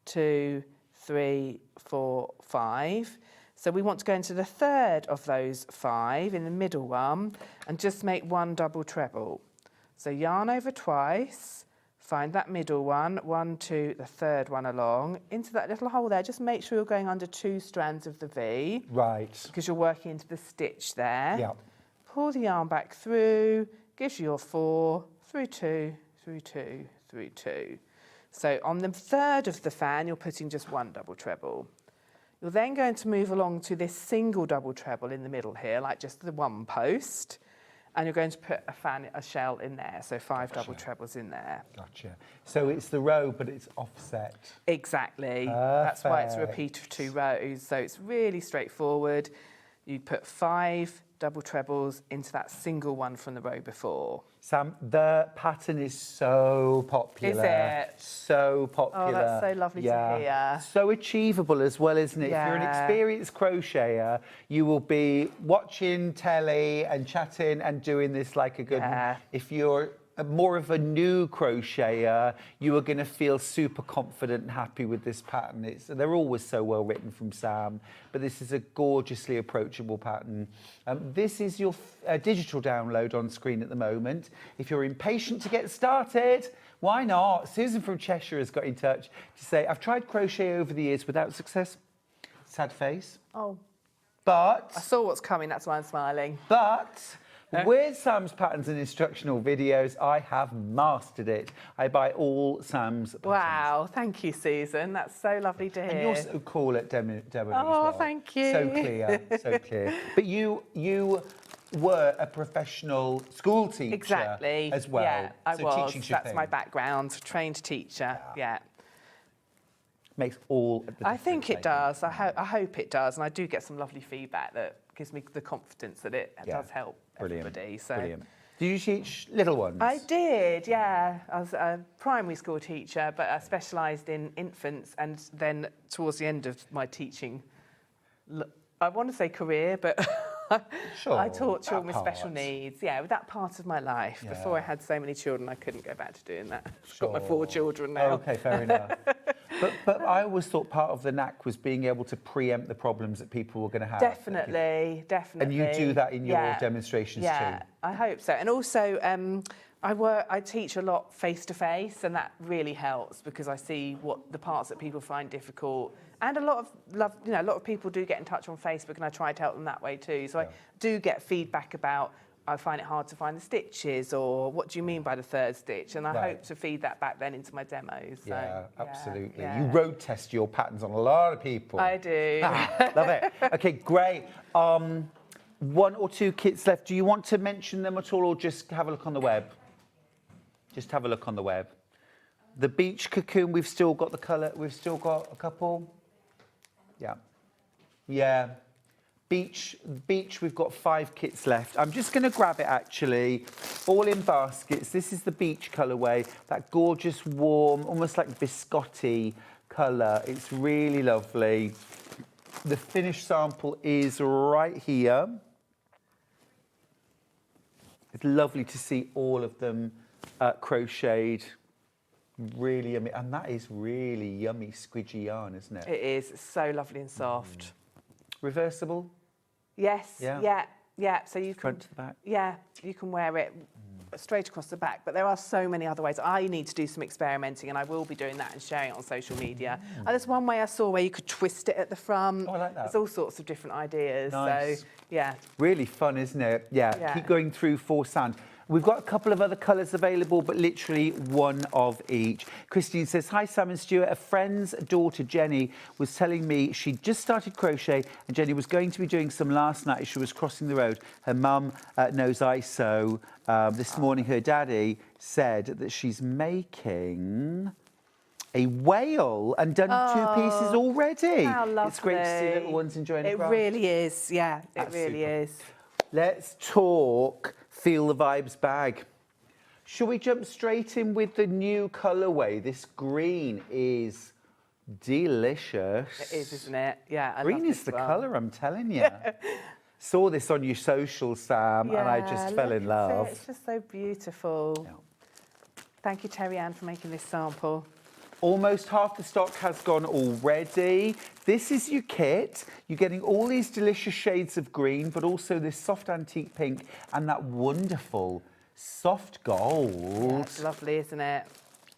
2, 3, 4, 5. So we want to go into the 3rd of those 5 in the middle one and just make 1 double treble. So yarn over twice, find that middle one, 1, 2, the 3rd one along, into that little hole there. Just make sure you're going under 2 strands of the V. Right. Because you're working into the stitch there. Yeah. Pull the yarn back through, gives you your 4, through 2, through 2, through 2. So on the 3rd of the fan, you're putting just 1 double treble. You're then going to move along to this single double treble in the middle here, like just the 1 post. And you're going to put a shell in there, so 5 double trebles in there. Gotcha. So it's the row, but it's offset. Exactly. Perfect. That's why it's a repeat of 2 rows. So it's really straightforward. You put 5 double trebles into that single one from the row before. Sam, the pattern is so popular. Is it? So popular. Oh, that's so lovely to hear. So achievable as well, isn't it? If you're an experienced crocheter, you will be watching telly and chatting and doing this like a good one. If you're more of a new crocheter, you are going to feel super confident and happy with this pattern. They're always so well written from Sam, but this is a gorgeously approachable pattern. This is your digital download on screen at the moment. If you're impatient to get started, why not? Susan from Cheshire has got in touch to say, I've tried crochet over the years without success. Sad face. Oh. But I saw what's coming, that's why I'm smiling. But with Sam's patterns and instructional videos, I have mastered it. I buy all Sam's patterns. Wow, thank you, Susan. That's so lovely to hear. And you're so cool at demo as Oh, well. thank you. So clear, so clear. But you were a professional school teacher as well. Yeah, I was. Teaching's your That's thing. my background, trained teacher, yeah. Makes all the difference. I think it does. I hope it does. And I do get some lovely feedback that gives me the confidence that it does help everybody. So. Brilliant. Did you teach little ones? I did, yeah. I was a primary school teacher, but I specialised in infants. And then towards the end of my teaching, I want to say career, but I taught children with special needs. Yeah, with that part of my life. Yeah. Before I had so many children, I couldn't go back to doing that. I've got my 4 children now. Okay, fair enough. But I always thought part of the knack was being able to preempt the problems that people were going to have. Definitely. And you do that in your demonstrations too. Yeah, I hope so. And also, I teach a lot face-to-face, and that really helps because I see what the parts that people find difficult. And a lot of people do get in touch on Facebook, and I try to help them that way too. So I do get feedback about, I find it hard to find the stitches, or what do you mean by the 3rd stitch? And I hope to feed that back then into my demos. So, yeah, absolutely. yeah. You road test your patterns on a lot of people. I do. Love it. Okay, great. 1 or 2 kits left. Do you want to mention them at all, or just have a look on the web? Just have a look on the web. The beach cocoon, we've still got the colour. We've still got a couple. Yeah. Yeah. Beach, we've got 5 kits left. I'm just going to grab it, actually, all in baskets. This is the beach colourway, that gorgeous, warm, almost like biscotti colour. It's really lovely. The finished sample is right here. It's lovely to see all of them crocheted. Really yummy. And that is really yummy, squidgy yarn, isn't it? It is. It's so lovely and soft. Reversible? Yes. Yeah. So you can front to the back. Yeah, you can wear it straight across the back. But there are so many other ways. I need to do some experimenting, and I will be doing that and sharing it on social media. And there's one way I saw where you could twist it at the front. Oh, I like that. There's all sorts of different ideas. Nice. So yeah. Really fun, isn't it? Yeah. Keep going through for sand. We've got a couple of other colours available, but literally one of each. Christine says, hi, Sam and Stuart. A friend's daughter, Jenny, was telling me she'd just started crochet and Jenny was going to be doing some last night as she was crossing the road. Her mum knows I sew. This morning, her daddy said that she's making a whale and done 2 pieces already. How lovely. It's great to see little ones enjoying It craft. really is, yeah, it That's really super. is. Let's talk Feel the Vibes bag. Shall we jump straight in with the new colourway? This green is delicious. It is, isn't it? Yeah, I Green love is this the one. colour, I'm telling you. Saw this on your social, Sam, and I just fell look in at love. it. It's just so beautiful. Thank you, Terry Ann, for making this sample. Almost half the stock has gone already. This is your kit. You're getting all these delicious shades of green, but also this soft antique pink and that wonderful soft gold. Yeah, it's lovely, isn't it?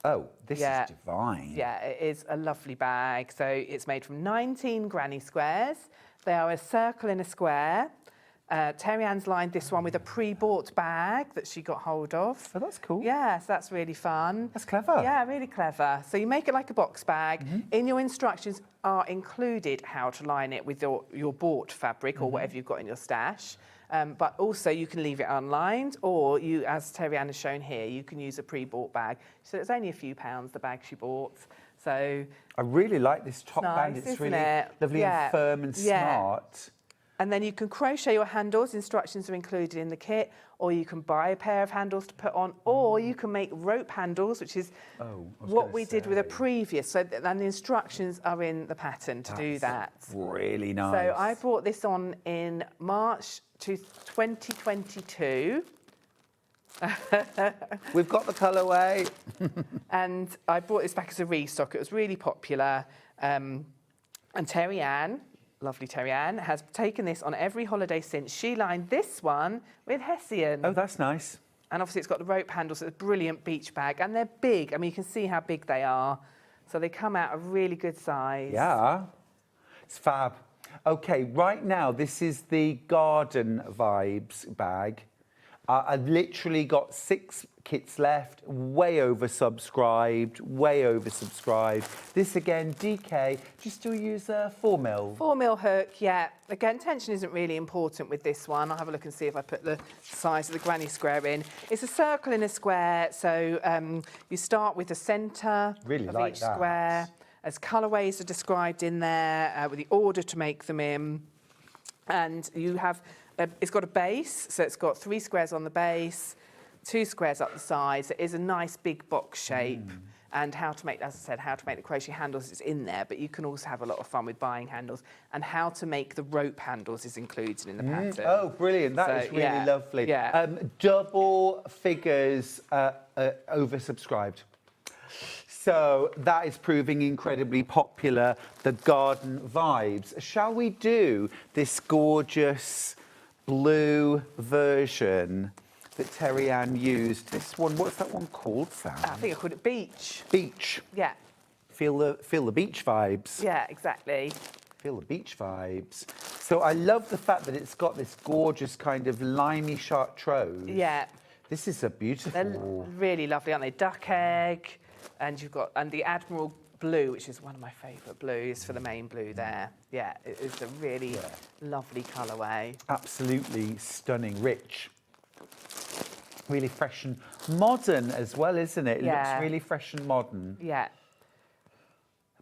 Oh, this is divine. Yeah, it is a lovely bag. So it's made from 19 granny squares. They are a circle in a square. Terry Ann's lined this one with a pre-bought bag that she got hold of. Oh, that's cool. Yeah, so that's really fun. That's clever. Yeah, really clever. So you make it like a box bag. In your instructions are included how to line it with your bought fabric or whatever you've got in your stash. But also you can leave it unlined, or you, as Terry Ann has shown here, you can use a pre-bought bag. So it's only a few pounds, the bag she bought. So I really like this top nice, band. It's isn't really it? lovely and firm and smart. And then you can crochet your handles. Instructions are included in the kit, or you can buy a pair of handles to put on, or you can make rope handles, which is what we did with a previous. So, and the instructions are in the pattern to do that. Really nice. So I brought this on in March 2022. We've got the colourway. And I brought this back as a restock. It was really popular. And Terry Ann, lovely Terry Ann, has taken this on every holiday since. She lined this one with Hessian. Oh, that's nice. And obviously it's got the rope handles. It's a brilliant beach bag. And they're big. I mean, you can see how big they are. So they come out a really good size. Yeah. It's fab. Okay, right now, this is the Garden Vibes bag. I've literally got 6 kits left, way oversubscribed. This again, DK, do you still use 4mm? 4mm hook, yeah. Again, tension isn't really important with this one. I'll have a look and see if I put the size of the granny square in. It's a circle in a square, so you start with the centre of each square. As colourways are described in there, with the order to make them in. And you have, it's got a base, so it's got 3 squares on the base, 2 squares up the sides. It is a nice big box shape. And how to make, as I said, how to make the crochet handles is in there, but you can also have a lot of fun with buying handles. And how to make the rope handles is included in the pattern. Oh, brilliant. That is really lovely. Yeah. Double figures oversubscribed. So that is proving incredibly popular, the Garden Vibes. Shall we do this gorgeous blue version that Terry Ann used? This one, what's that one called, Sam? I think I called it Beach. Beach. Yeah. Feel the beach vibes. Yeah, exactly. Feel the beach vibes. So I love the fact that it's got this gorgeous kind of limey chartreuse. Yeah. This is a beautiful... They're really lovely, aren't they? Duck egg. And you've got, and the Admiral blue, which is one of my favourite blues for the main blue there. Yeah, it is a really lovely colourway. Absolutely stunning, rich. Really fresh and modern as well, isn't it? It looks really fresh and modern. Yeah.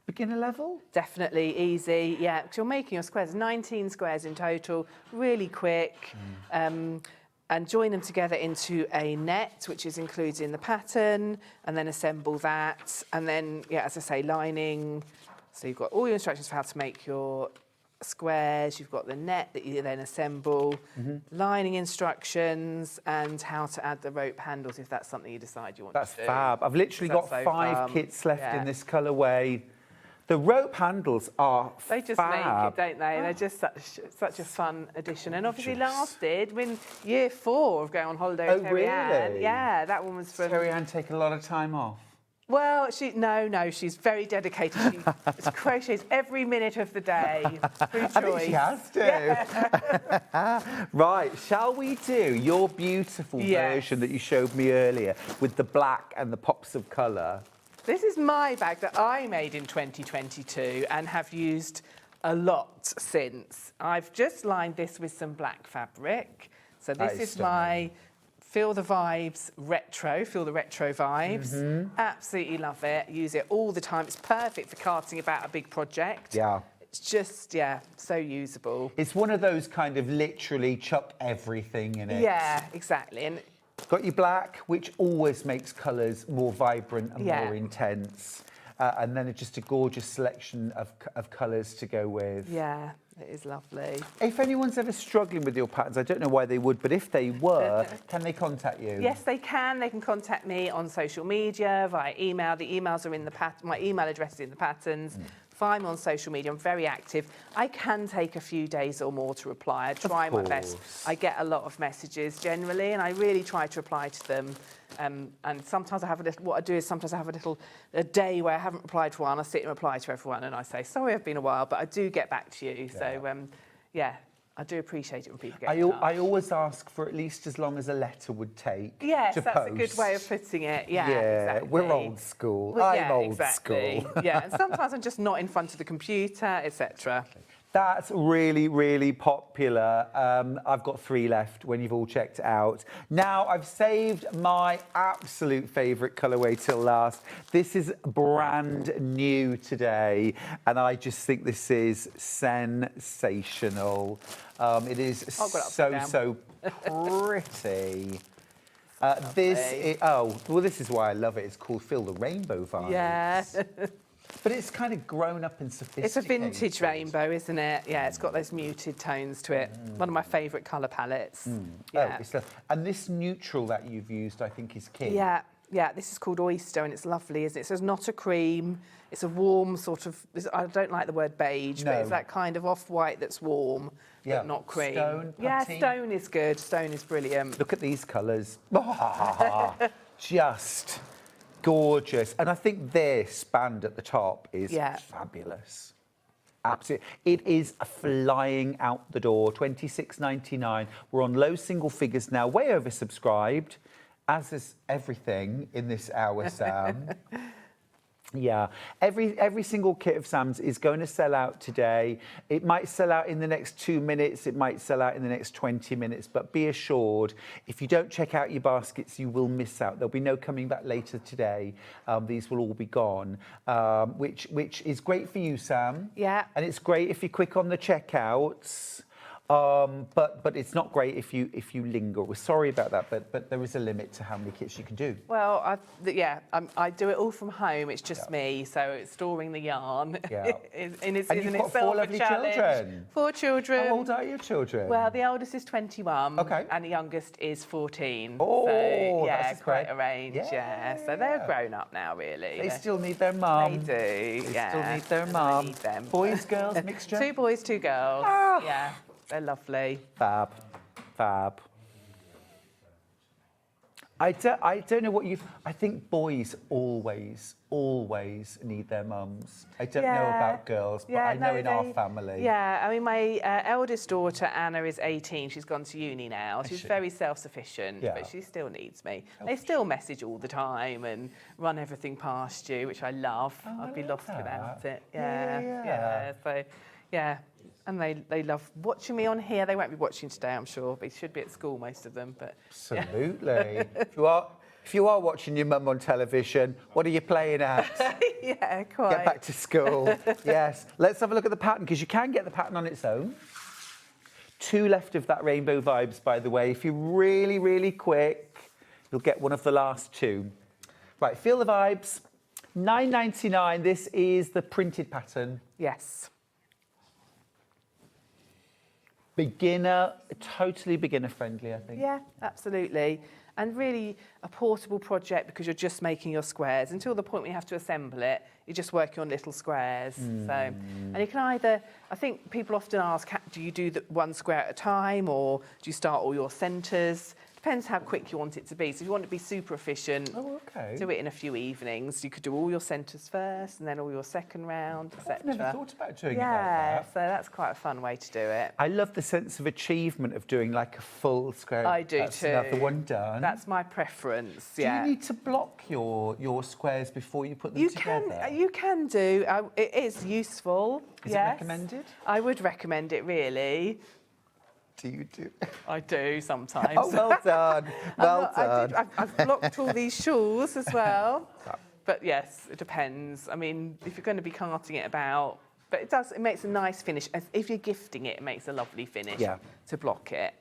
Beginner level? Definitely easy, yeah, because you're making your squares, 19 squares in total, really quick. And join them together into a net, which is included in the pattern, and then assemble that. And then, yeah, as I say, lining. So you've got all your instructions for how to make your squares. You've got the net that you then assemble, lining instructions, and how to add the rope handles if that's something you decide you want to do. That's fab. I've literally got 5 kits left in this colourway. The rope handles are They just fab. make it, don't they? They're just such a fun addition. And obviously lasted when year 4 of going on holiday with Terry Ann. Yeah, that one was from... Terry Ann take a lot of time off? Well, no, she's very dedicated. She crochets every minute of the day through choice. I think she has to. Yeah. Right, shall we do your beautiful version that you showed me earlier with the black and the pops of colour? This is my bag that I made in 2022 and have used a lot since. I've just lined this with some black fabric. So this is my Feel the Vibes Retro, feel the retro vibes. Absolutely love it. Use it all the time. It's perfect for carting about a big project. Yeah. It's just, yeah, so usable. It's one of those kind of literally chuck everything in it. Yeah, exactly. And got your black, which always makes colours more vibrant and more intense. And then just a gorgeous selection of colours to go with. yeah, it is lovely. If anyone's ever struggling with your patterns, I don't know why they would, but if they were, can they contact you? Yes, they can. They can contact me on social media, via email. The emails are in the my email address is in the patterns. Find me on social media. I'm very active. I can take a few days or more to reply. I try my best. I get a lot of messages generally, and I really try to reply to them. And sometimes I have a little. What I do is sometimes I have a day where I haven't replied to one. I sit and reply to everyone, and I say, "Sorry, I've been a while, but I do get back to you." Yeah. So, yeah. I do appreciate it when people get in touch. I always ask for at least as long as a letter would take. Yes, to that's post. a good way of putting it. Yeah, exactly. We're old school. Well, I'm yeah, old exactly. school. Yeah, and sometimes I'm just not in front of the computer, etc. That's really, really popular. I've got 3 left when you've all checked out. Now, I've saved my absolute favourite colourway till last. This is brand new today, and I just think this is sensational. It is so pretty. This is why I love it. It's called Feel the Rainbow Vibes. Yeah. But it's kind of grown up and sophisticated. It's a vintage rainbow, isn't it? Yeah, it's got those muted tones to it. One of my favourite colour palettes. Yeah. And this neutral that you've used, I think, is key. Yeah, yeah. This is called Oyster, and it's lovely, isn't it? So it's not a cream. It's a warm sort of. I don't like the word beige, but it's that kind of off-white that's warm, but not cream. Stone, stone is good. Stone is brilliant. Look at these colours. Just gorgeous. And I think this band at the top is fabulous. Absolutely. It is flying out the door. $26.99. We're on low single figures now, way oversubscribed, as is everything in this hour, Sam. Yeah, every single kit of Sam's is going to sell out today. It might sell out in the next 2 minutes. It might sell out in the next 20 minutes. But be assured, if you don't check out your baskets, you will miss out. There'll be no coming back later today. These will all be gone, which is great for you, Sam. Yeah. And it's great if you click on the checkouts. But it's not great if you linger. We're sorry about that, but there is a limit to how many kits you can do. Well, I do it all from home. It's just me, so it's storing the yarn. Yeah. and you've got 4 lovely children. 4 children. How old are your children? Well, the oldest is 21. Okay. And the youngest is 14. Oh, so, yeah, that's quite a range. Yeah. So they're grown up now, really. They still need their mum. They do. They still need their mum. Need them. Boys, girls, mixture. 2 boys, 2 girls. Yeah. They're lovely. Fab. I don't know what I think boys always need their mums. I don't know about girls, but I know in our family. Yeah, I mean, my eldest daughter, Anna, is 18. She's gone to uni now. She's very self-sufficient, but she still needs me. They still message all the time and run everything past you, which I love. I'd be lost without it. Yeah. So, yeah. And they love watching me on here. They won't be watching today, I'm sure. They should be at school, most of them. But absolutely. If you are watching your mum on television, what are you playing at? Yeah, quite. Get back to school. Yes. Let's have a look at the pattern, because you can get the pattern on its own. 2 left of that Rainbow Vibes, by the way. If you're really, really quick, you'll get one of the last 2. Right, Feel the Vibes. $9.99. This is the printed pattern. Yes. Beginner, totally beginner friendly, I think. Yeah, absolutely. And really a portable project because you're just making your squares. Until the point where you have to assemble it, you're just working on little squares. So, and you can either, I think people often ask, do you do the 1 square at a time, or do you start all your centres? Depends how quick you want it to be. So if you want it to be super efficient, do it in a few evenings. You could do all your centres first and then all your second round, etc. I've never thought about doing it like that. that. So that's quite a fun way to do it. I love the sense of achievement of doing like a full square. I do That's too. another one done. That's my preference, Do you need to block your squares before you put them together? You can do. It is useful. Is it recommended? I would recommend it, really. Do you do? I do sometimes. Oh, well done. Well done. I've blocked all these shawls as well. But yes, it depends. I mean, if you're going to be carting it about, but it makes a nice finish. If you're gifting it, it makes a lovely finish to block it.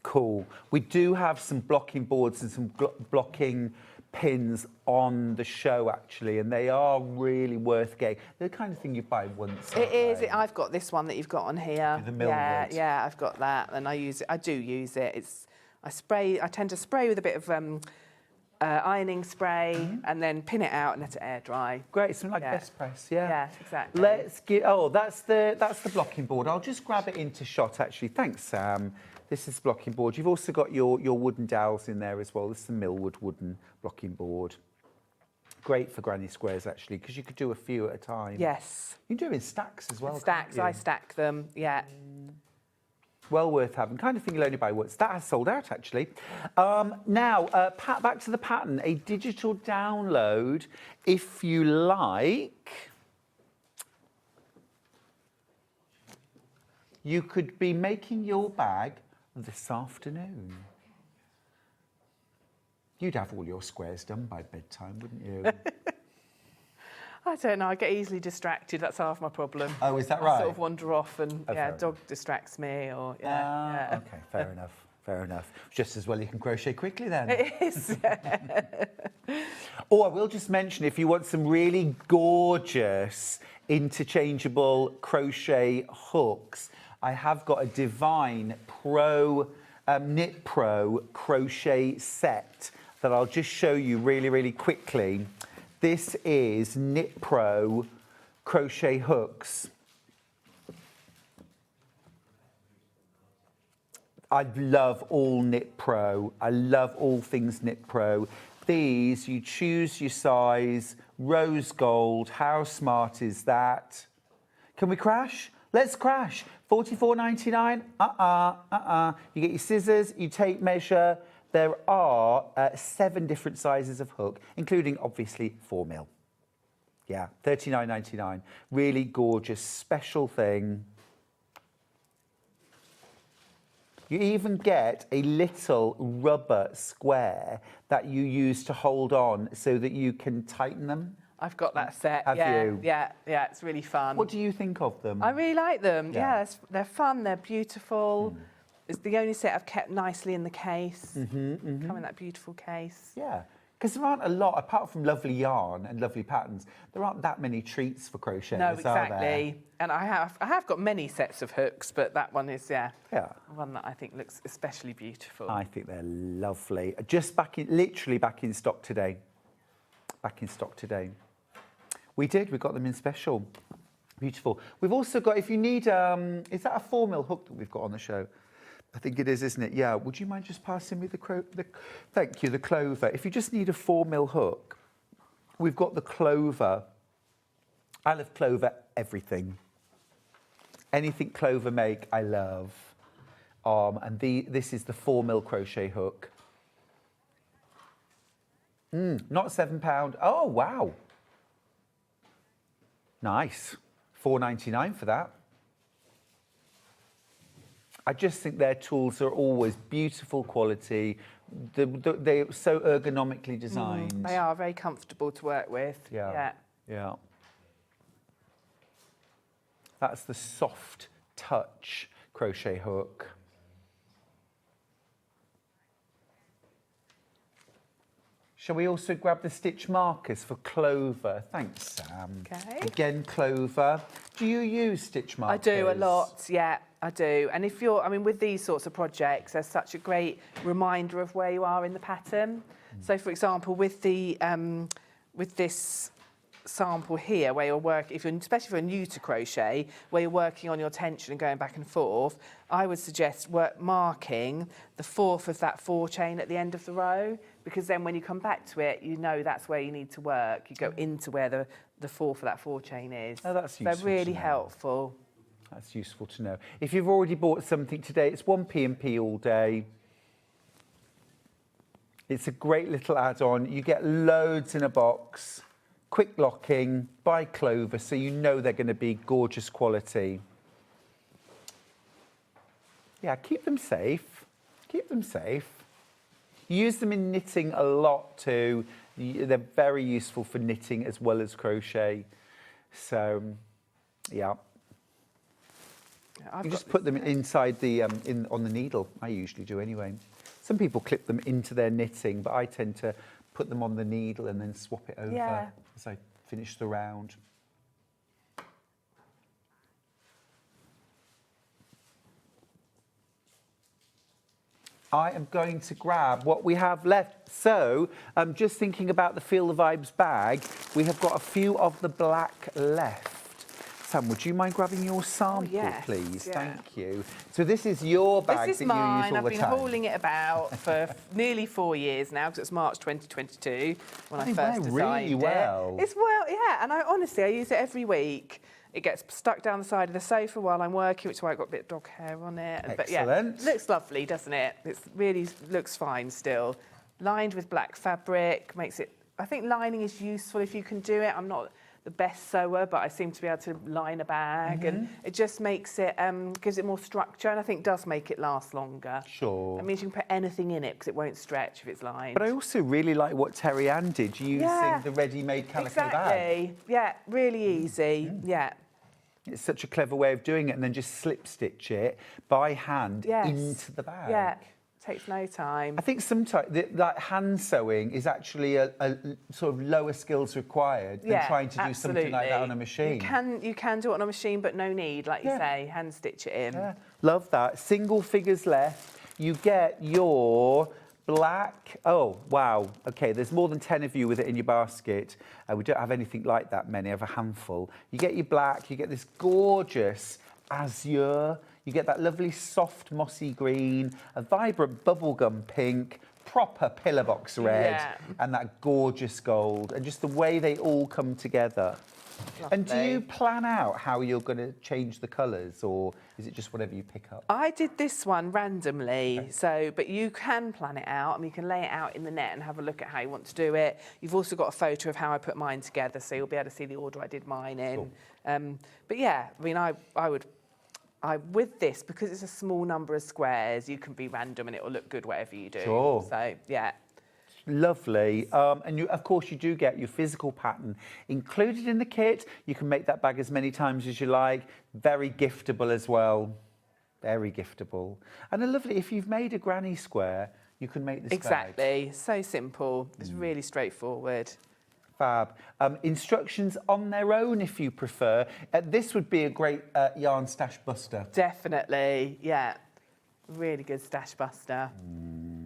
Cool. We do have some blocking boards and some blocking pins on the show, actually, and they are really worth getting. They're the kind of thing you buy once. It is. I've got this one that you've got on here. The Millwood. Yeah, I've got that, and I use it. I do use it. I tend to spray with a bit of ironing spray and then pin it out and let it air dry. Great, something like best press, yeah. Yeah, exactly. Let's get. Oh, that's the blocking board. I'll just grab it into shot, actually. Thanks, Sam. This is blocking board. You've also got your wooden dowels in there as well. This is the Millwood wooden blocking board. Great for granny squares, actually, because you could do a few at a time. Yes. You can do it in stacks as well. Stacks, I stack them, yeah. Well worth having. Kind of thing you'll only buy once. That has sold out, actually. Now, back to the pattern. A digital download, if you like. You could be making your bag this afternoon. You'd have all your squares done by bedtime, wouldn't you? I don't know, I get easily distracted. That's half my problem. Oh, is that I right? sort of wander off and, dog distracts me or, Okay, fair enough, fair enough. Just as well you can crochet quickly then. It is. Oh, I will just mention, if you want some really gorgeous interchangeable crochet hooks, I have got a Divine Pro, Knit Pro crochet set that I'll just show you really, really quickly. This is Knit Pro crochet hooks. I love all Knit Pro. I love all things Knit Pro. These, you choose your size, rose gold. How smart is that? Can we crash? Let's crash. $44.99. You get your scissors, you tape measure. There are 7 different sizes of hook, including obviously 4mm. Yeah, $39.99. Really gorgeous, special thing. You even get a little rubber square that you use to hold on so that you can tighten them. I've got that set. Have you? Yeah, it's really fun. What do you think of them? I really like them. Yeah. Yeah, they're fun, they're beautiful. It's the only set I've kept nicely in the case. Come in that beautiful case. Yeah, because there aren't a lot, apart from lovely yarn and lovely patterns, there aren't that many treats for crocheters, No, are there? exactly. And I have got many sets of hooks, but that one is, one that I think looks especially beautiful. I think they're lovely. Just literally back in stock today. Back in stock today. We got them in special. Beautiful. We've also got, if you need, is that a 4mm hook that we've got on the show? I think it is, isn't it? Yeah. Would you mind just passing me thank you, the clover. If you just need a 4mm hook, we've got the clover. I love clover everything. Anything clover make, I love. And this is the 4mm crochet hook. Not £7. Oh, wow. Nice. $4.99 for that. I just think their tools are always beautiful quality. They're so ergonomically designed. They are very comfortable to work with. Yeah. That's the soft touch crochet hook. Shall we also grab the stitch markers for clover? Thanks, Sam. Okay. Again, clover. Do you use stitch markers? I do a lot, yeah, I do. And if you're, with these sorts of projects, there's such a great reminder of where you are in the pattern. So, for example, with the with this sample here, where you're working, especially if you're new to crochet, where you're working on your tension and going back and forth, I would suggest marking the 4th of that 4 chain at the end of the row, because then when you come back to it, you know that's where you need to work. You go into where the 4th of that 4 chain is. Oh, that's useful. They're really helpful. That's useful to know. If you've already bought something today, it's 1p&p all day. It's a great little add-on. You get loads in a box. Quick locking by Clover, so you know they're going to be gorgeous quality. Yeah, keep them safe. Keep them safe. Use them in knitting a lot too. They're very useful for knitting as well as crochet. So, yeah. You just put them inside the on the needle. I usually do anyway. Some people clip them into their knitting, but I tend to put them on the needle and then swap it over as I finish the round. I am going to grab what we have left. So, just thinking about the Feel the Vibes bag, we have got a few of the black left. Sam, would you mind grabbing your sample, please? Yeah. Thank you. So this is your bag this is that mine. you use all I've the been time. hauling it about for nearly 4 years now, because it's March 2022 when I They first wear designed really well. it. It's yeah, and I use it every week. It gets stuck down the side of the sofa while I'm working, which is why I've got a bit of dog hair on it. Excellent. But yeah, looks lovely, doesn't it? It really looks fine still. Lined with black fabric, makes it... I think lining is useful if you can do it. I'm not the best sewer, but I seem to be able to line a bag, and it just makes it, gives it more structure, and I think does make it last longer. Sure. That means you can put anything in it, because it won't stretch if it's lined. But I also really like what Terry Ann did using the ready-made calico bag. Exactly. Yeah, really easy. Yeah. It's such a clever way of doing it, and then just slip stitch it by hand into the bag. Yeah, takes no time. I think sometimes that hand sewing is actually a sort of lower skills required than trying to do something like that on a machine. You can do it on a machine, but no need, like you say, hand stitch it in. Yeah. Love that. Single figures left. You get your black. Oh, wow. Okay, there's more than 10 of you with it in your basket. We don't have anything like that many. I have a handful. You get your black. You get this gorgeous azure. You get that lovely soft mossy green, a vibrant bubblegum pink, proper pillar box red, and that gorgeous gold, and just the way they all come together. Lovely. And do you plan out how you're going to change the colours, or is it just whatever you pick up? I did this one randomly, but you can plan it out, and you can lay it out in the net and have a look at how you want to do it. You've also got a photo of how I put mine together, so you'll be able to see the order I did mine in. Cool. But yeah, I mean, with this, because it's a small number of squares, you can be random and it will look good whatever you do. Sure. So, yeah. Lovely. And of course, you do get your physical pattern included in the kit. You can make that bag as many times as you like. Very giftable as well. Very giftable. And lovely, if you've made a granny square, you can make this bag. Exactly. So simple. It's really straightforward. Fab. Instructions on their own if you prefer. This would be a great yarn stash buster. Definitely, yeah. Really good stash buster.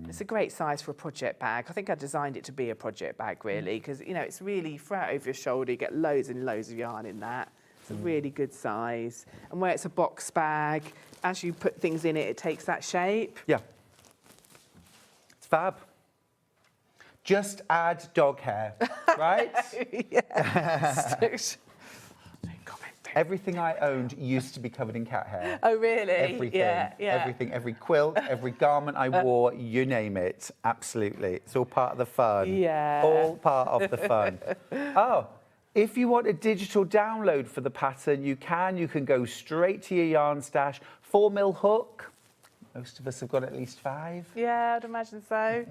It's a great size for a project bag. I think I designed it to be a project bag, really, because, you know, it's really, throw it over your shoulder, you get loads and loads of yarn in that. It's a really good size. And where it's a box bag, as you put things in it, it takes that shape. Yeah. It's fab. Just add dog hair, right? Everything I owned used to be covered in cat hair. Oh, really? Everything. Yeah. Everything. Every quilt, every garment I wore, you name it. Absolutely. It's all part of the fun. Yeah. All part of the fun. Oh, if you want a digital download for the pattern, you can. You can go straight to your yarn stash. 4mm hook. Most of us have got at least 5. Yeah, I'd imagine so.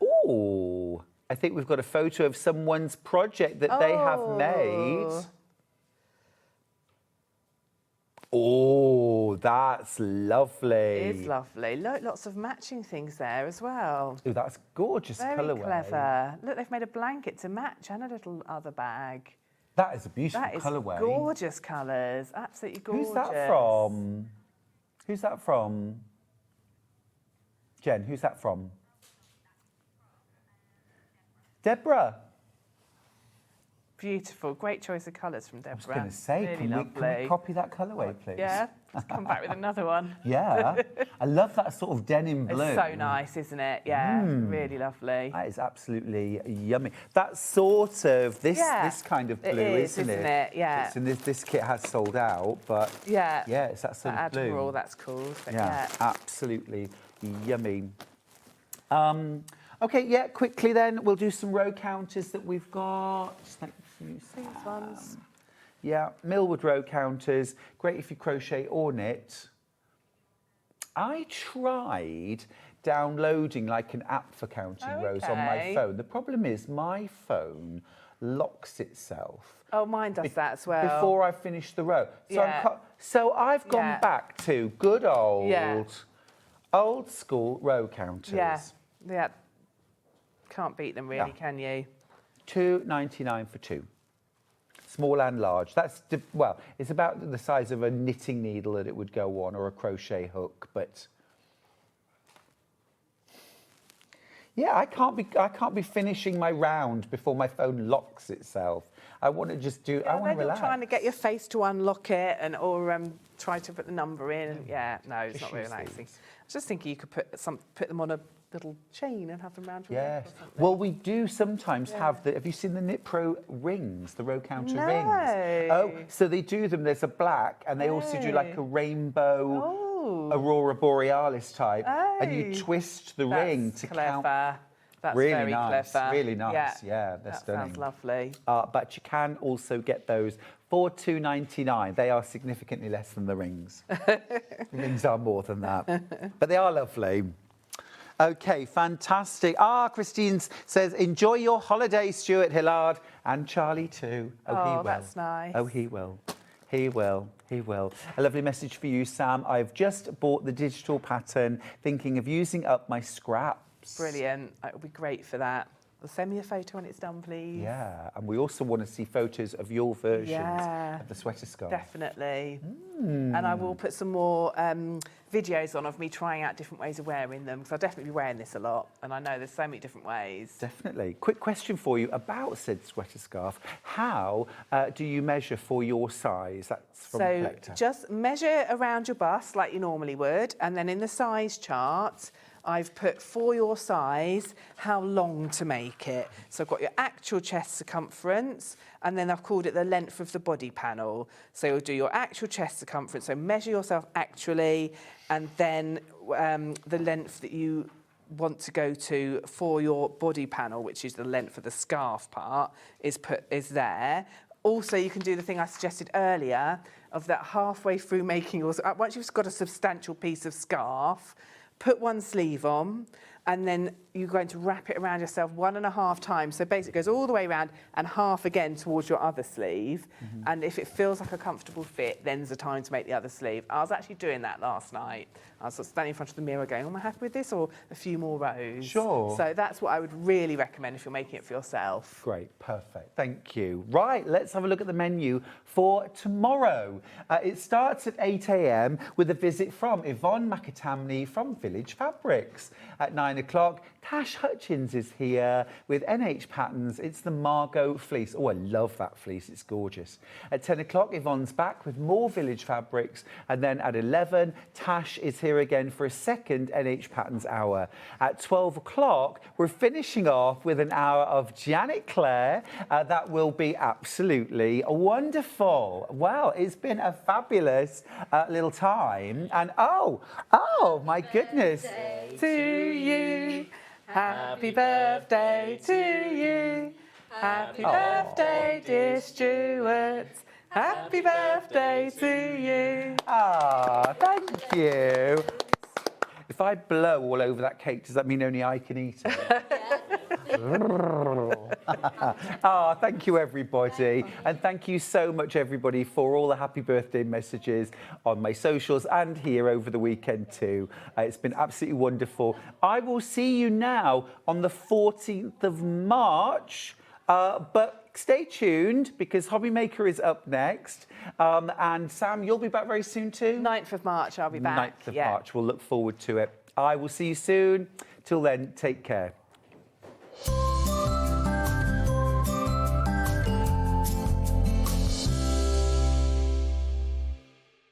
Oh, I think we've got a photo of someone's project that they have made. Oh, that's lovely. It is lovely. Look, lots of matching things there as well. Oh, that's gorgeous colourway. Very clever. Look, they've made a blanket to match and a little other bag. That is a beautiful colourway. That is gorgeous colours. Absolutely gorgeous. Who's that from? Who's that from? Jen, who's that from? Deborah. Beautiful. Great choice of colours from Deborah. I was going to say, really can we copy that colourway, please? Yeah. Let's come back with another one. Yeah. I love that sort of denim blue. It's so nice, isn't it? Yeah. Really lovely. That is absolutely yummy. That's sort of this kind of blue, isn't it? Yeah. And this kit has sold out, but yeah, it's that sort of blue. Admiral, that's cool. Yeah, absolutely yummy. Okay, yeah, quickly then, we'll do some row counters that we've got. Just like a few These ones. Yeah, Millwood row counters, great if you crochet or knit. I tried downloading like an app for counting rows on my phone. The problem is my phone locks itself. Oh, mine does that as well. Before I finish the row. So, I've gone back to good old school row counters. Yeah. Can't beat them really, can you? £2.99 for 2. Small and large. That's, well, it's about the size of a knitting needle that it would go on, or a crochet hook, but yeah, I can't be finishing my round before my phone locks itself. I want to just do, I want to relax. You're trying to get your face to unlock it or try to put the number in. And, no, it's not really relaxing. I was just thinking you could put them on a little chain and have them around your neck or something. Well, we do sometimes have have you seen the Knit Pro rings, the row counter rings? Oh, so they do them, there's a black, and they also do like a rainbow Aurora Borealis type, and you twist the ring to count. That's really very nice, clever. really nice. Yeah, they're stunning. Sounds lovely. But you can also get those for $2.99. They are significantly less than the rings. The rings are more than that, but they are lovely. Okay, fantastic. Christine says, enjoy your holiday, Stuart, Hillard, and Charlie too. He will. That's nice. He will. He will. He will. A lovely message for you, Sam. I've just bought the digital pattern, thinking of using up my scraps. Brilliant. It would be great for that. Well, send me a photo when it's done, please. Yeah, and we also want to see photos of your versions of the sweater scarf. Definitely. And I will put some more videos on of me trying out different ways of wearing them, because I'll definitely be wearing this a lot, and I know there's so many different ways. Definitely. Quick question for you about said sweater scarf. How do you measure for your size? That's from the collector. Just measure around your bust like you normally would, and then in the size chart, I've put for your size how long to make it. So I've got your actual chest circumference, and then I've called it the length of the body panel. So you'll do your actual chest circumference, so measure yourself actually, and then the length that you want to go to for your body panel, which is the length of the scarf part, is there. Also, you can do the thing I suggested earlier of that halfway through making yours. Once you've got a substantial piece of scarf, put one sleeve on, and then you're going to wrap it around yourself 1.5 times. So basically it goes all the way around and half again towards your other sleeve. And if it feels like a comfortable fit, then's the time to make the other sleeve. I was actually doing that last night. I was standing in front of the mirror going, am I happy with this, or a few more rows? Sure. So that's what I would really recommend if you're making it for yourself. Great, perfect, thank you. Right, let's have a look at the menu for tomorrow. It starts at 8 a.m. with a visit from Yvonne McAtamney from Village Fabrics. At 9 o'clock, Tash Hutchins is here with NH Patterns. It's the Margot fleece. Oh, I love that fleece, it's gorgeous. At 10 o'clock, Yvonne's back with more Village Fabrics. And then at 11, Tash is here again for a second NH Patterns hour. At 12 o'clock, we're finishing off with an hour of Janet Clare. That will be absolutely wonderful. Well, it's been a fabulous little time. And oh my goodness. To you, happy birthday to you. Happy birthday, dear Stuart. Happy birthday to you. Thank you. If I blow all over that cake, does that mean only I can eat it? Thank you, everybody. And thank you so much, everybody, for all the happy birthday messages on my socials and here over the weekend too. It's been absolutely wonderful. I will see you now on the 14th of March, but stay tuned because Hobby Maker is up next. And Sam, you'll be back very soon too? 9th of March, I'll be back. 9th of March. We'll look forward to it. I will see you soon. Till then, take care.